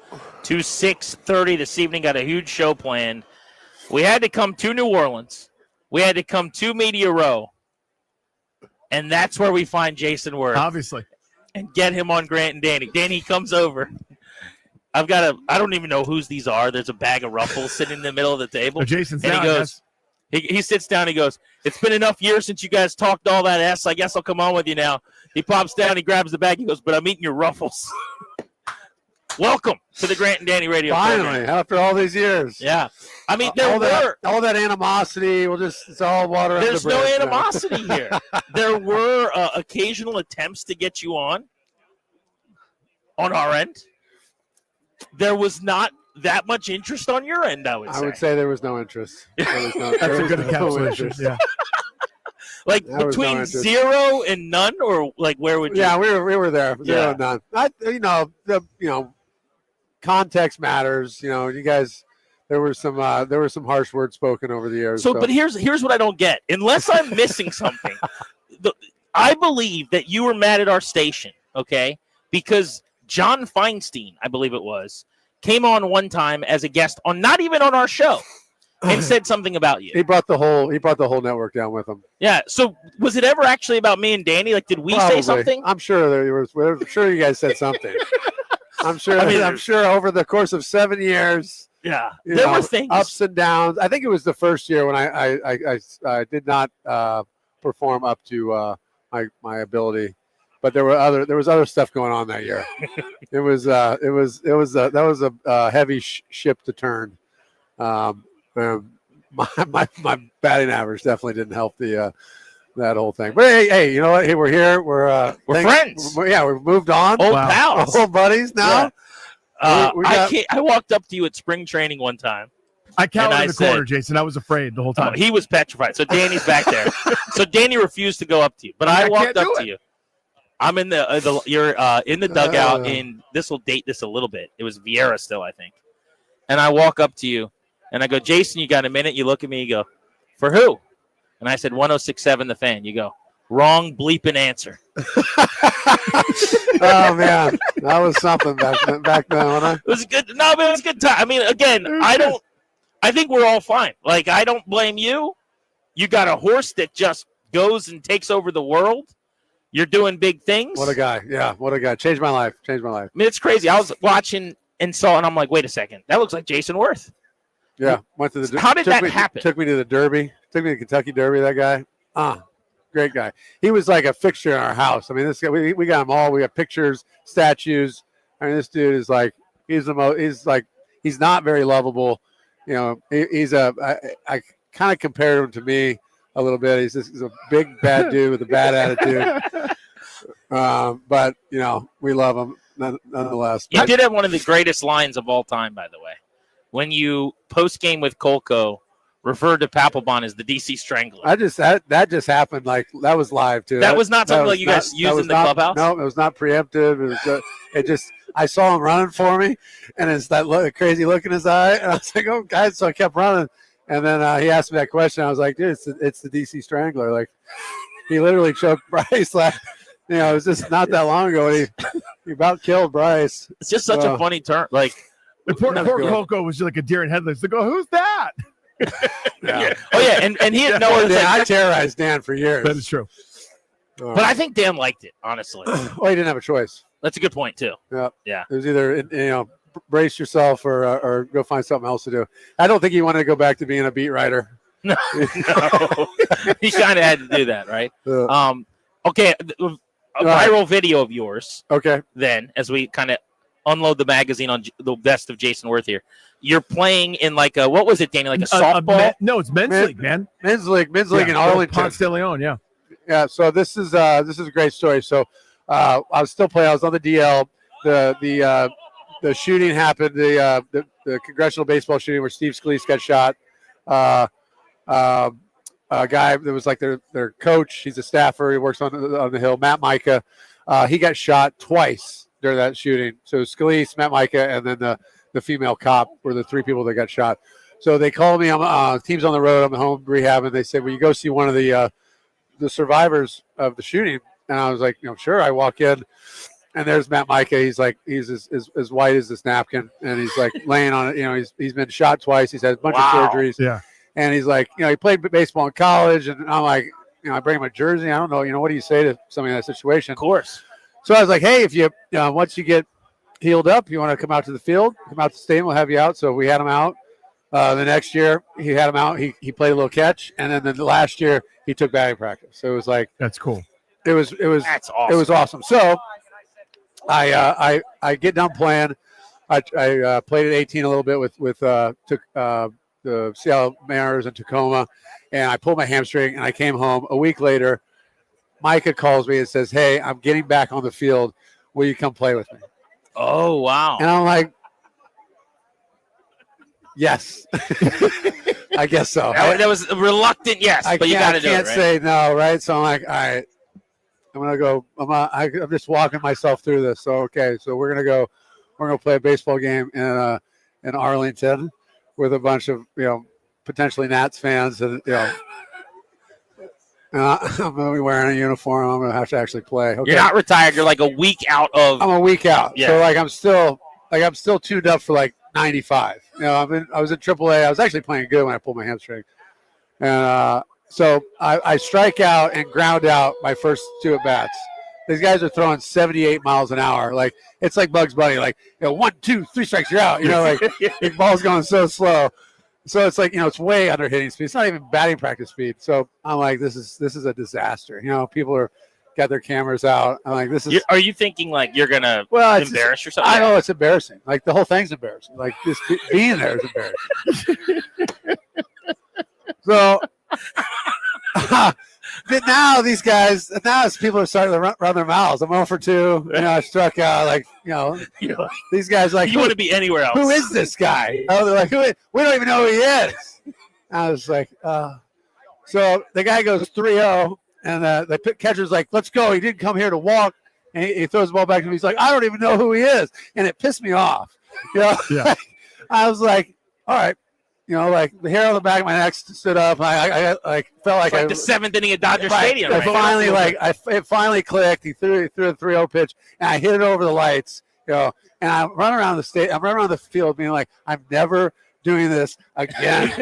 to 6:30 this evening. Got a huge show planned. We had to come to New Orleans. We had to come to Media Row. And that's where we find Jason Worth. Obviously. And get him on Grant and Danny. Danny comes over. I don't even know whose these are. There's a bag of Ruffles sitting in the middle of the table. Jason's and down, he goes, he sits down, he goes, it's been enough years since you guys talked all that S. I guess I'll come on with you now. He pops down, he grabs the bag, he goes, but I'm eating your Ruffles. Welcome to the Grant and Danny radio Finally, program. after all these years. Yeah. I mean, all that animosity will it's all water under the There's bridge. no now. animosity here. There were occasional attempts to get you on our end. There was not that much interest on your end, I would say. I would say there was no interest. That's a good encapsulation. Yeah. Like There was no between interest. 0 and none, or like where would you? Yeah, we were there. Zero Yeah. and none. Context matters. You guys. There were some harsh words spoken over the years. So, but here's what I don't get. Unless I'm missing something, I believe that you were mad at our station, okay? Because John Feinstein, I believe it was, came on one time as a guest on not even on our show, and said something about you. He brought the whole network down with him. Yeah. So was it ever actually about me and Danny? Like, did we say Probably. something? I'm sure I'm sure you guys said something. I'm sure. I'm sure over the course of 7 years. Yeah, there were things, ups and downs. I think it was the first year when I did not perform up to my ability, but there was other stuff going on that year. That was a heavy ship to turn. My batting average definitely didn't help the that whole thing. But hey, you know what? Hey, we're here. We're friends. We've moved on. Old pals, old buddies now. Yeah. I walked up to you at spring training one time. I counted in the corner, Jason. I was afraid the whole time. He was petrified. So Danny's back there. So Danny refused to go up to you, but I walked up to you. I'm in you're in the dugout. And this will date this a little bit. It was Vieira still, I think. And I walk up to you, and I go, Jason, you got a minute? You look at me, you go, for who? And I said 106.7 The Fan. You go, wrong bleeping answer. Oh man, that was something back then. Wasn't It was good. No, but it was a good time. I mean, again, I think we're all fine. Like, I don't blame you. You got a horse that just goes and takes over the world. You're doing big things. What a guy. Yeah, what a guy. Changed my life. I mean, it's crazy. I was watching and I'm like, wait a second. That looks like Jason Worth. Yeah, went to the. How did that happen? Took me to the Derby. Took me to the Kentucky Derby. That guy. Great guy. He was like a fixture in our house. I mean, this guy. We got him all. We got pictures, statues. I mean, this dude is like he's not very lovable. You know, I kind of compared him to me a little bit. He's a big bad dude with a bad attitude. But you know, we love him nonetheless. You did have one of the greatest lines of all time, by the way, when you post game with Kolko referred to Papelbon as the DC Strangler. That just happened. Like that was live too. That was not something like you guys used in the clubhouse. No, it was not preemptive. It just I saw him running for me, and it's that crazy look in his eye, and I was like, oh guys, so I kept running, and then he asked me that question. I was like, dude, it's the DC Strangler. Like he literally choked Bryce. Like you know, it was just not that long ago. He about killed Bryce. It's just such a funny term. Like poor Kolko was just like a deer in headlights. They go, who's that? Yeah. Oh yeah, and he had no. I terrorized Dan for years. That is true. But I think Dan liked it, honestly. Well, he didn't have a choice. That's a good point too. Yeah. Yeah. It was either brace yourself or go find something else to do. I don't think he wanted to go back to being a beat writer. No. He kind of had to do that, right? Okay. A viral video of yours. Okay. Then, as we kind of unload the magazine on the best of Jason Worth here, you're playing in like a, what was it, Danny? Like a softball? No, it's men's league, man. Men's league in Arlington. Ponce de Leon, yeah. Yeah. So this is a great story. So I was still playing. I was on the DL. The shooting happened. The congressional baseball shooting where Steve Scalise got shot. A guy that was like their coach. He's a staffer. He works on the Hill. Matt Micah. He got shot twice during that shooting. So Scalise, Matt Micah, and then the female cop were the three people that got shot. So they called me. I'm team's on the road. I'm at home rehabbing. They said, "Will you go see one of the survivors of the shooting?" And I was like, sure. I walk in, and there's Matt Micah. He's like, he's as white as this napkin, and he's like laying on it. He's been shot twice. He's had a bunch of surgeries. Yeah. And he's like, he played baseball in college, and I'm like, I bring him a jersey. I don't know, what do you say to somebody in that situation? Of course. So I was like, hey, if you, once you get healed up, you want to come out to the field, come out to the stadium, we'll have you out. So we had him out. The next year, he had him out. He played a little catch, and then the last year he took batting practice. So it was like that's cool. It was that's awesome. It was awesome. So I get done playing. I played at 18 a little bit with the Seattle Mariners in Tacoma, and I pulled my hamstring, and I came home. A week later, Micah calls me and says, hey, I'm getting back on the field. Will you come play with me? Oh, wow. And I'm like, yes. I guess so. That was a reluctant yes, but you got to do it, right? I can't say no, right? So I'm like, all right, I'm going to go. I'm just walking myself through this. So, okay, so we're going to play a baseball game in Arlington with a bunch of, potentially Nats fans. And, and I'm going to be wearing a uniform. I'm going to have to actually play. Okay. You're not retired. You're like a week out of. I'm a week out. Yeah. So, I'm still tuned up for like 95. I was in AAA. I was actually playing good when I pulled my hamstring. And so I strike out and ground out my first 2 at-bats. These guys are throwing 78 miles an hour. Like, it's like Bugs Bunny. Like, 1, 2, 3 strikes, you're out. The ball's going so slow. So it's like, it's way under hitting speed. It's not even batting practice speed. So I'm like, this is a disaster. People are got their cameras out. I'm like, this is. Are you thinking like you're gonna embarrass yourself? I know it's embarrassing. Like the whole thing's embarrassing. Like just being there is embarrassing. So but now these guys, people are starting to run their mouths. I'm 0 for 2. I struck out. These guys like. You want to be anywhere else? Who is this guy? Oh, they're like, we don't even know who he is. I was like, so the guy goes 3-0, and the catcher's like, let's go. He didn't come here to walk, and he throws the ball back to me. He's like, I don't even know who he is, and it pissed me off. Yeah. I was like, all right. Like the hair on the back of my neck stood up. I felt like the 7th inning at Dodger Stadium. It finally clicked. He threw a 3-0 pitch, and I hit it over the lights. And I run around the state. I'm running around the field, being like, I'm never doing this again.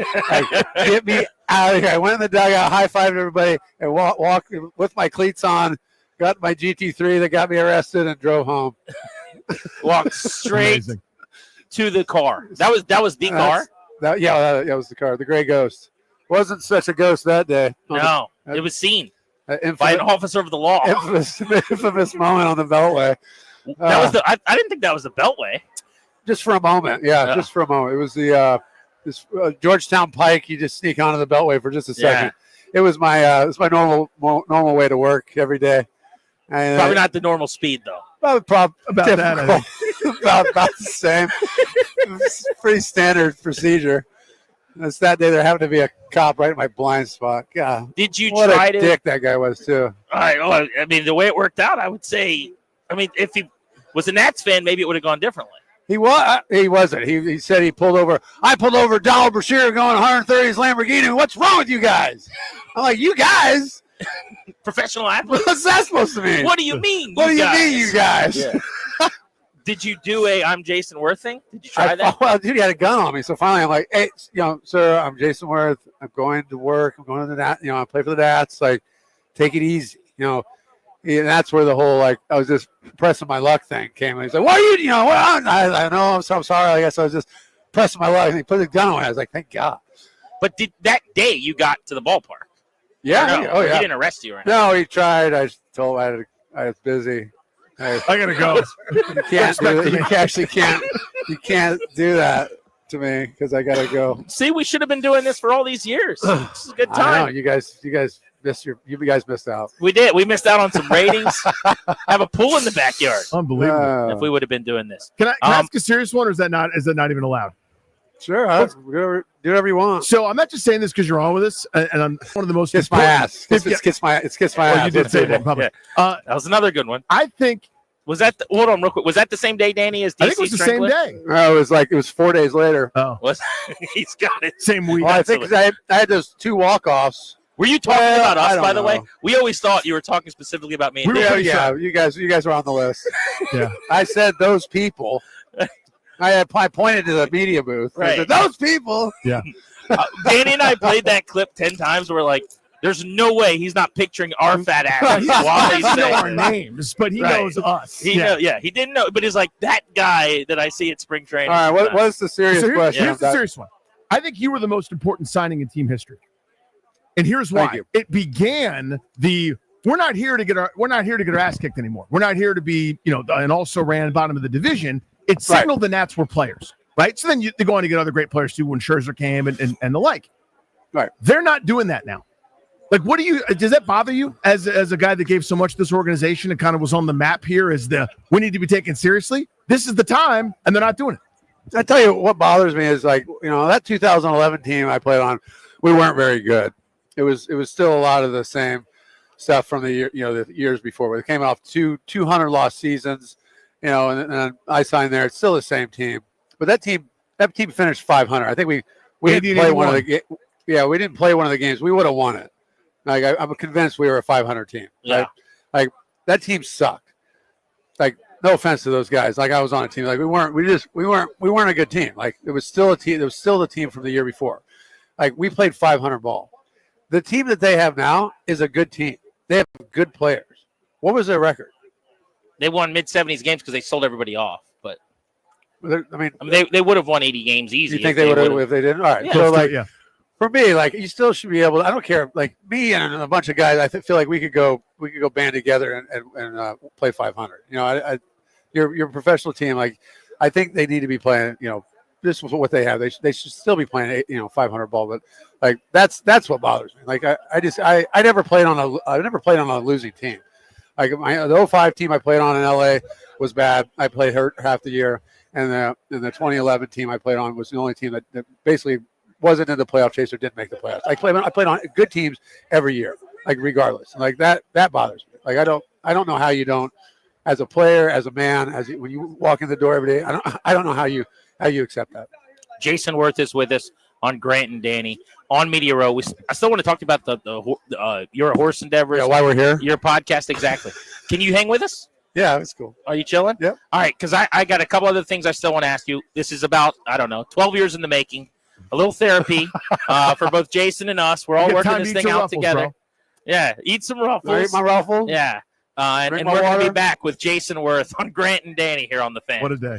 Get me out of here. I went in the dugout, high-fived everybody, and walked with my cleats on. Got my GT3 that got me arrested, and drove home. Walked straight to the car. That was the car. That was the car. The gray ghost wasn't such a ghost that day. No, it was seen by an officer of the law. Infamous moment on the Beltway. That was I didn't think that was the Beltway. Just for a moment, just for a moment. It was the Georgetown Pike. You just sneak onto the Beltway for just a second. It was my normal way to work every day. And, probably not the normal speed though. About that, I think. about the same. It's pretty standard procedure. It's that day there happened to be a cop right in my blind spot. God, did you what try a dick that guy was too. I mean, the way it worked out, I would say. I mean, if he was a Nats fan, maybe it would have gone differently. He was. He wasn't. He said he pulled over. I pulled over Donald Brashear going 130s Lamborghini. What's wrong with you guys? I'm like, you guys. Professional athletes. What's that supposed to mean? What do you mean? What do you mean, you guys? Yeah. Did you do a I'm Jason Worth thing? Did you try that? Well, dude, he had a gun on me. So finally, I'm like, hey, sir, I'm Jason Worth. I'm going to work. I'm going to the Nats. I play for the Nats. Like, take it easy. And that's where the whole I was just pressing my luck thing came. He's like, what are you? I know. I'm sorry. I guess I was just pressing my luck. And he put his gun on me. I was like, thank God. But did that day you got to the ballpark? Yeah. No? He didn't arrest you or anything. No, he tried. I told him I was busy. I gotta go. You can't do that. You actually can't. You can't do that to me because I gotta go. See, we should have been doing this for all these years. This is a good time. I know, you guys missed out. We did. We missed out on some ratings. Have a pool in the backyard. Unbelievable. If we would have been doing this. Can I ask a serious one, or is that not even allowed? Sure, do whatever you want. So I'm not just saying this because you're on with us, and I'm one of the most. Kiss my ass. Kiss my ass. You did say that in public. That was another good one. I think. Was that hold on real quick? Was that the same day, Danny, as DC? I think it was the same day. No, it was 4 days later. Oh, he's got it. Same week. Well, I think I had those 2 walk-offs. Were you talking Well, about I us, don't by the way? know. We always thought you were talking specifically about me. And Yeah, Dave. yeah. You guys were on the list. Yeah. I said those people. I pointed to the media booth. I Right. said, those people. Yeah. Danny and I played that clip 10 times. We're like, there's no way he's not picturing our fat asses while He he's doesn't know saying our it. names, but he Right. knows us. He didn't know, but he's like that guy that I see at spring training. All right, what's the serious So question? here's the serious one. I think you were the most important signing in team history, and here's Thank why. you. It began we're not here to get our ass kicked anymore. We're not here to be and also ran bottom of the division. It signaled the Nats were players, right? So then they go on to get other great players too when Scherzer came and the like. Right. They're not doing that now. Like, does that bother you as a guy that gave so much to this organization and kind of was on the map here as we need to be taken seriously? This is the time, and they're not doing it. I tell you what bothers me is that 2011 team I played on, we weren't very good. It was still a lot of the same stuff from the years before. We came off 200 lost seasons, and I signed there. It's still the same team, but that team finished 500. I think we didn't play one of the we didn't play one of the games. We would have won it. Like I'm convinced we were a 500 team. Yeah. Right? Like that team sucked. Like no offense to those guys. Like I was on a team. Like we weren't a good team. Like it was still a team. It was still the team from the year before. Like we played 500 ball. The team that they have now is a good team. They have good players. What was their record? They won mid-70s games because they sold everybody off. But I mean they would have won 80 games easy. You think they would have if they didn't? All right. Yeah. So for me, you still should be able to, I don't care. Like me and a bunch of guys, I feel like we could go band together and play 500. You're a professional team. Like I think they need to be playing. This is what they have. They should still be playing 500 ball. But like that's what bothers me. Like I never played on a losing team. Like the 05 team I played on in LA was bad. I played hurt half the year, and the 2011 team I played on was the only team that basically wasn't in the playoff chase or didn't make the playoffs. I played on good teams every year, like regardless. And like that bothers me. Like I don't know how you don't, as a player, as a man, when you walk in the door every day. I don't know how you accept that. Jason Worth is with us on Grant and Danny on Media Row. I still want to talk about the your horse endeavors. Yeah, why we're here. Your podcast, exactly. Can you hang with us? Yeah, it's cool. Are you chilling? Yep. All right, because I got a couple other things I still want to ask you. This is about 12 years in the making. A little therapy for both Jason and us. We're all working this thing out together. Bro. Yeah, eat some Ruffles. Eat my Ruffles. Yeah. And Drink we're my going to water. be back with Jason Worth on Grant and Danny here on The Fan. What a day.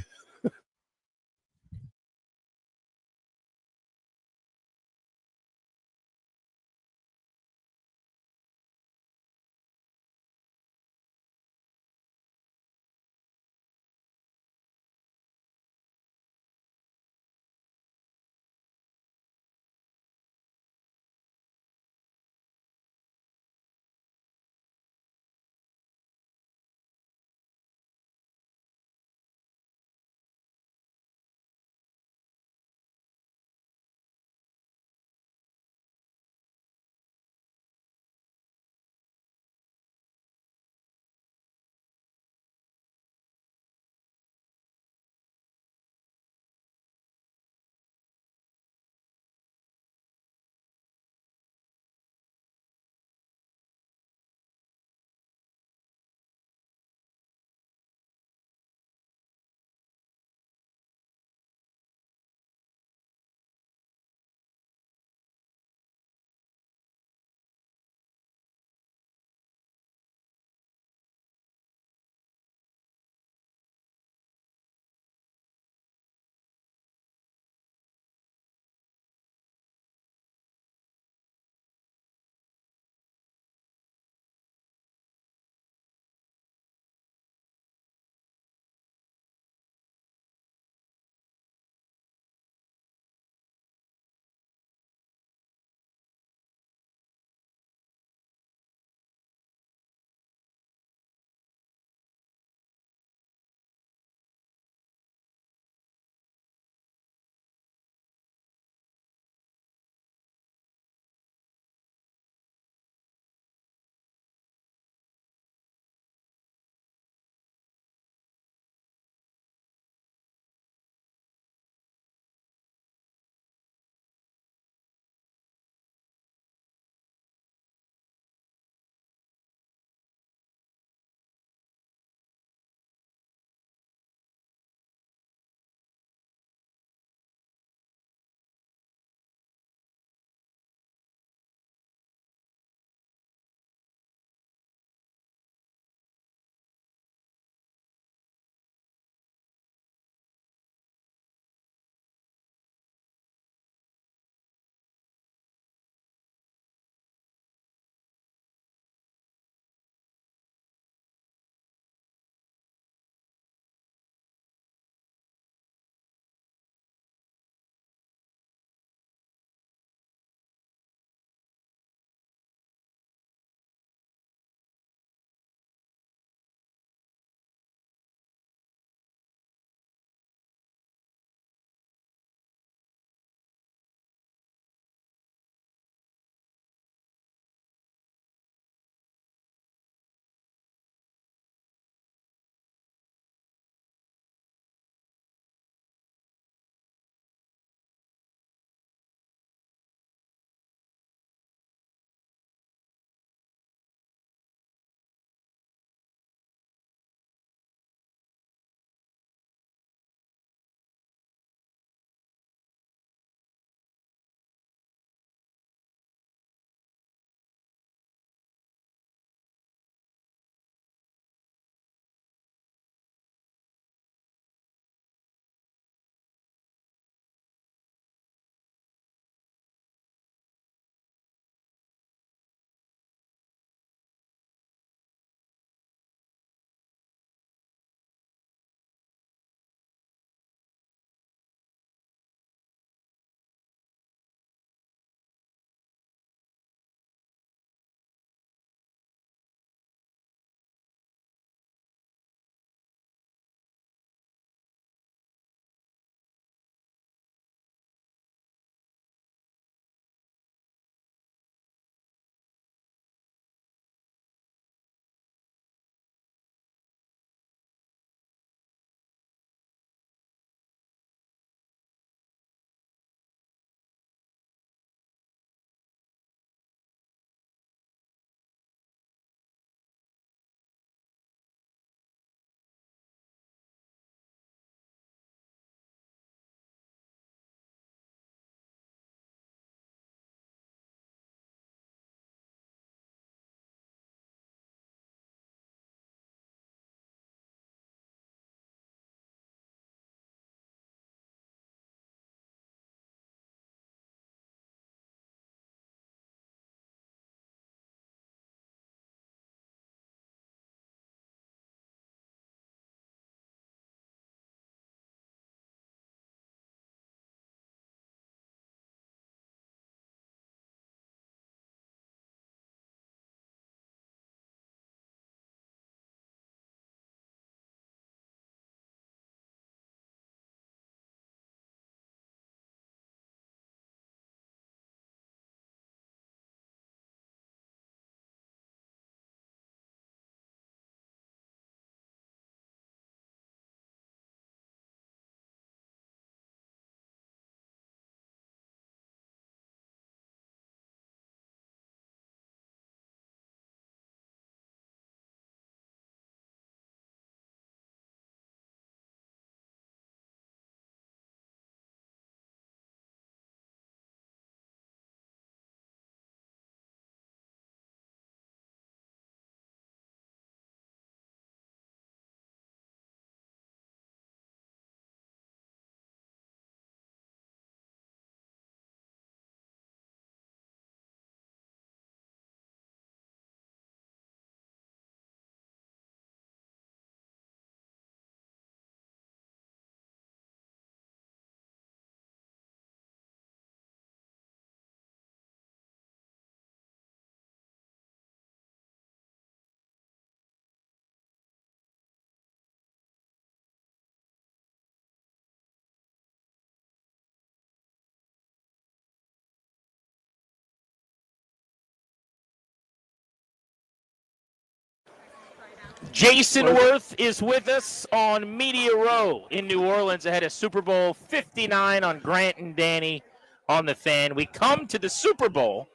Jason Worth is with us on Media Row in New Orleans ahead of Super Bowl 59 on Grant and Danny on the Fan. We come to the Super Bowl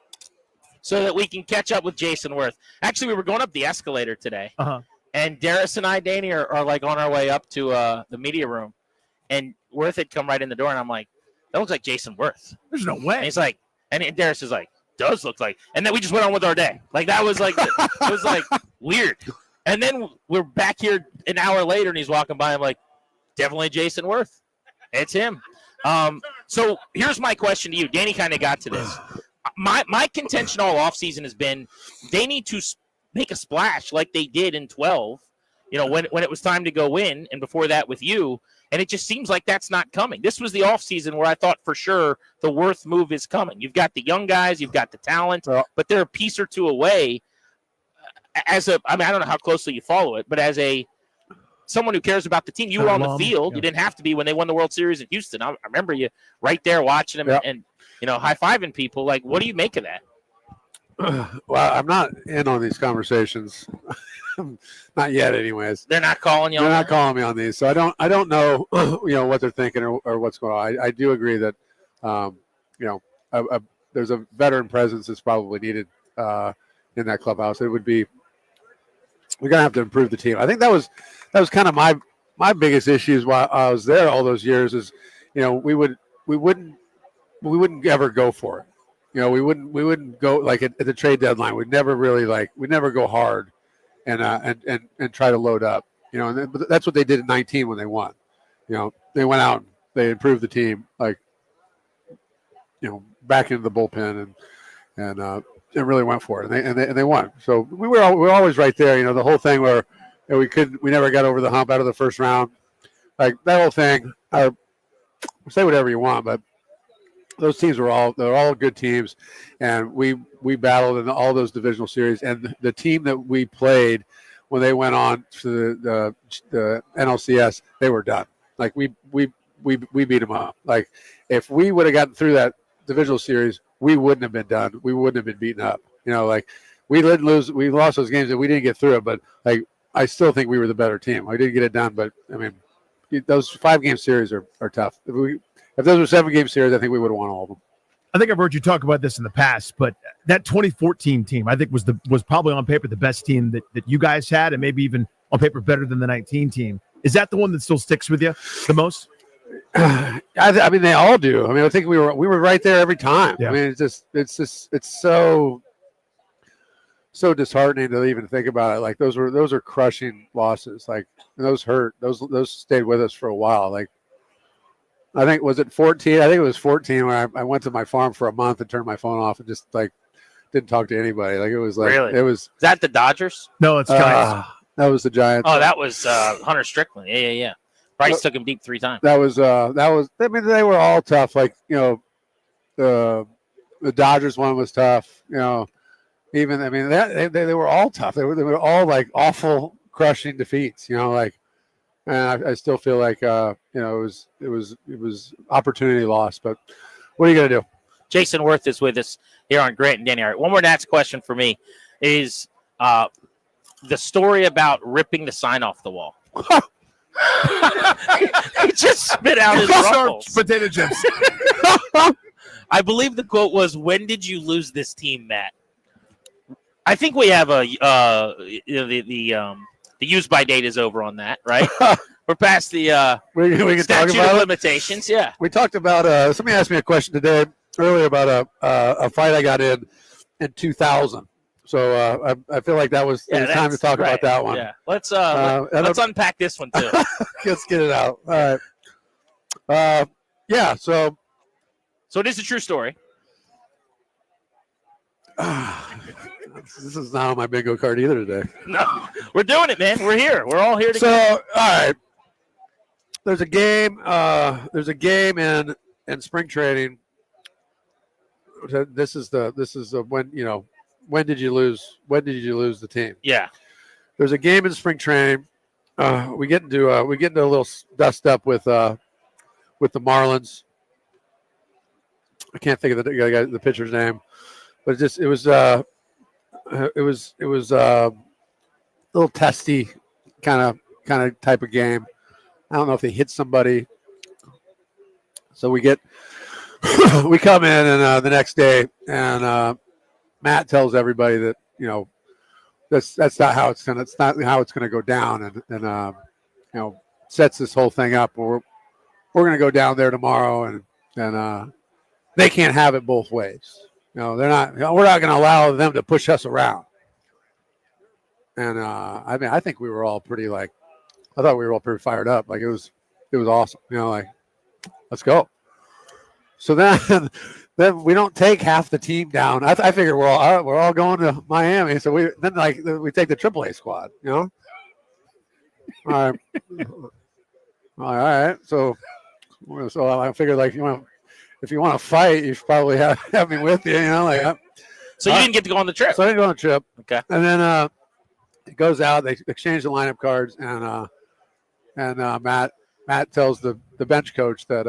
so that we can catch up with Jason Worth. Actually, we were going up the escalator today, and Darius and I, Danny, are like on our way up to the media room, and Worth had come right in the door, and I'm like, that looks like Jason Worth. There's no way. And he's like, and Darius is like, does look like, and then we just went on with our day. Like that was like, it was like weird. And then we're back here an hour later, and he's walking by. I'm like, definitely Jason Worth. It's him. So here's my question to you. Danny kind of got to this. My contention all offseason has been they need to make a splash like they did in 12, when it was time to go in, and before that with you. And it just seems like that's not coming. This was the offseason where I thought for sure the Worth move is coming. You've got the young guys, you've got the talent, but they're a piece or two away. I don't know how closely you follow it, but as someone who cares about the team, you were on the field. Yeah. You didn't have to be when they won the World Series in Houston. I remember you right there watching them and high-fiving people. Like, what do you make of that? Well, I'm not in on these conversations. Not yet, anyways. They're not calling you on They're not calling me on these. So I don't know, what they're thinking or what's going on. I do agree that, there's a veteran presence that's probably needed in that clubhouse. It would be, we're going to have to improve the team. I think that was kind of my biggest issues while I was there all those years is, we wouldn't ever go for it. We wouldn't go like at the trade deadline. We'd never really we'd never go hard and try to load up, but that's what they did in 19 when they won. They went out, they improved the team, back into the bullpen and really went for it, and they won. So we're always right there. The whole thing where we never got over the hump out of the first round, like that whole thing. Say whatever you want, but those teams they're all good teams, and we battled in all those divisional series. And the team that we played when they went on to the NLCS, they were done. Like we beat them up. Like if we would have gotten through that divisional series, we wouldn't have been done. We wouldn't have been beaten up. We didn't lose. We lost those games and we didn't get through it. But I still think we were the better team. We didn't get it done, but I mean, those 5-game series are tough. If those were 7-game series, I think we would have won all of them. I think I've heard you talk about this in the past, but that 2014 team, I think was probably on paper the best team that you guys had, and maybe even on paper better than the 19 team. Is that the one that still sticks with you the most? I mean, they all do. I mean, I think we were right there every time. Yeah. I mean, it's so disheartening to even think about it. Like those are crushing losses. Like those hurt. Those stayed with us for a while. Like I think was it 14? I think it was 14 when I went to my farm for a month and turned my phone off and just didn't talk to anybody. Like it was like really? It was. Is that the Dodgers? No, it's Giants. That was the Giants. Oh, that was Hunter Strickland. Yeah. Bryce took him deep 3 times. That was. I mean, they were all tough. Like the Dodgers one was tough. Even I mean they were all tough. They were all like awful, crushing defeats. And I still feel like it was opportunity lost. But what are you gonna do? Jason Worth is with us here on Grant and Danny. All right, one more next question for me is the story about ripping the sign off the wall. He just spit out his ruffles. Potato chips. I believe the quote was, "When did you lose this team, Matt?" I think we have the use by date is over on that, right? We're past the we can statute talk about of limitations. Yeah, we talked about. Somebody asked me a question earlier about a fight I got in 2000. So I feel like it was time to talk about that one. Yeah, let's unpack this one too. Let's get it out. All right. Yeah. So it is a true story. This is not on my bingo card either today. No, we're doing it, man. We're here. We're all here together. So, all right. There's a game. In spring training. This is when did you lose? When did you lose the team? Yeah. There's a game in spring training. We get into a little dust up with the Marlins. I can't think of the pitcher's name, but it was little testy kind of type of game. I don't know if they hit somebody. So we come in and the next day, and Matt tells everybody that that's not how it's gonna go down, and sets this whole thing up. We're gonna go down there tomorrow, and they can't have it both ways. We're not gonna allow them to push us around. And I think we were all pretty I thought we were all pretty fired up. Like it was awesome. Let's go. So then we don't take half the team down. I figured we're all going to Miami. So we take the AAA squad. All right. All right. So I figured if you want to fight, you should probably have me with you. So you didn't get to go on the trip. So I didn't go on the trip. Okay. And then it goes out. They exchange the lineup cards, and Matt tells the bench coach that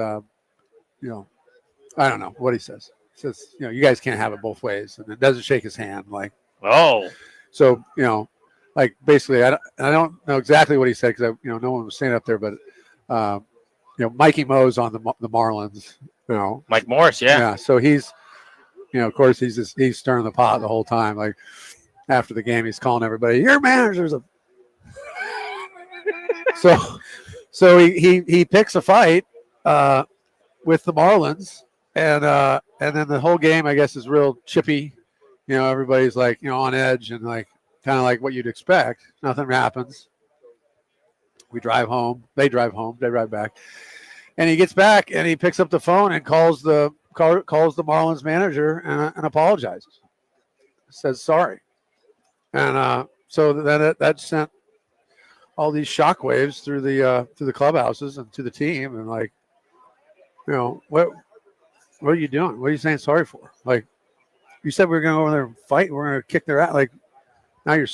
I don't know what he says. He says you guys can't have it both ways, and it doesn't shake his hand. So basically I don't know exactly what he said because no one was saying up there, but Mikey Moe's on the Marlins. Mike Morris, yeah. So he's of course he's stirring the pot the whole time. Like after the game, he's calling everybody, "Your manager's a." So he picks a fight with the Marlins, and then the whole game I guess is real chippy. Everybody's on edge and kind of like what you'd expect. Nothing happens. We drive home. They drive home. They drive back, and he gets back and he picks up the phone and calls the Marlins manager and apologizes. Says sorry, and so then that sent all these shockwaves through the clubhouses and to the team, and what are you doing? What are you saying sorry for? You said we were going to go over there and fight. We're going to kick their ass. Now you're.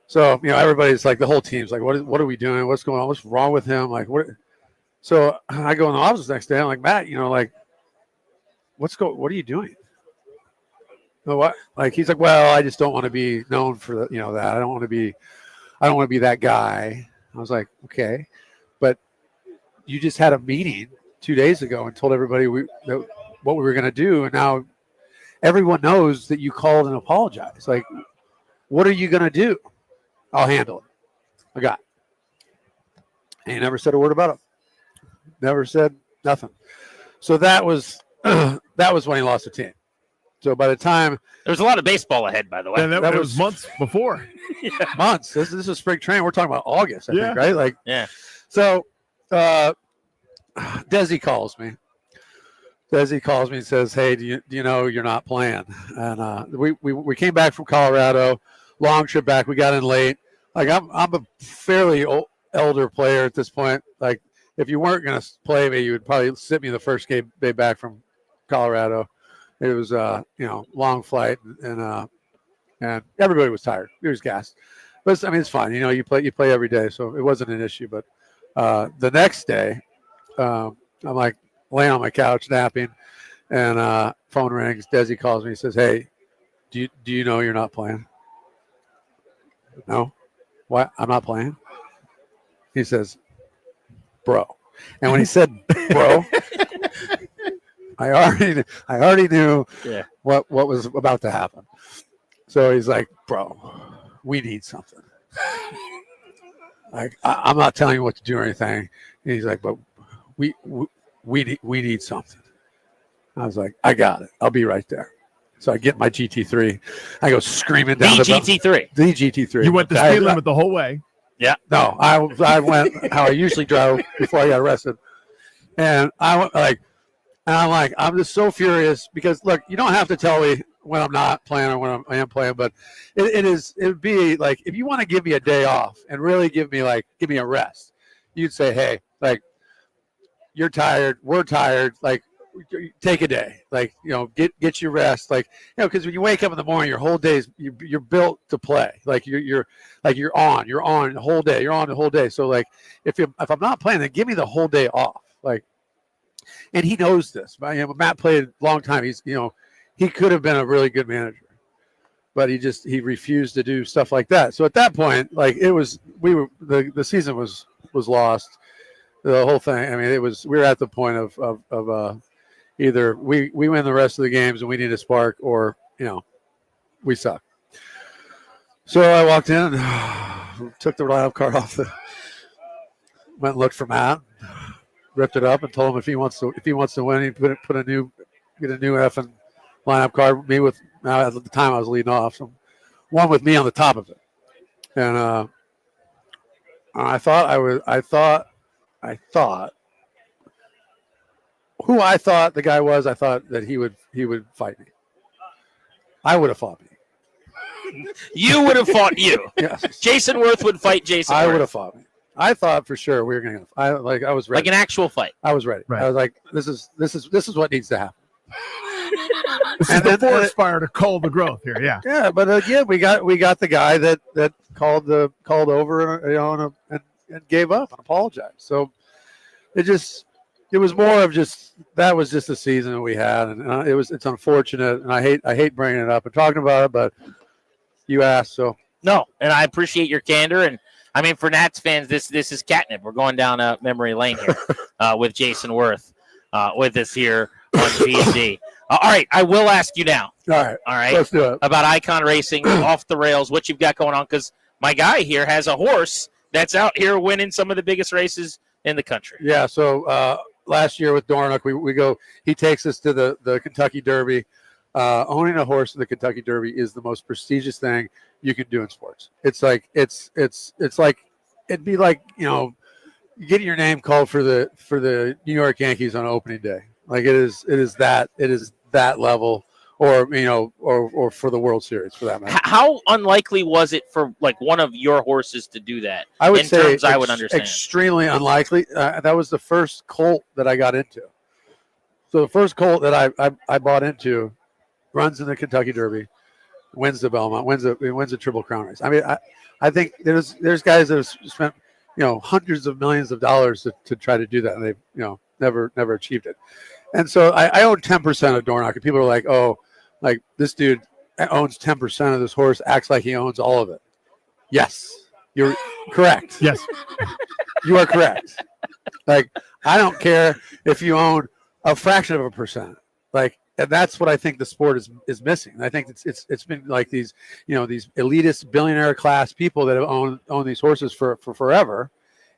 So everybody's the whole team's what are we doing? What's going on? What's wrong with him? What? So I go in the office next day. I'm like, Matt, what are you doing? What? He's like, well, I just don't want to be known for that. I don't want to be that guy. I was like, okay, but you just had a meeting 2 days ago and told everybody what we were going to do, and now everyone knows that you called and apologized. What are you going to do? I'll handle it. I got it. And he never said a word about it. Never said nothing. So that was when he lost the team. So by the time there was a lot of baseball ahead, by the way. And that was months before. Yeah. Months. This is spring training. We're talking about August, I think, right? Yeah. So Desi calls me. And says, "Hey, do you know you're not playing?" And we came back from Colorado, long trip back. We got in late. I'm a fairly elder player at this point. If you weren't going to play me, you would probably sit me the first game back from Colorado. It was long flight, and everybody was tired. It was gassed, but it's fine. You play every day, so it wasn't an issue. But the next day, I'm laying on my couch napping, and phone rings. Desi calls me. He says, "Hey, do you know you're not playing?" No. What? I'm not playing? He says, "Bro." And when he said "bro," I already knew what was about to happen. So he's like, "Bro, we need something." I'm not telling you what to do or anything. And he's like, "But we need something." I was like, "I got it. I'll be right there." So I get my GT3. I go screaming down the GT3. The GT3. You went the speed limit the whole way. Yeah. No, I went how I usually drove before I got arrested. And I went I'm just so furious because look, you don't have to tell me when I'm not playing or when I am playing, but it would be if you want to give me a day off and really give me a rest, you'd say, "Hey, you're tired, we're tired, take a day, get your rest, because when you wake up in the morning, your whole day's you're built to play, you're on the whole day, you're on the whole day. So if I'm not playing, then give me the whole day off, And he knows this. Matt played a long time. He could have been a really good manager, but he refused to do stuff like that. So at that point, like the season was lost. The whole thing. I mean, we were at the point of either we win the rest of the games and we need a spark, or we suck. So I walked in and took the lineup card off went and looked for Matt, ripped it up, and told him if he wants to win, he get a new effing lineup card. Me with at the time I was leading off, so one with me on the top of it, and I thought who I thought the guy was. I thought that he would fight me. I would have fought me. You would have fought you. Yes. Jason Worth would fight Jason I Worth. would have fought me. I thought for sure we were going to. I was ready. Like an actual fight. I was ready. Right. I was like, this is what needs to happen. This is the forest fire to cull the growth here. Yeah. Yeah, but again, we got the guy that called over and gave up and apologized. So it was more of that was just the season that we had, and it's unfortunate, and I hate bringing it up and talking about it, but you asked, so no, and I appreciate your candor, and I mean for Nats fans, this is catnip. We're going down a memory lane here with Jason Worth with us here on G&D. All right, I will ask you now. All right, let's do it. About Icon Racing, off the rails, what you've got going on, because my guy here has a horse that's out here winning some of the biggest races in the country. Yeah, so last year with Dornock, we go. He takes us to the Kentucky Derby. Owning a horse in the Kentucky Derby is the most prestigious thing you can do in sports. It's like it'd be like getting your name called for the New York Yankees on opening day. Like it is that level, or for the World Series for that matter. How unlikely was it for like one of your horses to do that? I would say I would understand. Extremely unlikely. That was the first colt that I got into. So the first colt that I bought into runs in the Kentucky Derby, wins the Belmont, wins a Triple Crown race. I mean, I think there's guys that have spent hundreds of millions of dollars to try to do that, and they've never achieved it. And so I own 10% of Dornock, and people are like, oh, like this dude owns 10% of this horse, acts like he owns all of it. Yes, you're correct. Yes, you are correct. Like I don't care if you own a fraction of a percent. Like, and that's what I think the sport is missing. I think it's been like these these elitist billionaire class people that have owned these horses for forever,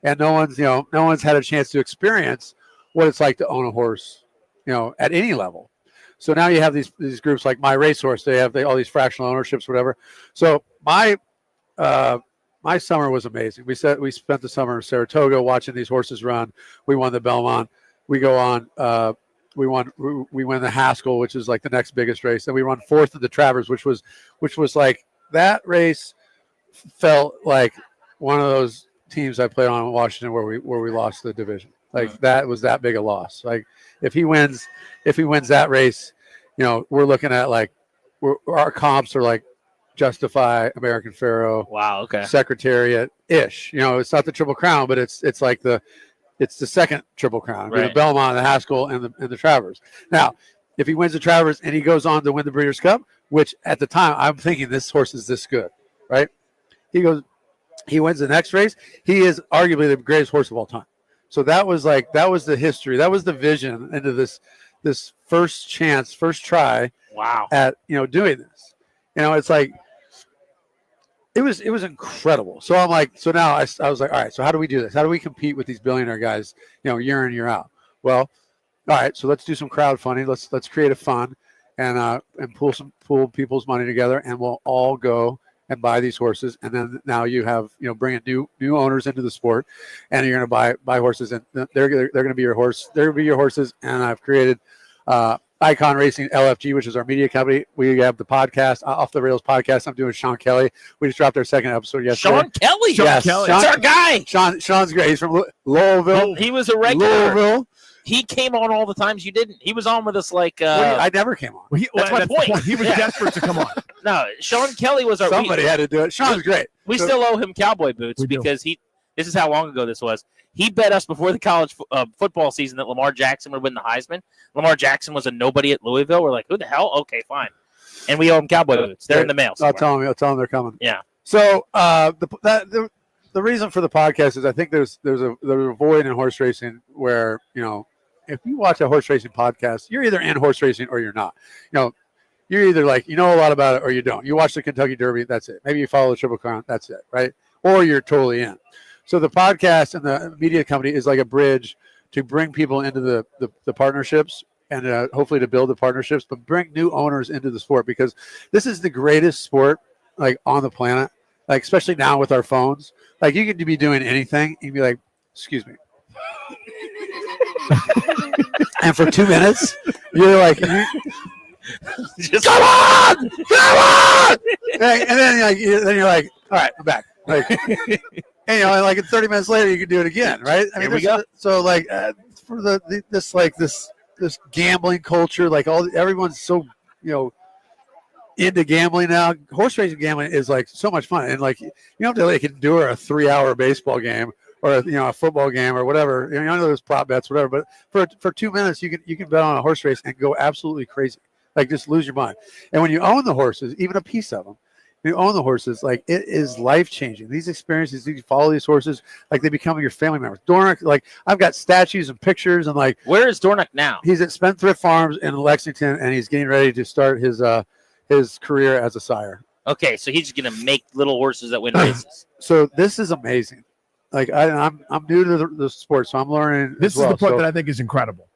and no one's had a chance to experience what it's like to own a horse, at any level. So now you have these groups like My Racehorse. They have all these fractional ownerships, whatever. So my summer was amazing. We spent the summer in Saratoga watching these horses run. We won the Belmont. We go on. We won the Haskell, which is like the next biggest race. And we run fourth in the Travers, which was like that race felt like one of those teams I played on in Washington where we lost the division. Like that was that big a loss. Like if he wins that race, we're looking at like our comps are like Justify, American Pharoah, wow, okay, Secretariat ish. It's not the Triple Crown, but it's like it's the second Triple Crown. Right. The Belmont, the Haskell, and the Travers. Now, if he wins the Travers and he goes on to win the Breeders' Cup, which at the time I'm thinking this horse is this good, right? He wins the next race. He is arguably the greatest horse of all time. So that was the history. That was the vision into this first chance, first try. Wow. At doing this. It's like it was incredible. So I'm like, so now I was like, all right, so how do we do this? How do we compete with these billionaire guys, year in, year out? Well, all right, so let's do some crowdfunding. Let's create a fund and pool people's money together, and we'll all go and buy these horses. And then now you have, bringing new owners into the sport, and you're going to buy horses, and they're going to be your horse. They're going to be your horses. And I've created Icon Racing LFG, which is our media company. We have the podcast, Off the Rails podcast. I'm doing with Sean Kelly. We just dropped our second episode yesterday. Sean Kelly? Yes. That's our guy. Sean's great. He's from Louisville. He was a regular. Louisville. He came on all the times you didn't. He was on with us like. I never came on. That's my point. He was desperate to come on. No, Sean Kelly was our. Somebody had to do it. Sean's great. We still owe him cowboy boots because this is how long ago this was. He bet us before the college football season that Lamar Jackson would win the Heisman. Lamar Jackson was a nobody at Louisville. We're like, who the hell? Okay, fine. And we owe them cowboy boots. They're in the mail. I'll tell them they're coming. Yeah. So the reason for the podcast is I think there's a void in horse racing where, if you watch a horse racing podcast, you're either in horse racing or you're not. You're either like, you know a lot about it or you don't. You watch the Kentucky Derby, that's it. Maybe you follow the Triple Crown, that's it, right? Or you're totally in. So the podcast and the media company is like a bridge to bring people into the partnerships and hopefully to build the partnerships, but bring new owners into the sport, because this is the greatest sport like on the planet. Like, especially now with our phones, like you could be doing anything and be like, excuse me. And for 2 minutes, you're like, just come on! And then you're like, all right, I'm back. Like, and like 30 minutes later, you can do it again, right? I mean, Here we go. So like for this gambling culture, like everyone's so into gambling now. Horse racing gambling is like so much fun, and like you don't have to like endure a 3-hour baseball game or a football game or whatever. I know there's prop bets, whatever, but for 2 minutes you can bet on a horse race and go absolutely crazy, like just lose your mind. And when you own the horses, even a piece of them, you own the horses, like it is life changing. These experiences, you follow these horses, like they become your family members. Dornock, like I've got statues and pictures, and like where is Dornock now? He's at Spendthrift Farms in Lexington, and he's getting ready to start his career as a sire. Okay, so he's going to make little horses that win races. So this is amazing. Like I'm new to the sport, so I'm learning. This is the part that I think is incredible.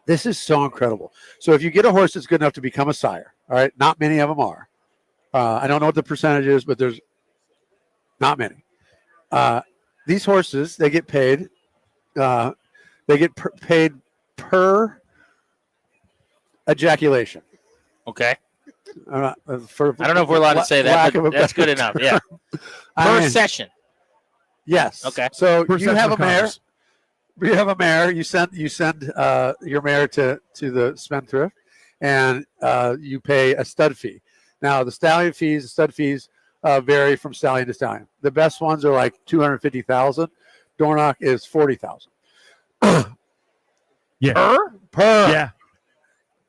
This is so incredible. So if you get a horse that's good enough to become a sire, all right, not many of them are. I don't know what the percentage is, but there's not many. These horses, they get paid. Paid per ejaculation. Okay. I don't know if we're allowed to say that, but that's good enough. Yeah. Per session. Yes. Okay. So you have a mare. You have a mare. You send your mare to the Spendthrift, and you pay a stud fee. Now the stallion fees, the stud fees vary from stallion to stallion. The best ones are like $250,000. Dornock is $40,000. Yeah. Per. Yeah.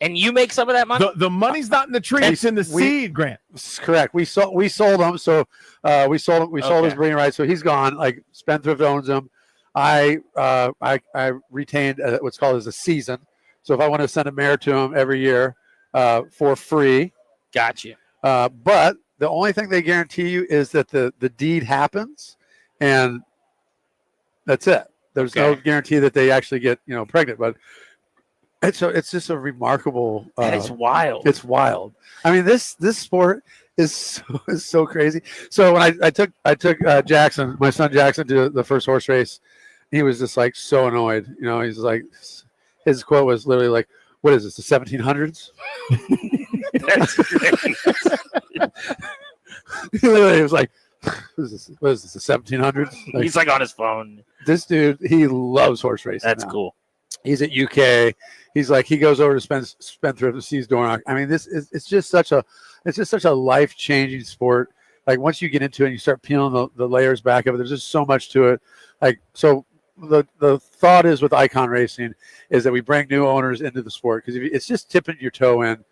And you make some of that money? The money's not in the tree; it's in the seed, Grant. Correct. We sold them, so we sold his breeding rights. So he's gone. Like Spendthrift owns him. I retained what's called as a season. So if I want to send a mare to him every year for free, gotcha. But the only thing they guarantee you is that the deed happens, and that's it. There's no guarantee that they actually get pregnant, but. It's just a remarkable. That is wild. It's wild. I mean, this sport is so crazy. So when I took Jackson, my son Jackson, to the first horse race, he was just like so annoyed. He's like, his quote was literally like, "What is this? The 1700s?" That's great. He literally was like, What is this? The 1700s? He's like on his phone. This dude, he loves horse racing. That's cool. He's at UK. He's like, he goes over to Spendthrift and sees Dornock. I mean, it's just such a life-changing sport. Like once you get into it and you start peeling the layers back of it, there's just so much to it. Like, so the thought is with Icon Racing is that we bring new owners into the sport, because it's just tipping your toe in,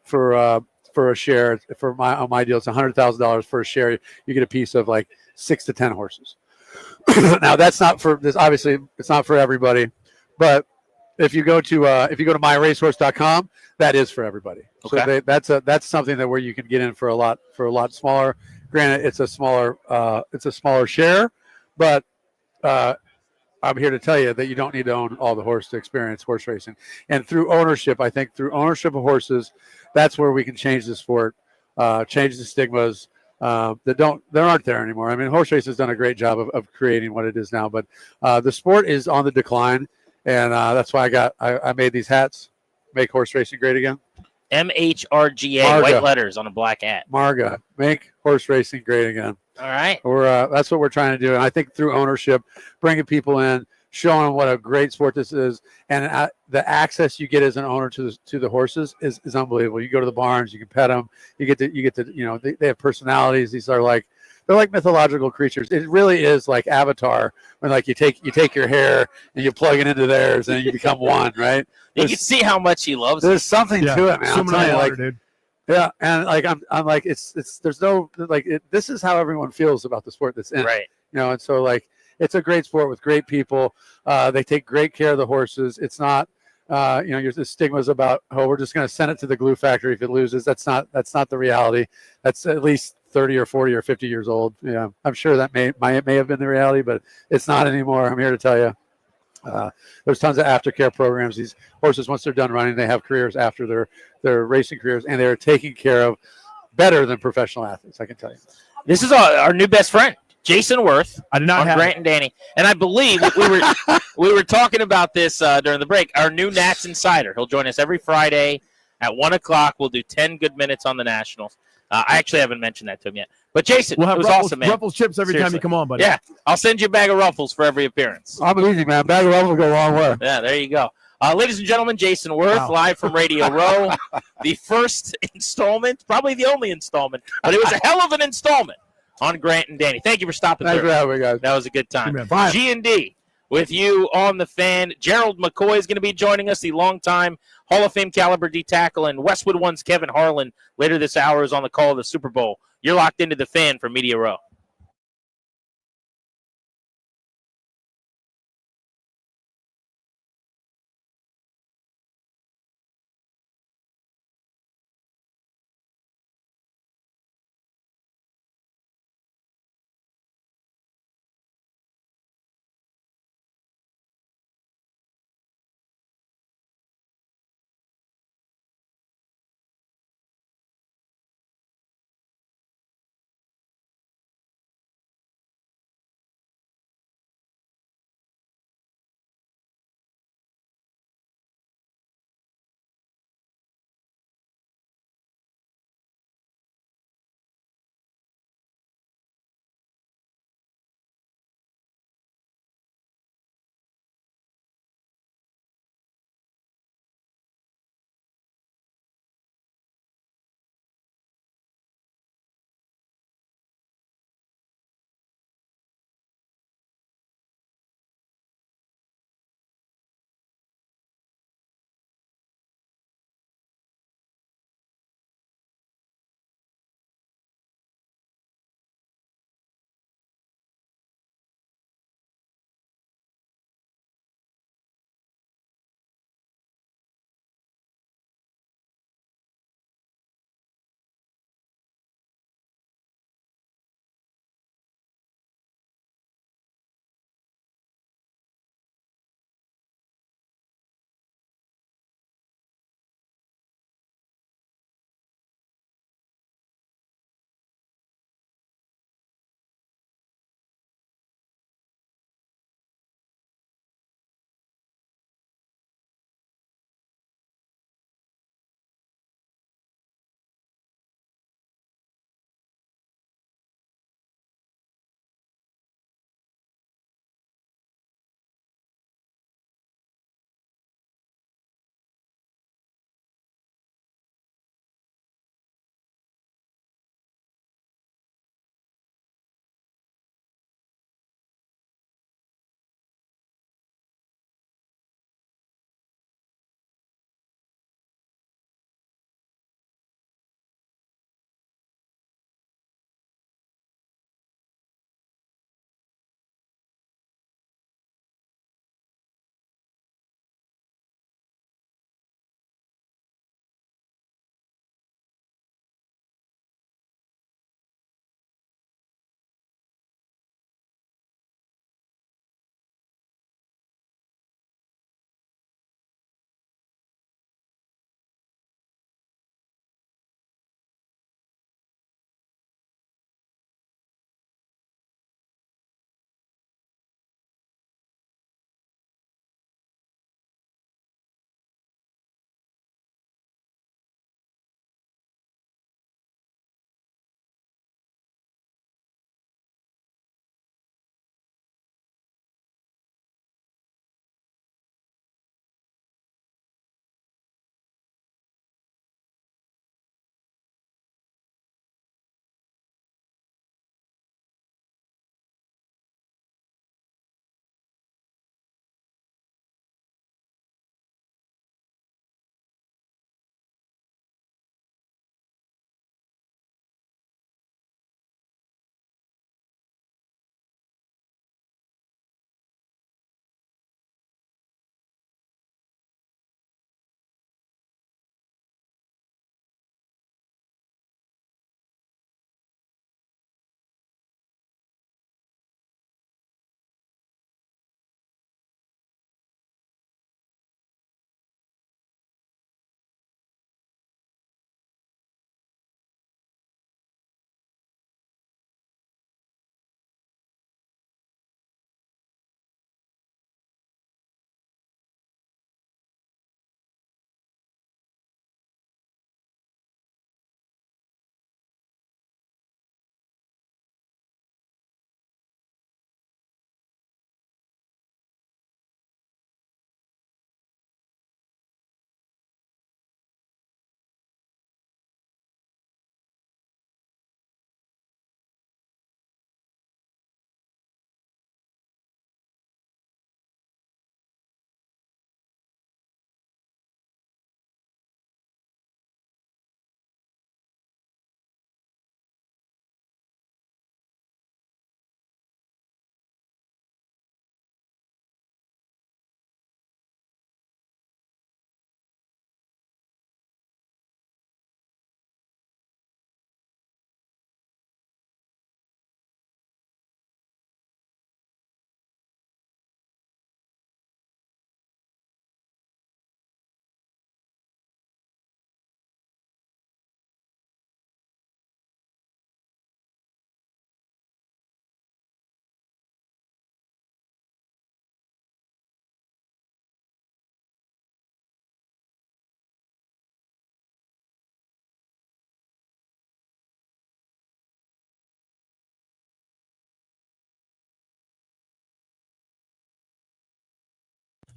for a share. On my deal, it's $100,000 for a share. You get a piece of like 6 to 10 horses. Now that's not for this. Obviously, it's not for everybody, but if you go to myracehorse.com, that is for everybody. Okay. So that's something that where you can get in for a lot smaller. Granted, it's a smaller share, but I'm here to tell you that you don't need to own all the horse to experience horse racing. And through ownership, I think through ownership of horses, that's where we can change the sport, change the stigmas that aren't there anymore. I mean, horse racing has done a great job of creating what it is now, but the sport is on the decline. And that's why I made these hats. Make horse racing great again. MHRGA, white letters on a black hat. Marga, make horse racing great again. All right. That's what we're trying to do. And I think through ownership, bringing people in, showing them what a great sport this is, and the access you get as an owner to the horses is unbelievable. You go to the barns, you can pet them. You get to they have personalities. They're like mythological creatures. It really is like Avatar, when like you take your hair and you plug it into theirs and you become one, right? You can see how much he loves There's something to it, man. I'm telling you, like, dude. Yeah, and like I'm like it's there's no like this is how everyone feels about the sport that's in it. Right. And so like it's a great sport with great people. They take great care of the horses. It's not the stigmas about we're just going to send it to the glue factory if it loses. That's not the reality. That's at least 30 or 40 or 50 years old. Yeah, I'm sure that may have been the reality, but it's not anymore. I'm here to tell you. There's tons of aftercare programs. These horses, once they're done running, they have careers after their racing careers, and they're taken care of better than professional athletes. I can tell you. This is our new best friend, Jason Worth. I did not on have Grant and Danny, and I believe we were talking about this during the break. Our new Nats Insider. He'll join us every Friday at 1:00. We'll do 10 good minutes on the Nationals. I actually haven't mentioned that to him yet. But Jason, we'll have it was Ruffles, awesome, man. Ruffles chips every time you come on, buddy. Yeah, I'll send you a bag of Ruffles for every appearance. I'm easy, man. Bag of Ruffles will go a long way. Yeah, there you go. Ladies and gentlemen, Jason Worth, live from Radio Row. The first installment, probably the only installment, but it was a hell of an installment on Grant and Danny. Thank you for stopping Thanks through. for having me, guys. That was a good time. Bye. G&D with you on the Fan. Gerald McCoy is going to be joining us, the longtime Hall of Fame caliber D tackle, and Westwood One's Kevin Harlan later this hour is on the call of the Super Bowl. You're locked into the Fan for Media Row.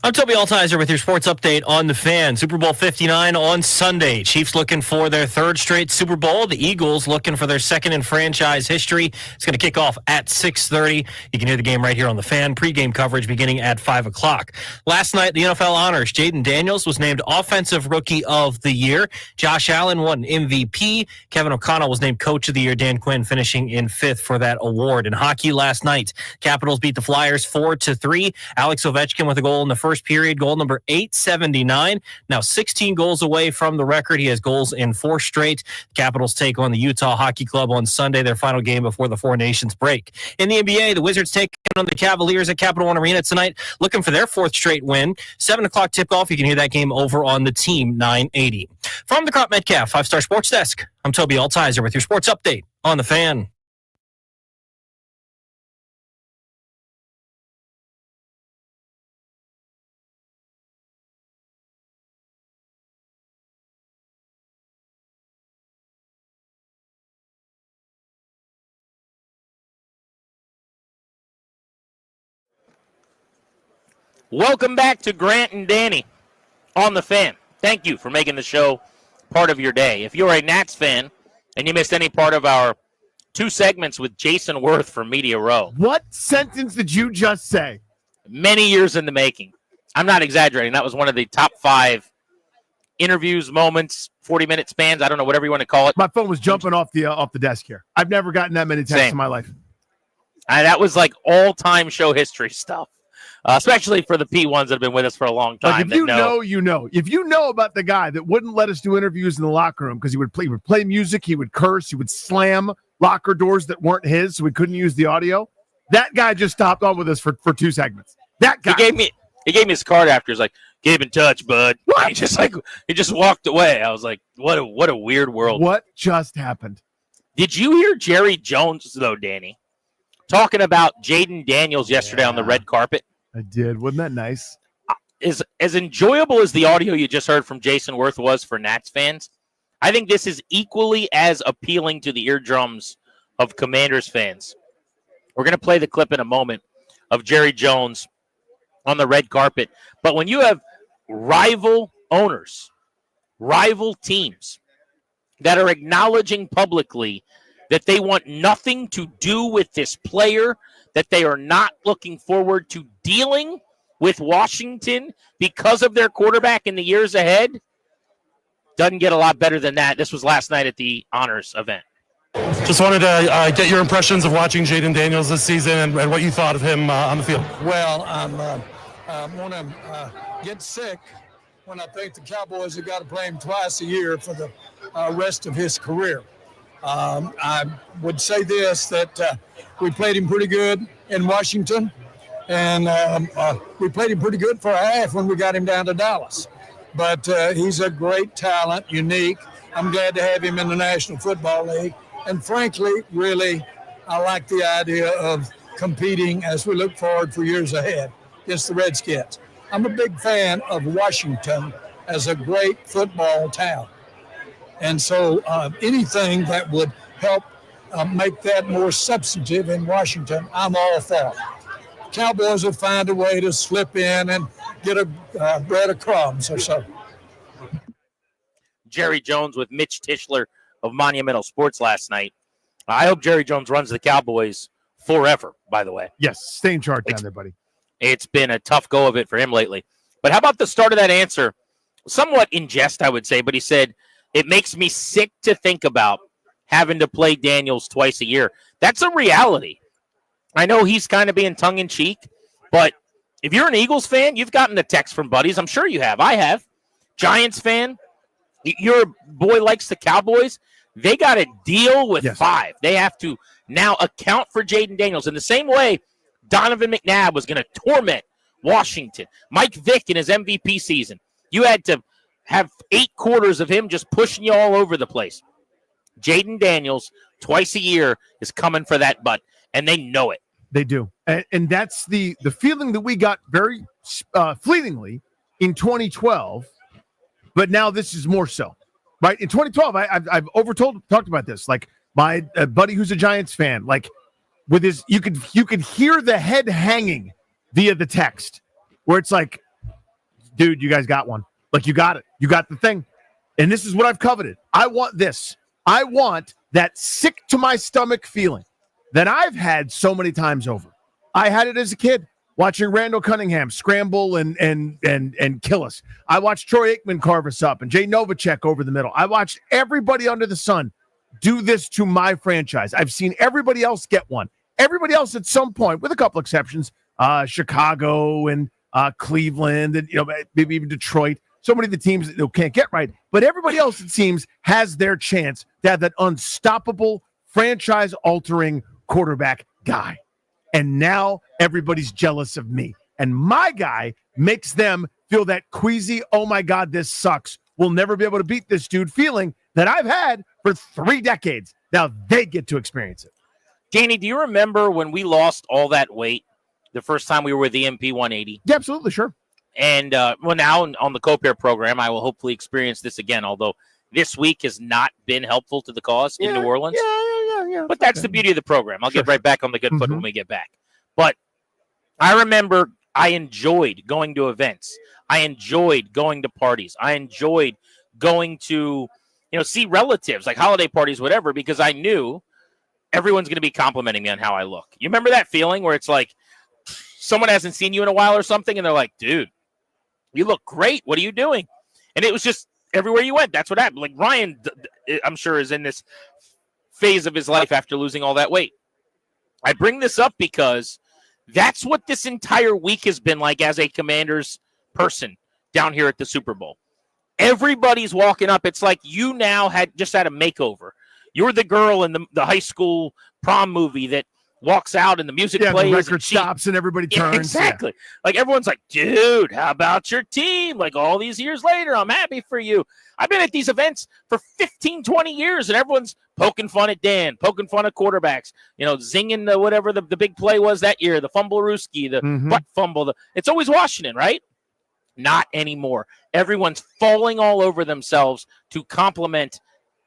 I'm Toby Altiser with your sports update on the Fan. Super Bowl 59 on Sunday. Chiefs looking for their third straight Super Bowl. The Eagles looking for their second in franchise history. It's going to kick off at 6:30. You can hear the game right here on the Fan. Pre-game coverage beginning at 5 o'clock. Last night, the NFL honors. Jaden Daniels was named Offensive Rookie of the Year. Josh Allen won MVP. Kevin O'Connell was named Coach of the Year. Dan Quinn finishing in 5th for that award. In hockey last night, Capitals beat the Flyers 4-3. Alex Ovechkin with a goal in the first period, goal number 879. Now 16 goals away from the record. He has goals in 4 straight. Capitals take on the Utah Hockey Club on Sunday, their final game before the Four Nations break. In the NBA, the Wizards take on the Cavaliers at Capital One Arena tonight, looking for their 4th straight win. 7 o'clock tip-off. You can hear that game over on the Team 980. From the Crop Metcalf 5-Star Sports Desk, I'm Toby Altiser with your sports update on the Fan. Welcome back to Grant and Danny on the Fan. Thank you for making the show part of your day. If you're a Nats fan and you missed any part of our 2 segments with Jason Worth from Media Row. What sentence did you just say? Many years in the making. I'm not exaggerating. That was one of the top 5 interviews, moments, 40-minute spans. I don't know, whatever you want to call it. My phone was jumping off the desk here. I've never gotten that many texts in my life. That was like all-time show history stuff. Especially for the P1s that have been with us for a long time. Like if you know, you know. If you know about the guy that wouldn't let us do interviews in the locker room because he would play music, he would curse, he would slam locker doors that weren't his, so we couldn't use the audio. That guy just stopped on with us for 2 segments. That guy. He gave me his card after. He's like, "Keep in touch, bud." What? He just walked away. I was like, what a weird world. What just happened? Did you hear Jerry Jones though, Danny, talking about Jaden Daniels yesterday on the red carpet? I did. Wasn't that nice? As enjoyable as the audio you just heard from Jason Worth was for Nats fans, I think this is equally as appealing to the eardrums of Commanders fans. We're going to play the clip in a moment of Jerry Jones on the red carpet. But when you have rival owners, rival teams that are acknowledging publicly that they want nothing to do with this player, that they are not looking forward to dealing with Washington because of their quarterback in the years ahead, doesn't get a lot better than that. This was last night at the honors event. Just wanted to get your impressions of watching Jaden Daniels this season and what you thought of him on the field. Well, I'm going to get sick when I think the Cowboys have got to play him twice a year for the rest of his career. I would say this, that we played him pretty good in Washington, and we played him pretty good for a half when we got him down to Dallas. But he's a great talent, unique. I'm glad to have him in the National Football League. And frankly, really, I like the idea of competing as we look forward for years ahead against the Redskins. I'm a big fan of Washington as a great football town. And so anything that would help make that more substantive in Washington, I'm all for. Cowboys will find a way to slip in and get a bread of crumbs or so. Jerry Jones with Mitch Tischler of Monumental Sports last night. I hope Jerry Jones runs the Cowboys forever, by the way. Yes, stay in charge down there, buddy. It's been a tough go of it for him lately. But how about the start of that answer? Somewhat in jest, I would say, but he said, "It makes me sick to think about having to play Daniels twice a year." That's a reality. I know he's kind of being tongue-in-cheek, but if you're an Eagles fan, you've gotten a text from buddies. I'm sure you have. I have. Giants fan, your boy likes the Cowboys. They got to deal with 5. They have to now account for Jaden Daniels in the same way Donovan McNabb was going to torment Washington. Mike Vick in his MVP season. You had to have 8 quarters of him just pushing you all over the place. Jaden Daniels, twice a year, is coming for that butt, and they know it. They do. And that's the feeling that we got very fleetingly in 2012, but now this is more so. Right? In 2012, I've talked about this. Like, my buddy who's a Giants fan, like, with his, you could hear the head hanging via the text, where it's like, dude, you guys got one. Like, you got it. You got the thing. And this is what I've coveted. I want this. I want that sick to my stomach feeling that I've had so many times over. I had it as a kid watching Randall Cunningham scramble and kill us. I watched Troy Aikman carve us up and Jay Novacek over the middle. I watched everybody under the sun do this to my franchise. I've seen everybody else get one. Everybody else at some point, with a couple exceptions, Chicago and Cleveland and maybe even Detroit. So many of the teams that can't get right. But everybody else, it seems, has their chance to have that unstoppable, franchise-altering quarterback guy. And now everybody's jealous of me. And my guy makes them feel that queasy, oh, my God, this sucks. We'll never be able to beat this dude feeling that I've had for 3 decades. Now they get to experience it. Danny, do you remember when we lost all that weight the first time we were with the MP 180? Yeah, absolutely, sure. And now on the co-pair program, I will hopefully experience this again, although this week has not been helpful to the cause in New Orleans. Yeah. But that's the beauty of the program. I'll get right back on the good foot when we get back. But I remember I enjoyed going to events. I enjoyed going to parties. I enjoyed going to, see relatives, like holiday parties, whatever, because I knew everyone's going to be complimenting me on how I look. You remember that feeling where it's like someone hasn't seen you in a while or something, and they're like, dude, you look great. What are you doing? And it was just everywhere you went. That's what happened. Like Ryan, I'm sure, is in this phase of his life after losing all that weight. I bring this up because that's what this entire week has been like as a Commanders person down here at the Super Bowl. Everybody's walking up. It's like you now just had a makeover. You're the girl in the high school prom movie that walks out and the music plays. The record stops and everybody turns. Yeah, exactly. Yeah. Like everyone's like, dude, how about your team? Like all these years later, I'm happy for you. I've been at these events for 15, 20 years and everyone's poking fun at Dan, poking fun at quarterbacks, zinging whatever the big play was that year, the fumble-rooski, the butt fumble. It's always Washington, right? Not anymore. Everyone's falling all over themselves to compliment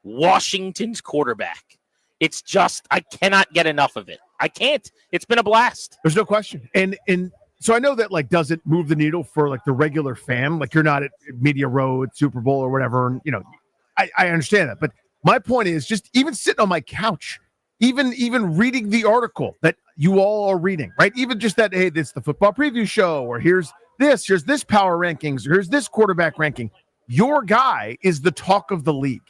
Washington's quarterback. It's just, I cannot get enough of it. I can't. It's been a blast. There's no question. And so I know that, like, does it move the needle for, like, the regular fan? Like, you're not at Media Row at Super Bowl or whatever. And, I understand that. But my point is just even sitting on my couch, even reading the article that you all are reading, right? Even just that, hey, this is the football preview show, or here's this power rankings, or here's this quarterback ranking. Your guy is the talk of the league.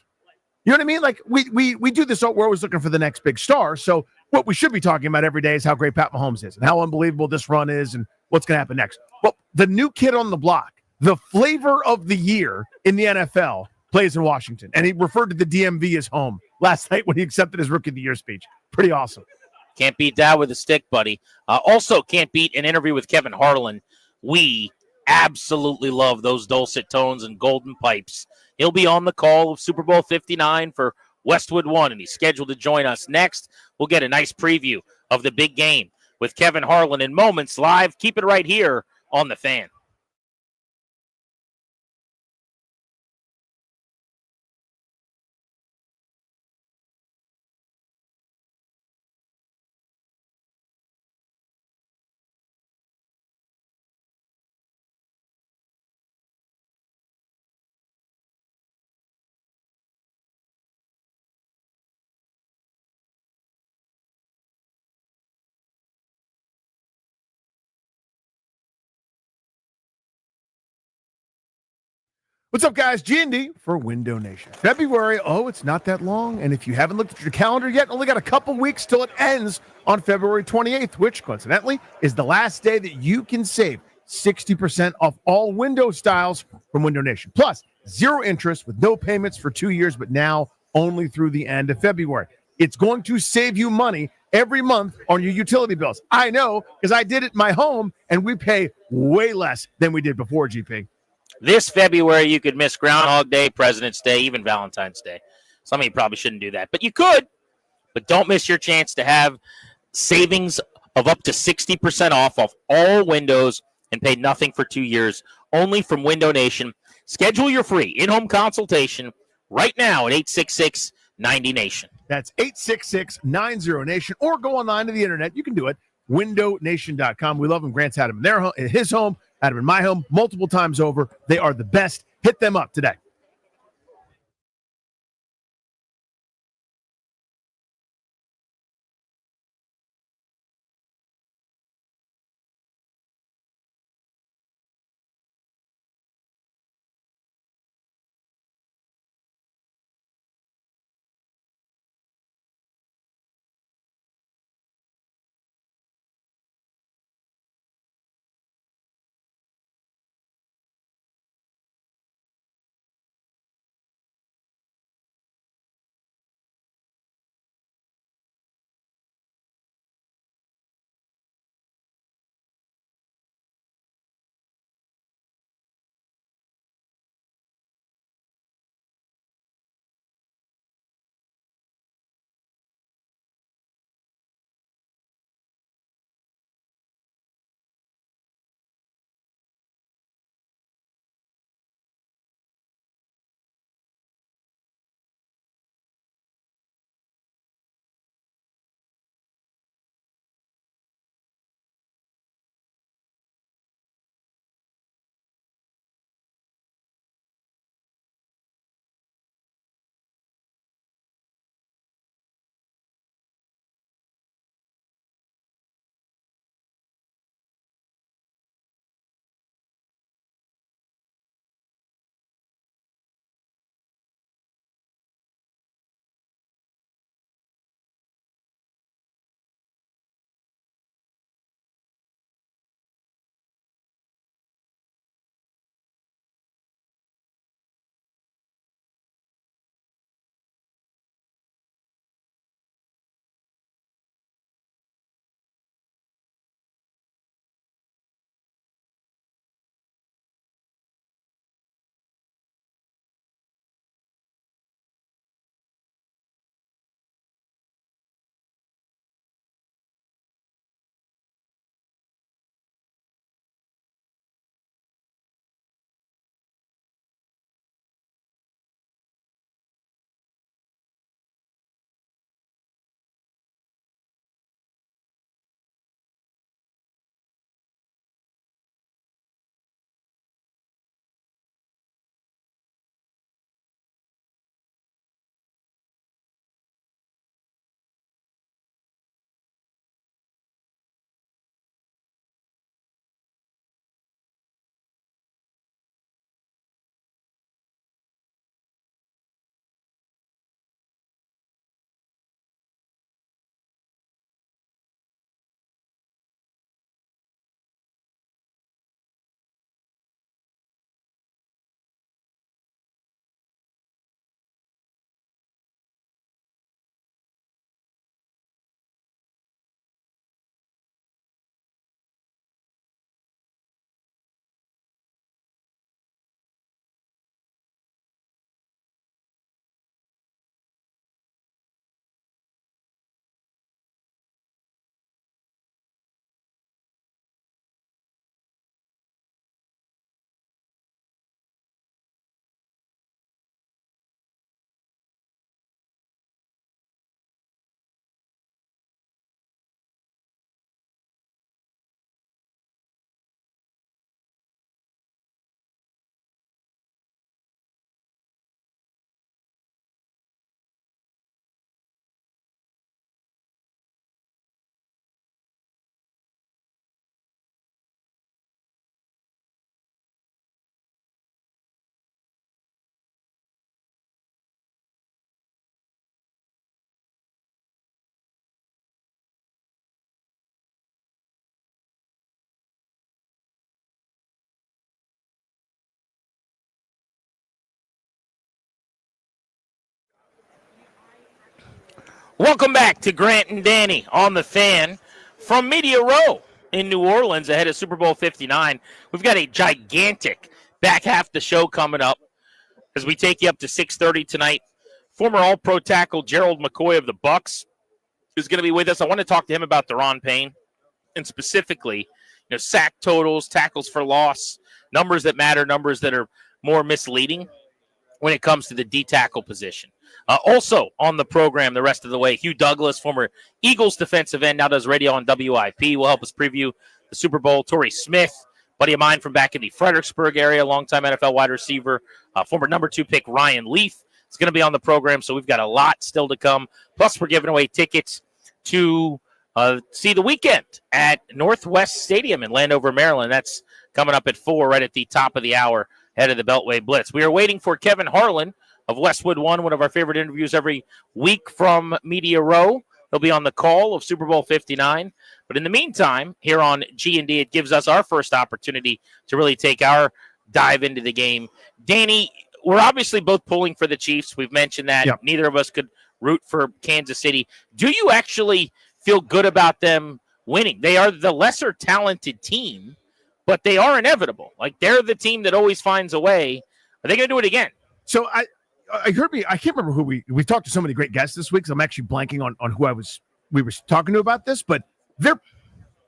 You know what I mean? Like we do this. We're always looking for the next big star. So what we should be talking about every day is how great Pat Mahomes is and how unbelievable this run is and what's going to happen next. Well, the new kid on the block, the flavor of the year in the NFL, plays in Washington. And he referred to the DMV as home last night when he accepted his Rookie of the Year speech. Pretty awesome. Can't beat that with a stick, buddy. Also can't beat an interview with Kevin Harlan. We absolutely love those dulcet tones and golden pipes. He'll be on the call of Super Bowl 59 for Westwood One, and he's scheduled to join us next. We'll get a nice preview of the big game with Kevin Harlan in moments live. Keep it right here on The Fan. What's up, guys? G&D for Window Nation. February, it's not that long. And if you haven't looked at your calendar yet, only got a couple weeks till it ends on February 28th, which coincidentally is the last day that you can save 60% off all window styles from Window Nation. Plus, 0 interest with no payments for 2 years, but now only through the end of February. It's going to save you money every month on your utility bills. I know, because I did it in my home, and we pay way less than we did before, GP. This February, you could miss Groundhog Day, President's Day, even Valentine's Day. Some of you probably shouldn't do that, but you could. But don't miss your chance to have savings of up to 60% off of all windows and pay nothing for 2 years, only from Window Nation. Schedule your free in-home consultation right now at 866-90-NATION. That's 866-90-NATION, or go online to the internet. You can do it, windownation.com. We love him. Grant's had him in his home. Had them in my home multiple times over. They are the best. Hit them up today. Welcome back to Grant and Danny on the Fan from Media Row in New Orleans ahead of Super Bowl 59. We've got a gigantic back half of the show coming up as we take you up to 6:30 tonight. Former All-Pro tackle Gerald McCoy of the Bucks is going to be with us. I want to talk to him about Daron Payne and specifically, sack totals, tackles for loss, numbers that matter, numbers that are more misleading when it comes to the D-tackle position. Also on the program the rest of the way, Hugh Douglas, former Eagles defensive end, now does radio on WIP, will help us preview the Super Bowl. Tory Smith, buddy of mine from back in the Fredericksburg area, longtime NFL wide receiver, former number 2 pick Ryan Leaf is going to be on the program. So we've got a lot still to come. Plus, we're giving away tickets to see the weekend at Northwest Stadium in Landover, Maryland. That's coming up at 4, right at the top of the hour, ahead of the Beltway Blitz. We are waiting for Kevin Harlan of Westwood One, one of our favorite interviews every week from Media Row. He'll be on the call of Super Bowl 59. But in the meantime, here on G&D, it gives us our first opportunity to really take our dive into the game. Danny, we're obviously both pulling for the Chiefs. We've mentioned that. Yep. Neither of us could root for Kansas City. Do you actually feel good about them winning? They are the lesser talented team, but they are inevitable. Like, they're the team that always finds a way. Are they going to do it again? So I can't remember who we talked to so many great guests this week, so I'm actually blanking on who we were talking to about this, but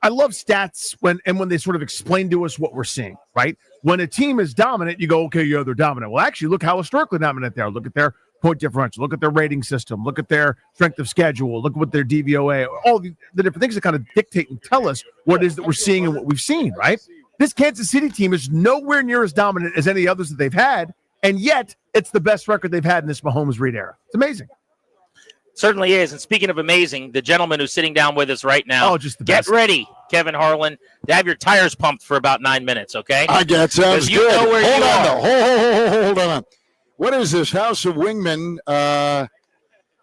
I love stats when they sort of explain to us what we're seeing, right? When a team is dominant, you go, okay, yeah, they're dominant. Well, actually, look how historically dominant they are. Look at their point differential. Look at their rating system. Look at their strength of schedule. Look at what their DVOA, all the different things that kind of dictate and tell us what it is that we're seeing and what we've seen, right? This Kansas City team is nowhere near as dominant as any others that they've had, and yet it's the best record they've had in this Mahomes-Reed era. It's amazing. Certainly is. And speaking of amazing, the gentleman who's sitting down with us right now, just the get best. ready, Kevin Harlan, to have your tires pumped for about 9 minutes, okay? I get sounds you good. Know where Hold you on, are. though. Hold on. What is this House of Wingmen?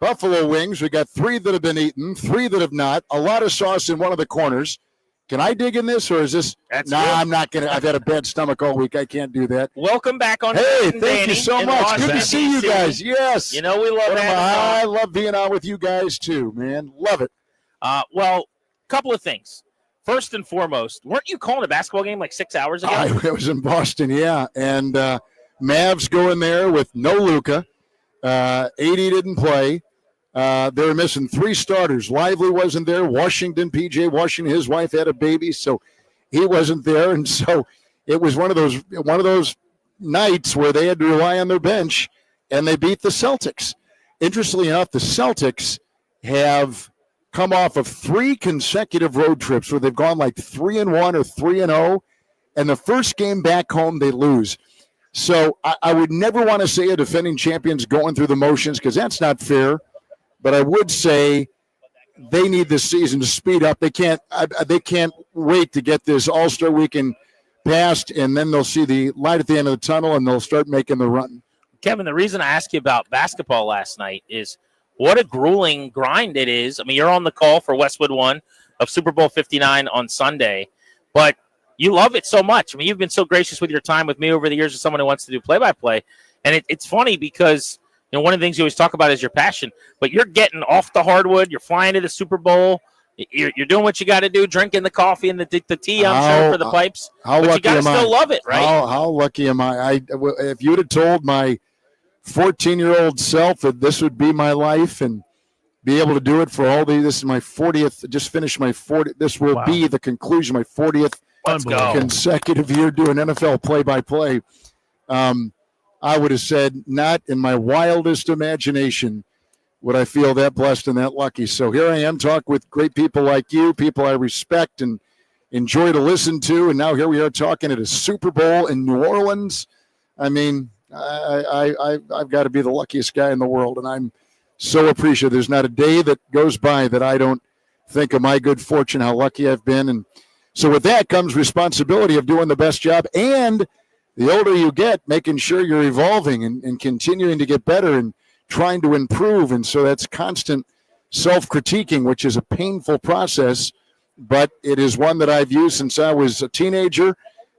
Buffalo wings. We got 3 that have been eaten, 3 that have not. A lot of sauce in one of the corners. Can I dig in this, or is this? That's I'm not gonna. I've had a bad stomach all week. I can't do that. Welcome back on. Hey, Jaden thank you so Danny much. in Good to see you Washington, guys. DC. Yes. You know we love One of having my- you. I love being on with you guys too, man. Love it. Well, couple of things. First and foremost, weren't you calling a basketball game like 6 hours ago? I was in Boston, yeah, and Mavs go in there with no Luka. 80 didn't play. They were missing 3 starters. Lively wasn't there. Washington, PJ Washington, his wife had a baby, so he wasn't there. And so it was one of those nights where they had to rely on their bench, and they beat the Celtics. Interestingly enough, the Celtics have come off of 3 consecutive road trips where they've gone like 3-1 or 3-0, and the first game back home they lose. So I would never want to say a defending champion's going through the motions, because that's not fair. But I would say they need this season to speed up. They can't wait to get this All-Star weekend passed, and then they'll see the light at the end of the tunnel, and they'll start making the run. Kevin, the reason I asked you about basketball last night is what a grueling grind it is. I mean, you're on the call for Westwood One of Super Bowl 59 on Sunday, but you love it so much. I mean, you've been so gracious with your time with me over the years as someone who wants to do play-by-play. And it's funny because, you know, one of the things you always talk about is your passion, but you're getting off the hardwood. You're flying to the Super Bowl. You're doing what you got to do, drinking the coffee and the tea, I'm sure, for the pipes. But you got to still love it, right? How lucky am I? If you would have told my 14-year-old self that this would be my life and be able to do it for all this is my 40th, just finished my 40th. This will be the conclusion, my 40th consecutive year doing NFL play-by-play. I would have said, not in my wildest imagination would I feel that blessed and that lucky. So here I am, talk with great people like you, people I respect and enjoy to listen to, and now here we are talking at a Super Bowl in New Orleans. I mean, I've got to be the luckiest guy in the world, and I'm so appreciative. There's not a day that goes by that I don't think of my good fortune, how lucky I've been. And so with that comes responsibility of doing the best job, and the older you get, making sure you're evolving and continuing to get better and trying to improve. And so that's constant self-critiquing, which is a painful process, but it is one that I've used since I was a teenager,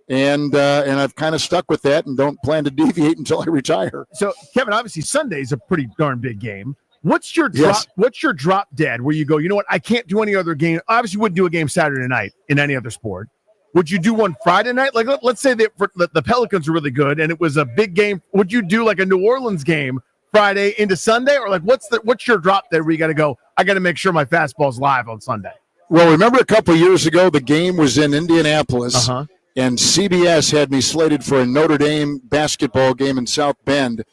and I've kind of stuck with that and don't plan to deviate until I retire. So, Kevin, obviously Sunday is a pretty darn big game. What's your drop? Yes. What's your drop dead where you go, you know what, I can't do any other game. Obviously, you wouldn't do a game Saturday night in any other sport. Would you do one Friday night? Like, let's say that the Pelicans are really good and it was a big game. Would you do like a New Orleans game Friday into Sunday? Or like, what's your drop there where you got to go, I got to make sure my fastball's live on Sunday? Well, remember a couple of years ago, the game was in Indianapolis, and CBS had me slated for a Notre Dame basketball game in South Bend.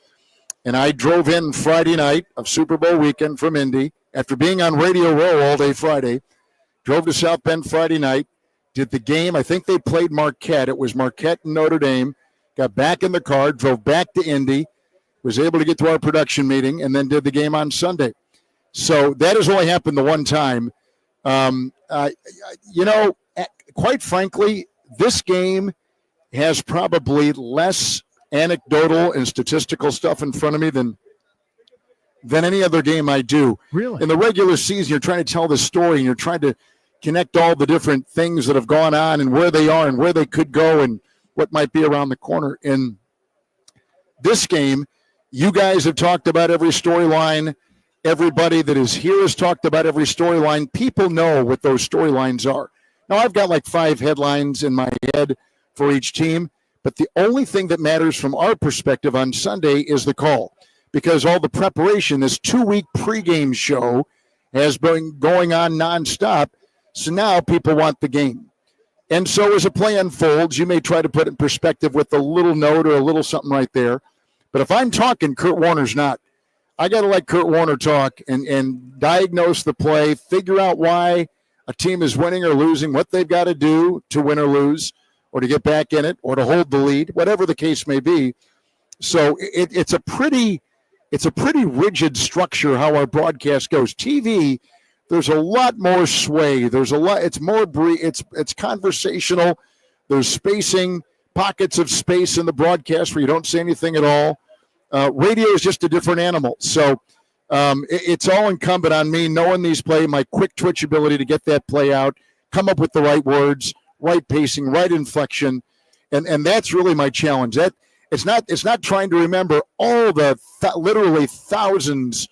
And I drove in Friday night of Super Bowl weekend from Indy after being on Radio Row all day Friday. Drove to South Bend Friday night, did the game. I think they played Marquette. It was Marquette and Notre Dame. Got back in the car, drove back to Indy, was able to get to our production meeting, and then did the game on Sunday. So that has only happened the one time. Quite frankly, this game has probably less anecdotal and statistical stuff in front of me than any other game I do. Really? In the regular season, you're trying to tell the story, and you're trying to connect all the different things that have gone on and where they are and where they could go and what might be around the corner. In this game, you guys have talked about every storyline. Everybody that is here has talked about every storyline. People know what those storylines are. Now, I've got like 5 headlines in my head for each team, but the only thing that matters from our perspective on Sunday is the call, because all the preparation, this 2-week pregame show has been going on nonstop. So now people want the game. And so as a play unfolds, you may try to put it in perspective with a little note or a little something right there. But if I'm talking, Kurt Warner's not. I got to let Kurt Warner talk and diagnose the play, figure out why a team is winning or losing, what they've got to do to win or lose, or to get back in it, or to hold the lead, whatever the case may be. So it's a pretty rigid structure how our broadcast goes. TV, there's a lot more sway. There's a lot. It's more it's conversational. There's spacing, pockets of space in the broadcast where you don't say anything at all. Radio is just a different animal. So it's all incumbent on me knowing these play, my quick twitch ability to get that play out, come up with the right words, right pacing, right inflection, and that's really my challenge. That it's not trying to remember all the literally thousands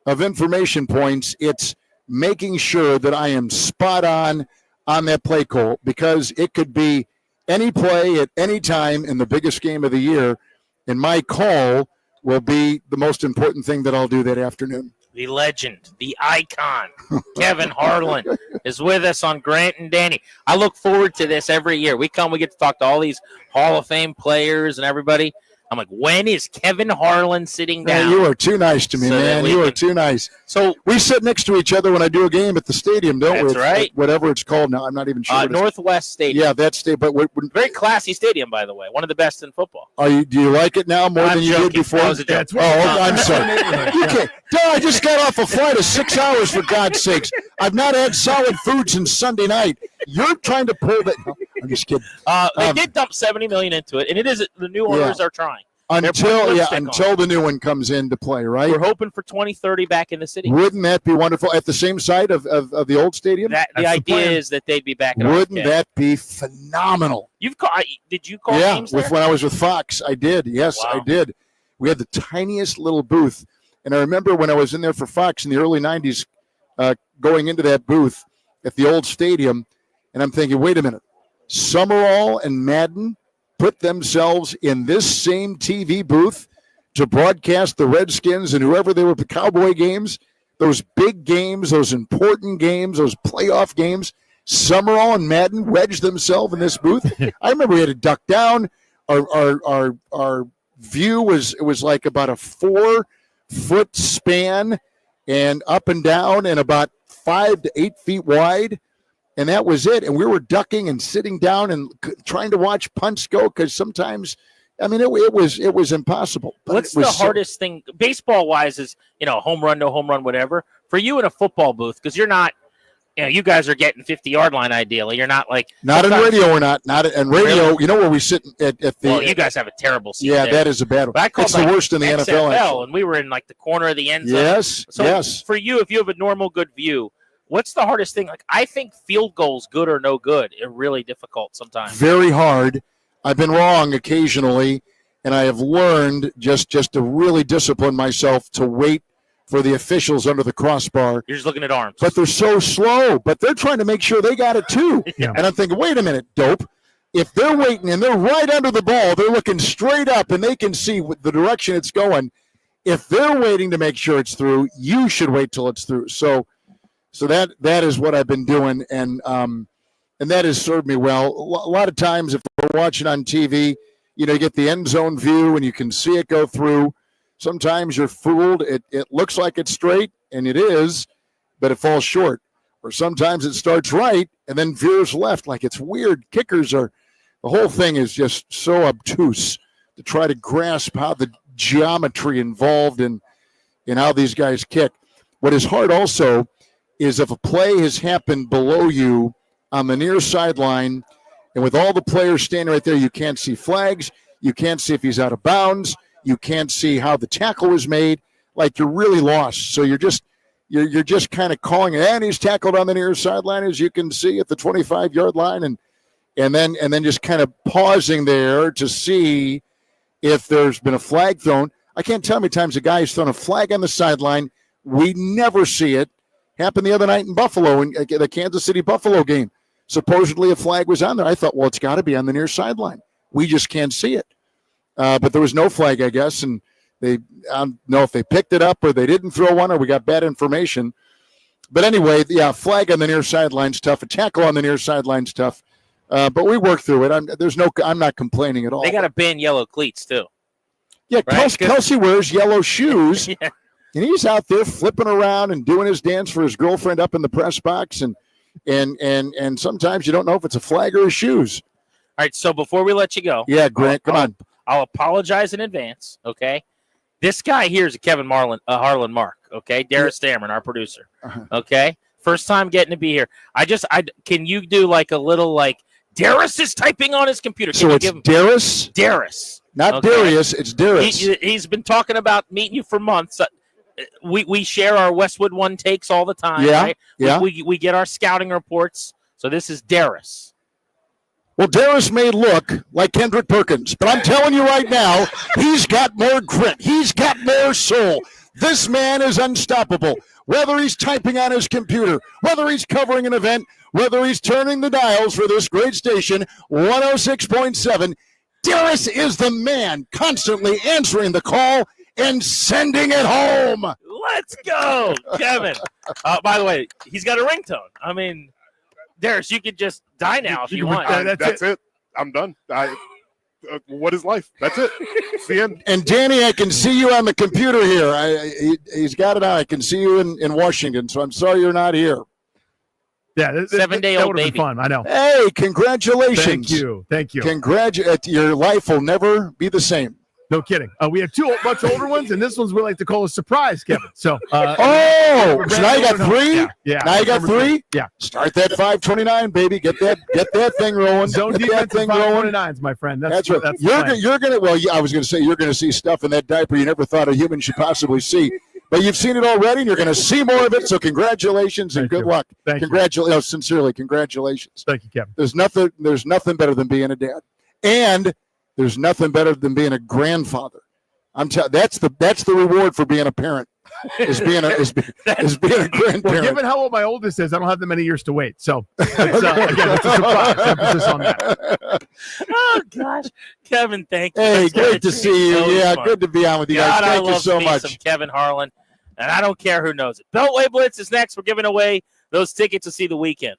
of information points. It's making sure that I am spot on that play call, because it could be any play at any time in the biggest game of the year, and my call will be the most important thing that I'll do that afternoon. The legend, the icon, Kevin Harlan is with us on Grant and Danny. I look forward to this every year. We get to talk to all these Hall of Fame players and everybody. I'm like, when is Kevin Harlan sitting down? Man, you are too nice to me, man. You are too nice. So we sit next to each other when I do a game at the stadium, don't we? That's right. Whatever it's called now. I'm not even sure. Northwest Stadium. Yeah, that stadium. But very classy stadium, by the way. One of the best in football. Do you like it now more than you did before? That was a joke. I'm sorry. You can't. I just got off a flight of 6 hours, for God's sakes. I've not had solid food since Sunday night. You're trying to pull that. No, I'm just kidding. They did dump $70 million into it, and it is the new owners are trying. Until the new one comes into play, right? We're hoping for 2030 back in the city. Wouldn't that be wonderful? At the same site of the old stadium? The idea is that they'd be back in Wouldn't that be phenomenal? Did you call games there? When I was with Fox, I did. Yes, wow. I did. We had the tiniest little booth. And I remember when I was in there for Fox in the early 90s, going into that booth at the old stadium, and I'm thinking, wait a minute, Summerall and Madden put themselves in this same TV booth to broadcast the Redskins and whoever they were, the Cowboy games, those big games, those important games, those playoff games. Summerall and Madden wedged themselves in this booth. I remember we had to duck down. Our view was like about a 4-foot span and up and down and about 5 to 8 feet wide. And that was it. And we were ducking and sitting down and trying to watch punts go, because sometimes, it was impossible. But what's the hardest thing, baseball-wise, is, home run, no home run, whatever. For you in a football booth, because you're not, you guys are getting 50-yard line ideally. You're not like. Not in radio, we're not. Not in radio. Really? Where we sit at the. Well, you guys have a terrible seat. Yeah, there. that is a bad one. It's the worst in the NFL. Actually. And we were in like the corner of the end zone. Yes, so yes. For you, if you have a normal good view, what's the hardest thing? Like, I think field goals, good or no good, are really difficult sometimes. Very hard. I've been wrong occasionally, and I have learned just to really discipline myself to wait for the officials under the crossbar. You're just looking at arms. But they're so slow, but they're trying to make sure they got it too. Yeah. And I'm thinking, wait a minute, dope. If they're waiting and they're right under the ball, they're looking straight up and they can see the direction it's going. If they're waiting to make sure it's through, you should wait till it's through. So that is what I've been doing, and that has served me well. A lot of times, if we're watching on TV, you get the end zone view and you can see it go through. Sometimes you're fooled. It looks like it's straight, and it is, but it falls short. or sometimes it starts right and then veers left. Like, it's weird. The whole thing is just so obtuse to try to grasp how the geometry involved in how these guys kick. What is hard also is if a play has happened below you on the near sideline, and with all the players standing right there, you can't see flags. You can't see if he's out of bounds. You can't see how the tackle was made. Like, you're really lost. So you're just kind of calling it, and he's tackled on the near sideline, as you can see, at the 25-yard line, and then just kind of pausing there to see if there's been a flag thrown. I can't tell how many times a guy has thrown a flag on the sideline. We never see it. Happened the other night in Buffalo, in the Kansas City-Buffalo game. Supposedly a flag was on there. I thought, well, it's got to be on the near sideline. We just can't see it. But there was no flag, I guess, and I don't know if they picked it up or they didn't throw one or we got bad information. But anyway, yeah, flag on the near sideline's tough. A tackle on the near sideline's tough. But we work through it. I'm not complaining at all. They got to ban yellow cleats too. Yeah, right? Kelsey wears yellow shoes, Yeah. and he's out there flipping around and doing his dance for his girlfriend up in the press box, and sometimes you don't know if it's a flag or his shoes. All right, so before we let you go, Yeah, Grant, come on. I'll apologize in advance. Okay, this guy here is a Kevin Harlan mark. Okay, Darius Dameron, our producer. Okay, first time getting to be here. Can you do like a little like Darius is typing on his computer? Can So you it's give him Darius? Darius. Not Okay. Darius, it's Darius. He's been talking about meeting you for months. We share our Westwood One takes all the time. Yeah, Right? yeah. We get our scouting reports. So this is Darius. Well, Darius may look like Kendrick Perkins, but I'm telling you right now, he's got more grit. He's got more soul. This man is unstoppable. Whether he's typing on his computer, whether he's covering an event, whether he's turning the dials for this great station, 106.7, Darius is the man constantly answering the call and sending it home. Let's go, Kevin. By the way, he's got a ringtone. I mean, Darius, you could just die now if you want. That's it. I'm done. What is life? That's it. It's the end. And Danny, I can see you on the computer here. He's got it on. I can see you in Washington, so I'm sorry you're not here. Yeah, 7-day-old that baby. Fun. I know. Hey, congratulations. Thank you. Your life will never be the same. No kidding. We have much older ones, and this one's we like to call a surprise, Kevin. So, so now you got three. Yeah. Now you got three. Yeah. Start that 529, baby. Get that thing rolling. Zone Get defense that thing and rolling. 529s, my friend. That's right. That's You're gonna. Well, I was gonna say you're gonna see stuff in that diaper you never thought a human should possibly see. But you've seen it already, and you're going to see more of it. So congratulations and good luck. Congratulations, sincerely, congratulations. Thank you, Kevin. There's nothing better than being a dad, and there's nothing better than being a grandfather. That's the reward for being a parent. Is being a grandparent. Well, given how old my oldest is, I don't have that many years to wait. So again, it's a surprise. Emphasis on that. Oh gosh, Kevin, thank you. Hey, That's great to see you. so Yeah, fun. good to be on with you God, guys. Thank I you love so me much. some Kevin Harlan, and I don't care who knows it. Beltway Blitz is next. We're giving away those tickets to see the weekend.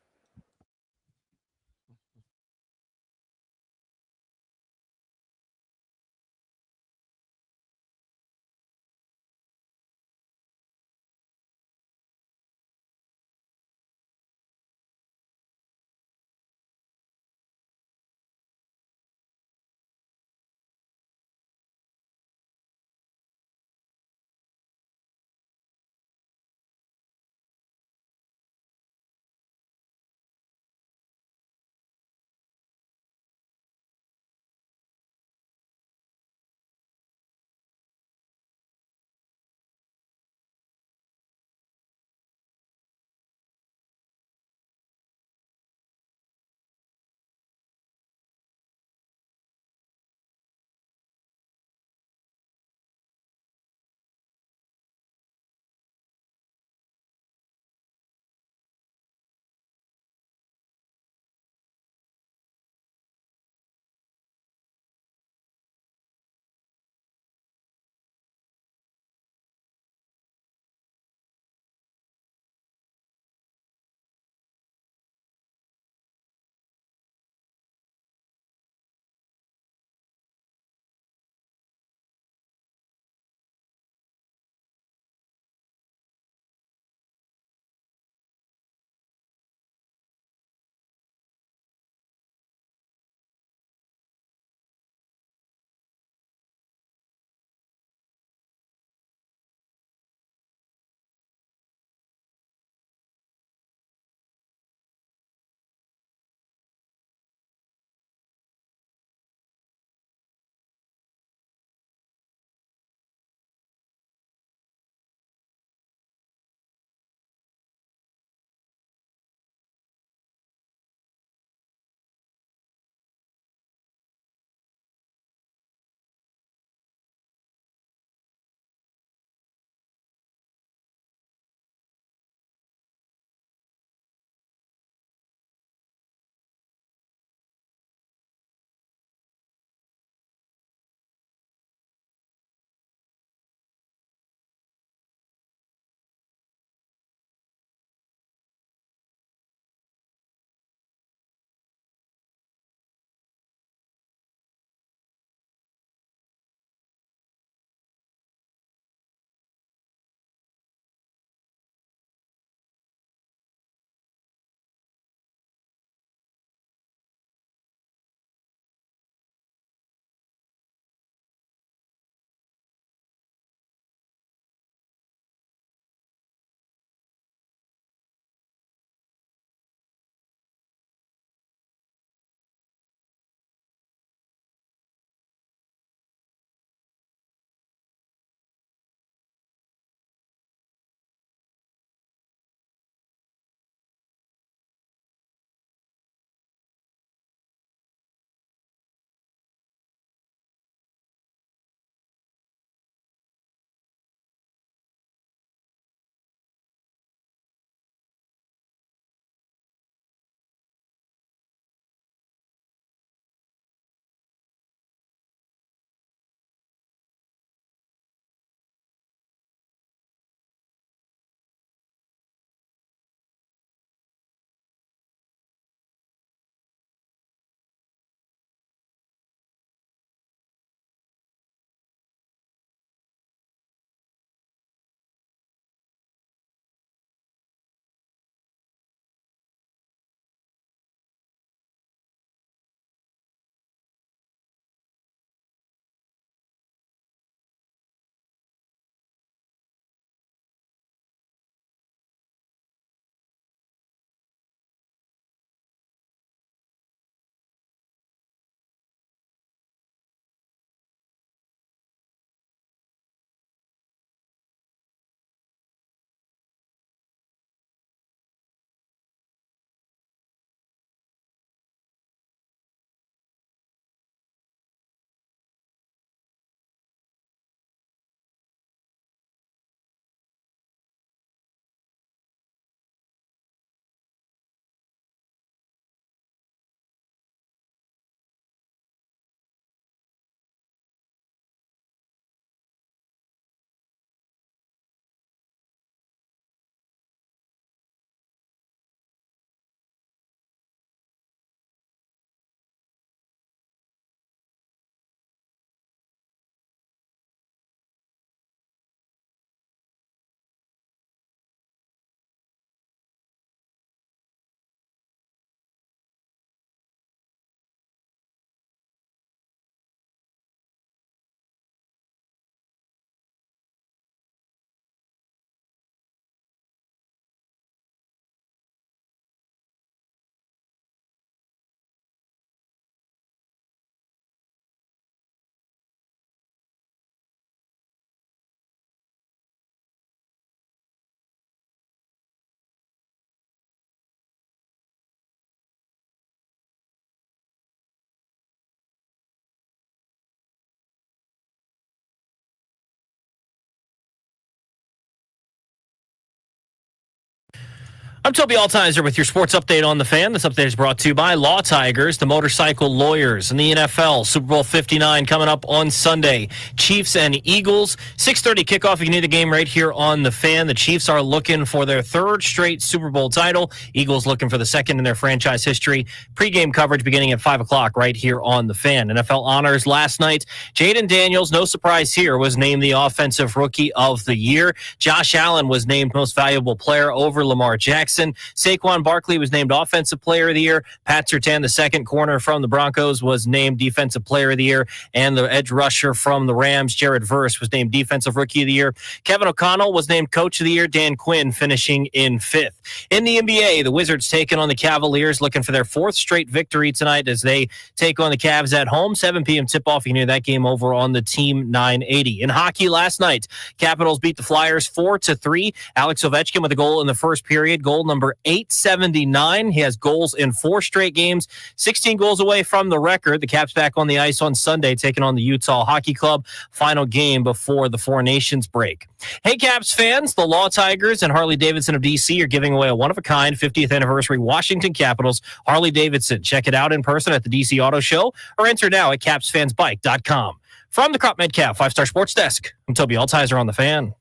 I'm Toby Altiser with your sports update on the Fan. This update is brought to you by Law Tigers, the motorcycle lawyers. In the NFL, Super Bowl 59 coming up on Sunday. Chiefs and Eagles, 6:30 kickoff. You can hear the game right here on the Fan. The Chiefs are looking for their third straight Super Bowl title. Eagles looking for the second in their franchise history. Pre-game coverage beginning at 5 o'clock right here on the Fan. NFL honors last night. Jaden Daniels, no surprise here, was named the Offensive Rookie of the Year. Josh Allen was named Most Valuable Player over Lamar Jackson. Saquon Barkley was named Offensive Player of the Year. Pat Surtain, the second corner from the Broncos, was named Defensive Player of the Year. And the edge rusher from the Rams, Jared Verse, was named Defensive Rookie of the Year. Kevin O'Connell was named Coach of the Year. Dan Quinn finishing in 5th. In the NBA, the Wizards taking on the Cavaliers, looking for their 4th straight victory tonight as they take on the Cavs at home. 7 p.m. tip-off. You can hear that game over on the Team 980. In hockey last night, Capitals beat the Flyers 4-3. Alex Ovechkin with a goal in the first period. Goal number 879. He has goals in 4 straight games, 16 goals away from the record. The Caps back on the ice on Sunday, taking on the Utah Hockey Club. Final game before the Four Nations break. Hey, Caps fans, the Law Tigers and Harley Davidson of D.C. are giving away a one-of-a-kind 50th anniversary Washington Capitals Harley Davidson. Check it out in person at the D.C. Auto Show or enter now at capsfansbike.com. From the Crop Metcalf 5-Star Sports Desk, I'm Toby Altiser on the Fan.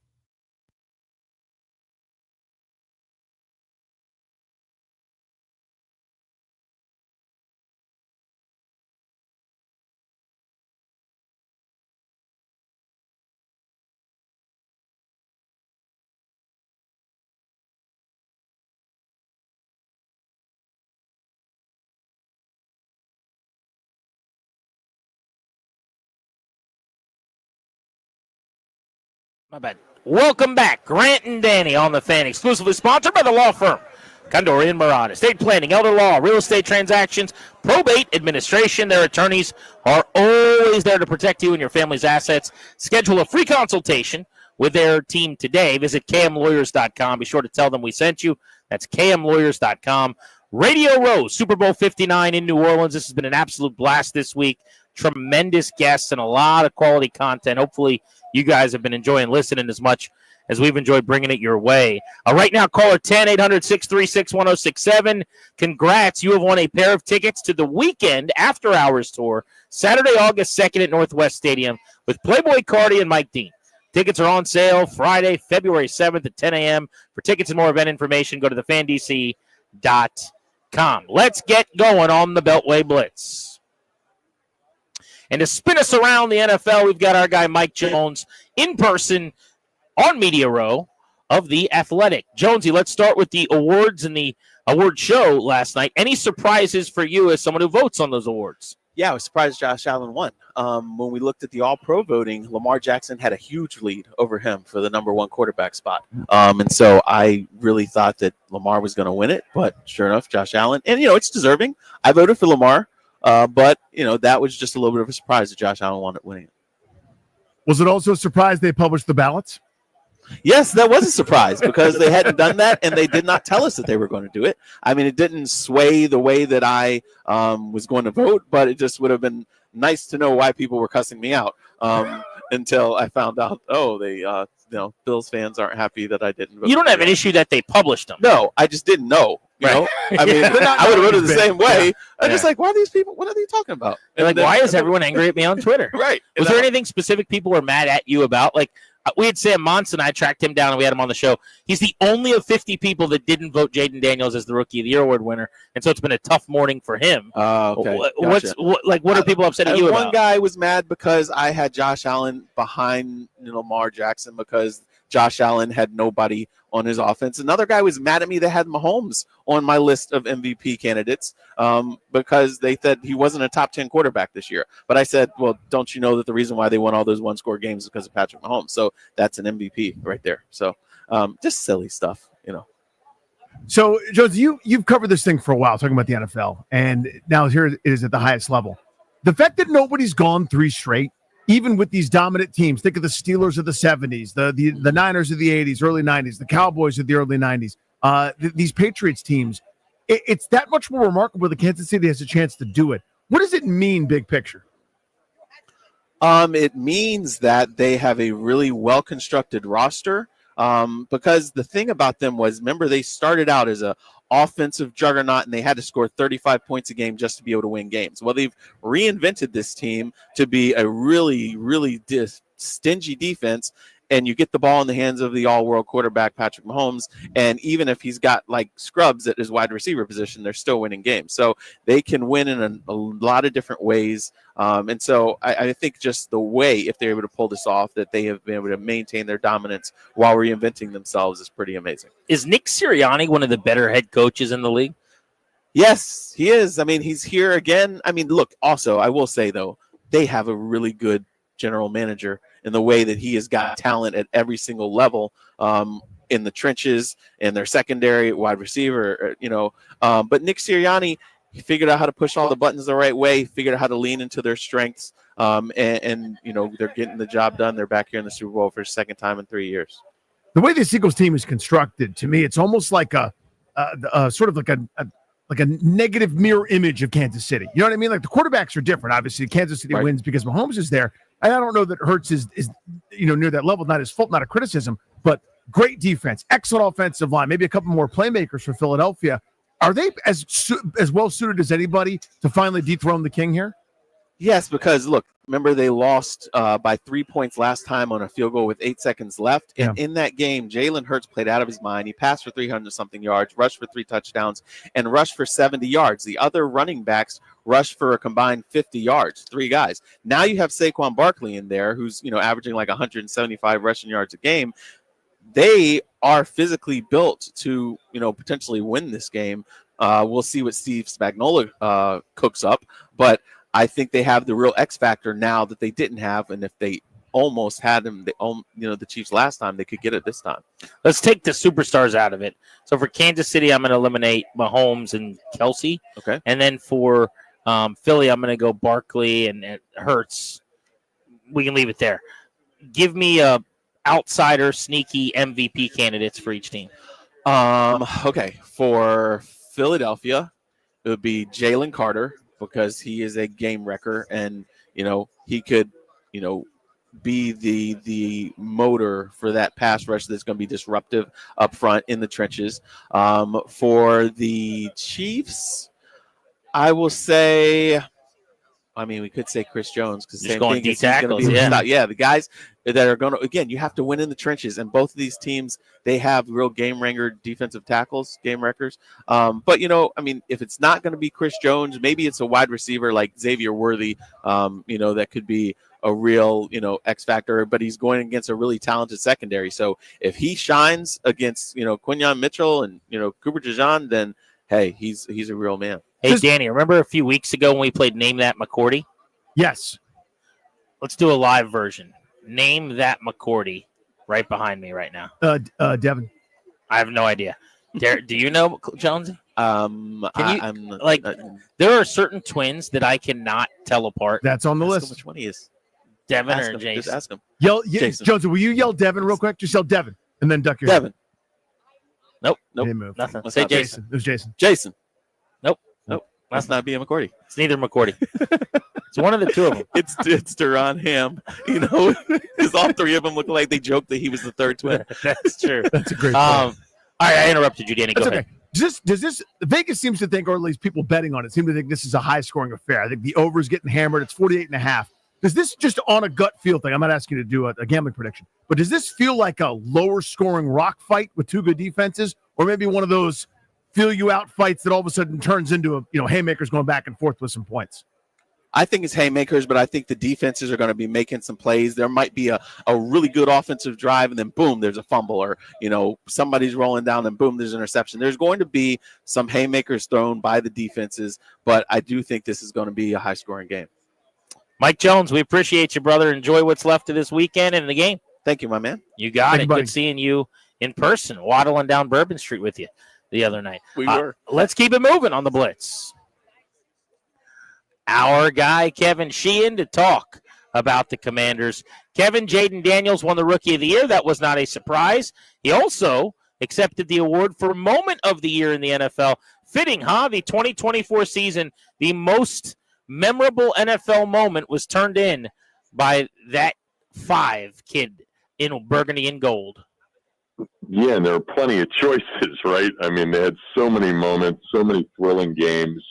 My bad. Welcome back. Grant and Danny on the Fan, exclusively sponsored by the law firm Condori and Murad. Estate planning, elder law, real estate transactions, probate administration. Their attorneys are always there to protect you and your family's assets. Schedule a free consultation with their team today. Visit kmlawyers.com. Be sure to tell them we sent you. That's kmlawyers.com. Radio Row, Super Bowl 59 in New Orleans. This has been an absolute blast this week. Tremendous guests and a lot of quality content. Hopefully you guys have been enjoying listening as much as we've enjoyed bringing it your way. Right now, caller 10-800-636-1067. Congrats. You have won a pair of tickets to the weekend After Hours Tour, Saturday, August 2nd at Northwest Stadium with Playboy Cardi and Mike Dean. Tickets are on sale Friday, February 7th at 10 a.m. For tickets and more event information, go to thefandc.com. Let's get going on the Beltway Blitz. And to spin us around the NFL, we've got our guy Mike Jones in person on Media Row of The Athletic. Jonesy, let's start with the awards and the award show last night. Any surprises for you as someone who votes on those awards? Yeah, I was surprised Josh Allen won. When we looked at the All-Pro voting, Lamar Jackson had a huge lead over him for the number 1 quarterback spot. And so I really thought that Lamar was going to win it, but sure enough, Josh Allen. And, it's deserving. I voted for Lamar. But, that was just a little bit of a surprise that Josh Allen wound up winning it. Was it also a surprise they published the ballots? Yes, that was a surprise because they hadn't done that and they did not tell us that they were going to do it. I mean, it didn't sway the way that I was going to vote, but it just would have been nice to know why people were cussing me out until I found out, Bills fans aren't happy that I didn't vote. You don't have an issue that they published them. No, I just didn't know. I mean, I would have voted the same way. Yeah. I'm just like, why are these people? What are they talking about? And why is everyone angry at me on Twitter? Right. Was there anything specific people were mad at you about? Like, we had Sam Monson. I tracked him down and we had him on the show. He's the only of 50 people that didn't vote Jaden Daniels as the Rookie of the Year award winner, and so it's been a tough morning for him. Okay. Gotcha. What are people upset at you about? One guy was mad because I had Josh Allen behind Lamar Jackson because Josh Allen had nobody on his offense. Another guy was mad at me that had Mahomes on my list of MVP candidates because they said he wasn't a top 10 quarterback this year. But I said, well, don't you know that the reason why they won all those one-score games is because of Patrick Mahomes? So that's an MVP right there. So just silly stuff, So, Jones, you've covered this thing for a while, talking about the NFL, and now here it is at the highest level. The fact that nobody's gone 3 straight, even with these dominant teams, think of the Steelers of the 70s, the Niners of the 80s, early 90s, the Cowboys of the early 90s, these Patriots teams, it's that much more remarkable that Kansas City has a chance to do it. What does it mean, big picture? It means that they have a really well-constructed roster. because the thing about them was, remember, they started out as a offensive juggernaut and they had to score 35 points a game just to be able to win games. Well, they've reinvented this team to be a really, really stingy defense, and you get the ball in the hands of the all-world quarterback, Patrick Mahomes, and even if he's got like scrubs at his wide receiver position, they're still winning games. So they can win in a lot of different ways. And so I think just the way, if they're able to pull this off, that they have been able to maintain their dominance while reinventing themselves is pretty amazing. Is Nick Sirianni one of the better head coaches in the league? Yes, he is. I mean, he's here again. I mean, look, also, I will say, though, they have a really good general manager in the way that he has got talent at every single level, in the trenches, in their secondary, wide receiver, but Nick Sirianni, he figured out how to push all the buttons the right way, figured out how to lean into their strengths, and they're getting the job done. They're back here in the Super Bowl for the second time in 3 years. The way this Eagles team is constructed, to me, it's almost like a sort of like a negative mirror image of Kansas City. You know what I mean? Like the quarterbacks are different. Obviously, Kansas City wins because Mahomes is there. And I don't know that Hurts is near that level. Not his fault, not a criticism, but great defense, excellent offensive line, maybe a couple more playmakers for Philadelphia. Are they as well suited as anybody to finally dethrone the king here? Yes, because look, remember they lost by 3 points last time on a field goal with 8 seconds left. And in that game, Jalen Hurts played out of his mind. He passed for 300-something yards, rushed for 3 touchdowns, and rushed for 70 yards. The other running backs rushed for a combined 50 yards, 3 guys. Now you have Saquon Barkley in there, who's averaging like 175 rushing yards a game. They are physically built to potentially win this game. We'll see what Steve Spagnuolo cooks up, but I think they have the real X factor now that they didn't have, and if they almost had them, the Chiefs last time, they could get it this time. Let's take the superstars out of it. So for Kansas City, I'm going to eliminate Mahomes and Kelsey. Okay. And then for Philly, I'm going to go Barkley and Hurts. We can leave it there. Give me a outsider, sneaky MVP candidates for each team. Okay. For Philadelphia, it would be Jalen Carter, because he is a game wrecker, and he could be the motor for that pass rush that's going to be disruptive up front in the trenches. For the Chiefs, I will say, we could say Chris Jones, because same thing. He's going to be the guys that are going to, again, you have to win in the trenches, and both of these teams, they have real game wrecker defensive tackles, game wreckers. But if it's not going to be Chris Jones, maybe it's a wide receiver like Xavier Worthy, that could be a real, X factor, but he's going against a really talented secondary. So if he shines against, Quinyon Mitchell and, Cooper DeJean, then hey, he's a real man. Hey, Danny, remember a few weeks ago when we played Name That McCourty? Yes. Let's do a live version. Name That McCourty right behind me right now. Devin. I have no idea. Do you know, Jonesy? There are certain twins that I cannot tell apart. That's on the list. Which one he is? Devin or Jason? Just ask him. Jonesy, will you yell Devin real quick? Just yell Devin and then duck your Devin. Nope. Move. Nothing. Let's Say not Jason. It was Jason. Jason. Nope. That's not being McCourty. It's neither McCourty. It's one of the two of them. It's Duron Ham. Because all three of them look like they joked that he was the third twin. That's true. That's a great point. All right, I interrupted you, Danny. Go ahead. Does this Vegas seems to think, or at least people betting on it, seem to think this is a high-scoring affair. I think the over is getting hammered. It's 48.5. Does this just on a gut feel thing? I'm not asking you to do a gambling prediction, but does this feel like a lower-scoring rock fight with two good defenses, or maybe one of those feel-you-out fights that all of a sudden turns into haymakers going back and forth with some points? I think it's haymakers, but I think the defenses are going to be making some plays. There might be a really good offensive drive, and then boom, there's a fumble, or somebody's rolling down, and boom, there's an interception. There's going to be some haymakers thrown by the defenses, but I do think this is going to be a high-scoring game. Mike Jones, we appreciate you, brother. Enjoy what's left of this weekend and the game. Thank you, my man. You got Thank it. you, buddy. Good seeing you in person, waddling down Bourbon Street with you the other night. We were. Let's keep it moving on the Blitz. Our guy, Kevin Sheehan, to talk about the Commanders. Kevin, Jaden Daniels won the Rookie of the Year. That was not a surprise. He also accepted the award for Moment of the Year in the NFL. Fitting, huh? The 2024 season, the most memorable NFL moment was turned in by that 5 kid in burgundy and gold. Yeah, and there are plenty of choices, right? I mean, they had so many moments, so many thrilling games.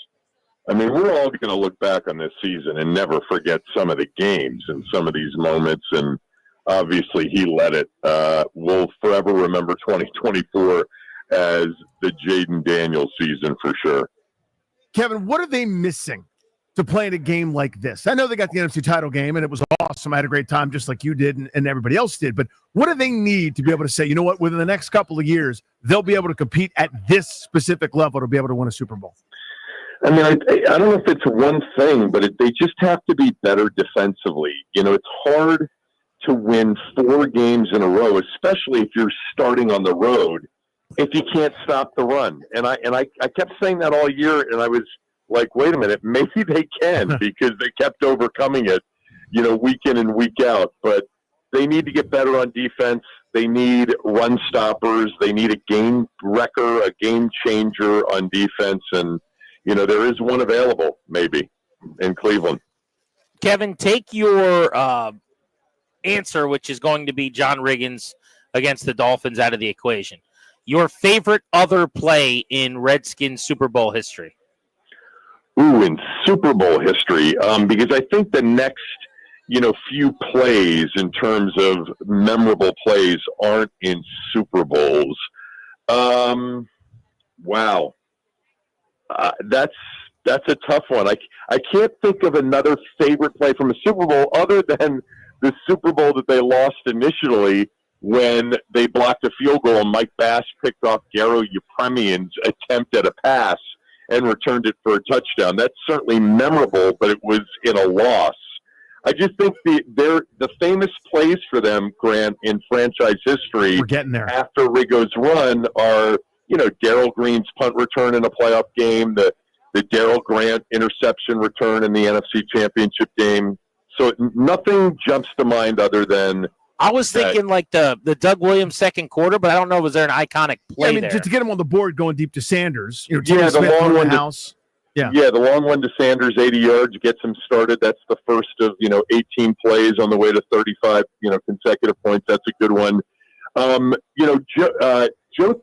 I mean, we're all going to look back on this season and never forget some of the games and some of these moments. And obviously, he led it. We'll forever remember 2024 as the Jaden Daniels season for sure. Kevin, what are they missing to play in a game like this? I know they got the NFC title game, and it was awesome. I had a great time just like you did and everybody else did. But what do they need to be able to say, you know what, within the next couple of years, they'll be able to compete at this specific level to be able to win a Super Bowl? I mean, I don't know if it's one thing, but they just have to be better defensively. You know, it's hard to win 4 games in a row, especially if you're starting on the road, if you can't stop the run. And I kept saying that all year, and I was like, wait a minute, maybe they can, because they kept overcoming it, you know, week in and week out. But they need to get better on defense. They need run stoppers. They need a game wrecker, a game changer on defense. And, you know, there is one available, maybe, in Cleveland. Kevin, take your answer, which is going to be John Riggins against the Dolphins, out of the equation. Your favorite other play in Redskins Super Bowl history? Ooh, in Super Bowl history, because I think the next, you know, few plays in terms of memorable plays aren't in Super Bowls. Wow. That's a tough one. I can't think of another favorite play from a Super Bowl other than the Super Bowl that they lost initially when they blocked a field goal and Mike Bass picked off Garo Yepremian's attempt at a pass and returned it for a touchdown. That's certainly memorable, but it was in a loss. I just think the famous plays for them, Grant, in franchise history, we're getting there, after Riggo's run are, you know, Darrell Green's punt return in a playoff game, the Darrell Grant interception return in the NFC Championship game. So nothing jumps to mind other than I was thinking like the Doug Williams second quarter, but I don't know, was there an iconic play I mean, there? to get him on the board going deep to Sanders. You know, Yeah, Toby the Smith long in one the to- house. Yeah. Yeah, the long one to Sanders, 80 yards, gets him started. That's the first of, 18 plays on the way to 35, consecutive points. That's a good one. Joe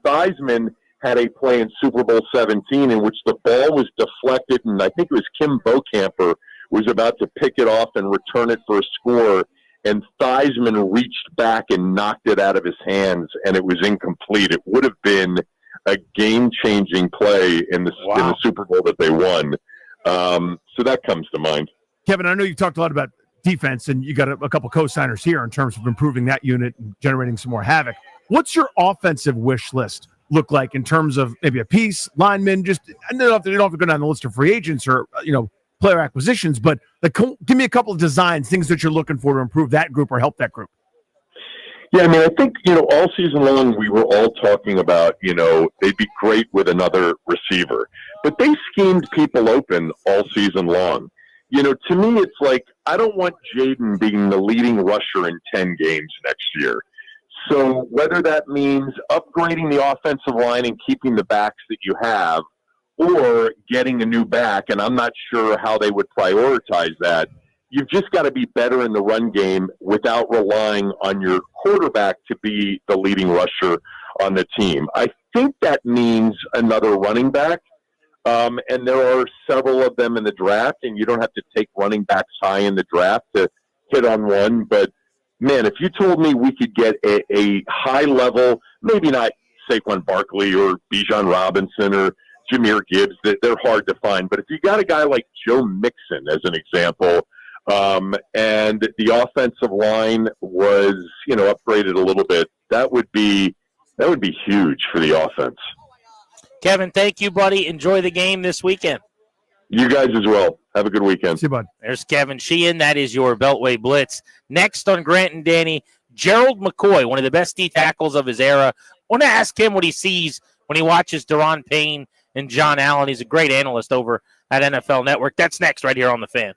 Theismann had a play in Super Bowl 17 in which the ball was deflected, and I think it was Kim Bocamper was about to pick it off and return it for a score, and Theismann reached back and knocked it out of his hands, and it was incomplete. It would have been a game-changing play in the Super Bowl that they won. So that comes to mind. Kevin, I know you've talked a lot about defense, and you got a couple co-signers here in terms of improving that unit and generating some more havoc. What's your offensive wish list look like in terms of maybe a piece, lineman? Just I don't know if you don't have to go down the list of free agents or player acquisitions, but give me a couple of designs, things that you're looking for to improve that group or help that group. Yeah, I mean, I think, all season long we were all talking about, they'd be great with another receiver. But they schemed people open all season long. To me, it's like, I don't want Jaden being the leading rusher in 10 games next year. So whether that means upgrading the offensive line and keeping the backs that you have, or getting a new back, and I'm not sure how they would prioritize that, you've just got to be better in the run game without relying on your quarterback to be the leading rusher on the team. I think that means another running back, and there are several of them in the draft, and you don't have to take running backs high in the draft to hit on one. But, man, if you told me we could get a high-level, maybe not Saquon Barkley or Bijan Robinson or Jahmyr Gibbs, they're hard to find. But if you got a guy like Joe Mixon, as an example, and the offensive line was, upgraded a little bit, that would be huge for the offense. Kevin, thank you, buddy. Enjoy the game this weekend. You guys as well. Have a good weekend. See you, bud. There's Kevin Sheehan. That is your Beltway Blitz. Next on Grant and Danny, Gerald McCoy, one of the best D tackles of his era. I want to ask him what he sees when he watches Daron Payne and John Allen. He's a great analyst over at NFL Network. That's next right here on The Fan.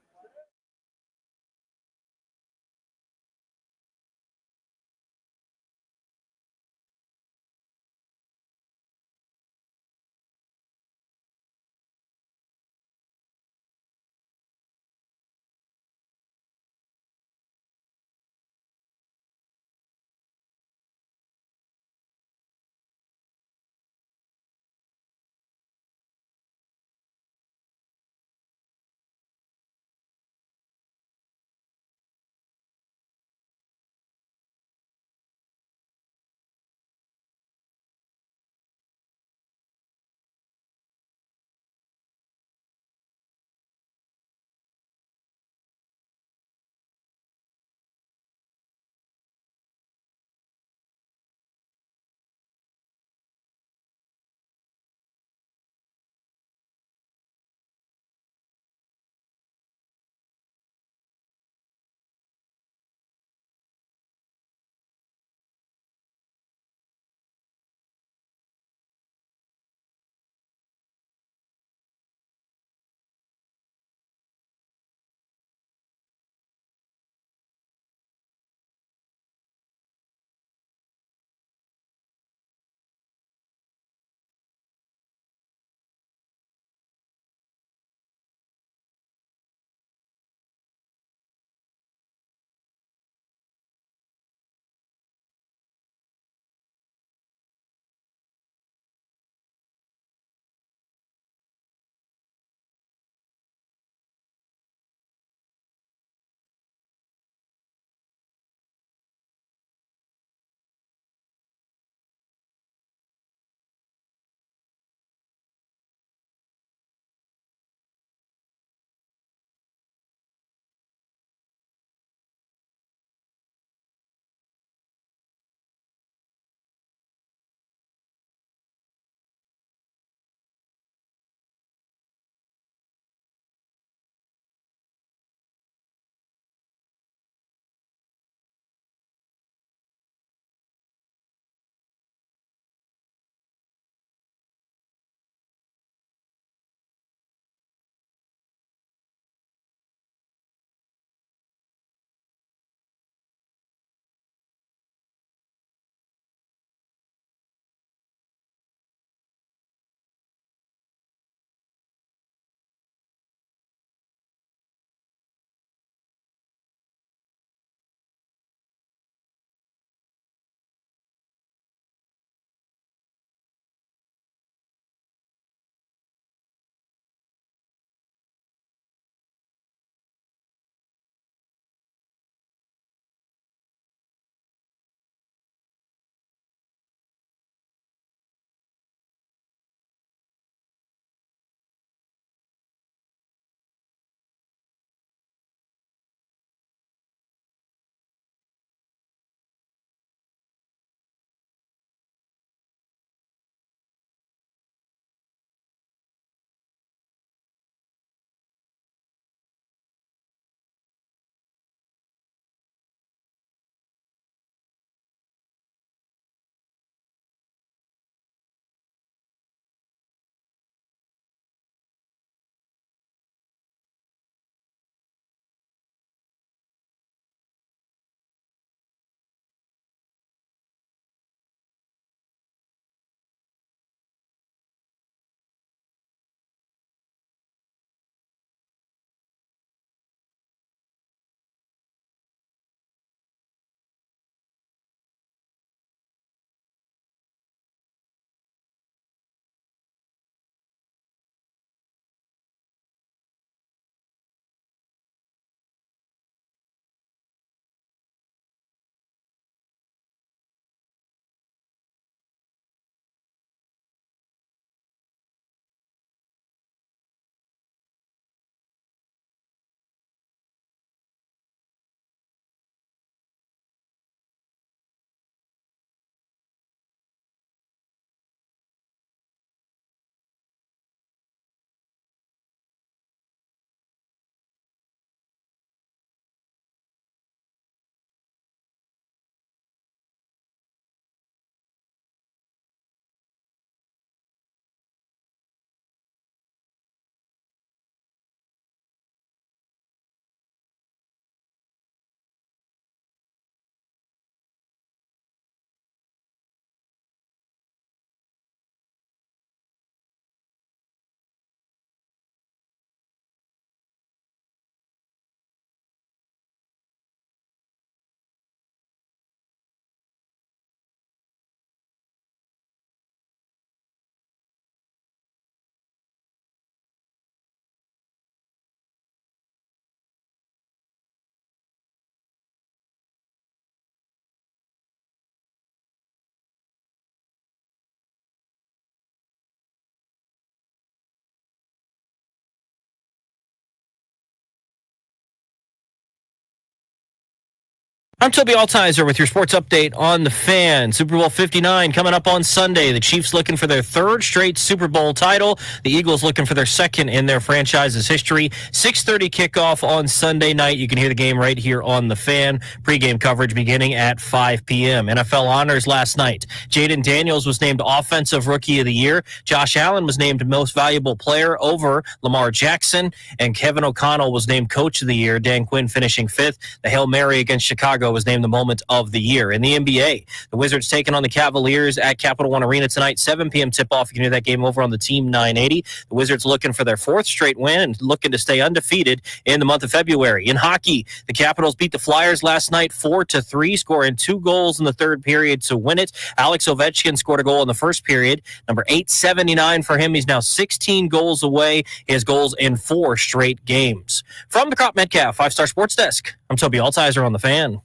I'm Toby Altiser with your sports update on the Fan. Super Bowl 59 coming up on Sunday. The Chiefs looking for their third straight Super Bowl title. The Eagles looking for their second in their franchise's history. 6:30 kickoff on Sunday night. You can hear the game right here on the Fan. Pre-game coverage beginning at 5 p.m. NFL honors last night. Jaden Daniels was named Offensive Rookie of the Year. Josh Allen was named Most Valuable Player over Lamar Jackson. And Kevin O'Connell was named Coach of the Year. Dan Quinn finishing fifth. The Hail Mary against Chicago was named the Moment of the Year. In the NBA, the Wizards taking on the Cavaliers at Capital One Arena tonight, 7 p.m. tip-off. You can hear that game over on the Team 980. The Wizards looking for their fourth straight win and looking to stay undefeated in the month of February. In hockey, the Capitals beat the Flyers last night 4-3, scoring 2 goals in the third period to win it. Alex Ovechkin scored a goal in the first period. Number 879 for him. He's now 16 goals away. He has goals in 4 straight games. From the Crop Metcalf 5-Star Sports Desk, I'm Toby Altiser on the Fan.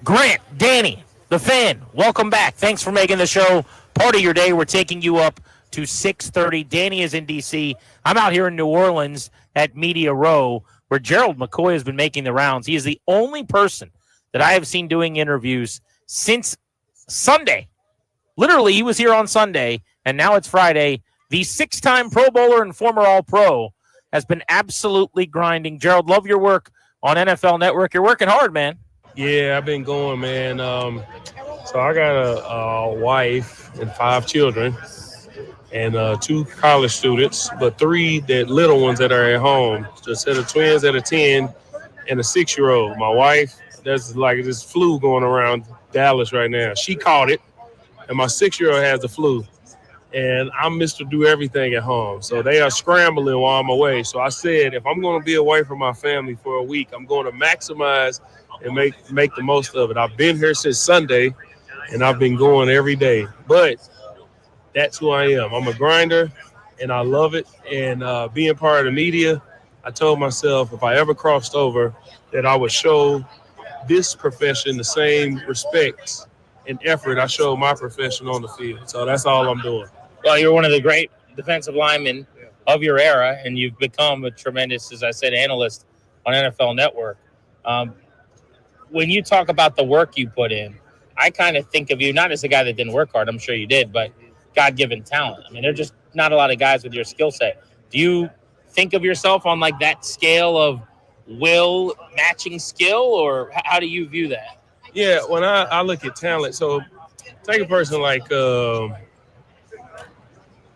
Grant, Danny, the Fan, welcome back. Thanks for making the show part of your day. We're taking you up to 6:30. Danny is in D.C. I'm out here in New Orleans at Media Row, where Gerald McCoy has been making the rounds. He is the only person that I have seen doing interviews since Sunday. Literally, he was here on Sunday, and now it's Friday. The 6-time Pro Bowler and former All-Pro has been absolutely grinding. Gerald, love your work on NFL Network. You're working hard, man. Yeah, I've been going, man. So I got a wife and 5 children and 2 college students, but 3 little ones that are at home. Just a set of twins that are 10 and a 6-year-old. My wife, there's like this flu going around Dallas right now. She caught it, and my 6-year-old has the flu. And I'm Mr. Do Everything at home. So they are scrambling while I'm away. So I said, if I'm going to be away from my family for a week, I'm going to maximize and make the most of it. I've been here since Sunday, and I've been going every day. But that's who I am. I'm a grinder, and I love it. And being part of the media, I told myself if I ever crossed over that I would show this profession the same respect and effort I showed my profession on the field. So that's all I'm doing. Well, you're one of the great defensive linemen of your era, and you've become a tremendous, as I said, analyst on NFL Network. When you talk about the work you put in, I kind of think of you not as a guy that didn't work hard. I'm sure you did, but God-given talent. I mean, there are just not a lot of guys with your skill set. Do you think of yourself on like that scale of will matching skill, or how do you view that? Yeah, when I look at talent, so take a person like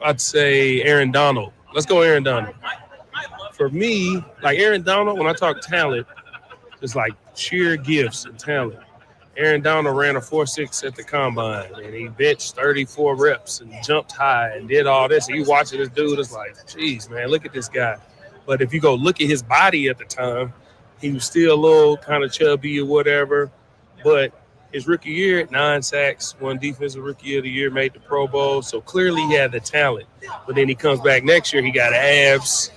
I'd say Aaron Donald. Let's go Aaron Donald. For me, like Aaron Donald, when I talk talent, it's like sheer gifts and talent. Aaron Donald ran a 4.6 at the combine, and he benched 34 reps and jumped high and did all this. And you watching this dude, it's like, geez, man, look at this guy. But if you go look at his body at the time, he was still a little kind of chubby or whatever. But his rookie year, 9 sacks, won Defensive Rookie of the Year, made the Pro Bowl. So clearly he had the talent. But then he comes back next year, he got abs.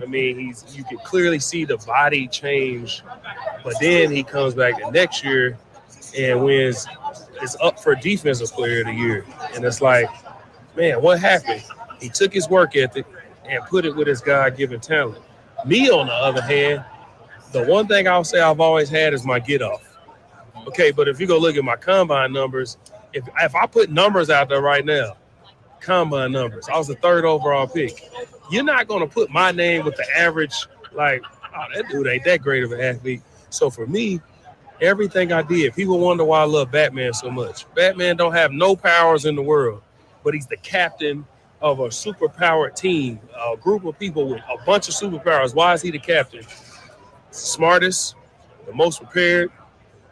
I mean, you can clearly see the body change. But then he comes back the next year and wins. It's up for Defensive Player of the Year. And it's like, man, what happened? He took his work ethic and put it with his God-given talent. Me, on the other hand, the one thing I'll say I've always had is my get-off. Okay, but if you go look at my combine numbers, if I put numbers out there right now, combine numbers, I was the 3rd overall pick. You're not going to put my name with the average, like, oh, that dude ain't that great of an athlete. So for me, everything I did, people wonder why I love Batman so much. Batman don't have no powers in the world, but he's the captain of a superpowered team, a group of people with a bunch of superpowers. Why is he the captain? He's the smartest, the most prepared,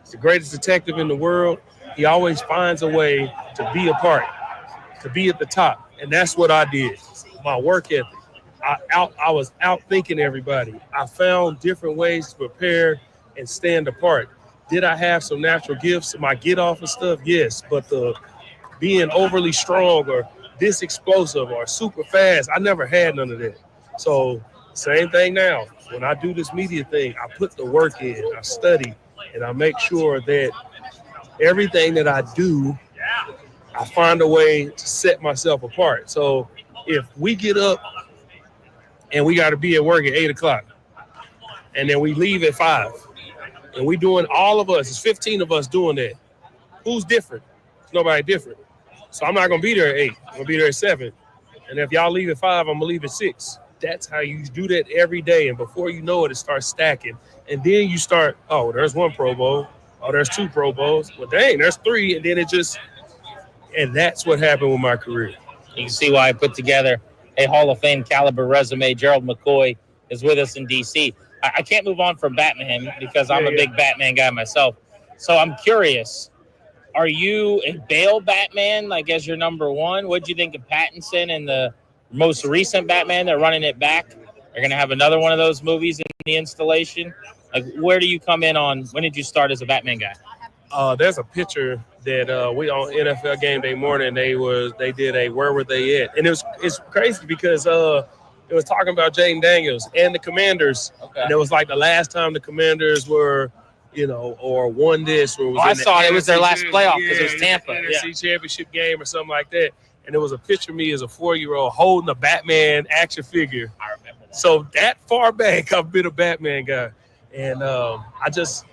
he's the greatest detective in the world. He always finds a way to be a part, to be at the top. And that's what I did. My work ethic. I was out thinking everybody. I found different ways to prepare and stand apart. Did I have some natural gifts, my get off and stuff? Yes, but the being overly strong or this explosive or super fast, I never had none of that. So Same thing now. When I do this media thing, I put the work in, I study, and I make sure that everything that I do, I find a way to set myself apart. So if we get up and we got to be at work at 8 o'clock, and then we leave at 5, and we doing, all of us, it's 15 of us doing that. Who's different? It's nobody different. So I'm not going to be there at 8. I'm going to be there at 7. And if y'all leave at 5, I'm going to leave at 6. That's how you do that every day. And before you know it, it starts stacking. And then you start, oh, there's 1 Pro Bowl. Oh, there's 2 Pro Bowls. Well, dang, there's 3. And then it just, and that's what happened with my career. You can see why I put together a Hall of Fame caliber resume. Gerald McCoy is with us in D.C. I can't move on from Batman because I'm a big Batman guy myself. So I'm curious, are you a Bale Batman, like as your number one? What do you think of Pattinson and the most recent Batman? They're running it back. They're going to have another one of those movies in the installation. Like, where do you come in on, when did you start as a Batman guy? There's a picture that we on NFL Game Day morning. They did a Where Were They At? And it's crazy because it was talking about Jaden Daniels and the Commanders. Okay. And it was like the last time the Commanders were, or won this. Or was I saw it was their last playoff because it was Tampa. NFC Championship game or something like that. And it was a picture of me as a 4-year-old holding a Batman action figure. I remember that. So that far back, I've been a Batman guy. And I just,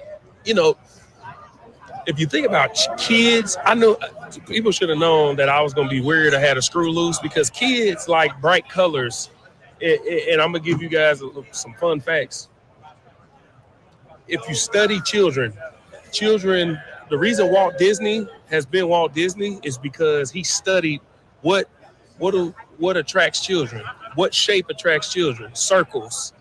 if you think about kids, I know people should have known that I was going to be weird. I had a screw loose because kids like bright colors. And I'm going to give you guys some fun facts. If you study children, the reason Walt Disney has been Walt Disney is because he studied what attracts children, what shape attracts children, circles.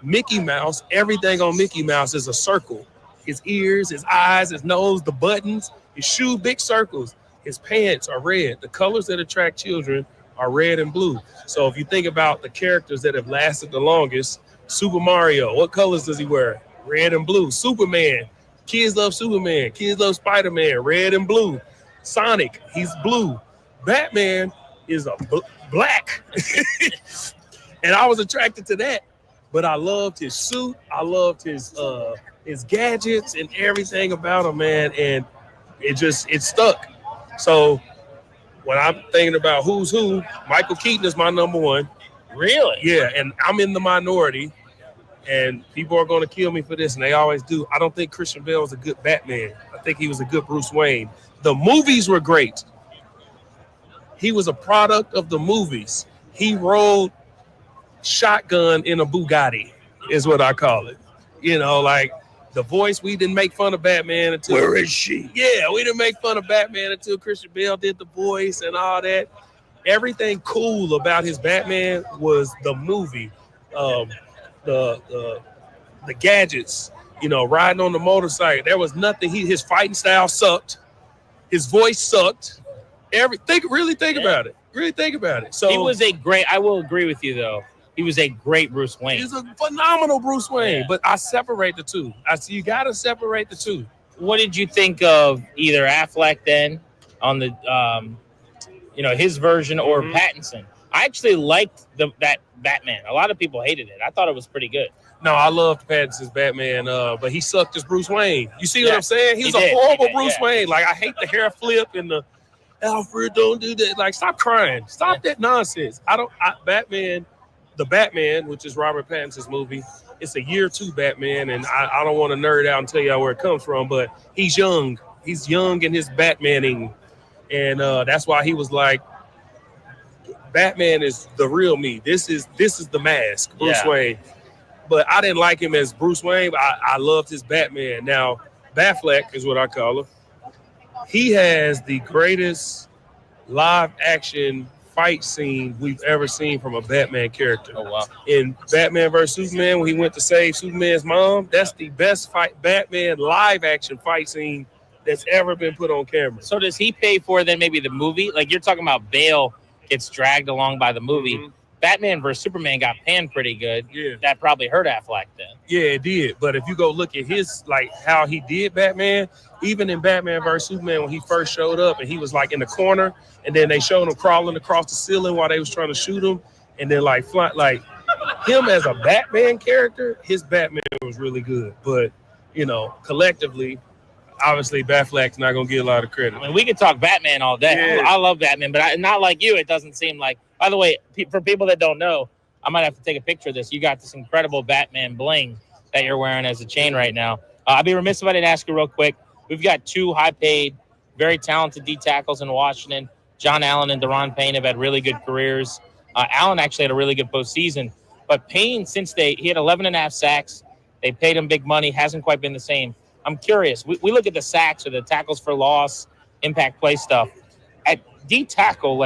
Mickey Mouse, everything on Mickey Mouse is a circle. His ears, his eyes, his nose, the buttons, his shoe, big circles. His pants are red. The colors that attract children are red and blue. So if you think about the characters that have lasted the longest, Super Mario, what colors does he wear? Red and blue. Superman, kids love Superman. Kids love Spider-Man, red and blue. Sonic, he's blue. Batman is a black. And I was attracted to that. But I loved his suit. I loved his gadgets and everything about him, man. And it stuck. So when I'm thinking about who's who, Michael Keaton is my number one. Really? Yeah, and I'm in the minority. And people are going to kill me for this, and they always do. I don't think Christian Bale was a good Batman. I think he was a good Bruce Wayne. The movies were great. He was a product of the movies. He rode shotgun in a Bugatti is what I call it. Like the voice, we didn't make fun of Batman until... Where is she? Yeah, we didn't make fun of Batman until Christian Bale did the voice and all that. Everything cool about his Batman was the movie. The gadgets, riding on the motorcycle. There was nothing. His fighting style sucked. His voice sucked. Really think about it. Really think about it. So he was I will agree with you though. He was a great Bruce Wayne. He's a phenomenal Bruce Wayne, but I separate the two. You got to separate the two. What did you think of either Affleck then on the, his version or Pattinson? I actually liked that Batman. A lot of people hated it. I thought it was pretty good. No, I loved Pattinson's Batman, but he sucked as Bruce Wayne. You see what I'm saying? He was a horrible Bruce Wayne. Like, I hate the hair flip and the Alfred, don't do that. Like, stop crying. Stop that nonsense. The Batman, which is Robert Pattinson's movie, it's a year 2 Batman, and I don't want to nerd out and tell y'all where it comes from, but he's young. He's young in his Batmaning, and that's why he was like, Batman is the real me. This is the mask, Bruce Wayne. But I didn't like him as Bruce Wayne. But I loved his Batman. Now, Batfleck is what I call him. He has the greatest live action fight scene we've ever seen from a Batman character. Oh, wow. In Batman vs. Superman, when he went to save Superman's mom, that's the best Batman live action fight scene that's ever been put on camera. So does he pay for then maybe the movie? Like you're talking about Bale gets dragged along by the movie. Mm-hmm. Batman vs. Superman got panned pretty good. Yeah. That probably hurt Affleck then. Yeah, it did. But if you go look at his, like, how he did Batman, even in Batman vs. Superman, when he first showed up and he was, like, in the corner, and then they showed him crawling across the ceiling while they was trying to shoot him, and then, like, him as a Batman character, his Batman was really good. But, collectively, obviously, Batfleck's not going to get a lot of credit. I mean, we could talk Batman all day. Yeah. I love Batman, but not like you. It doesn't seem like. By the way, for people that don't know, I might have to take a picture of this. You got this incredible Batman bling that you're wearing as a chain right now. I'd be remiss if I didn't ask you real quick. We've got two high-paid, very talented D tackles in Washington. John Allen and Deron Payne have had really good careers. Allen actually had a really good postseason. But Payne, he had 11.5 sacks. They paid him big money. Hasn't quite been the same. I'm curious. We look at the sacks or the tackles for loss, impact play stuff. At D tackle,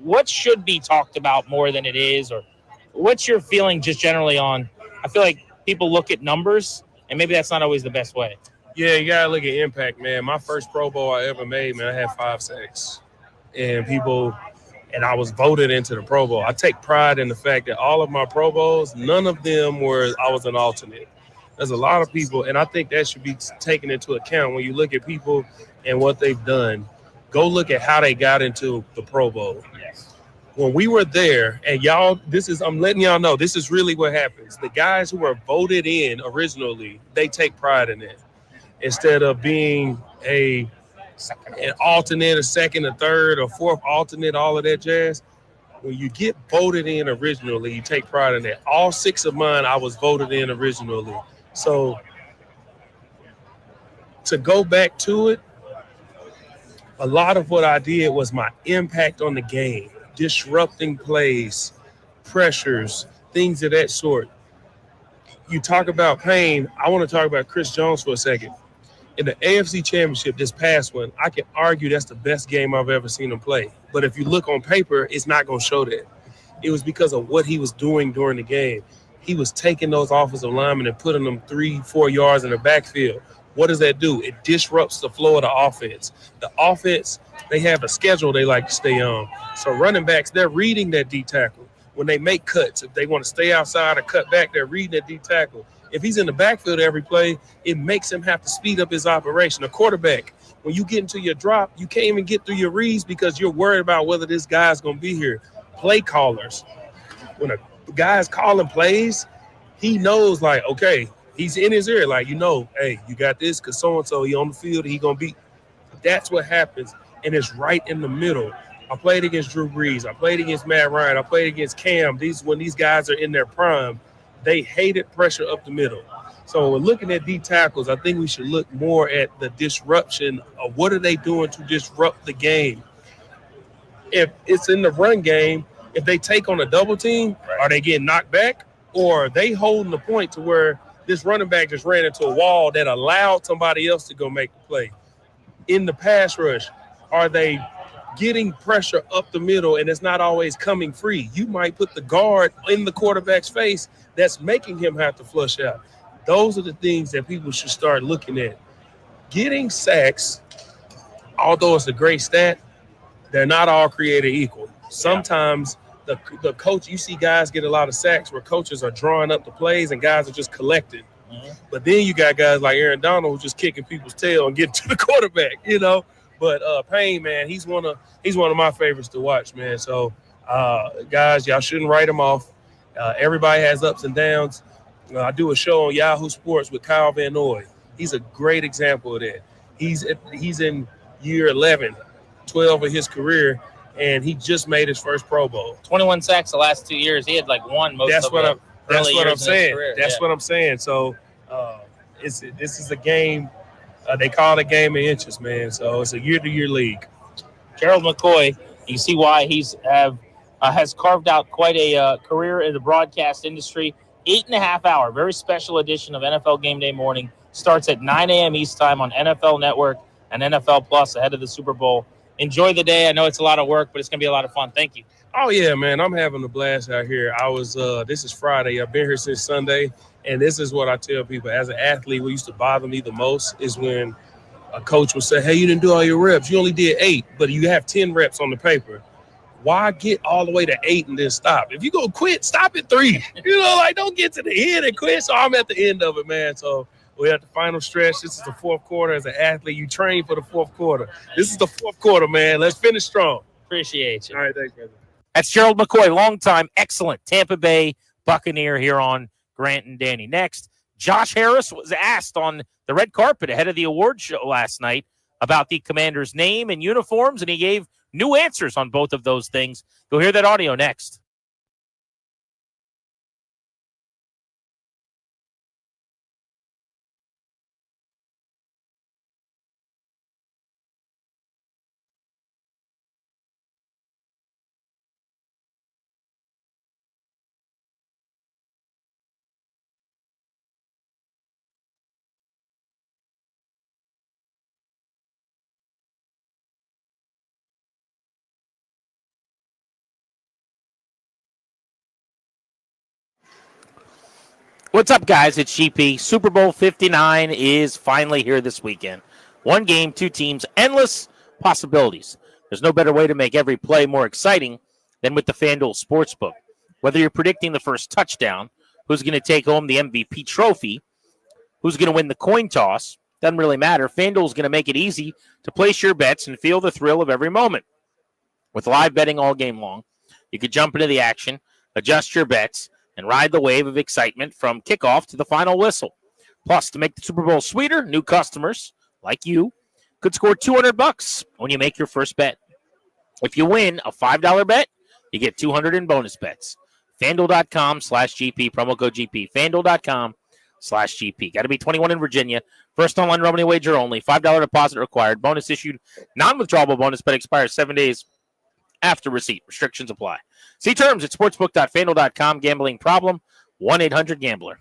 what should be talked about more than it is? Or what's your feeling just generally on? I feel like people look at numbers, and maybe that's not always the best way. Yeah, you got to look at impact, man. My first Pro Bowl I ever made, man, I had 5 sacks. And I was voted into the Pro Bowl. I take pride in the fact that all of my Pro Bowls, none of them I was an alternate. There's a lot of people, and I think that should be taken into account when you look at people and what they've done. Go look at how they got into the Pro Bowl. Yes. When we were there, and I'm letting y'all know, this is really what happens. The guys who were voted in originally, they take pride in it. Instead of being an alternate, a second, a third, or fourth alternate, all of that jazz. When you get voted in originally, you take pride in that. All 6 of mine, I was voted in originally. So to go back to it, a lot of what I did was my impact on the game, disrupting plays, pressures, things of that sort. You talk about Payne, I want to talk about Chris Jones for a second. In the AFC Championship, this past one, I can argue that's the best game I've ever seen him play. But if you look on paper, it's not going to show that. It was because of what he was doing during the game. He was taking those offensive linemen and putting them 3-4 yards in the backfield. What does that do? It disrupts the flow of the offense. The offense, they have a schedule they like to stay on. So running backs, they're reading that D tackle. When they make cuts, if they want to stay outside or cut back, they're reading that D tackle. If he's in the backfield every play, it makes him have to speed up his operation. A quarterback, when you get into your drop, you can't even get through your reads because you're worried about whether this guy's going to be here. Play callers, when a guy's calling plays, he knows, okay, he's in his ear, hey, you got this because so-and-so, he on the field, he going to beat. That's what happens, and it's right in the middle. I played against Drew Brees. I played against Matt Ryan. I played against Cam. When these guys are in their prime, they hated pressure up the middle. So when looking at D tackles, I think we should look more at the disruption of what are they doing to disrupt the game. If it's in the run game, if they take on a double team, are they getting knocked back? Or are they holding the point to where this running back just ran into a wall that allowed somebody else to go make the play? In the pass rush, are they getting pressure up the middle and it's not always coming free? You might put the guard in the quarterback's face that's making him have to flush out. Those are the things that people should start looking at. Getting sacks, although it's a great stat, they're not all created equal. Sometimes the coach, you see guys get a lot of sacks where coaches are drawing up the plays and guys are just collecting. Mm-hmm. But then you got guys like Aaron Donald who's just kicking people's tail and getting to the quarterback, But Payne, man, he's one of my favorites to watch, man. So, guys, y'all shouldn't write him off. Everybody has ups and downs. I do a show on Yahoo Sports with Kyle Van Noy. He's a great example of that. He's in year 11, 12 of his career, and he just made his first Pro Bowl. 21 sacks the last 2 years. He had one most That's of what them. That's what I'm saying. That's what I'm saying. So this is a game. They call it a game of inches, man. So it's a year-to-year league. Gerald McCoy, you see why has carved out quite a career in the broadcast industry. 8.5 hour, very special edition of NFL Game Day Morning. Starts at 9 a.m. East Time on NFL Network and NFL Plus ahead of the Super Bowl. Enjoy the day. I know it's a lot of work, but it's going to be a lot of fun. Thank you. Oh, yeah, man. I'm having a blast out here. This is Friday. I've been here since Sunday, and this is what I tell people. As an athlete, what used to bother me the most is when a coach would say, hey, you didn't do all your reps. You only did 8, but you have 10 reps on the paper. Why get all the way to 8 and then stop? If you go quit, stop at 3. Don't get to the end and quit. So I'm at the end of it, man. So we're at the final stretch. This is the fourth quarter. As an athlete, you train for the fourth quarter. This is the fourth quarter, man. Let's finish strong. Appreciate you. All right, thanks, brother. That's Gerald McCoy, longtime, excellent Tampa Bay Buccaneer here on Grant and Danny. Next, Josh Harris was asked on the red carpet ahead of the award show last night about the Commanders' name and uniforms, and he gave new answers on both of those things. Go hear that audio next. What's up, guys? It's GP. Super Bowl 59 is finally here this weekend. One game, two teams, endless possibilities. There's no better way to make every play more exciting than with the FanDuel Sportsbook. Whether you're predicting the first touchdown, who's going to take home the MVP trophy, who's going to win the coin toss, doesn't really matter. FanDuel is going to make it easy to place your bets and feel the thrill of every moment. With live betting all game long, you could jump into the action, adjust your bets, and ride the wave of excitement from kickoff to the final whistle. Plus, to make the Super Bowl sweeter, new customers like you could score $200 when you make your first bet. If you win a $5 bet, you get $200 in bonus bets. FanDuel.com/GP, promo code GP. FanDuel.com/GP. Got to be 21 in Virginia. First online revenue wager only. $5 deposit required. Bonus issued. Non-withdrawable bonus bet expires 7 days after receipt. Restrictions apply. See terms at sportsbook.fanduel.com. Gambling problem? 1-800-GAMBLER.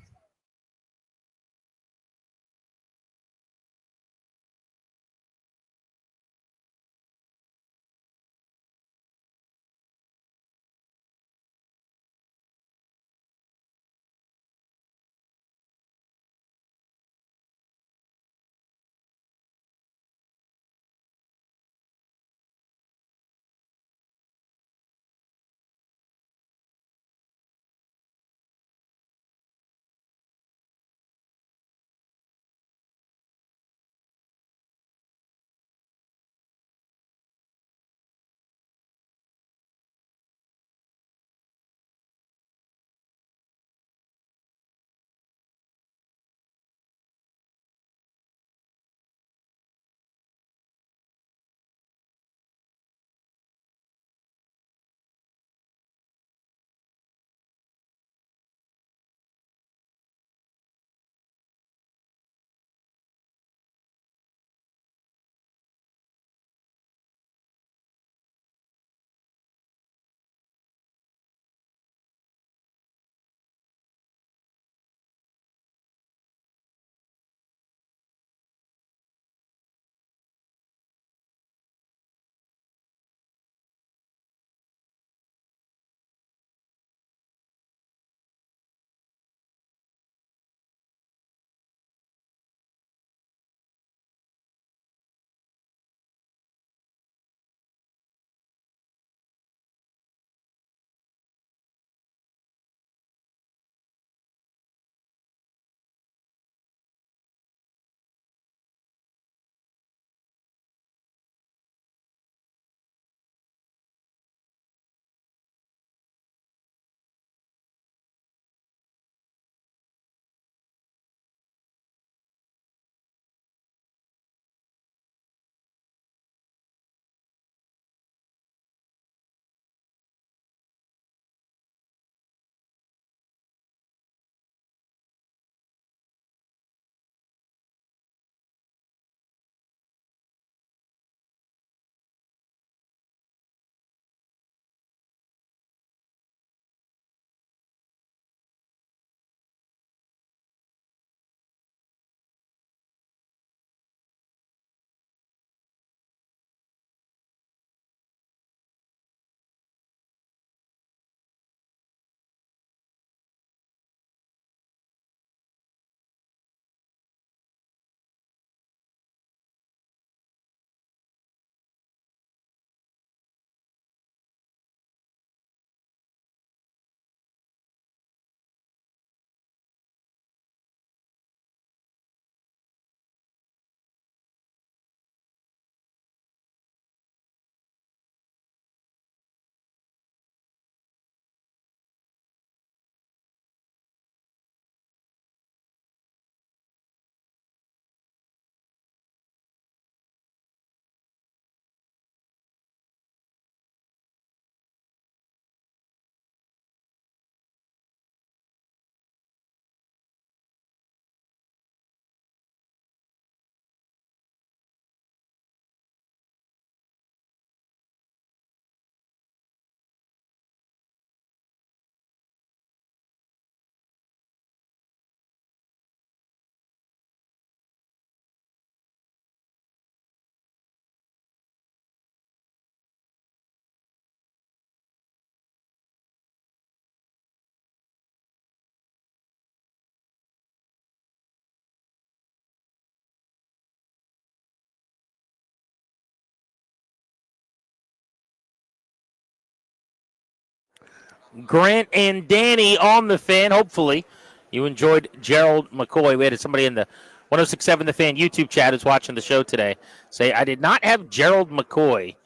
Grant and Danny on the Fan. Hopefully, you enjoyed Gerald McCoy. We had somebody in the 106.7 The Fan YouTube chat who's watching the show today say, I did not have Gerald McCoy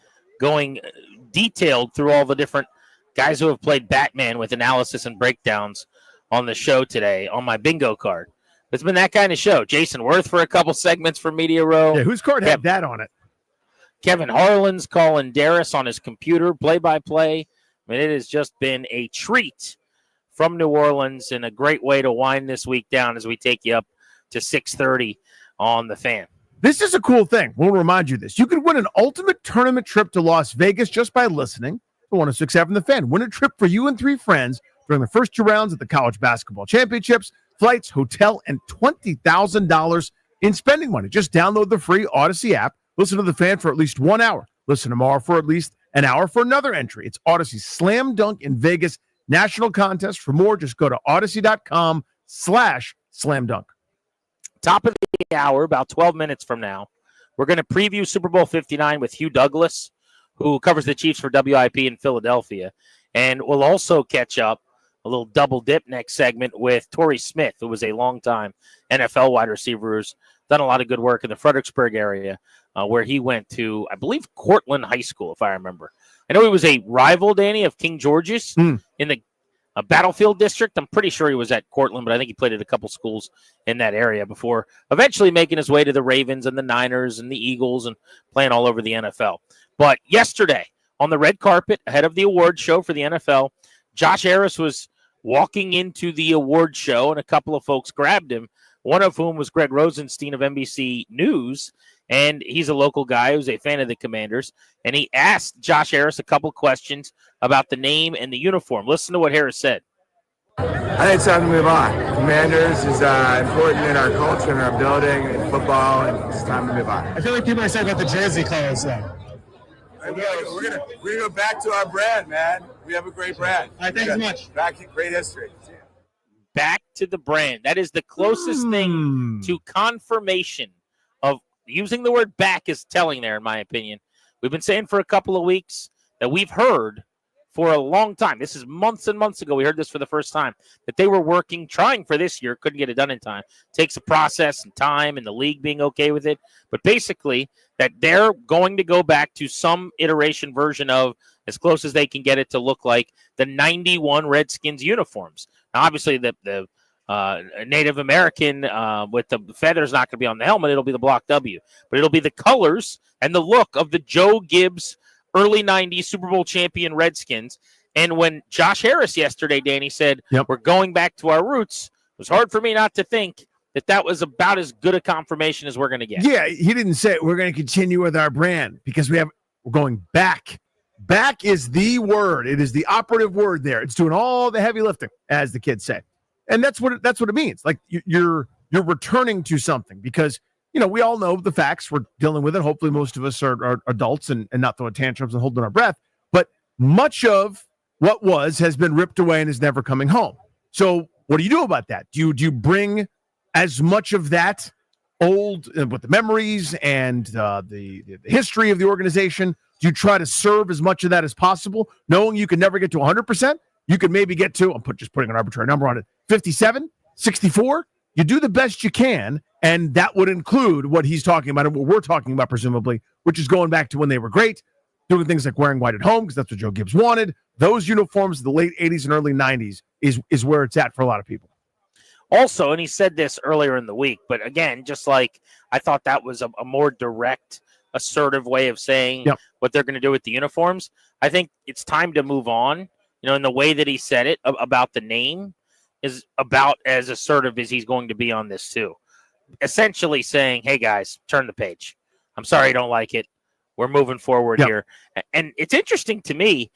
going detailed through all the different guys who have played Batman with analysis and breakdowns on the show today on my bingo card. It's been that kind of show. Jason Worth for a couple segments for Media Row. Yeah, whose card had that on it? Kevin Harlan's calling Darris on his computer, play-by-play. I mean, it has just been a treat from New Orleans and a great way to wind this week down as we take you up to 6:30 on The Fan. This is a cool thing. We'll remind you this. You could win an ultimate tournament trip to Las Vegas just by listening to 106.7 The Fan. Win a trip for you and 3 friends during the first 2 rounds of the College Basketball Championships, flights, hotel, and $20,000 in spending money. Just download the free Odyssey app. Listen to The Fan for at least 1 hour. Listen tomorrow for at least an hour for another entry. It's Odyssey's Slam Dunk in Vegas national contest. For more, just go to odyssey.com/slam dunk. Top of the hour, about 12 minutes from now, we're going to preview Super Bowl 59 with Hugh Douglas, who covers the Chiefs for WIP in Philadelphia. And we'll also catch up, a little double dip next segment, with Tory Smith, who was a longtime NFL wide receiver who's done a lot of good work in the Fredericksburg area, where he went to, I believe, Cortland High School, if I remember. I know he was a rival, Danny, of King George's in the Battlefield District. I'm pretty sure he was at Cortland, but I think he played at a couple schools in that area before eventually making his way to the Ravens and the Niners and the Eagles and playing all over the NFL. But yesterday, on the red carpet, ahead of the award show for the NFL, Josh Harris was walking into the award show, and a couple of folks grabbed him, one of whom was Greg Rosenstein of NBC News, and he's a local guy who's a fan of the Commanders, and he asked Josh Harris a couple questions about the name and the uniform. Listen to what Harris said. I think it's time to move on. Commanders is important in our culture and our building and football, and it's time to move on. I feel like people are saying about the jersey colors, though. We're gonna go back to our brand, man. We have a great brand. All right, thanks so much. Great history. Back to the brand. That is the closest thing to confirmation of using the word back is telling there, in my opinion. We've been saying for a couple of weeks that we've heard for a long time. This is months and months ago. We heard this for the first time, that they were working, trying for this year, couldn't get it done in time. Takes a process and time and the league being okay with it. But basically, that they're going to go back to some iteration version of, as close as they can get it to look like, the 91 Redskins uniforms. Now, obviously, the Native American with the feathers not going to be on the helmet. It'll be the Block W. But it'll be the colors and the look of the Joe Gibbs early 90s Super Bowl champion Redskins. And when Josh Harris yesterday, Danny, said, we're going back to our roots, it was hard for me not to think that was about as good a confirmation as we're going to get. Yeah, he didn't say we're going to continue with our brand because we're going back. Back is the word. It is the operative word there. It's doing all the heavy lifting, as the kids say. And that's what it means. Like you're returning to something because, we all know the facts. We're dealing with it. Hopefully most of us are adults and not throwing tantrums and holding our breath. But much of what has been ripped away and is never coming home. So what do you do about that? Do you bring as much of that old with the memories and the history of the organization? Do you try to serve as much of that as possible, knowing you can never get to 100%? You could maybe get to, just putting an arbitrary number on it, 57, 64. You do the best you can, and that would include what he's talking about and what we're talking about, presumably, which is going back to when they were great, doing things like wearing white at home because that's what Joe Gibbs wanted. Those uniforms of the late 80s and early 90s is where it's at for a lot of people. Also, and he said this earlier in the week, but again, just like I thought that was a more direct, assertive way of saying what they're going to do with the uniforms. I think it's time to move on. In the way that he said it about the name is about as assertive as he's going to be on this too. Essentially saying, hey guys, turn the page. I'm sorry you don't like it. We're moving forward here. And it's interesting to me.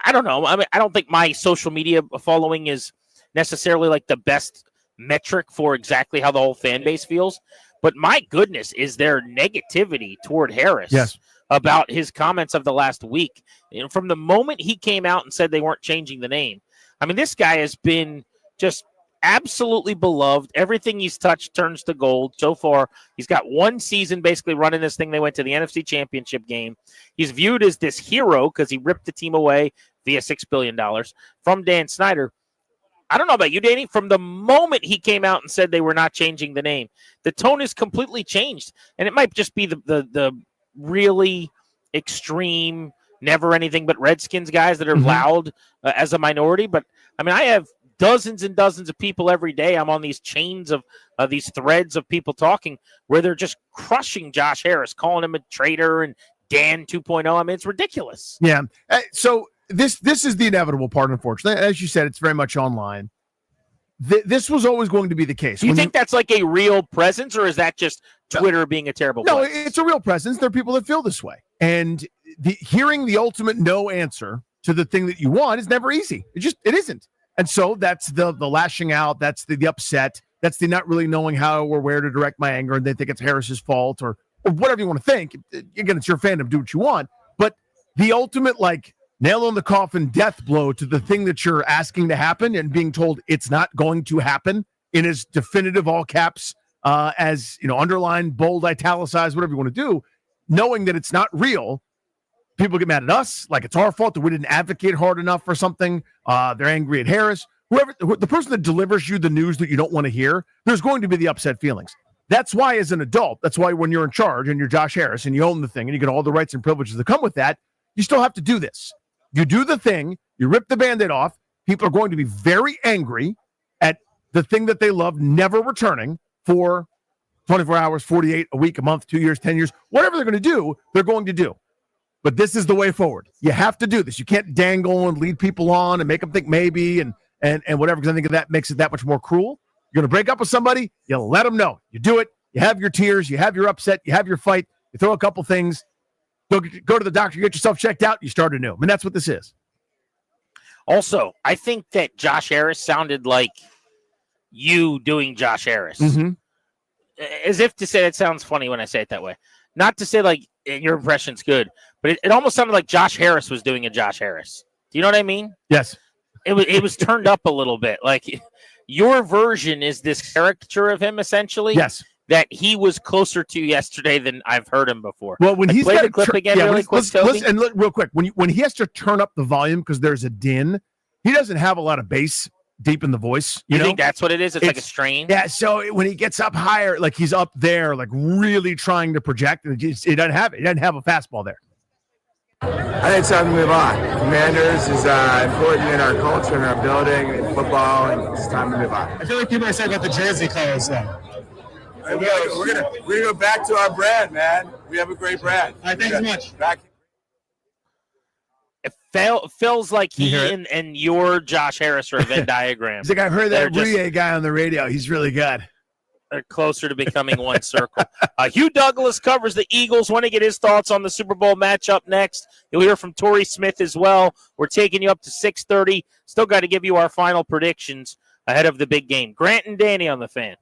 I don't know. I mean, I don't think my social media following is necessarily like the best metric for exactly how the whole fan base feels. But my goodness, is there negativity toward Harris about his comments of the last week? From the moment he came out and said they weren't changing the name, I mean, this guy has been just absolutely beloved. Everything he's touched turns to gold. So far, he's got one season basically running this thing. They went to the NFC Championship game. He's viewed as this hero because he ripped the team away via $6 billion from Dan Snyder. I don't know about you, Danny. From the moment he came out and said they were not changing the name, the tone has completely changed. And it might just be the really extreme, never anything but Redskins guys that are loud as a minority. But, I mean, I have dozens and dozens of people every day. I'm on these chains of these threads of people talking where they're just crushing Josh Harris, calling him a traitor and Dan 2.0. I mean, it's ridiculous. Yeah. So this is the inevitable part, unfortunately. As you said, it's very much online. This was always going to be the case. Do you think that's like a real presence, or is that just Twitter being a terrible place? No, it's a real presence. There are people that feel this way. And hearing the ultimate no answer to the thing that you want is never easy. It isn't. And so that's the lashing out. That's the upset. That's the not really knowing how or where to direct my anger. And they think it's Harris's fault or whatever you want to think. Again, it's your fandom. Do what you want. But the ultimate, like, nail in the coffin death blow to the thing that you're asking to happen and being told it's not going to happen in as definitive all caps as, underline, bold, italicized, whatever you want to do, knowing that it's not real. People get mad at us, like it's our fault that we didn't advocate hard enough for something. They're angry at Harris. The person that delivers you the news that you don't want to hear, there's going to be the upset feelings. That's why, as an adult, that's why when you're in charge and you're Josh Harris and you own the thing and you get all the rights and privileges that come with that, you still have to do this. You do the thing, you rip the Band-Aid off. People are going to be very angry at the thing that they love never returning for 24 hours, 48, a week, a month, 2 years, 10 years, whatever they're going to do, they're going to do. But this is the way forward. You have to do this. You can't dangle and lead people on and make them think maybe and whatever, because I think that makes it that much more cruel. You're going to break up with somebody, you let them know. You do it. You have your tears. You have your upset. You have your fight. You throw a couple things. Go to the doctor, get yourself checked out, you start anew. I mean, that's what this is. Also, I think that Josh Harris sounded like you doing Josh Harris. As if to say, that sounds funny when I say it that way. Not to say like your impression's good, but it almost sounded like Josh Harris was doing a Josh Harris. Do you know what I mean? Yes. It was turned up a little bit. Like your version is this caricature of him, essentially. Yes. That he was closer to yesterday than I've heard him before. Well, when he's play got the clip again, really quick, Toby. And look real quick, when he has to turn up the volume because there's a din, he doesn't have a lot of bass deep in the voice. You know? Think that's what it is? It's like a strain. Yeah. So when he gets up higher, like he's up there, like really trying to project, and he doesn't have it. He doesn't have a fastball there. I think it's time to move on. Commanders is important in our culture and our building and football, and it's time to move on. I feel like people are saying about the jersey colors, though. We're gonna go back to our brand, man. We have a great brand. All right, thanks so much. Back. It feels like he and your Josh Harris are a Venn diagram. He's like, I heard that Rie guy on the radio. He's really good. They're closer to becoming one circle. Hugh Douglas covers the Eagles. Want to get his thoughts on the Super Bowl matchup next. You'll hear from Tory Smith as well. We're taking you up to 6:30. Still got to give you our final predictions ahead of the big game. Grant and Danny on the Fan.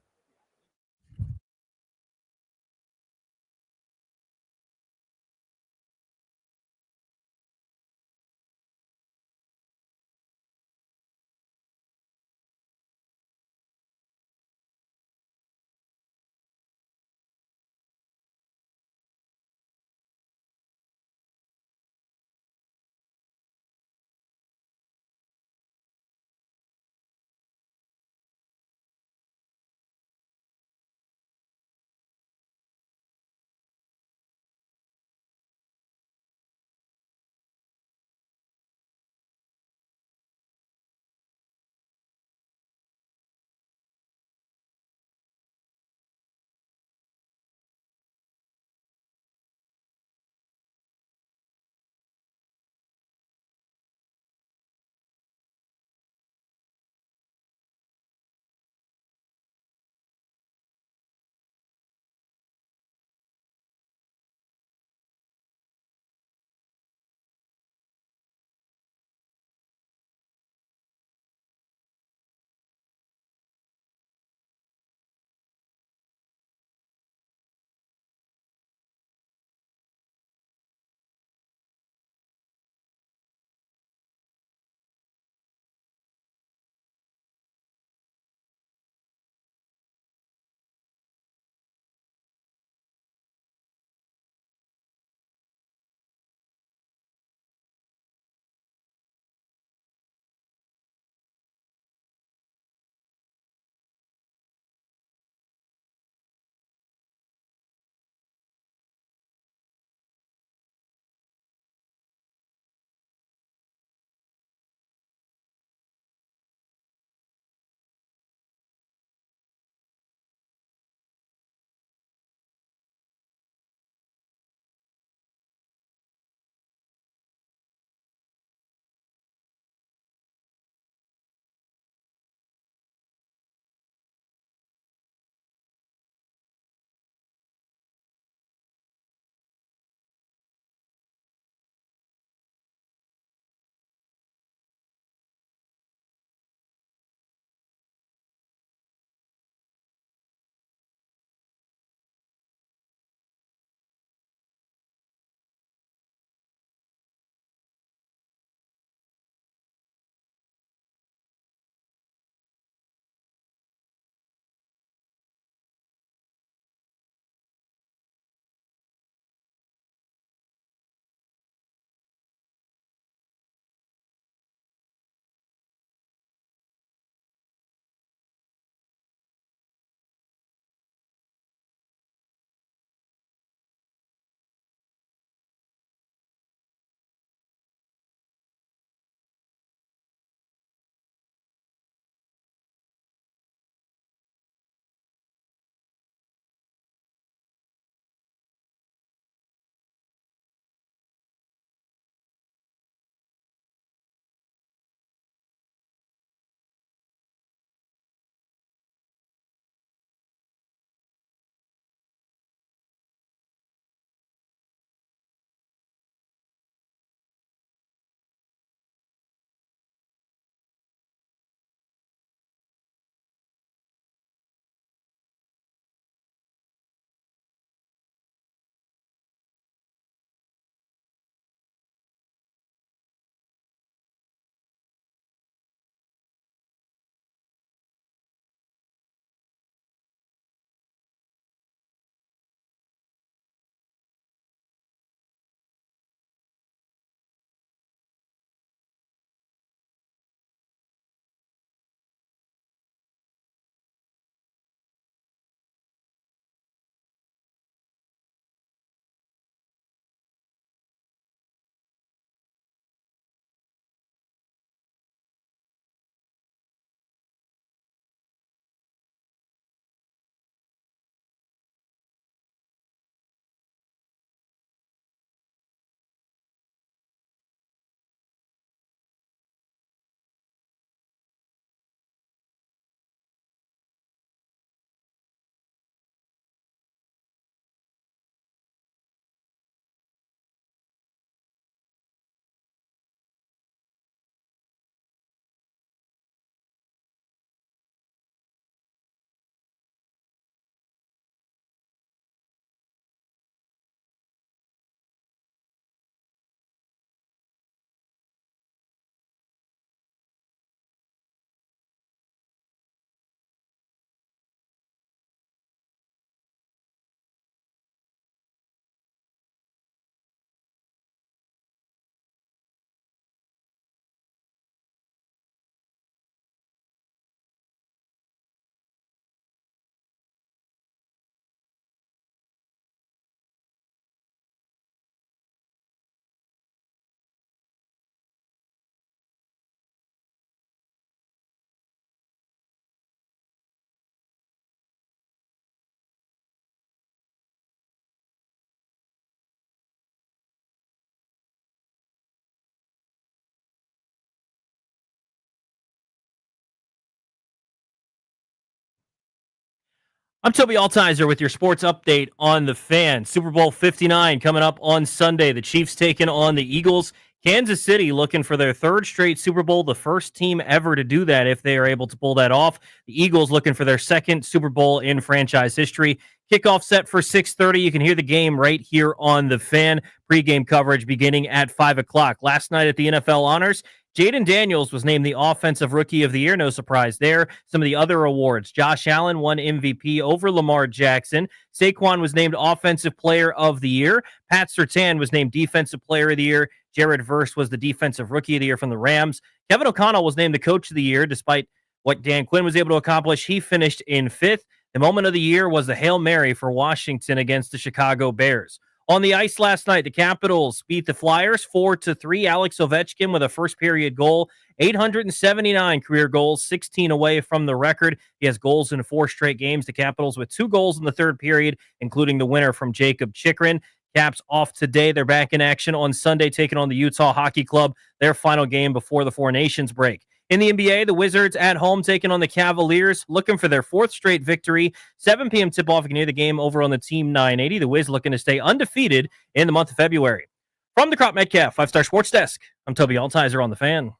I'm Toby Altiser with your sports update on the Fan. Super Bowl 59 coming up on Sunday. The Chiefs taking on the Eagles. Kansas City looking for their third straight Super Bowl, the first team ever to do that if they are able to pull that off. The Eagles looking for their second Super Bowl in franchise history. Kickoff set for 6:30. You can hear the game right here on the Fan. Pre-game coverage beginning at 5 o'clock. Last night at the NFL Honors, Jaden Daniels was named the Offensive Rookie of the Year. No surprise there. Some of the other awards. Josh Allen won MVP over Lamar Jackson. Saquon was named Offensive Player of the Year. Pat Surtain was named Defensive Player of the Year. Jared Verse was the Defensive Rookie of the Year from the Rams. Kevin O'Connell was named the Coach of the Year. Despite what Dan Quinn was able to accomplish, he finished in 5th. The moment of the year was the Hail Mary for Washington against the Chicago Bears. On the ice last night, the Capitals beat the Flyers 4-3. Alex Ovechkin with a first-period goal, 879 career goals, 16 away from the record. He has goals in 4 straight games. The Capitals with 2 goals in the third period, including the winner from Jacob Chychrun. Caps off today. They're back in action on Sunday, taking on the Utah Hockey Club, their final game before the Four Nations break. In the NBA, the Wizards at home taking on the Cavaliers, looking for their 4th straight victory. 7 p.m. tip-off. You can hear the game over on the Team 980. The Wiz looking to stay undefeated in the month of February. From the Crop Metcalf 5-Star Sports Desk, I'm Toby Altiser on the Fan.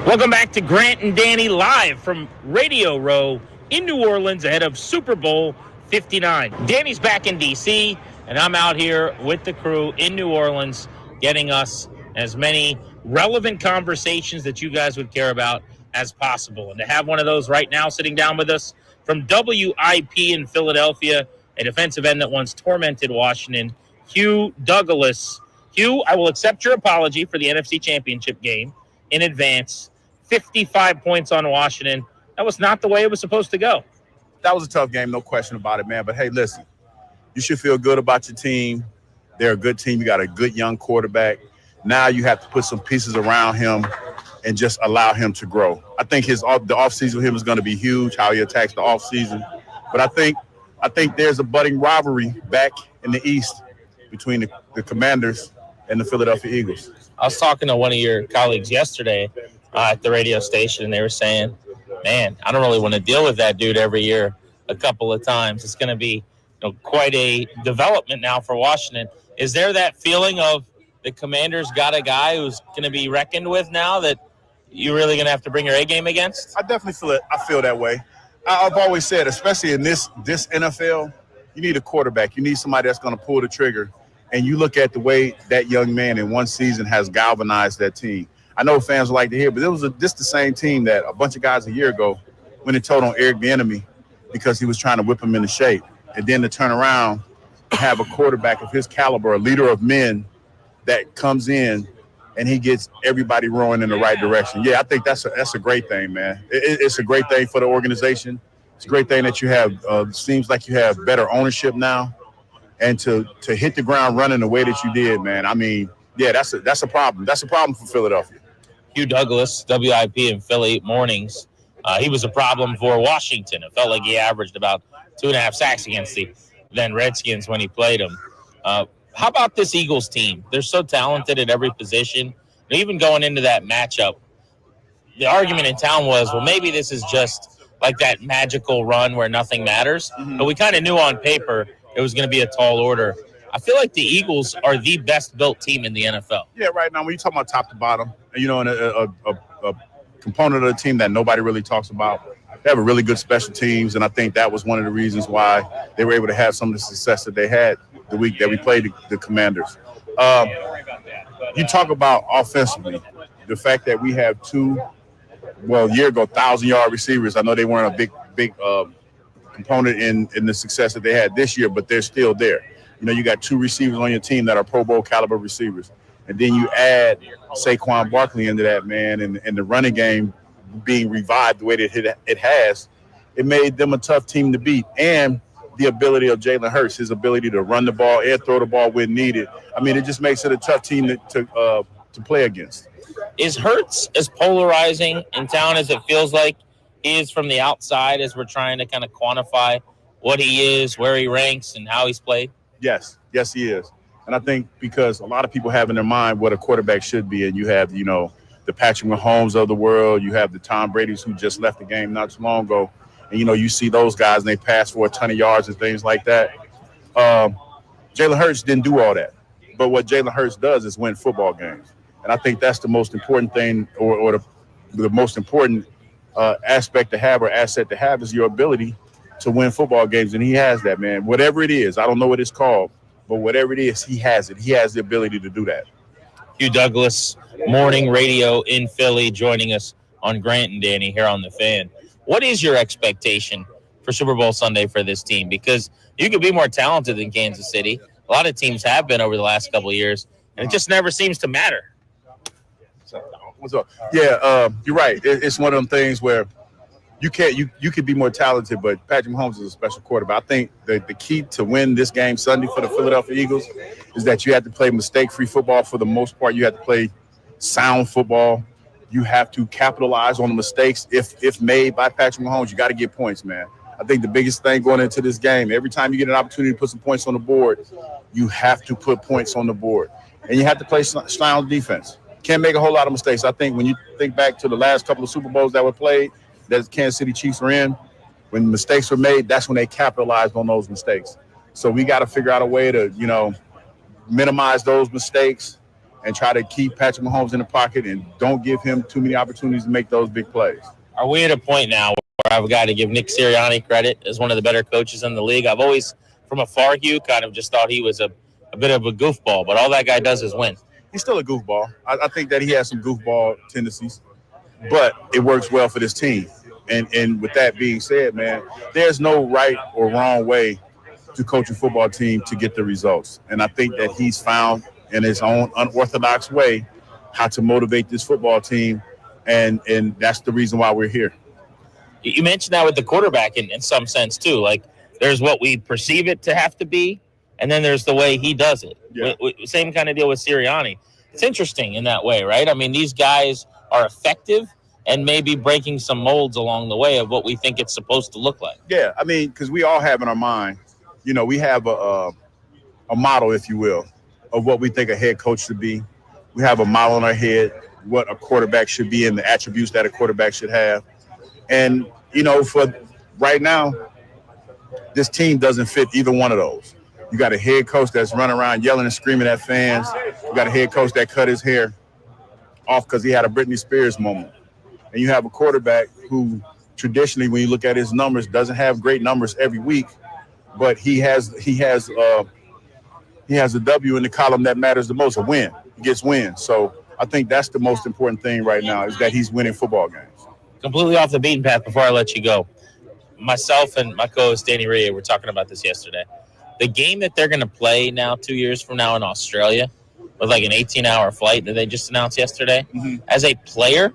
Welcome back to Grant and Danny live from Radio Row in New Orleans ahead of Super Bowl 59. Danny's back in D.C., and I'm out here with the crew in New Orleans getting us as many relevant conversations that you guys would care about as possible. And to have one of those right now sitting down with us from WIP in Philadelphia, a defensive end that once tormented Washington, Hugh Douglas. Hugh, I will accept your apology for the NFC Championship game in advance. 55 points on Washington. That was not the way it was supposed to go. That was a tough game, no question about it, man. But, hey, listen, you should feel good about your team. They're a good team. You got a good young quarterback. Now you have to put some pieces around him and just allow him to grow. I think the offseason with him is going to be huge, how he attacks the offseason. But I think there's a budding rivalry back in the East between the Commanders and the Philadelphia Eagles. I was talking to one of your colleagues yesterday at the radio station, and they were saying, man, I don't really want to deal with that dude every year a couple of times. It's going to be quite a development now for Washington. Is there that feeling of the Commanders got a guy who's going to be reckoned with now that you're really going to have to bring your A game against? I definitely feel it. I feel that way. I've always said, especially in this NFL, you need a quarterback. You need somebody that's going to pull the trigger. And you look at the way that young man in one season has galvanized that team. I know fans like to hear, but this the same team that a bunch of guys a year ago went and told on Eric Bieniemy because he was trying to whip him into shape. And then to turn around and have a quarterback of his caliber, a leader of men that comes in and he gets everybody rowing in the right direction. Yeah, I think that's a great thing, man. It's a great thing for the organization. It's a great thing that you have, seems like you have better ownership now. And to hit the ground running the way that you did, man, I mean, yeah, that's a problem. That's a problem for Philadelphia. Hugh Douglas, WIP in Philly mornings. He was a problem for Washington. It felt like he averaged about 2.5 sacks against the then Redskins when he played them. How about this Eagles team? They're so talented at every position. And even going into that matchup, the argument in town was, well, maybe this is just like that magical run where nothing matters. Mm-hmm. But we kind of knew on paper it was going to be a tall order. I feel like the Eagles are the best-built team in the NFL. Yeah, right now, when you talk about top to bottom, and a component of the team that nobody really talks about, they have a really good special teams, and I think that was one of the reasons why they were able to have some of the success that they had the week that we played the Commanders. You talk about offensively, the fact that we have two, a year ago, 1,000-yard receivers. I know they weren't a big component in the success that they had this year, but they're still there. You got 2 receivers on your team that are Pro Bowl caliber receivers. And then you add Saquon Barkley into that, man, and the running game being revived the way that it has, it made them a tough team to beat. And the ability of Jalen Hurts, his ability to run the ball and throw the ball when needed. I mean, it just makes it a tough team to play against. Is Hurts as polarizing in town as it feels like he is from the outside as we're trying to kind of quantify what he is, where he ranks, and how he's played? Yes, he is. And I think because a lot of people have in their mind what a quarterback should be, and you have, the Patrick Mahomes of the world, you have the Tom Brady's who just left the game not too long ago, and, you see those guys and they pass for a ton of yards and things like that. Jalen Hurts didn't do all that. But what Jalen Hurts does is win football games. And I think that's the most important thing or the most important aspect to have or asset to have is your ability to win football games. And he has that, man. Whatever it is, I don't know what it's called, but whatever it is, he has it. He has the ability to do that. Hugh Douglas, morning radio in Philly, joining us on Grant and Danny here on The Fan. What is your expectation for Super Bowl Sunday for this team? Because you could be more talented than Kansas City. A lot of teams have been over the last couple of years, and it just never seems to matter. What's up? Yeah, you're right. It's one of them things where you could be more talented, but Patrick Mahomes is a special quarterback. I think the key to win this game Sunday for the Philadelphia Eagles is that you have to play mistake-free football for the most part. You have to play sound football. You have to capitalize on the mistakes if made by Patrick Mahomes. You got to get points, man. I think the biggest thing going into this game, every time you get an opportunity to put some points on the board, you have to put points on the board. And you have to play sound defense. Can't make a whole lot of mistakes. I think when you think back to the last couple of Super Bowls that were played, that the Kansas City Chiefs were in, when mistakes were made, that's when they capitalized on those mistakes. So we got to figure out a way to, minimize those mistakes and try to keep Patrick Mahomes in the pocket and don't give him too many opportunities to make those big plays. Are we at a point now where I've got to give Nick Sirianni credit as one of the better coaches in the league? I've always, from afar, Hugh, kind of just thought he was a bit of a goofball, but all that guy does is win. He's still a goofball. I think that he has some goofball tendencies, but it works well for this team. And with that being said, man, there's no right or wrong way to coach a football team to get the results. And I think that he's found in his own unorthodox way how to motivate this football team, and that's the reason why we're here. You mentioned that with the quarterback in some sense, too. Like, there's what we perceive it to have to be, and then there's the way he does it. Yeah. Same kind of deal with Sirianni. It's interesting in that way, right? I mean, these guys are effective and maybe breaking some molds along the way of what we think it's supposed to look like. Yeah, I mean, because we all have in our mind, we have a model, if you will, of what we think a head coach should be. We have a model in our head, what a quarterback should be and the attributes that a quarterback should have. And, for right now, this team doesn't fit either one of those. You got a head coach that's running around yelling and screaming at fans. You got a head coach that cut his hair off because he had a Britney Spears moment. And you have a quarterback who traditionally, when you look at his numbers, doesn't have great numbers every week, but he has a W in the column that matters the most, a win. He gets wins. So I think that's the most important thing right now is that he's winning football games. Completely off the beaten path before I let you go. Myself and my co-host Danny Rea were talking about this yesterday. The game that they're going to play now 2 years from now in Australia with like an 18-hour flight that they just announced yesterday, as a player,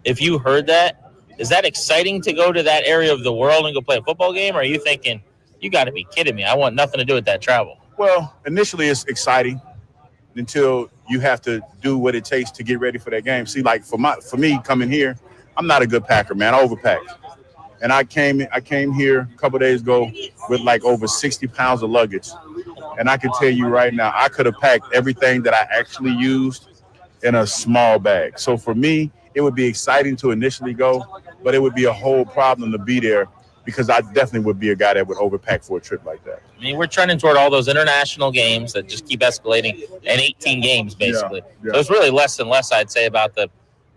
if you heard that, is that exciting to go to that area of the world and go play a football game? Or are you thinking, you got to be kidding me, I want nothing to do with that travel? Well, initially it's exciting until you have to do what it takes to get ready for that game. See, like for me coming here, I'm not a good packer, man. I overpacked. And I came here a couple of days ago with like over 60 pounds of luggage. And I can tell you right now, I could have packed everything that I actually used in a small bag. So for me, it would be exciting to initially go, but it would be a whole problem to be there because I definitely would be a guy that would overpack for a trip like that. I mean, we're trending toward all those international games that just keep escalating, and 18 games basically. Yeah. So it's really less and less, I'd say, about the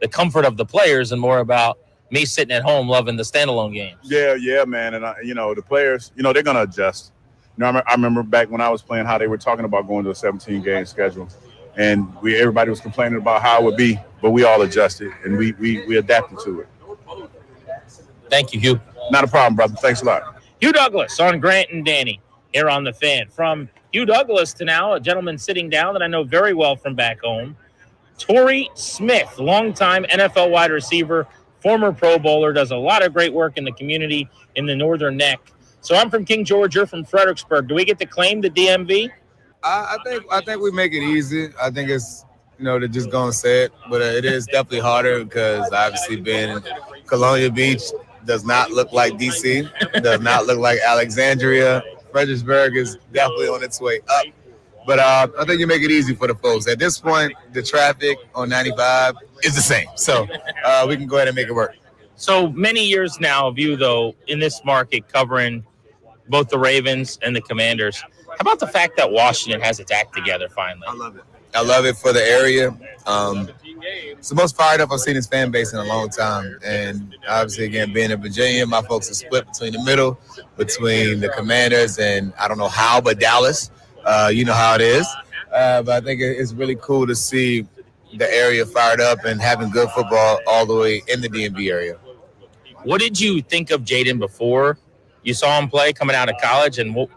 comfort of the players and more about me sitting at home loving the standalone games. Yeah, man. And, the players, they're going to adjust. I remember back when I was playing how they were talking about going to a 17-game schedule. And everybody was complaining about how it would be, but we all adjusted, and we adapted to it. Thank you, Hugh. Not a problem, brother. Thanks a lot. Hugh Douglas on Grant and Danny here on The Fan. From Hugh Douglas to now, a gentleman sitting down that I know very well from back home, Tory Smith, longtime NFL wide receiver, former Pro Bowler, does a lot of great work in the community in the Northern Neck. So I'm from King George, you're from Fredericksburg. Do we get to claim the DMV? I think we make it easy. I think it's to just go and say it, but it is definitely harder because obviously being Colonial Beach does not look like DC, does not look like Alexandria. Fredericksburg is definitely on its way up. But I think you make it easy for the folks. At this point, the traffic on 95 is the same. So we can go ahead and make it work. So many years now of you, though, in this market covering both the Ravens and the Commanders. How about the fact that Washington has its act together finally? I love it. I love it for the area. It's the most fired up I've seen this fan base in a long time. And obviously, again, being in Virginia, my folks are split between the middle, between the Commanders and I don't know how, but Dallas. You know how it is. But I think it's really cool to see the area fired up and having good football all the way in the DMV area. What did you think of Jaden before you saw him play coming out of college? And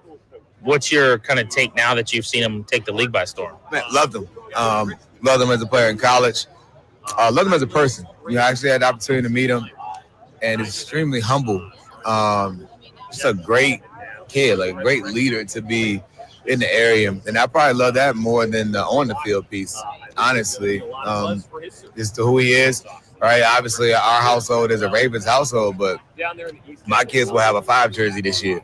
what's your kind of take now that you've seen him take the league by storm? Man, loved him. Loved him as a player in college. Loved him as a person. I actually had the opportunity to meet him, and he's extremely humble. Just a great kid, like a great leader to be in the area. And I probably love that more than the on the field piece, honestly. Just to who he is. Right, obviously our household is a Ravens household, but my kids will have a 5 jersey this year.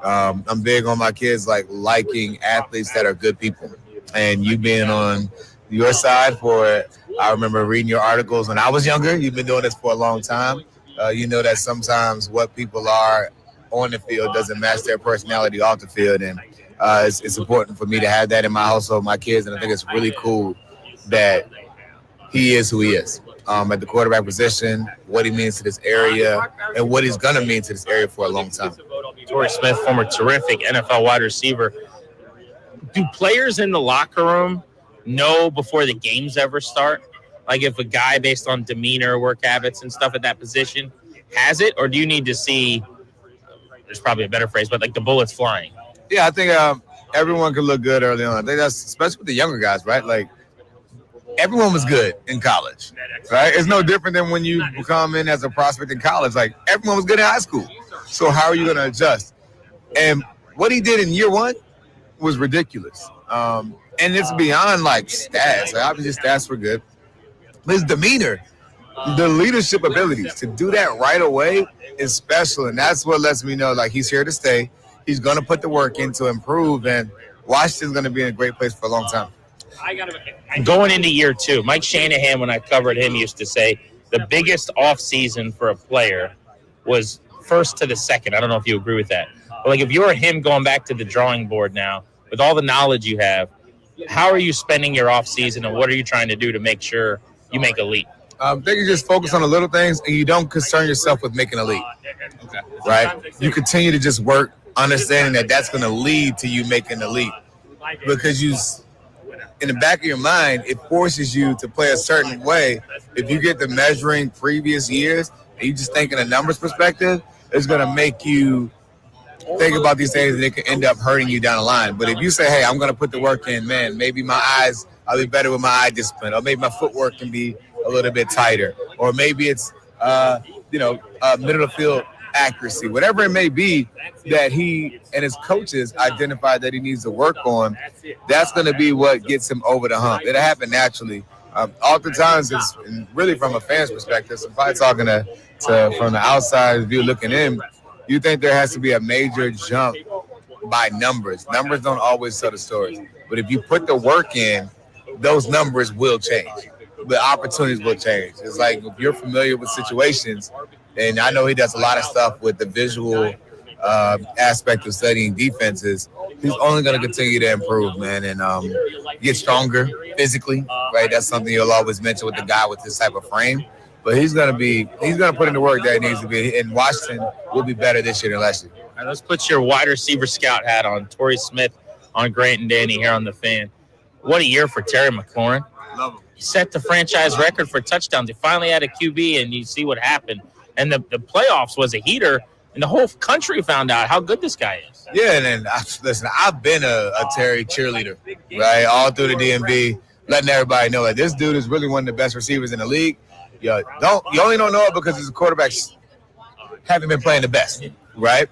I'm big on my kids liking athletes that are good people, and you being on your side for it. I remember reading your articles when I was younger. You've been doing this for a long time. You know that sometimes what people are on the field doesn't match their personality off the field, and it's important for me to have that in my household, my kids, and I think it's really cool that he is who he is. At the quarterback position, what he means to this area, and what he's going to mean to this area for a long time. Tory Smith, former terrific NFL wide receiver. Do players in the locker room know before the games ever start? Like if a guy based on demeanor, work habits, and stuff at that position has it? Or do you need to see, there's probably a better phrase, but like the bullets flying? Yeah, I think everyone can look good early on. I think that's especially with the younger guys, right? Like, everyone was good in college, right? It's no different than when you come in as a prospect in college. Like, everyone was good in high school. So how are you going to adjust? And what he did in year one was ridiculous. And it's beyond, stats. Like, obviously, stats were good. But his demeanor, the leadership abilities to do that right away is special. And that's what lets me know, he's here to stay. He's going to put the work in to improve. And Washington's going to be in a great place for a long time. Going into year two, Mike Shanahan, when I covered him, used to say the biggest offseason for a player was first to the second. I don't know if you agree with that. But if you're him going back to the drawing board now, with all the knowledge you have, how are you spending your offseason and what are you trying to do to make sure you make a leap? I think you just focus on the little things and you don't concern yourself with making a leap. Okay. Right? You continue to just work, understanding that that's going to lead to you making a leap. Because in the back of your mind, it forces you to play a certain way. If you get to measuring previous years and you just think in a numbers perspective, it's going to make you think about these things and it can end up hurting you down the line. But if you say, hey, I'm going to put the work in, man, maybe I'll be better with my eye discipline, or maybe my footwork can be a little bit tighter, or maybe it's, middle of the field accuracy, whatever it may be that he and his coaches identified that he needs to work on, that's going to be what gets him over the hump. It'll happen naturally. Oftentimes, it's really from a fan's perspective, so probably talking to from the outside view looking in, you think there has to be a major jump by numbers. Numbers don't always tell the story. But if you put the work in, those numbers will change. The opportunities will change. It's like if you're familiar with situations, and I know he does a lot of stuff with the visual aspect of studying defenses, he's only going to continue to improve, man, and get stronger physically, right? That's something you'll always mention with the guy with this type of frame. But he's going to put in the work that he needs to be. And Washington will be better this year than last year. All right, let's put your wide receiver scout hat on. Tory Smith on Grant and Danny here on The Fan. What a year for Terry McLaurin. Love him. He set the franchise record for touchdowns. He finally had a QB, and you see what happened. And the playoffs was a heater, and the whole country found out how good this guy is. Yeah, and then, listen, I've been a Terry cheerleader, right, all through the DMV, letting everybody know that this dude is really one of the best receivers in the league. You only don't know it because his quarterbacks haven't been playing the best, right?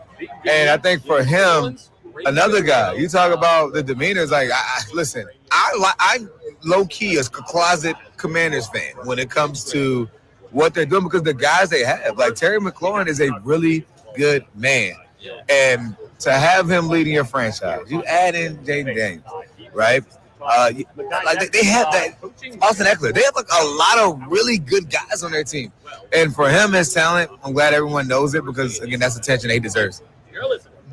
And I think for him, Another guy. You talk about the demeanor. It's like, listen, I'm low key a closet Commanders fan when it comes to what they're doing because the guys they have, like Terry McLaurin, is a really good man, and to have him leading your franchise, you add in Jaden Daniels, right? Like they have that Austin Eckler. They have like a lot of really good guys on their team, and for him as talent, I'm glad everyone knows it because again, that's attention he deserves.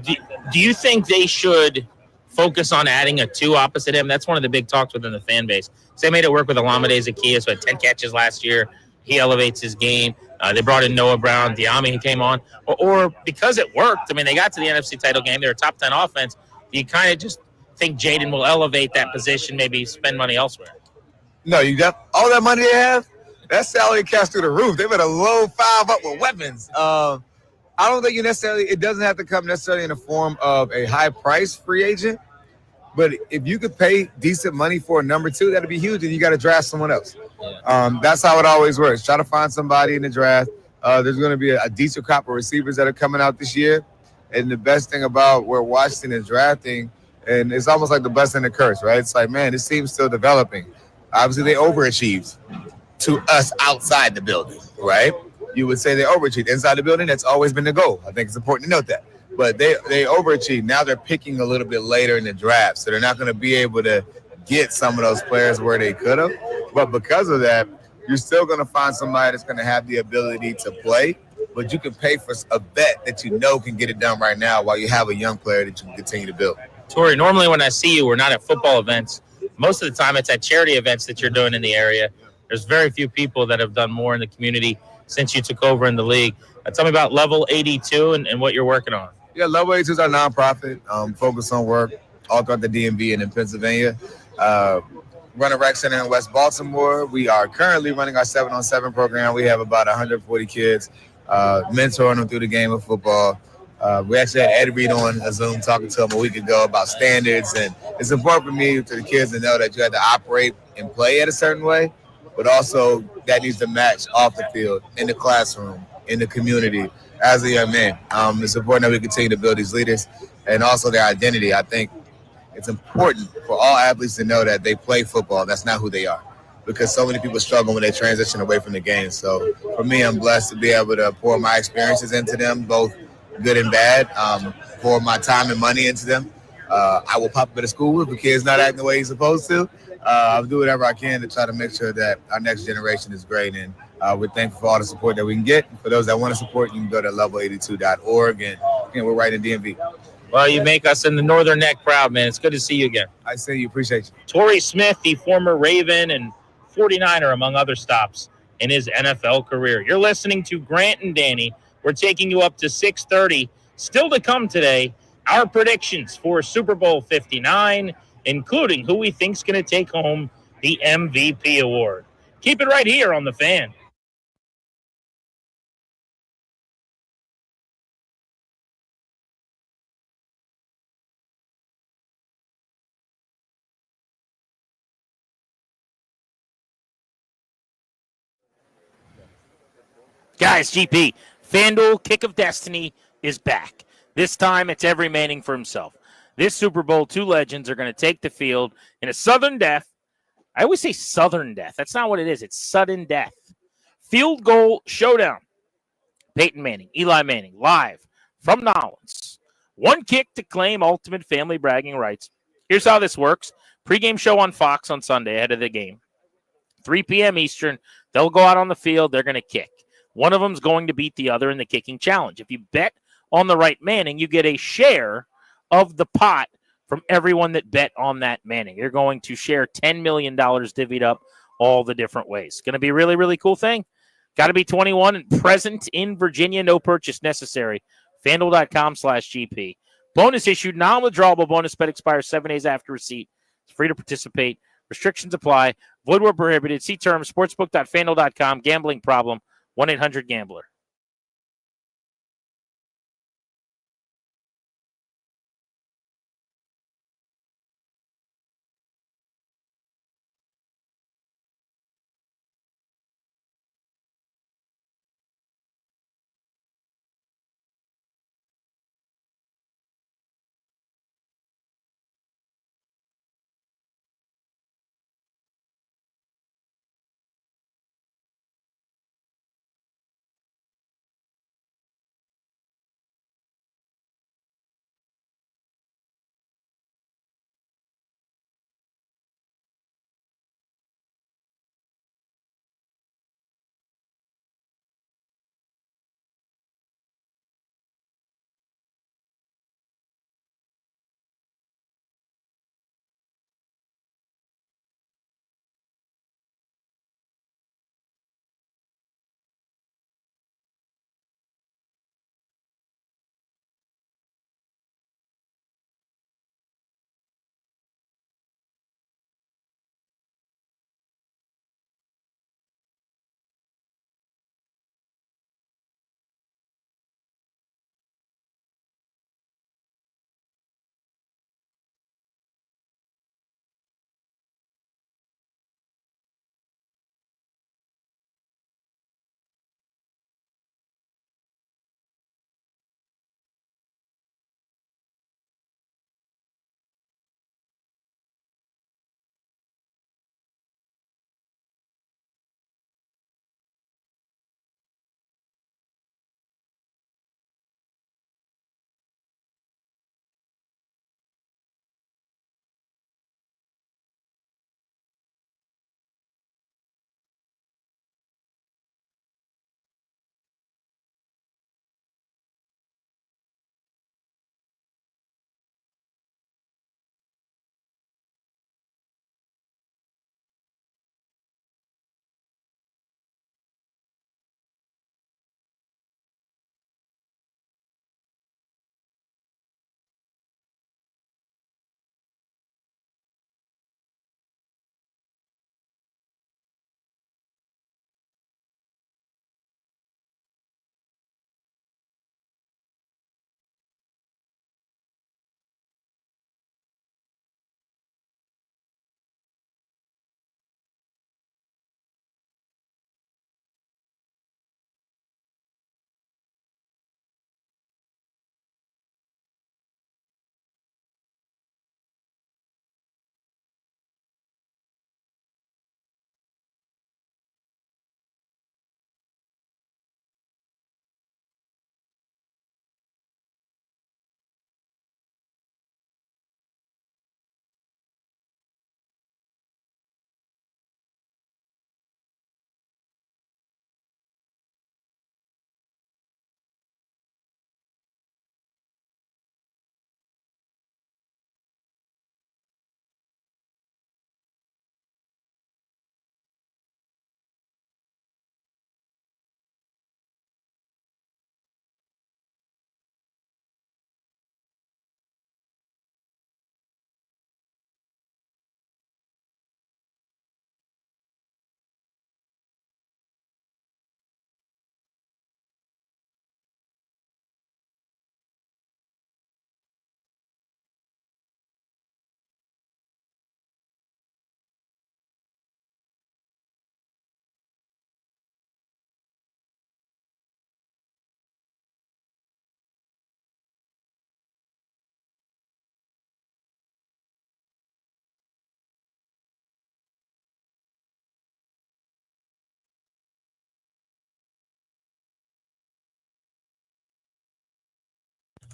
Do you think they should focus on adding a 2 opposite him? That's one of the big talks within the fan base. So they made it work with Olamide Zaccheaus, who had 10 catches last year. He elevates his game. They brought in Noah Brown, Diami, who came on. Or because it worked, I mean, they got to the NFC title game. They're a top 10 offense. You kind of just think Jaden will elevate that position, maybe spend money elsewhere. No, you got all that money they have. That salary cash through the roof. They better load 5 up with weapons. I don't think it doesn't have to come necessarily in the form of a high price free agent, but if you could pay decent money for a number 2, that'd be huge, and you got to draft someone else. That's how it always works. Try to find somebody in the draft. There's going to be a decent crop of receivers that are coming out this year, and the best thing about where Washington is drafting, and it's almost like the blessing and the curse, right? It's like, man, this team's still developing. Obviously, they overachieved to us outside the building, right? You would say they overachieved. Inside the building, that's always been the goal. I think it's important to note that. But they overachieved. Now they're picking a little bit later in the draft, so they're not going to be able to get some of those players where they could have. But because of that, you're still going to find somebody that's going to have the ability to play, but you can pay for a vet that you know can get it done right now while you have a young player that you can continue to build. Tory, normally when I see you, we're not at football events. Most of the time it's at charity events that you're doing in the area. There's very few people that have done more in the community since you took over in the league. Tell me about Level 82 and what you're working on. Yeah, Level 82 is our nonprofit, focused on work all throughout the DMV and in Pennsylvania. Run a rec center in West Baltimore. We are currently running our 7-on-7 program. We have about 140 kids, mentoring them through the game of football. We actually had Ed Reed on a Zoom talking to him a week ago about standards. And it's important for me, to the kids, to know that you have to operate and play at a certain way, but also that needs to match off the field, in the classroom, in the community, as a young man. It's important that we continue to build these leaders and also their identity. I think it's important for all athletes to know that they play football. That's not who they are, because so many people struggle when they transition away from the game. So for me, I'm blessed to be able to pour my experiences into them, both good and bad, pour my time and money into them. I will pop up at a school if the kid's not acting the way he's supposed to. I'll do whatever I can to try to make sure that our next generation is great. And we're thankful for all the support that we can get. For those that want to support, you can go to level82.org. And again, we're right in DMV. Well, you make us in the Northern Neck proud, man. It's good to see you again. I see you. Appreciate you. Tory Smith, the former Raven and 49er, among other stops in his NFL career. You're listening to Grant and Danny. We're taking you up to 6:30. Still to come today, our predictions for Super Bowl 59, including who we think's going to take home the MVP award. Keep it right here on The Fan. Guys, GP, FanDuel Kick of Destiny is back. This time, it's every Manning for himself. This Super Bowl, 2 legends are going to take the field in a sudden death. I always say southern death. That's not what it is. It's sudden death. Field goal showdown. Peyton Manning, Eli Manning, live from Nolens. 1 kick to claim ultimate family bragging rights. Here's how this works. Pre-game show on Fox on Sunday ahead of the game. 3 p.m. Eastern. They'll go out on the field. They're going to kick. One of them is going to beat the other in the kicking challenge. If you bet on the right Manning, you get a share of the pot from everyone that bet on that Manning. You're going to share $10 million divvied up all the different ways. Going to be a really, really cool thing. Got to be 21 and present in Virginia. No purchase necessary. FanDuel.com/GP. Bonus issued. Non-withdrawable bonus bet expires 7 days after receipt. It's free to participate. Restrictions apply. Void where prohibited. See terms. Sportsbook.fanduel.com. Gambling problem. 1-800-GAMBLER.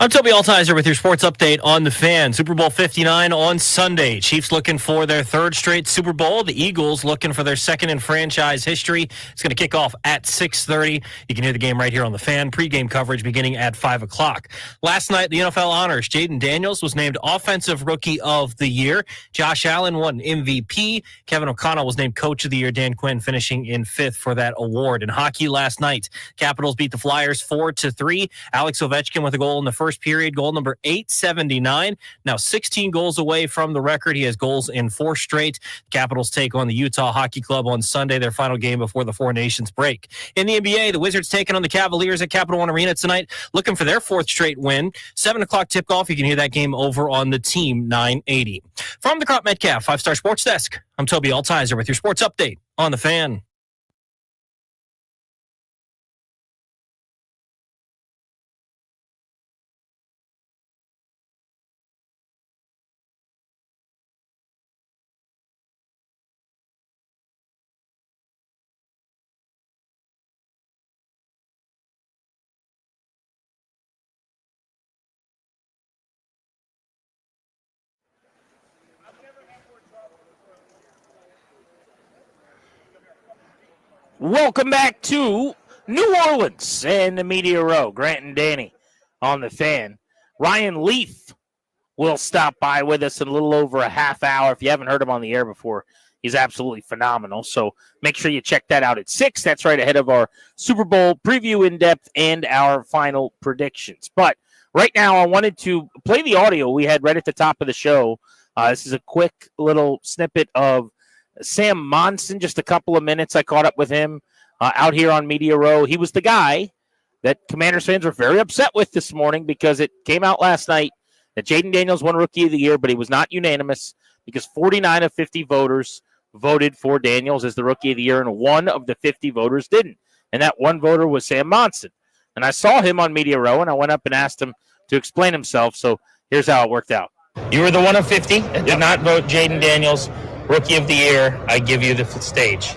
I'm Toby Altiser with your sports update on the Fan. Super Bowl 59 on Sunday. Chiefs looking for their third straight Super Bowl. The Eagles looking for their second in franchise history. It's going to kick off at 6:30. You can hear the game right here on the Fan. Pre-game coverage beginning at 5 o'clock. Last night, the NFL honors. Jaden Daniels was named Offensive Rookie of the Year. Josh Allen won MVP. Kevin O'Connell was named Coach of the Year. Dan Quinn finishing in 5th for that award. In hockey last night, Capitals beat the Flyers 4-3. Alex Ovechkin with a goal in the first period, goal number 879. Now 16 goals away from the record. He has goals in 4 straight. Capitals take on the Utah Hockey Club on Sunday, their final game before the Four Nations break. In the NBA, the Wizards taking on the Cavaliers at Capital One Arena tonight, looking for their 4th straight win. 7 o'clock tip-off. You can hear that game over on the Team 980. From the Crop Metcalf 5-Star Sports Desk, I'm Toby Altiser with your sports update on the Fan. Welcome back to New Orleans and the Media Row. Grant and Danny on the Fan. Ryan Leaf will stop by with us in a little over a half hour. If you haven't heard him on the air before, he's absolutely phenomenal. So make sure you check that out at 6. That's right ahead of our Super Bowl preview in-depth and our final predictions. But right now I wanted to play the audio we had right at the top of the show. This is a quick little snippet of Sam Monson, just a couple of minutes. I caught up with him out here on Media Row. He was the guy that Commanders fans were very upset with this morning because it came out last night that Jaden Daniels won Rookie of the Year, but he was not unanimous because 49 of 50 voters voted for Daniels as the Rookie of the Year, and 1 of the 50 voters didn't. And that one voter was Sam Monson. And I saw him on Media Row, and I went up and asked him to explain himself. So here's how it worked out. You were the 1 of 50 that did not vote Jaden Daniels Rookie of the Year. I give you the stage.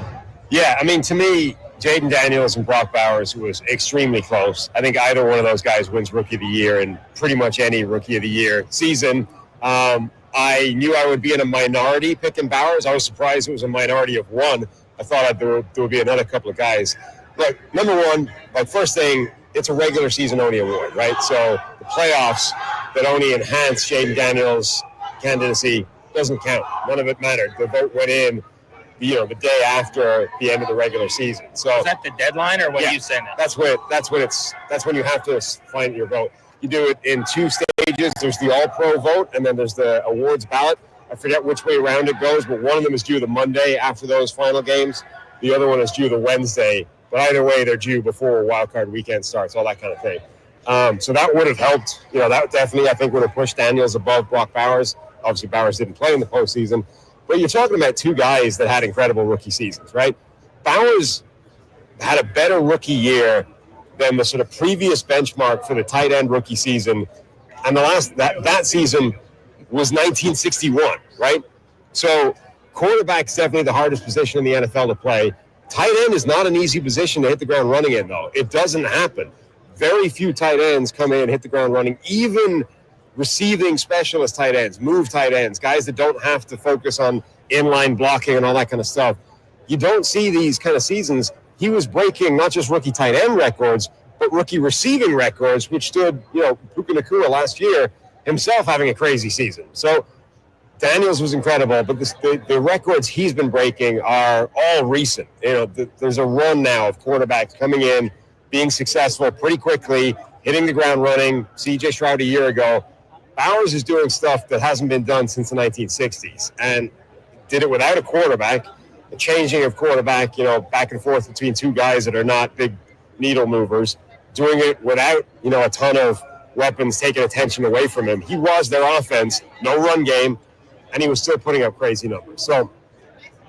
Yeah, I mean, to me, Jaden Daniels and Brock Bowers was extremely close. I think either one of those guys wins Rookie of the Year in pretty much any Rookie of the Year season. I knew I would be in a minority picking Bowers. I was surprised it was a minority of 1. I thought there would be another couple of guys. Look, number one, first thing, it's a regular season only award, right? So the playoffs that only enhance Jaden Daniels' candidacy doesn't count. None of it mattered. The vote went in, the day after the end of the regular season. So is that the deadline, or what are you saying? That's when you have to find your vote. You do it in 2 stages. There's the All-Pro vote, and then there's the awards ballot. I forget which way around it goes, but one of them is due the Monday after those final games. The other one is due the Wednesday. But either way, they're due before wildcard weekend starts, all that kind of thing. So that would have helped. That definitely, I think, would have pushed Daniels above Brock Bowers. Obviously, Bowers didn't play in the postseason. But you're talking about 2 guys that had incredible rookie seasons, right? Bowers had a better rookie year than the sort of previous benchmark for the tight end rookie season. And that season was 1961, right? So quarterback's definitely the hardest position in the NFL to play. Tight end is not an easy position to hit the ground running in, though. It doesn't happen. Very few tight ends come in and hit the ground running, even receiving specialist tight ends, move tight ends, guys that don't have to focus on inline blocking and all that kind of stuff. You don't see these kind of seasons. He was breaking not just rookie tight end records, but rookie receiving records, which stood, Puka Nacua last year himself having a crazy season. So Daniels was incredible, but the records he's been breaking are all recent. There's a run now of quarterbacks coming in, being successful pretty quickly, hitting the ground running. C.J. Stroud a year ago. Bowers is doing stuff that hasn't been done since the 1960s, and did it without a quarterback. The changing of quarterback, back and forth between 2 guys that are not big needle movers. Doing it without, a ton of weapons taking attention away from him. He was their offense, no run game, and he was still putting up crazy numbers. So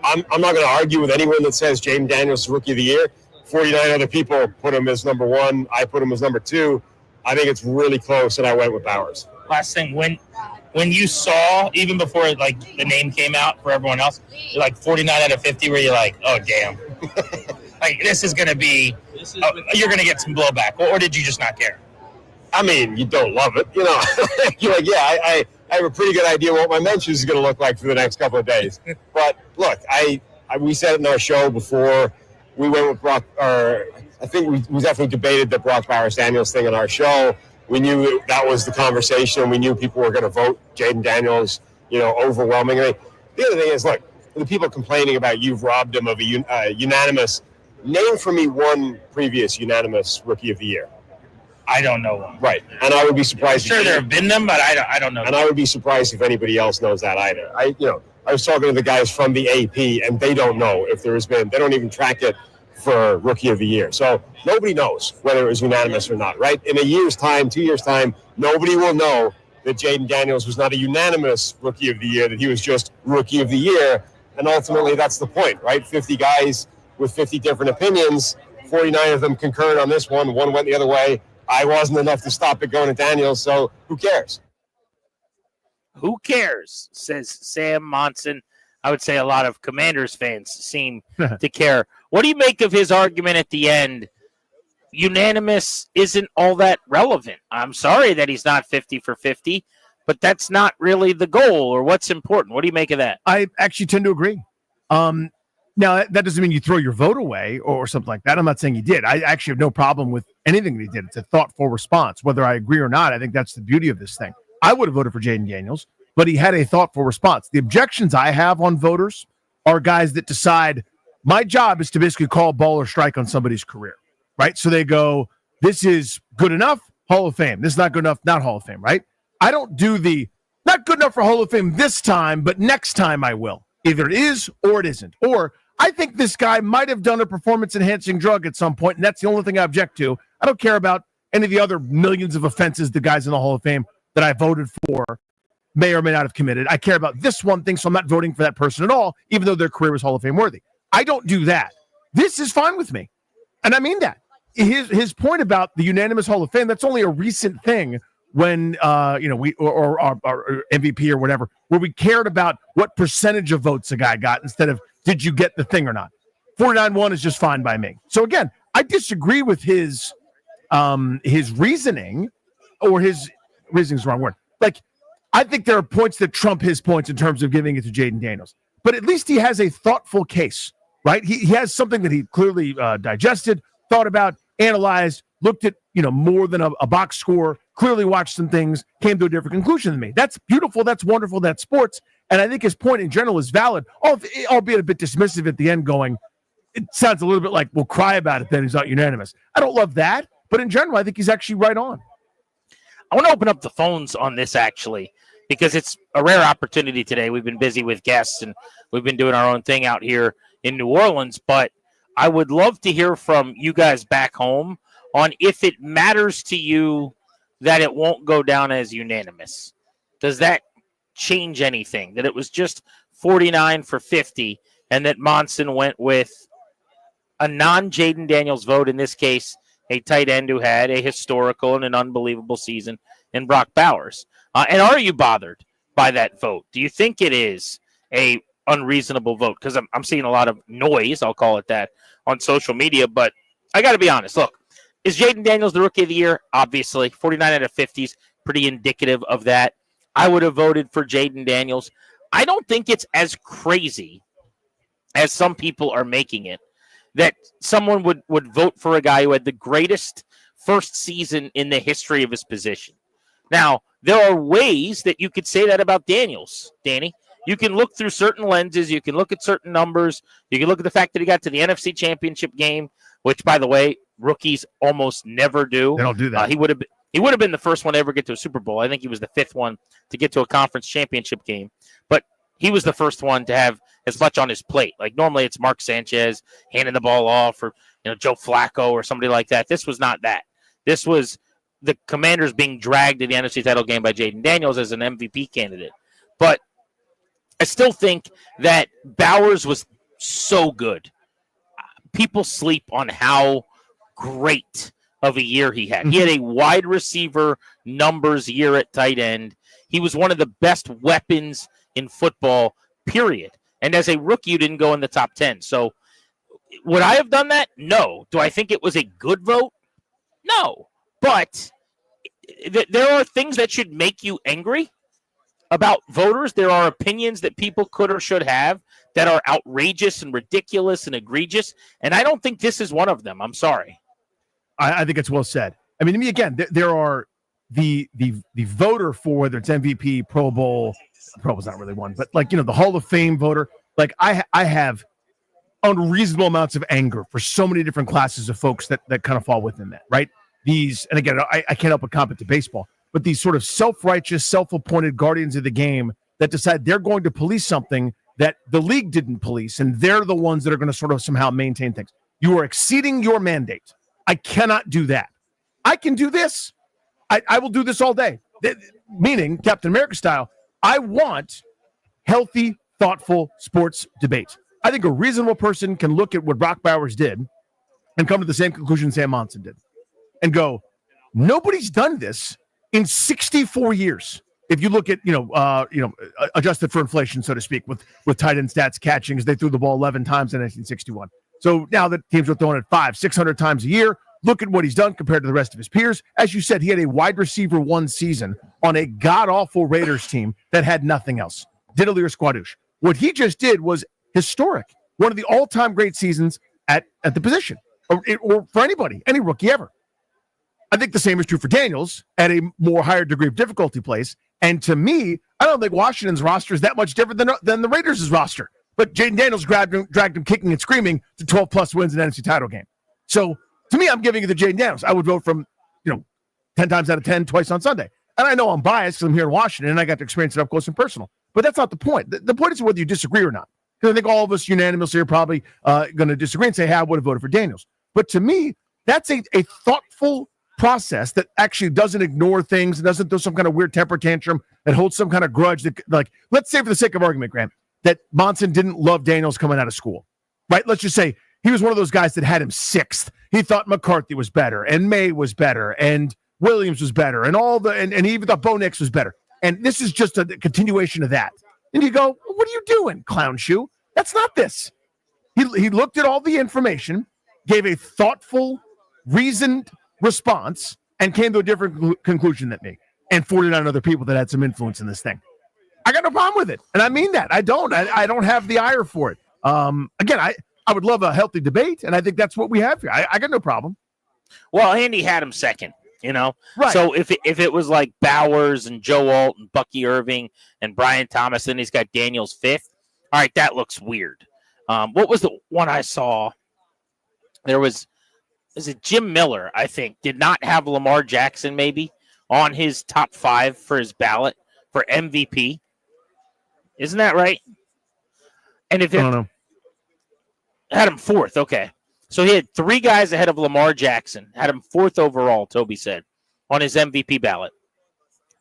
I'm not going to argue with anyone that says Jaden Daniels is Rookie of the Year. 49 other people put him as number 1. I put him as number 2. I think it's really close, and I went with Bowers. Last thing, when you saw, even before the name came out for everyone else, 49 out of 50, where you're like, oh damn, this is gonna be, you're gonna get some blowback, or did you just not care? I mean, you don't love it, you know. You're like, yeah, I have a pretty good idea what my mentions is going to look like for the next couple of days. But look, we said it in our show before we went with Brock, or I think we definitely debated the Brock Bowers-Daniels thing in our show. We knew that was the conversation. We knew people were going to vote Jaden Daniels, you know, overwhelmingly. The other thing is, look, the people complaining about you've robbed him of a unanimous. Name for me one previous unanimous Rookie of the Year. I don't know one. Right, and I would be surprised. I'm sure there have been them, but I don't know. And I would be surprised if anybody else knows that either. I was talking to the guys from the AP, and they don't know if there has been. They don't even track it for Rookie of the Year. So nobody knows whether it was unanimous or not, right? In a year's time, 2 years' time, nobody will know that Jaden Daniels was not a unanimous Rookie of the Year, that he was just Rookie of the Year. And ultimately, that's the point, right? 50 guys with 50 different opinions, 49 of them concurred on this one. One went the other way. I wasn't enough to stop it going to Daniels, so who cares? Who cares, says Sam Monson. I would say a lot of Commanders fans seem to care. What do you make of his argument at the end? Unanimous isn't all that relevant. I'm sorry that he's not 50 for 50, but that's not really the goal or what's important. What do you make of that? I actually tend to agree. Now, that doesn't mean you throw your vote away or something like that. I'm not saying you did. I actually have no problem with anything that he did. It's a thoughtful response. Whether I agree or not, I think that's the beauty of this thing. I would have voted for Jaden Daniels, but he had a thoughtful response. The objections I have on voters are guys that decide, my job is to basically call ball or strike on somebody's career, right? So they go, this is good enough, Hall of Fame. This is not good enough, not Hall of Fame, right? I don't do the, not good enough for Hall of Fame this time, but next time I will. Either it is or it isn't. Or I think this guy might have done a performance-enhancing drug at some point, and that's the only thing I object to. I don't care about any of the other millions of offenses the guys in the Hall of Fame that I voted for may or may not have committed. I care about this one thing, so I'm not voting for that person at all, even though their career was Hall of Fame worthy. I don't do that. This is fine with me, and I mean that. His point about the unanimous Hall of Fame, that's only a recent thing when we or MVP or whatever, where we cared about what percentage of votes a guy got instead of did you get the thing or not. 49-1 is just fine by me. So again, I disagree with his reasoning, or his reasoning is the wrong word. Like, I think there are points that trump his points in terms of giving it to Jaden Daniels, but at least he has a thoughtful case, right? He has something that he clearly digested, thought about, analyzed, looked at more than a box score, clearly watched some things, came to a different conclusion than me. That's beautiful. That's wonderful. That's sports. And I think his point in general is valid, albeit a bit dismissive at the end going, it sounds a little bit like, we'll cry about it then he's not unanimous. I don't love that, but in general, I think he's actually right on. I want to open up the phones on this, actually, because it's a rare opportunity today. We've been busy with guests, and we've been doing our own thing out here in New Orleans, but I would love to hear from you guys back home on if it matters to you that it won't go down as unanimous. Does that change anything? That it was just 49 for 50 and that Monson went with a non-Jaden Daniels vote, in this case, a tight end who had a historical and an unbelievable season in Brock Bowers. And are you bothered by that vote? Do you think it is a unreasonable vote? Because I'm seeing a lot of noise, I'll call it that, on social media, but I got to be honest. Look, is Jaden Daniels the Rookie of the Year? Obviously. 49 out of 50 is pretty indicative of that. I would have voted for Jaden Daniels. I don't think it's as crazy as some people are making it that someone would vote for a guy who had the greatest first season in the history of his position. Now, there are ways that you could say that about Daniels, Danny. You can look through certain lenses. You can look at certain numbers. You can look at the fact that he got to the NFC Championship game, which, by the way, rookies almost never do. They don't do that. He would have been the first one to ever get to a Super Bowl. I think he was the fifth one to get to a conference championship game. But he was the first one to have as much on his plate. Like normally it's Mark Sanchez handing the ball off, or Joe Flacco or somebody like that. This was not that. This was the Commanders being dragged to the NFC title game by Jaden Daniels as an MVP candidate. But I still think that Bowers was so good. People sleep on how great of a year he had. He had a wide receiver numbers year at tight end. He was one of the best weapons in football, period. And as a rookie, you didn't go in the top 10. So would I have done that? No. Do I think it was a good vote? No. But there are things that should make you angry about voters. There are opinions that people could or should have that are outrageous and ridiculous and egregious, and I don't think this is one of them. I'm sorry. I think it's well said. I mean, to me, again, there are the voter for whether it's MVP, Pro Bowl's not really one, but like, the Hall of Fame voter. Like I have unreasonable amounts of anger for so many different classes of folks that kind of fall within that, right? These, and again, I can't help but comment to baseball, but these sort of self-righteous, self-appointed guardians of the game that decide they're going to police something that the league didn't police, and they're the ones that are going to sort of somehow maintain things. You are exceeding your mandate. I cannot do that. I can do this. I will do this all day. Meaning, Captain America style, I want healthy, thoughtful sports debate. I think a reasonable person can look at what Brock Bowers did and come to the same conclusion Sam Monson did and go, nobody's done this in 64 years. If you look at, adjusted for inflation, so to speak, with tight end stats catching as they threw the ball 11 times in 1961. So now that teams are throwing it 500-600 times a year, look at what he's done compared to the rest of his peers. As you said, he had a wide receiver one season on a god-awful Raiders team that had nothing else. Diddly or squadoosh. What he just did was historic. One of the all-time great seasons at the position, or for anybody, any rookie ever. I think the same is true for Daniels at a more higher degree of difficulty place. And to me, I don't think Washington's roster is that much different than the Raiders' roster. But Jaden Daniels dragged him kicking and screaming to 12-plus wins in an NFC title game. So to me, I'm giving it to Jaden Daniels. I would vote from 10 times out of 10 twice on Sunday. And I know I'm biased because I'm here in Washington and I got to experience it up close and personal. But that's not the point. The point is whether you disagree or not. Because I think all of us unanimously are probably going to disagree and say, hey, I would have voted for Daniels. But to me, that's a thoughtful process that actually doesn't ignore things, and doesn't do some kind of weird temper tantrum, that holds some kind of grudge. That, like, let's say for the sake of argument, Grant, that Monson didn't love Daniels coming out of school, right? Let's just say he was one of those guys that had him sixth. He thought McCarthy was better, and May was better, and Williams was better, and and he even thought Bo Nix was better. And this is just a continuation of that. And you go, what are you doing, clown shoe? That's not this. He looked at all the information, gave a thoughtful, reasoned response, and came to a different conclusion than me and 49 other people that had some influence in this thing. I got no problem with it. And I mean that. I don't have the ire for it. Again, I would love a healthy debate, and I think that's what we have here. I got no problem. Well, Andy had him second, Right. So if it was like Bowers and Joe Alt and Bucky Irving and Brian Thomas, then he's got Daniels fifth. All right, that looks weird. What was the one I saw? Is it Jim Miller, I think, did not have Lamar Jackson maybe on his top 5 for his ballot for MVP. Isn't that right? And if I don't know. Had him 4th, okay. So he had 3 guys ahead of Lamar Jackson, had him 4th overall, Toby said, on his MVP ballot.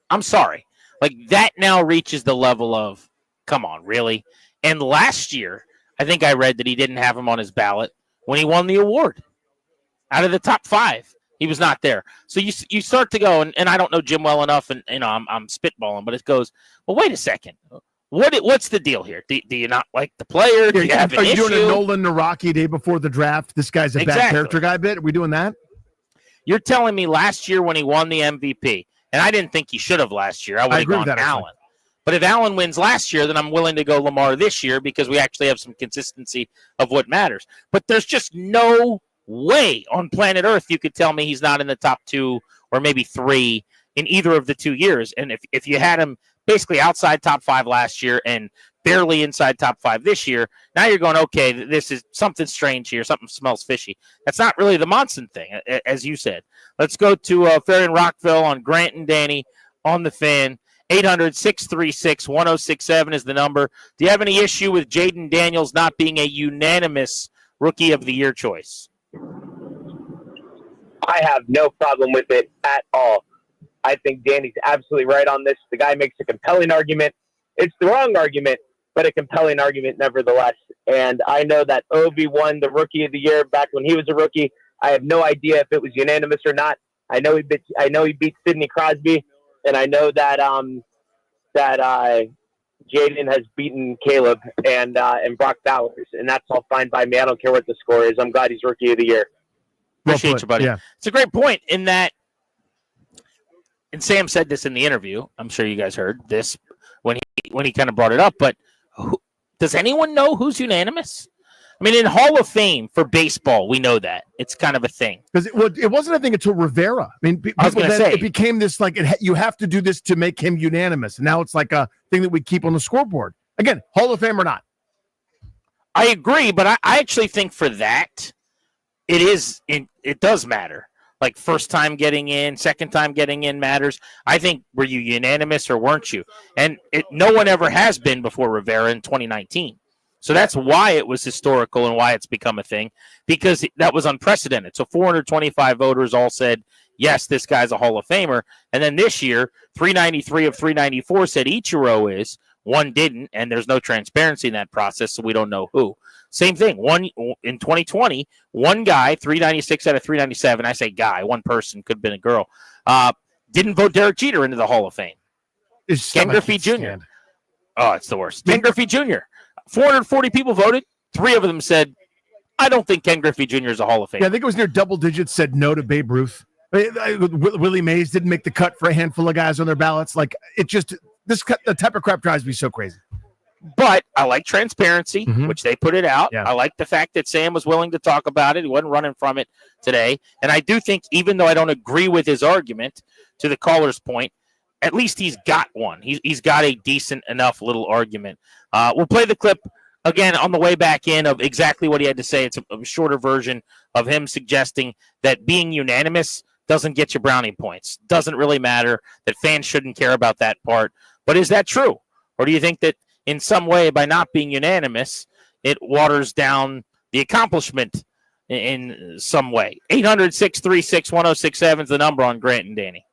I'm sorry. Like, that now reaches the level of, come on, really? And last year, I think I read that he didn't have him on his ballot when he won the award. Out of the top 5, he was not there. So you start to go, and I don't know Jim well enough, and I'm spitballing, but it goes, well, wait a second. What's the deal here? Do you not like the player? Do you have an issue? Are you doing a Nolan Naraki day before the draft? This guy's a bad character guy bit? Are we doing that? You're telling me last year when he won the MVP, and I didn't think he should have last year. I would have gone Allen. But if Allen wins last year, then I'm willing to go Lamar this year because we actually have some consistency of what matters. But there's just no way on planet Earth you could tell me he's not in the top 2 or maybe 3 in either of the 2 years. And if you had him basically outside top 5 last year and barely inside top 5 this year, now you're going, okay, this is something strange here. Something smells fishy. That's not really the Monson thing, as you said. Let's go to Fairhaven Rockville on Grant and Danny on the Fan. 800-636-1067 is the number. Do you have any issue with Jaden Daniels not being a unanimous Rookie of the Year choice? I have no problem with it at all. I think Danny's absolutely right on this. The guy makes a compelling argument. It's the wrong argument, but a compelling argument nevertheless. And I know that Ovi won the Rookie of the Year back when he was a rookie. I have no idea if it was unanimous or not. I know he beat Sidney Crosby, and I know that Jaden has beaten Caleb and Brock Bowers, and that's all fine by me. I don't care what the score is. I'm glad he's Rookie of the Year. Appreciate you, buddy. Yeah. It's a great point in that and Sam said this in the interview. I'm sure you guys heard this when he kind of brought it up. But does anyone know who's unanimous? I mean, in Hall of Fame for baseball, we know that it's kind of a thing. Because it wasn't a thing until Rivera. I mean, it became this like you have to do this to make him unanimous, and now it's like a thing that we keep on the scoreboard. Again, Hall of Fame or not. I agree, but I actually think for that, it does matter. Like first time getting in, second time getting in matters. I think were you unanimous or weren't you? And no one ever has been before Rivera in 2019. So that's why it was historical and why it's become a thing, because that was unprecedented. So 425 voters all said, yes, this guy's a Hall of Famer. And then this year, 393 of 394 said Ichiro is. One didn't, and there's no transparency in that process, so we don't know who. Same thing. One in 2020, one guy, 396 out of 397. I say guy, one person, could have been a girl, didn't vote Derek Jeter into the Hall of Fame. Ken Griffey Jr. Oh, it's the worst. Ken Griffey Jr. 440 people voted. 3 of them said, I don't think Ken Griffey Jr. is a Hall of Fame. Yeah, I think it was near double digits said no to Babe Ruth. Willie Mays didn't make the cut for a handful of guys on their ballots. Like, it just, the type of crap drives me so crazy. But I like transparency, which they put it out. Yeah. I like the fact that Sam was willing to talk about it. He wasn't running from it today. And I do think, even though I don't agree with his argument, to the caller's point, at least he's got one. He's got a decent enough little argument. We'll play the clip again on the way back in of exactly what he had to say. It's a shorter version of him suggesting that being unanimous doesn't get you brownie points. Doesn't really matter, that fans shouldn't care about that part. But is that true? Or do you think that in some way, by not being unanimous, it waters down the accomplishment in some way? 800-636-1067 is the number on Grant and Danny.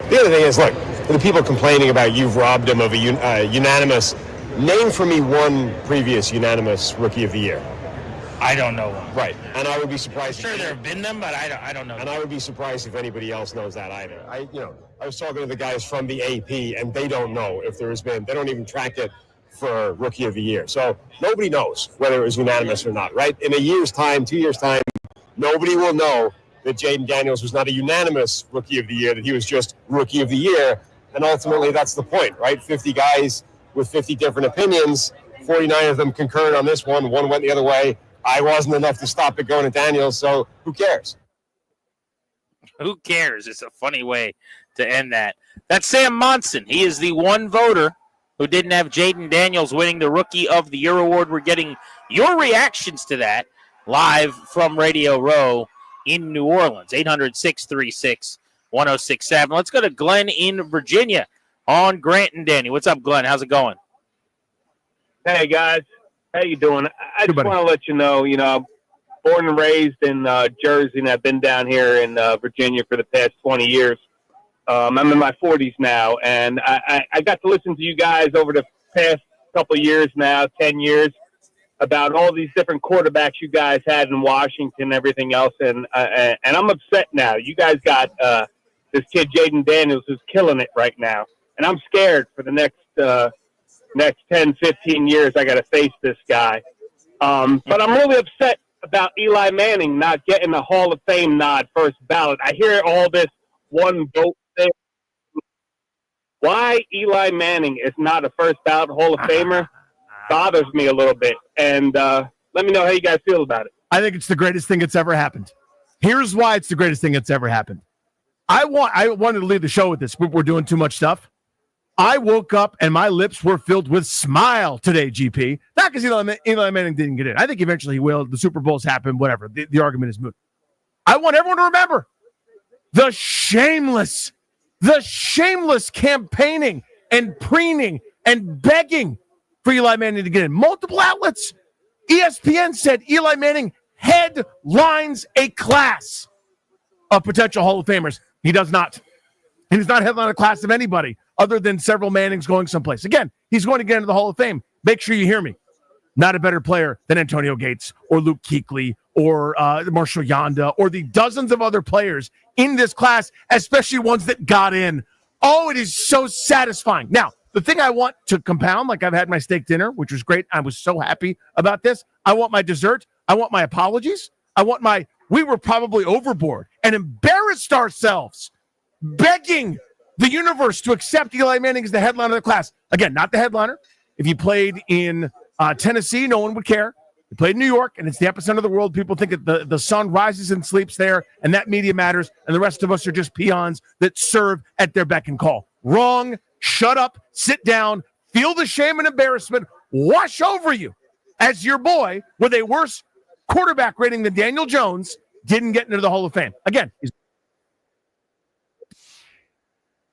The other thing is, look, for the people complaining about you've robbed him of a unanimous, name for me one previous unanimous Rookie of the Year. I don't know one. Right, and I would be surprised. Sure, there have been them, but I don't know. And I would be surprised if anybody else knows that either. I was talking to the guys from the AP, and they don't know if there has been. They don't even track it for Rookie of the Year. So nobody knows whether it was unanimous or not. Right? In a year's time, 2 years' time, nobody will know that Jaden Daniels was not a unanimous Rookie of the Year. That he was just Rookie of the Year. And ultimately, that's the point, right? 50 guys with 50 different opinions. 49 of them concurred on this one. One went the other way. I wasn't enough to stop it going to Daniels, so who cares? Who cares? It's a funny way to end that. That's Sam Monson. He is the one voter who didn't have Jaden Daniels winning the Rookie of the Year award. We're getting your reactions to that live from Radio Row in New Orleans. 800-636-1067. Let's go to Glenn in Virginia on Grant and Danny. What's up, Glenn? How's it going? Hey, guys. How you doing? I just want to let you know, born and raised in Jersey, and I've been down here in Virginia for the past 20 years. I'm in my 40s now, and I got to listen to you guys over the past couple of years now, 10 years, about all these different quarterbacks you guys had in Washington and everything else, and I'm upset now. You guys got this kid, Jaden Daniels, who's killing it right now, and I'm scared for the next 10, 15 years, I got to face this guy. But I'm really upset about Eli Manning not getting a Hall of Fame nod first ballot. I hear all this one vote thing. Why Eli Manning is not a first ballot Hall of Famer bothers me a little bit. And let me know how you guys feel about it. I think it's the greatest thing that's ever happened. Here's why it's the greatest thing that's ever happened. I wanted to leave the show with this. We're doing too much stuff. I woke up and my lips were filled with smile today, GP. Not because Eli Manning didn't get in. I think eventually he will. The Super Bowls happen, whatever. The argument is moot. I want everyone to remember the shameless campaigning and preening and begging for Eli Manning to get in. Multiple outlets. ESPN said Eli Manning headlines a class of potential Hall of Famers. He does not. He does not headline a class of anybody other than several Mannings going someplace. Again, he's going to get into the Hall of Fame. Make sure you hear me. Not a better player than Antonio Gates or Luke Kuechly or Marshall Yanda or the dozens of other players in this class, especially ones that got in. Oh, it is so satisfying. Now, the thing I want to compound, like I've had my steak dinner, which was great. I was so happy about this. I want my dessert. I want my apologies. I want we were probably overboard and embarrassed ourselves begging the universe to accept Eli Manning as the headliner of the class. Again, not the headliner. If you played in Tennessee, no one would care. You played in New York, and it's the epicenter of the world. People think that the sun rises and sleeps there, and that media matters, and the rest of us are just peons that serve at their beck and call. Wrong. Shut up. Sit down. Feel the shame and embarrassment wash over you as your boy, with a worse quarterback rating than Daniel Jones, didn't get into the Hall of Fame. Again, he's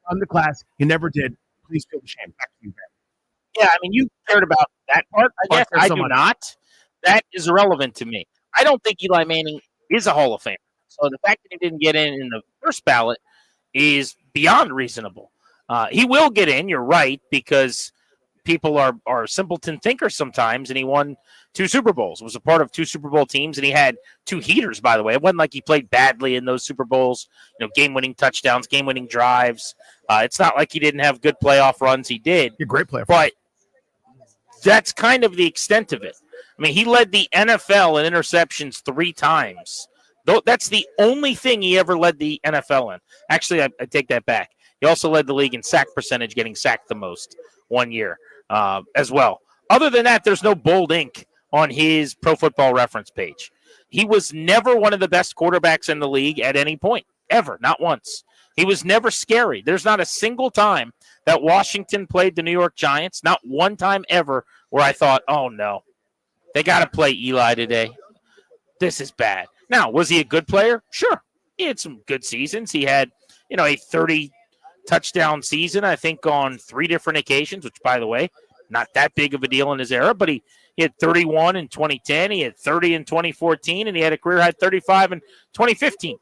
on the class. He never did. Please feel the shame. Back to you, Ben. Yeah, I mean, you cared about that part. I guess I do not. That is irrelevant to me. I don't think Eli Manning is a Hall of Famer. So the fact that he didn't get in the first ballot is beyond reasonable. He will get in, you're right, because people are simpleton thinkers sometimes, and he won 2 Super Bowls, was a part of 2 Super Bowl teams, and he had 2 heaters, by the way. It wasn't like he played badly in those Super Bowls, game-winning touchdowns, game-winning drives. It's not like he didn't have good playoff runs. He did. You're a great player. But that's kind of the extent of it. I mean, he led the NFL in interceptions 3 times. That's the only thing he ever led the NFL in. Actually, I take that back. He also led the league in sack percentage, getting sacked the most one year as well. Other than that, there's no bold ink on his Pro Football Reference page. He was never one of the best quarterbacks in the league at any point, ever, not once. He was never scary. There's not a single time that Washington played the New York Giants, not one time ever, where I thought, oh, no, they got to play Eli today. This is bad. Now, was he a good player? Sure. He had some good seasons. He had, a 30-touchdown season, I think, on 3 different occasions, which, by the way, not that big of a deal in his era, but he had 31 in 2010, he had 30 in 2014, and he had a career-high 35 in 2015.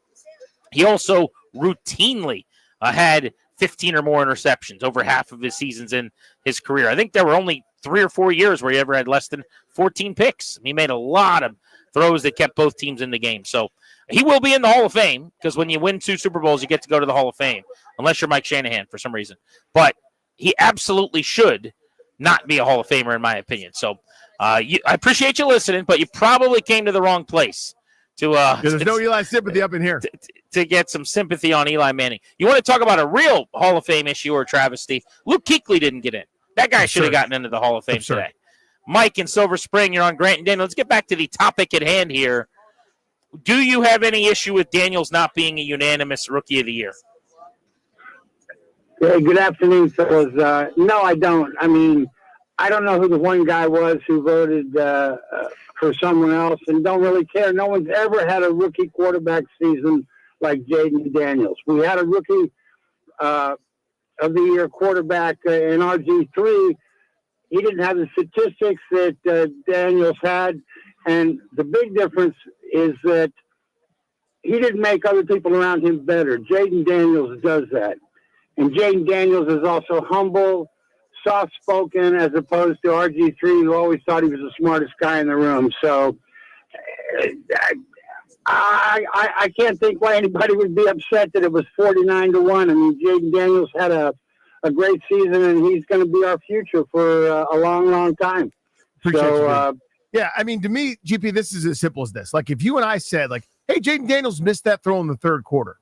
He also routinely had 15 or more interceptions over half of his seasons in his career. I think there were only 3 or 4 years where he ever had less than 14 picks. He made a lot of throws that kept both teams in the game. So he will be in the Hall of Fame because when you win 2 Super Bowls, you get to go to the Hall of Fame, unless you're Mike Shanahan for some reason. But he absolutely should not be a Hall of Famer, in my opinion. So I appreciate you listening, but you probably came to the wrong place there's no Eli sympathy up in here to get some sympathy on Eli Manning. You want to talk about a real Hall of Fame issue or travesty? Luke Kuechly didn't get in. That guy should have gotten into the Hall of Fame today. Mike in Silver Spring, you're on Grant and Daniels. Let's get back to the topic at hand here. Do you have any issue with Daniels not being a unanimous Rookie of the Year? Hey, good afternoon, fellas. No, I don't. I mean, I don't know who the one guy was who voted for someone else and don't really care. No one's ever had a rookie quarterback season like Jaden Daniels. We had a Rookie of the Year quarterback in RG3. He didn't have the statistics that Daniels had. And the big difference is that he didn't make other people around him better. Jaden Daniels does that. And Jaden Daniels is also humble, soft-spoken, as opposed to RG3, who always thought he was the smartest guy in the room. So I can't think why anybody would be upset that it was 49-1. I mean, Jaden Daniels had a great season, and he's going to be our future for a long, long time. Yeah, I mean, to me, GP, this is as simple as this. Like, if you and I said, like, hey, Jaden Daniels missed that throw in the third quarter,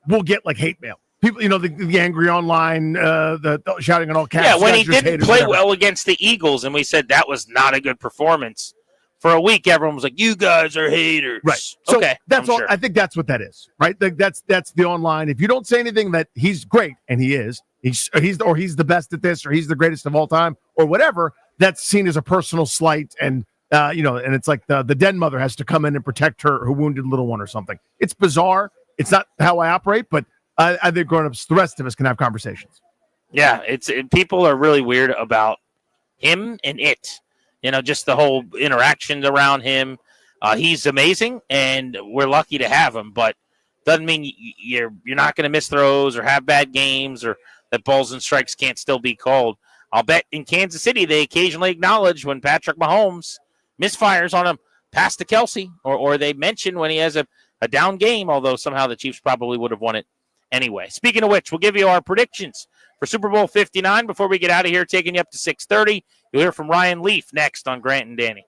we'll get, like, hate mail. People, the angry online, the shouting on all caps. Yeah, when he didn't play well against the Eagles, and we said that was not a good performance. For a week, everyone was like, "You guys are haters." Right. So okay, that's all. Sure. I think that's what that is, right? That's the online. If you don't say anything that he's great, and he is, he's the best at this, or he's the greatest of all time, or whatever, that's seen as a personal slight, and and it's like the dead mother has to come in and protect her wounded little one or something. It's bizarre. It's not how I operate, but I think grown-ups, the rest of us can have conversations. Yeah, people are really weird about him and it. Just the whole interactions around him. He's amazing, and we're lucky to have him. But doesn't mean you're not going to miss throws or have bad games or that balls and strikes can't still be called. I'll bet in Kansas City they occasionally acknowledge when Patrick Mahomes misfires on a pass to Kelsey, or they mention when he has a down game. Although somehow the Chiefs probably would have won it anyway. Speaking of which, we'll give you our predictions for Super Bowl 59 before we get out of here, taking you up to 6:30. You'll hear from Ryan Leaf next on Grant and Danny.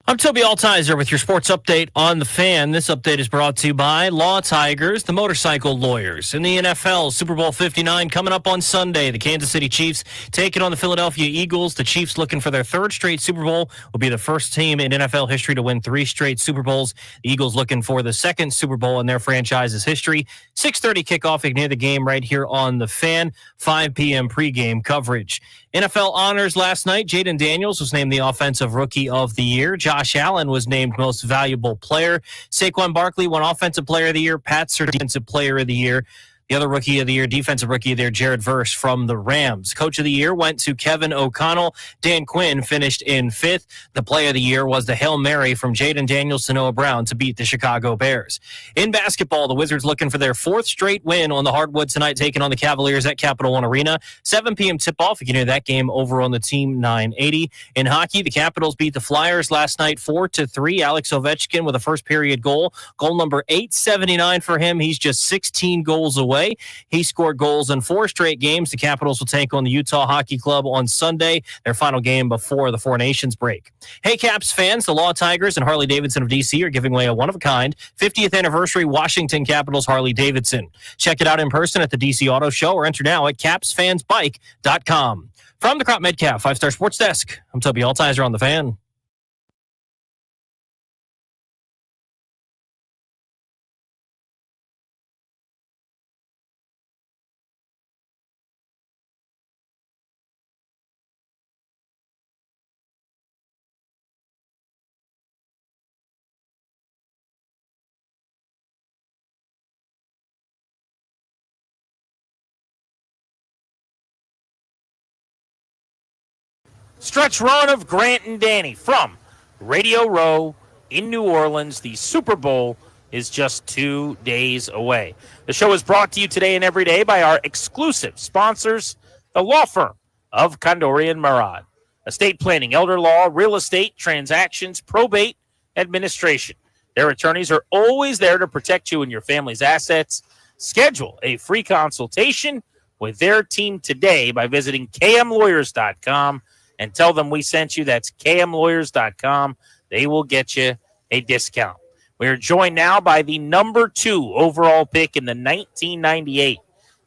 I'm Toby Altiser with your sports update on the Fan. This update is brought to you by Law Tigers, the motorcycle lawyers. In the NFL, Super Bowl 59 coming up on Sunday. The Kansas City Chiefs taking on the Philadelphia Eagles. The Chiefs looking for their third straight Super Bowl, will be the first team in NFL history to win 3 straight Super Bowls. The Eagles looking for the second Super Bowl in their franchise's history. 6:30 kickoff. You can hear the game right here on the Fan. 5 p.m. pregame coverage. NFL honors last night. Jaden Daniels was named the Offensive Rookie of the Year. Josh Allen was named Most Valuable Player. Saquon Barkley won Offensive Player of the Year. Pat Surtain Defensive Player of the Year. The other Rookie of the Year, Defensive Rookie of the Year, Jared Verse from the Rams. Coach of the Year went to Kevin O'Connell. Dan Quinn finished in 5th. The Play of the Year was the Hail Mary from Jaden Daniels to Noah Brown to beat the Chicago Bears. In basketball, the Wizards looking for their 4th straight win on the hardwood tonight, taking on the Cavaliers at Capital One Arena. 7 p.m. tip-off. You can hear that game over on the Team 980. In hockey, the Capitals beat the Flyers last night 4-3. Alex Ovechkin with a first-period goal. Goal number 879 for him. He's just 16 goals away. He scored goals in 4 straight games. The Capitals will take on the Utah Hockey Club on Sunday, their final game before the Four Nations break. Hey, Caps fans, the Law Tigers and Harley-Davidson of D.C. are giving away a one-of-a-kind 50th anniversary Washington Capitals Harley-Davidson. Check it out in person at the D.C. Auto Show or enter now at capsfansbike.com. From the Crop Metcalf 5-Star Sports Desk, I'm Toby Altiser on the Fan. Stretch run of Grant and Danny from Radio Row in New Orleans. The Super Bowl is just 2 days away. The show is brought to you today and every day by our exclusive sponsors, the law firm of Condori and Murad. Estate planning, elder law, real estate, transactions, probate, administration. Their attorneys are always there to protect you and your family's assets. Schedule a free consultation with their team today by visiting kmlawyers.com. and tell them we sent you. That's kmlawyers.com. They will get you a discount. We are joined now by the number 2 overall pick in the 1998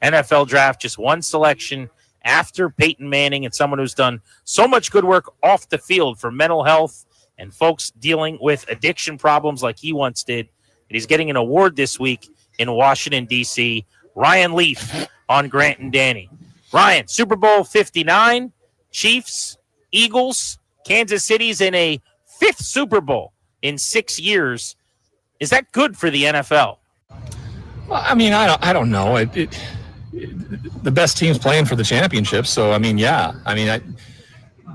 NFL Draft. Just one selection after Peyton Manning, and someone who's done so much good work off the field for mental health and folks dealing with addiction problems like he once did. And he's getting an award this week in Washington, D.C. Ryan Leaf on Grant and Danny. Ryan, Super Bowl 59, Chiefs, Eagles, Kansas City's in a 5th Super Bowl in 6 years. Is that good for the NFL? Well, I mean, I don't know. The best team's playing for the championship, so I mean, yeah. I mean,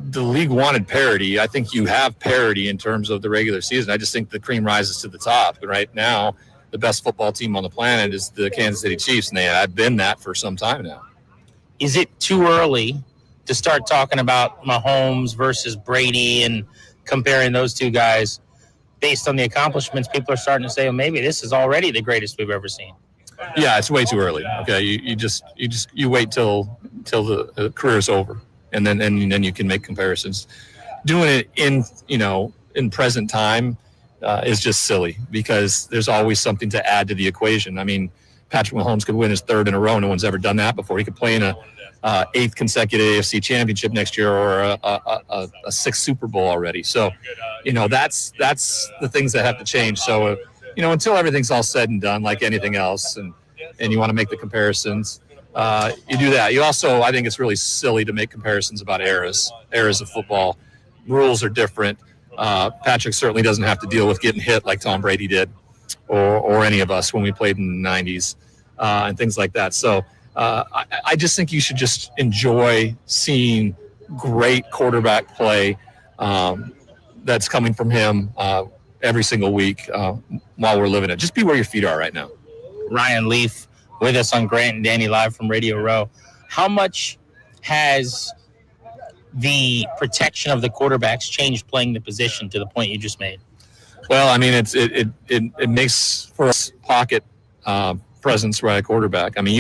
the league wanted parity. I think you have parity in terms of the regular season. I just think the cream rises to the top. But right now, the best football team on the planet is the Kansas City Chiefs, and I've been that for some time now. Is it too early to start talking about Mahomes versus Brady and comparing those two guys based on the accomplishments? People are starting to say, well, maybe this is already the greatest we've ever seen. Yeah, it's way too early. Okay, you wait till the career's over, and then you can make comparisons. Doing it in present time is just silly because there's always something to add to the equation. I mean, Patrick Mahomes could win his 3rd in a row. No one's ever done that before. He could play in a 8th consecutive AFC championship next year or a 6th Super Bowl already. So, that's the things that have to change. So, until everything's all said and done, like anything else, and you want to make the comparisons, you do that. You also, I think it's really silly to make comparisons about eras of football. Rules are different. Patrick certainly doesn't have to deal with getting hit like Tom Brady did or any of us when we played in the 90s and things like that. So, I just think you should just enjoy seeing great quarterback play that's coming from him every single week while we're living it. Just be where your feet are right now. Ryan Leaf with us on Grant and Danny live from Radio Row. How much has the protection of the quarterbacks changed playing the position to the point you just made? Well, I mean, it makes for us pocket presence right at quarterback. I mean,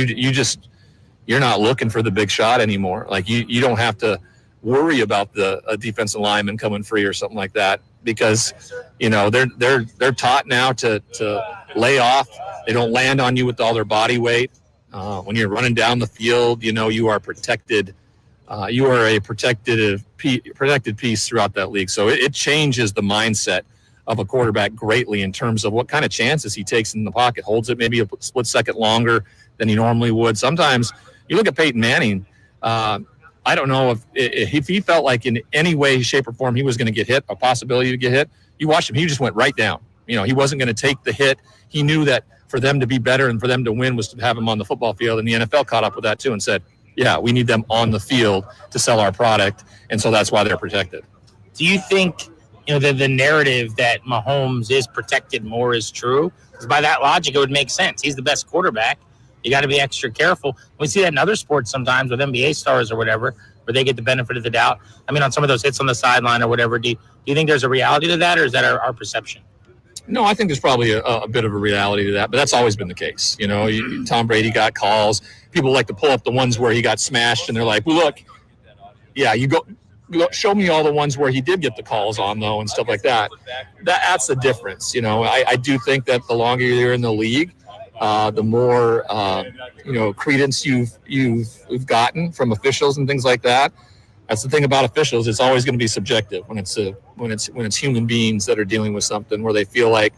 you're not looking for the big shot anymore. Like you don't have to worry about a defensive lineman coming free or something like that because, they're taught now to lay off. They don't land on you with all their body weight. When you're running down the field, you are protected. You are a protected piece throughout that league. So it changes the mindset of a quarterback greatly in terms of what kind of chances he takes in the pocket, holds it maybe a split second longer than he normally would. Sometimes you look at Peyton Manning. I don't know if he felt like in any way, shape, or form he was going to get hit, a possibility to get hit. You watched him; he just went right down. He wasn't going to take the hit. He knew that for them to be better and for them to win was to have him on the football field. And the NFL caught up with that too and said, "Yeah, we need them on the field to sell our product," and so that's why they're protected. Do you think the narrative that Mahomes is protected more is true? Because by that logic, it would make sense. He's the best quarterback. You got to be extra careful. We see that in other sports sometimes with NBA stars or whatever, where they get the benefit of the doubt. I mean, on some of those hits on the sideline or whatever. Do you think there's a reality to that, or is that our perception? No, I think there's probably a bit of a reality to that, but that's always been the case. Tom Brady got calls. People like to pull up the ones where he got smashed, and they're like, well, look, yeah, you go show me all the ones where he did get the calls on, though, and stuff like that. That's the difference. I do think that the longer you're in the league, the more credence you've gotten from officials and things like that. That's the thing about officials; it's always going to be subjective when it's human beings that are dealing with something where they feel like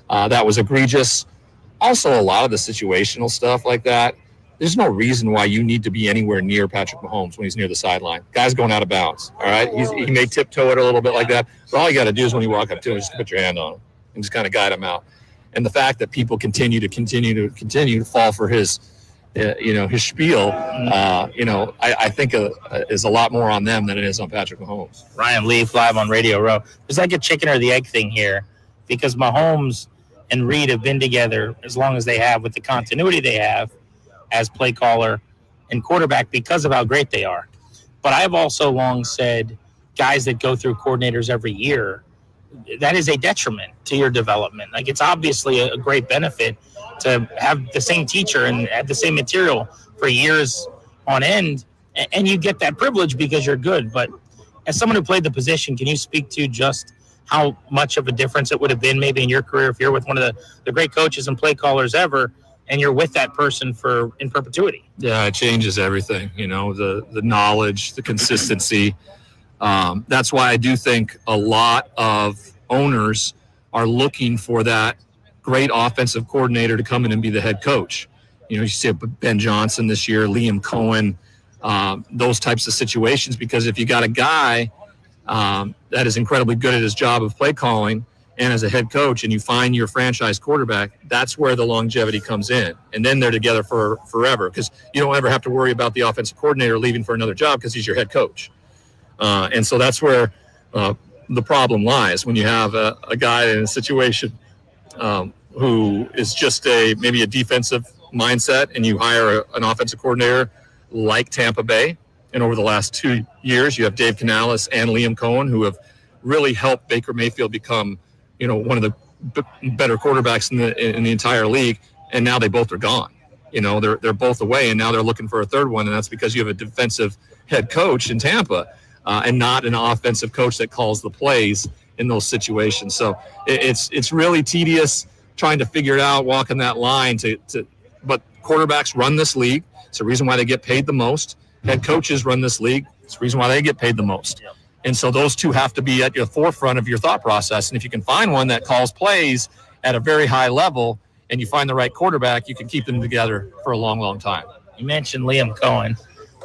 that was egregious. Also, a lot of the situational stuff like that. There's no reason why you need to be anywhere near Patrick Mahomes when he's near the sideline. Guy's going out of bounds. All right, he may tiptoe it a little bit like that, but all you got to do is when you walk up to him, just put your hand on him and just kind of guide him out. And the fact that people continue to fall for his, his spiel, I think is a lot more on them than it is on Patrick Mahomes. Ryan Leaf live on Radio Row. It's like a chicken or the egg thing here, because Mahomes and Reed have been together as long as they have, with the continuity they have as play caller and quarterback, because of how great they are. But I've also long said guys that go through coordinators every year, that is a detriment to your development. Like, it's obviously a great benefit to have the same teacher and have the same material for years on end, and you get that privilege because you're good. But as someone who played the position, can you speak to just how much of a difference it would have been maybe in your career if you're with one of the great coaches and play callers ever, and you're with that person in perpetuity? Yeah, it changes everything. The knowledge, the consistency. That's why I do think a lot of owners are looking for that great offensive coordinator to come in and be the head coach. You see Ben Johnson this year, Liam Cohen, those types of situations, because if you got a guy that is incredibly good at his job of play calling and as a head coach, and you find your franchise quarterback, that's where the longevity comes in. And then they're together for forever, because you don't ever have to worry about the offensive coordinator leaving for another job because he's your head coach. And so that's where the problem lies, when you have a guy in a situation who is just maybe a defensive mindset, and you hire an offensive coordinator like Tampa Bay. And over the last 2 years, you have Dave Canales and Liam Cohen, who have really helped Baker Mayfield become, one of the better quarterbacks in the entire league. And now they both are gone. They're both away, and now they're looking for a third one. And that's because you have a defensive head coach in Tampa, and not an offensive coach that calls the plays in those situations. So it's really tedious trying to figure it out, walking that line but quarterbacks run this league. It's the reason why they get paid the most. Head coaches run this league. It's the reason why they get paid the most. And so those two have to be at the forefront of your thought process. And if you can find one that calls plays at a very high level, and you find the right quarterback, you can keep them together for a long, long time. You mentioned Liam Cohen.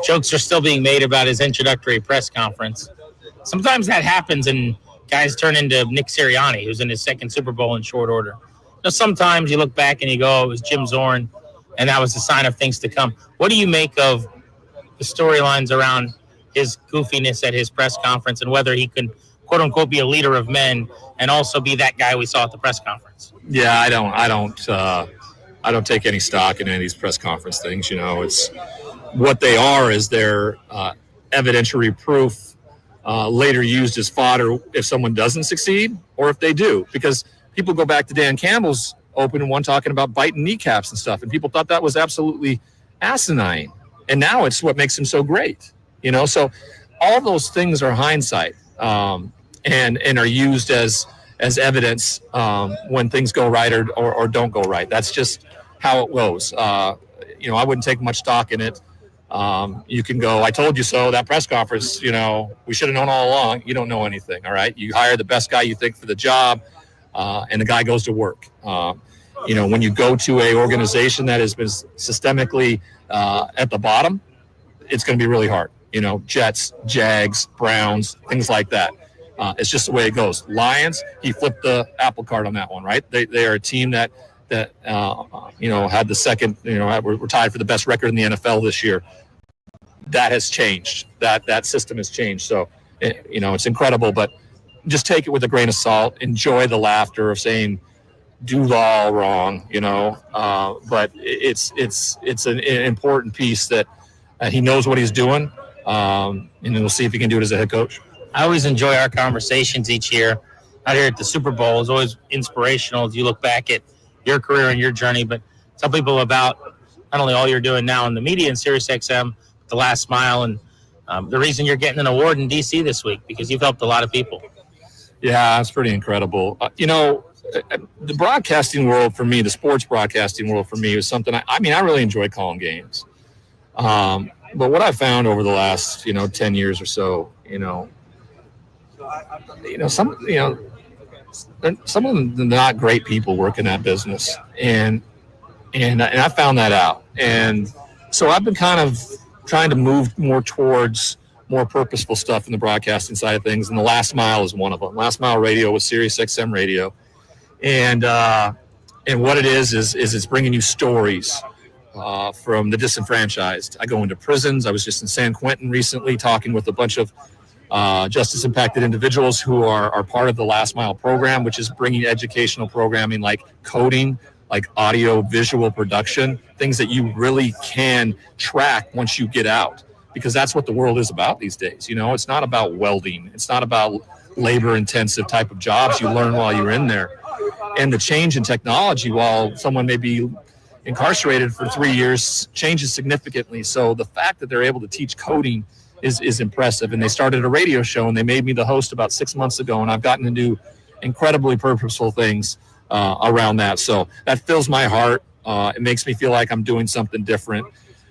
Jokes are still being made about his introductory press conference. Sometimes that happens, and guys turn into Nick Sirianni, who's in his second Super Bowl in short order. Sometimes you look back and you go, oh, it was Jim Zorn, and that was a sign of things to come. What do you make of the storylines around his goofiness at his press conference, and whether he could, quote unquote, be a leader of men and also be that guy we saw at the press conference? Yeah, I don't take any stock in any of these press conference things. It's what they are is they're evidentiary proof later used as fodder if someone doesn't succeed or if they do, because people go back to Dan Campbell's open one talking about biting kneecaps and stuff, and people thought that was absolutely asinine. And now it's what makes him so great. So all those things are hindsight. and are used as evidence when things go right or don't go right. That's just how it goes. I wouldn't take much stock in it. You can go, I told you so, that press conference, we should have known all along. You don't know anything, all right? You hire the best guy you think for the job, and the guy goes to work. When you go to a organization that has been systemically at the bottom, it's going to be really hard. Jets, Jags, Browns, things like that. It's just the way it goes. Lions, he flipped the apple cart on that one, right? They are a team that had the second, we're tied for the best record in the NFL this year. That has changed. That system has changed. So, it's incredible, but just take it with a grain of salt. Enjoy the laughter of saying Duval wrong, but it's an important piece that he knows what he's doing, and we'll see if he can do it as a head coach. I always enjoy our conversations each year out here at the Super Bowl. It's always inspirational as you look back at your career and your journey, but tell people about not only all you're doing now in the media and SiriusXM, The Last Mile, and the reason you're getting an award in D.C. this week, because you've helped a lot of people. Yeah, it's pretty incredible. The broadcasting world for me, the sports broadcasting world for me, is something I really enjoy calling games. But what I found over the last, 10 years or so, some of them not great people work in that business, and I found that out, and so I've been kind of trying to move more towards more purposeful stuff in the broadcasting side of things, and The Last Mile is one of them. Last Mile Radio with SiriusXM Radio, and what it is it's bringing you stories from the disenfranchised. I go into prisons. I was just in San Quentin recently talking with a bunch of justice impacted individuals who are part of the Last Mile program, which is bringing educational programming like coding, like audio visual production, things that you really can track once you get out, because that's what the world is about these days. It's not about welding. It's not about labor intensive type of jobs you learn while you're in there. And the change in technology, while someone may be incarcerated for 3 years, changes significantly. So the fact that they're able to teach coding is impressive. And they started a radio show, and they made me the host about 6 months ago, and I've gotten to do incredibly purposeful things around that. So that fills my heart. It makes me feel like I'm doing something different.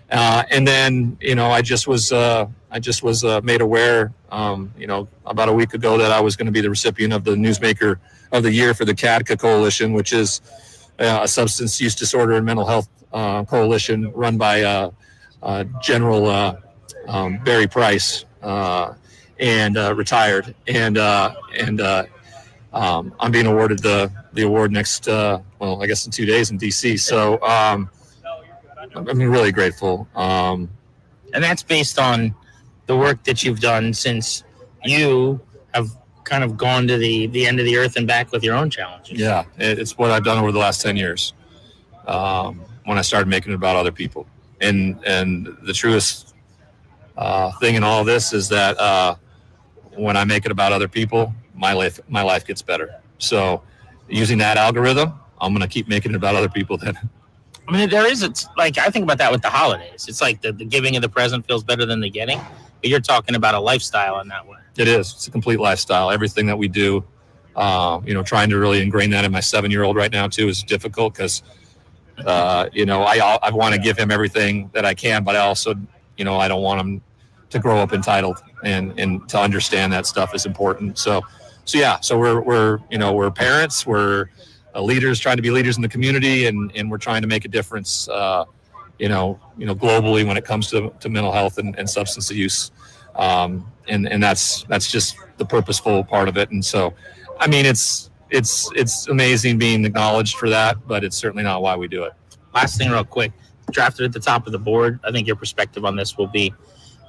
And then, I just was made aware, about a week ago that I was going to be the recipient of the Newsmaker of the Year for the CADCA Coalition, which is a substance use disorder and mental health coalition run by General Barry Price, and retired. And I'm being awarded the award next, I guess in 2 days in DC. So I'm really grateful. And that's based on the work that you've done since you have kind of gone to the end of the earth and back with your own challenges. Yeah, it's what I've done over the last 10 years when I started making it about other people. And the truest thing in all of this is that when I make it about other people, my life gets better. So using that algorithm, I'm going to keep making it about other people then. I think about that with the holidays. It's like the giving of the present feels better than the getting. But you're talking about a lifestyle in that way. It is. It's a complete lifestyle. Everything that we do, trying to really ingrain that in my 7-year-old right now too is difficult because, I want to give him everything that I can, but I also, I don't want him to grow up entitled and to understand that stuff is important. So we're parents, we're leaders trying to be leaders in the community, and we're trying to make a difference, globally when it comes to mental health and substance use. And that's just the purposeful part of it. And so, it's amazing being acknowledged for that, but it's certainly not why we do it. Last thing real quick, drafted at the top of the board. I think your perspective on this will be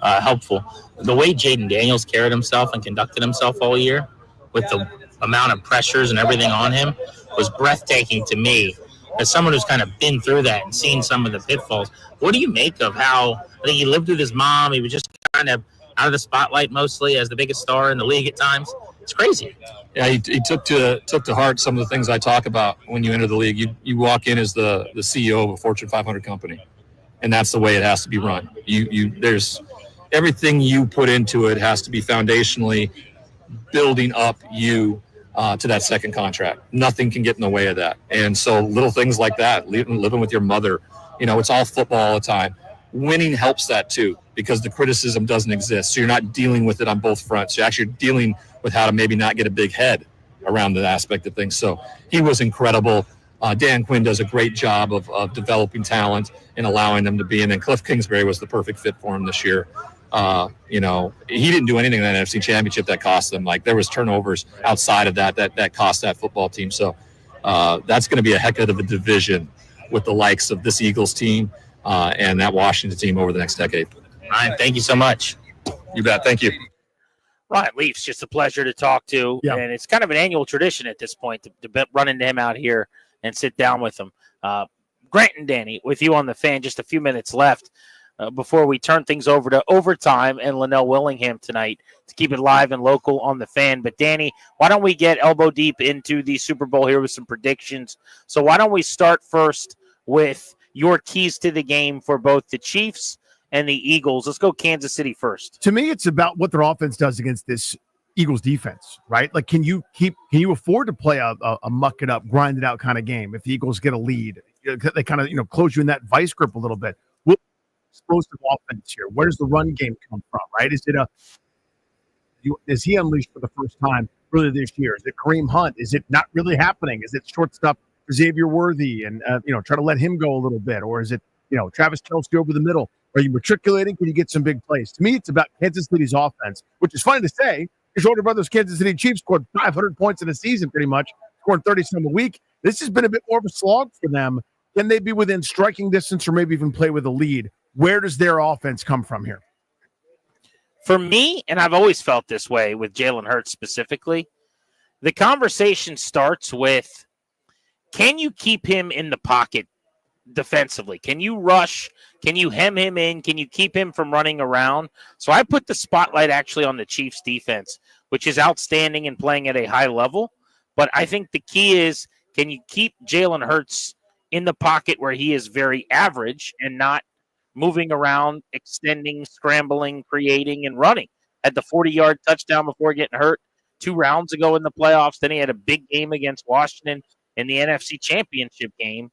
helpful. The way Jaden Daniels carried himself and conducted himself all year with the amount of pressures and everything on him was breathtaking to me. As someone who's kind of been through that and seen some of the pitfalls, what do you make of how I think he lived with his mom? He was just kind of out of the spotlight mostly as the biggest star in the league at times. It's crazy. Yeah, he took to heart some of the things I talk about when you enter the league. You walk in as the CEO of a Fortune 500 company, and that's the way it has to be run. There's everything you put into it has to be foundationally building up you to that second contract. Nothing can get in the way of that. And so little things like that, living with your mother, it's all football all the time. Winning helps that too, because the criticism doesn't exist. So you're not dealing with it on both fronts. You're actually dealing with how to maybe not get a big head around the aspect of things. So he was incredible. Dan Quinn does a great job of developing talent and allowing them to be. And then Cliff Kingsbury was the perfect fit for him this year. He didn't do anything in that NFC Championship that cost them. Like, there was turnovers outside of that cost that football team. So that's going to be a heck of a division with the likes of this Eagles team and that Washington team over the next decade. Ryan, thank you so much. You bet. Thank you. Ryan Leaf's just a pleasure to talk to. Yeah. And it's kind of an annual tradition at this point to run into him out here and sit down with him. Grant and Danny, with you on the Fan, just a few minutes left before we turn things over to overtime and Linnell Willingham tonight to keep it live and local on the Fan. But Danny, why don't we get elbow deep into the Super Bowl here with some predictions? So why don't we start first with your keys to the game for both the Chiefs and the Eagles? Let's go Kansas City first. To me, it's about what their offense does against this Eagles defense, right? Like, can you afford to play a muck it up, grind it out kind of game if the Eagles get a lead? They kind of, close you in that vice grip a little bit. What explosive offense here? Where does the run game come from, right? Is he unleashed for the first time really this year? Is it Kareem Hunt? Is it not really happening? Is it shortstop Xavier Worthy and, try to let him go a little bit? Or is it, Travis Kelce over the middle? Are you matriculating? Can you get some big plays? To me, it's about Kansas City's offense, which is funny to say. His older brother's Kansas City Chiefs scored 500 points in a season, pretty much, scoring 30-some a week. This has been a bit more of a slog for them. Can they be within striking distance or maybe even play with a lead? Where does their offense come from here? For me, and I've always felt this way with Jalen Hurts specifically, the conversation starts with, can you keep him in the pocket defensively? Can you rush? Can you hem him in? Can you keep him from running around? So I put the spotlight actually on the Chiefs defense, which is outstanding and playing at a high level. But I think the key is, can you keep Jalen Hurts in the pocket where he is very average and not moving around, extending, scrambling, creating, and running? Had the 40-yard touchdown before getting hurt 2 rounds ago in the playoffs. Then he had a big game against Washington in the NFC Championship game.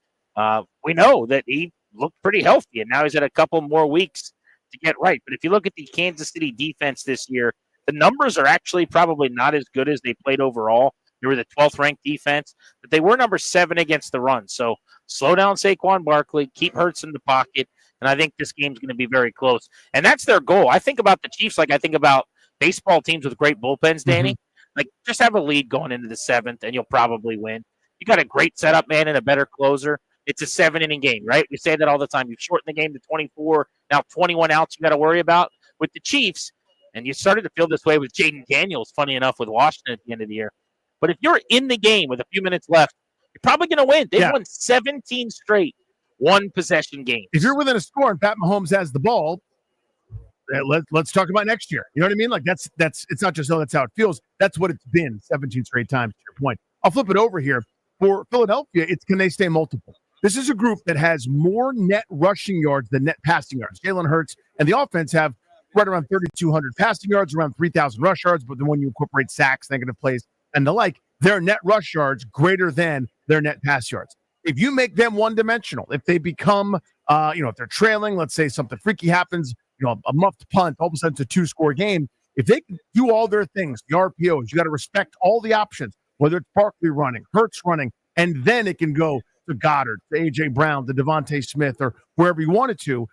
We know that he looked pretty healthy, and now he's had a couple more weeks to get right. But if you look at the Kansas City defense this year, the numbers are actually probably not as good as they played overall. They were the 12th ranked defense, but they were number 7 against the run. So slow down Saquon Barkley, keep Hurts in the pocket, and I think this game's going to be very close. And that's their goal. I think about the Chiefs like I think about baseball teams with great bullpens, Danny. Like, just have a lead going into the 7th, and you'll probably win. You got a great setup man and a better closer. It's a 7-inning game, right? We say that all the time. You've shortened the game to 24, now 21 outs you got to worry about. With the Chiefs, and you started to feel this way with Jaden Daniels, funny enough, with Washington at the end of the year. But if you're in the game with a few minutes left, you're probably going to win. They've won 17 straight one-possession games. If you're within a score and Pat Mahomes has the ball, let's talk about next year. You know what I mean? Like, that's it's not just, that's how it feels. That's what it's been 17 straight times, to your point. I'll flip it over here. For Philadelphia, it's can they stay multiple? This is a group that has more net rushing yards than net passing yards. Jalen Hurts and the offense have right around 3,200 passing yards, around 3,000 rush yards, but then when you incorporate sacks, negative plays, and the like, their net rush yards greater than their net pass yards. If you make them one-dimensional, if they become, if they're trailing, let's say something freaky happens, a muffed punt, all of a sudden it's a 2-score game. If they can do all their things, the RPOs, you got to respect all the options, whether it's Barkley running, Hurts running, and then it can go to Goddard, to A.J. Brown, to Devontae Smith, or wherever you wanted to.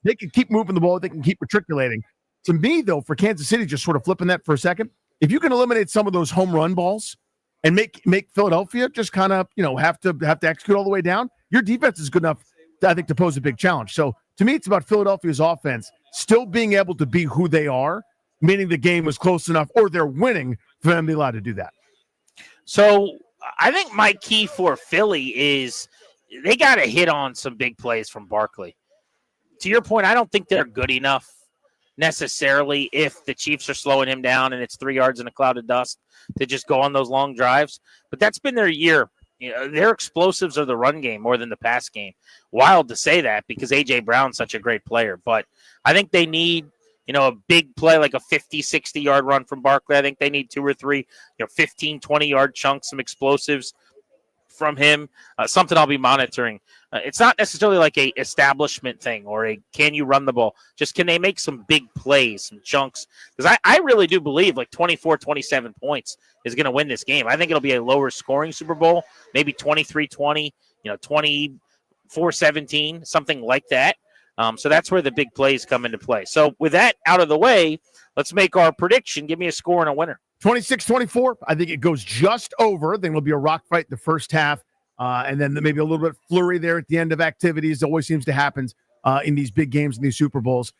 They can keep moving the ball. They can keep matriculating. To me, though, for Kansas City, just sort of flipping that for a second, if you can eliminate some of those home run balls and make Philadelphia just kind of, have to execute all the way down, your defense is good enough, I think, to pose a big challenge. So to me, it's about Philadelphia's offense still being able to be who they are, meaning the game was close enough or they're winning for them to be allowed to do that. So I think my key for Philly is they got to hit on some big plays from Barkley. To your point, I don't think they're good enough necessarily if the Chiefs are slowing him down and it's 3 yards in a cloud of dust to just go on those long drives. But that's been their year. Their explosives are the run game more than the pass game. Wild to say that because A.J. Brown's such a great player. But I think they need a big play like a 50, 60-yard run from Barkley. I think they need 2 or 3, 15, 20-yard chunks, some explosives from him, something I'll be monitoring. It's not necessarily like a establishment thing or a can you run the ball. Just can they make some big plays, some chunks? Because I really do believe like 24, 27 points is going to win this game. I think it'll be a lower scoring Super Bowl, maybe 23-20, 24-17, something like that. So that's where the big plays come into play. So with that out of the way, let's make our prediction. Give me a score and a winner. 26-24. I think it goes just over. Then it'll be a rock fight the first half, and then maybe a little bit flurry there at the end of activities. It always seems to happen in these big games, in these Super Bowls.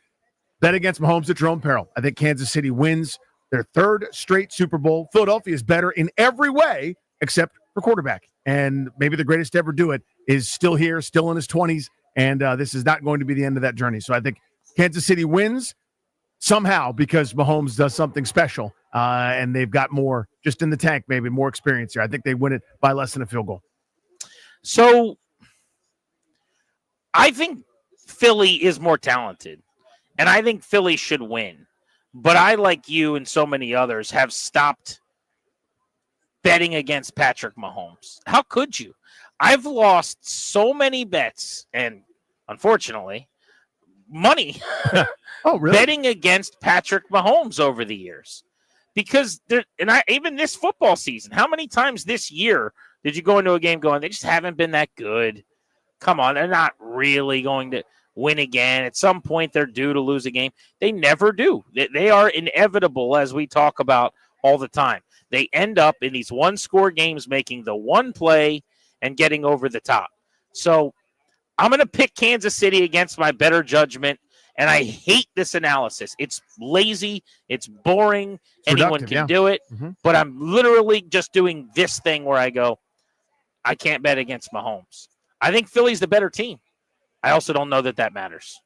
Bet against Mahomes at your own peril. I think Kansas City wins their 3rd straight Super Bowl. Philadelphia is better in every way except for quarterback, and maybe the greatest to ever do it is still here, still in his 20s, and this is not going to be the end of that journey. So I think Kansas City wins somehow because Mahomes does something special. And they've got more just in the tank, maybe more experience here. I think they win it by less than a field goal. So I think Philly is more talented, and I think Philly should win. But I, like you and so many others, have stopped betting against Patrick Mahomes. How could you? I've lost so many bets, and unfortunately, money betting against Patrick Mahomes over the years. Because even this football season, how many times this year did you go into a game going, they just haven't been that good? Come on, they're not really going to win again. At some point, they're due to lose a game. They never do. They are inevitable, as we talk about all the time. They end up in these one-score games making the one play and getting over the top. So I'm going to pick Kansas City against my better judgment. And I hate this analysis. It's lazy. It's boring. Anyone can do it. Mm-hmm. But I'm literally just doing this thing where I go, I can't bet against Mahomes. I think Philly's the better team. I also don't know that matters.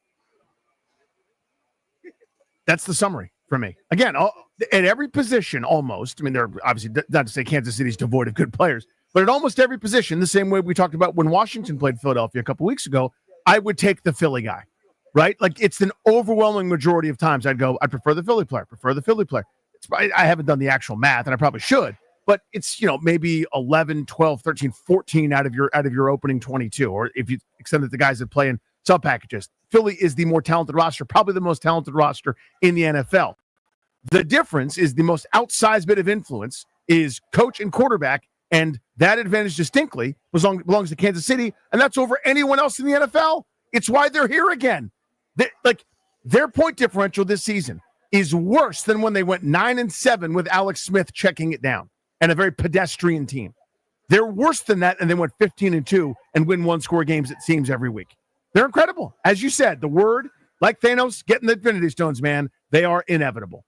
That's the summary for me. Again, at every position almost, I mean, they're obviously not to say Kansas City's devoid of good players, but at almost every position, the same way we talked about when Washington played Philadelphia a couple weeks ago, I would take the Philly guy. Right? Like it's an overwhelming majority of times I'd go, I prefer the Philly player, I haven't done the actual math and I probably should, but it's, maybe 11, 12, 13, 14 out of your opening 22. Or if you extend it to guys that play in sub packages, Philly is the more talented roster, probably the most talented roster in the NFL. The difference is the most outsized bit of influence is coach and quarterback. And that advantage distinctly belongs to Kansas City. And that's over anyone else in the NFL. It's why they're here again. Their point differential this season is worse than when they went 9-7 with Alex Smith checking it down and a very pedestrian team. They're worse than that, and they went 15-2 and win one-score games, it seems, every week. They're incredible. As you said, the word, like Thanos, getting the Infinity Stones, man, they are inevitable.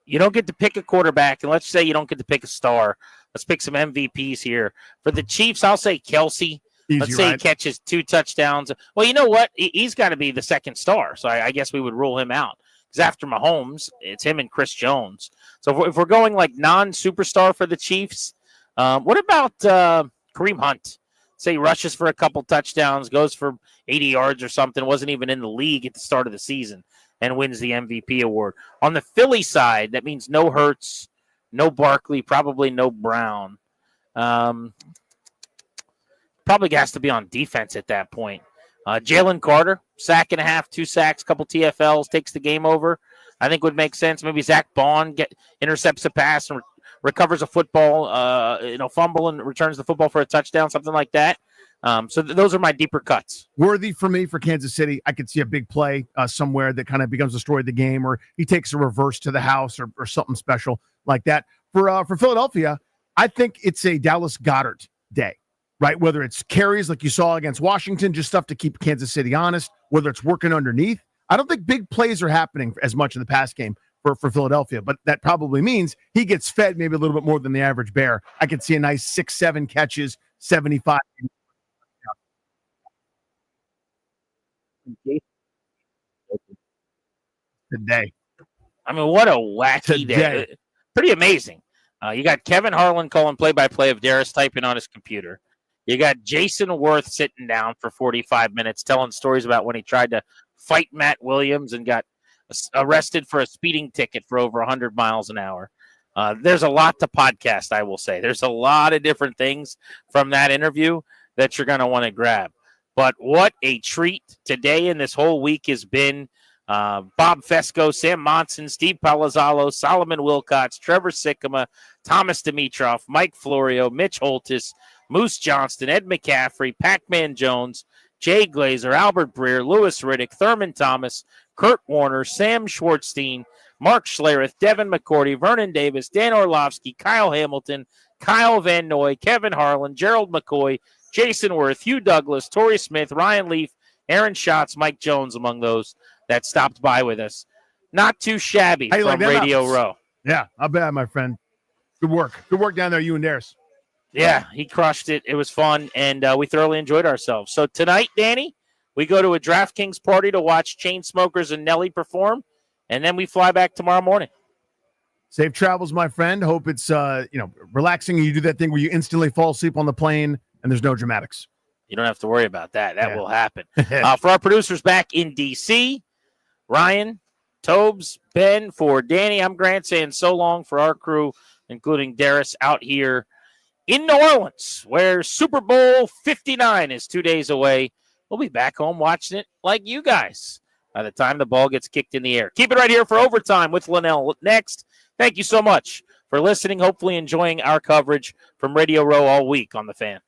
You don't get to pick a quarterback, and let's say you don't get to pick a star. Let's pick some MVPs here. For the Chiefs, I'll say Kelsey. Let's say he catches 2 touchdowns. Well, you know what? He's got to be the second star. So I guess we would rule him out. Because after Mahomes, it's him and Chris Jones. So if we're going like non-superstar for the Chiefs, what about Kareem Hunt? Say he rushes for a couple touchdowns, goes for 80 yards or something, wasn't even in the league at the start of the season, and wins the MVP award. On the Philly side, that means no Hurts, no Barkley, probably no Brown. Probably has to be on defense at that point. Jalen Carter, 1.5 sacks, 2 sacks, couple TFLs, takes the game over. I think would make sense. Maybe Zach Bond intercepts a pass and recovers a football, fumble and returns the football for a touchdown, something like that. So those are my deeper cuts. Worthy for me for Kansas City. I could see a big play somewhere that kind of becomes the story of the game, or he takes a reverse to the house or something special like that. For Philadelphia, I think it's a Dallas Goedert day. Right, whether it's carries like you saw against Washington, just stuff to keep Kansas City honest, whether it's working underneath. I don't think big plays are happening as much in the pass game for Philadelphia, but that probably means he gets fed maybe a little bit more than the average bear. I could see a nice 6-7 catches, 75. Today. I mean, what a wacky day. Pretty amazing. You got Kevin Harlan calling play-by-play of Darius typing on his computer. You got Jason Worth sitting down for 45 minutes telling stories about when he tried to fight Matt Williams and got arrested for a speeding ticket for over 100 miles an hour. There's a lot to podcast, I will say. There's a lot of different things from that interview that you're going to want to grab. But what a treat today and this whole week has been. Bob Fesco, Sam Monson, Steve Palazzolo, Solomon Wilcox, Trevor Sikkema, Thomas Dimitrov, Mike Florio, Mitch Holtis, Moose Johnston, Ed McCaffrey, Pac-Man Jones, Jay Glazer, Albert Breer, Lewis Riddick, Thurman Thomas, Kurt Warner, Sam Schwartzstein, Mark Schlereth, Devin McCourty, Vernon Davis, Dan Orlovsky, Kyle Hamilton, Kyle Van Noy, Kevin Harlan, Gerald McCoy, Jason Worth, Hugh Douglas, Tory Smith, Ryan Leaf, Aaron Schatz, Mike Jones, among those that stopped by with us. Not too shabby from Radio Row. Yeah, I'll bet, my friend. Good work. Good work down there, you and Darius. Yeah, he crushed it. It was fun, and we thoroughly enjoyed ourselves. So tonight, Danny, we go to a DraftKings party to watch Chainsmokers and Nelly perform, and then we fly back tomorrow morning. Safe travels, my friend. Hope it's relaxing and you do that thing where you instantly fall asleep on the plane and there's no dramatics. You don't have to worry about that. That will happen. For our producers back in D.C., Ryan, Tobes, Ben, for Danny, I'm Grant saying so long for our crew, including Darius out here in New Orleans, where Super Bowl 59 is 2 days away. We'll be back home watching it like you guys by the time the ball gets kicked in the air. Keep it right here for Overtime with Linnell next. Thank you so much for listening, hopefully enjoying our coverage from Radio Row all week on The Fan.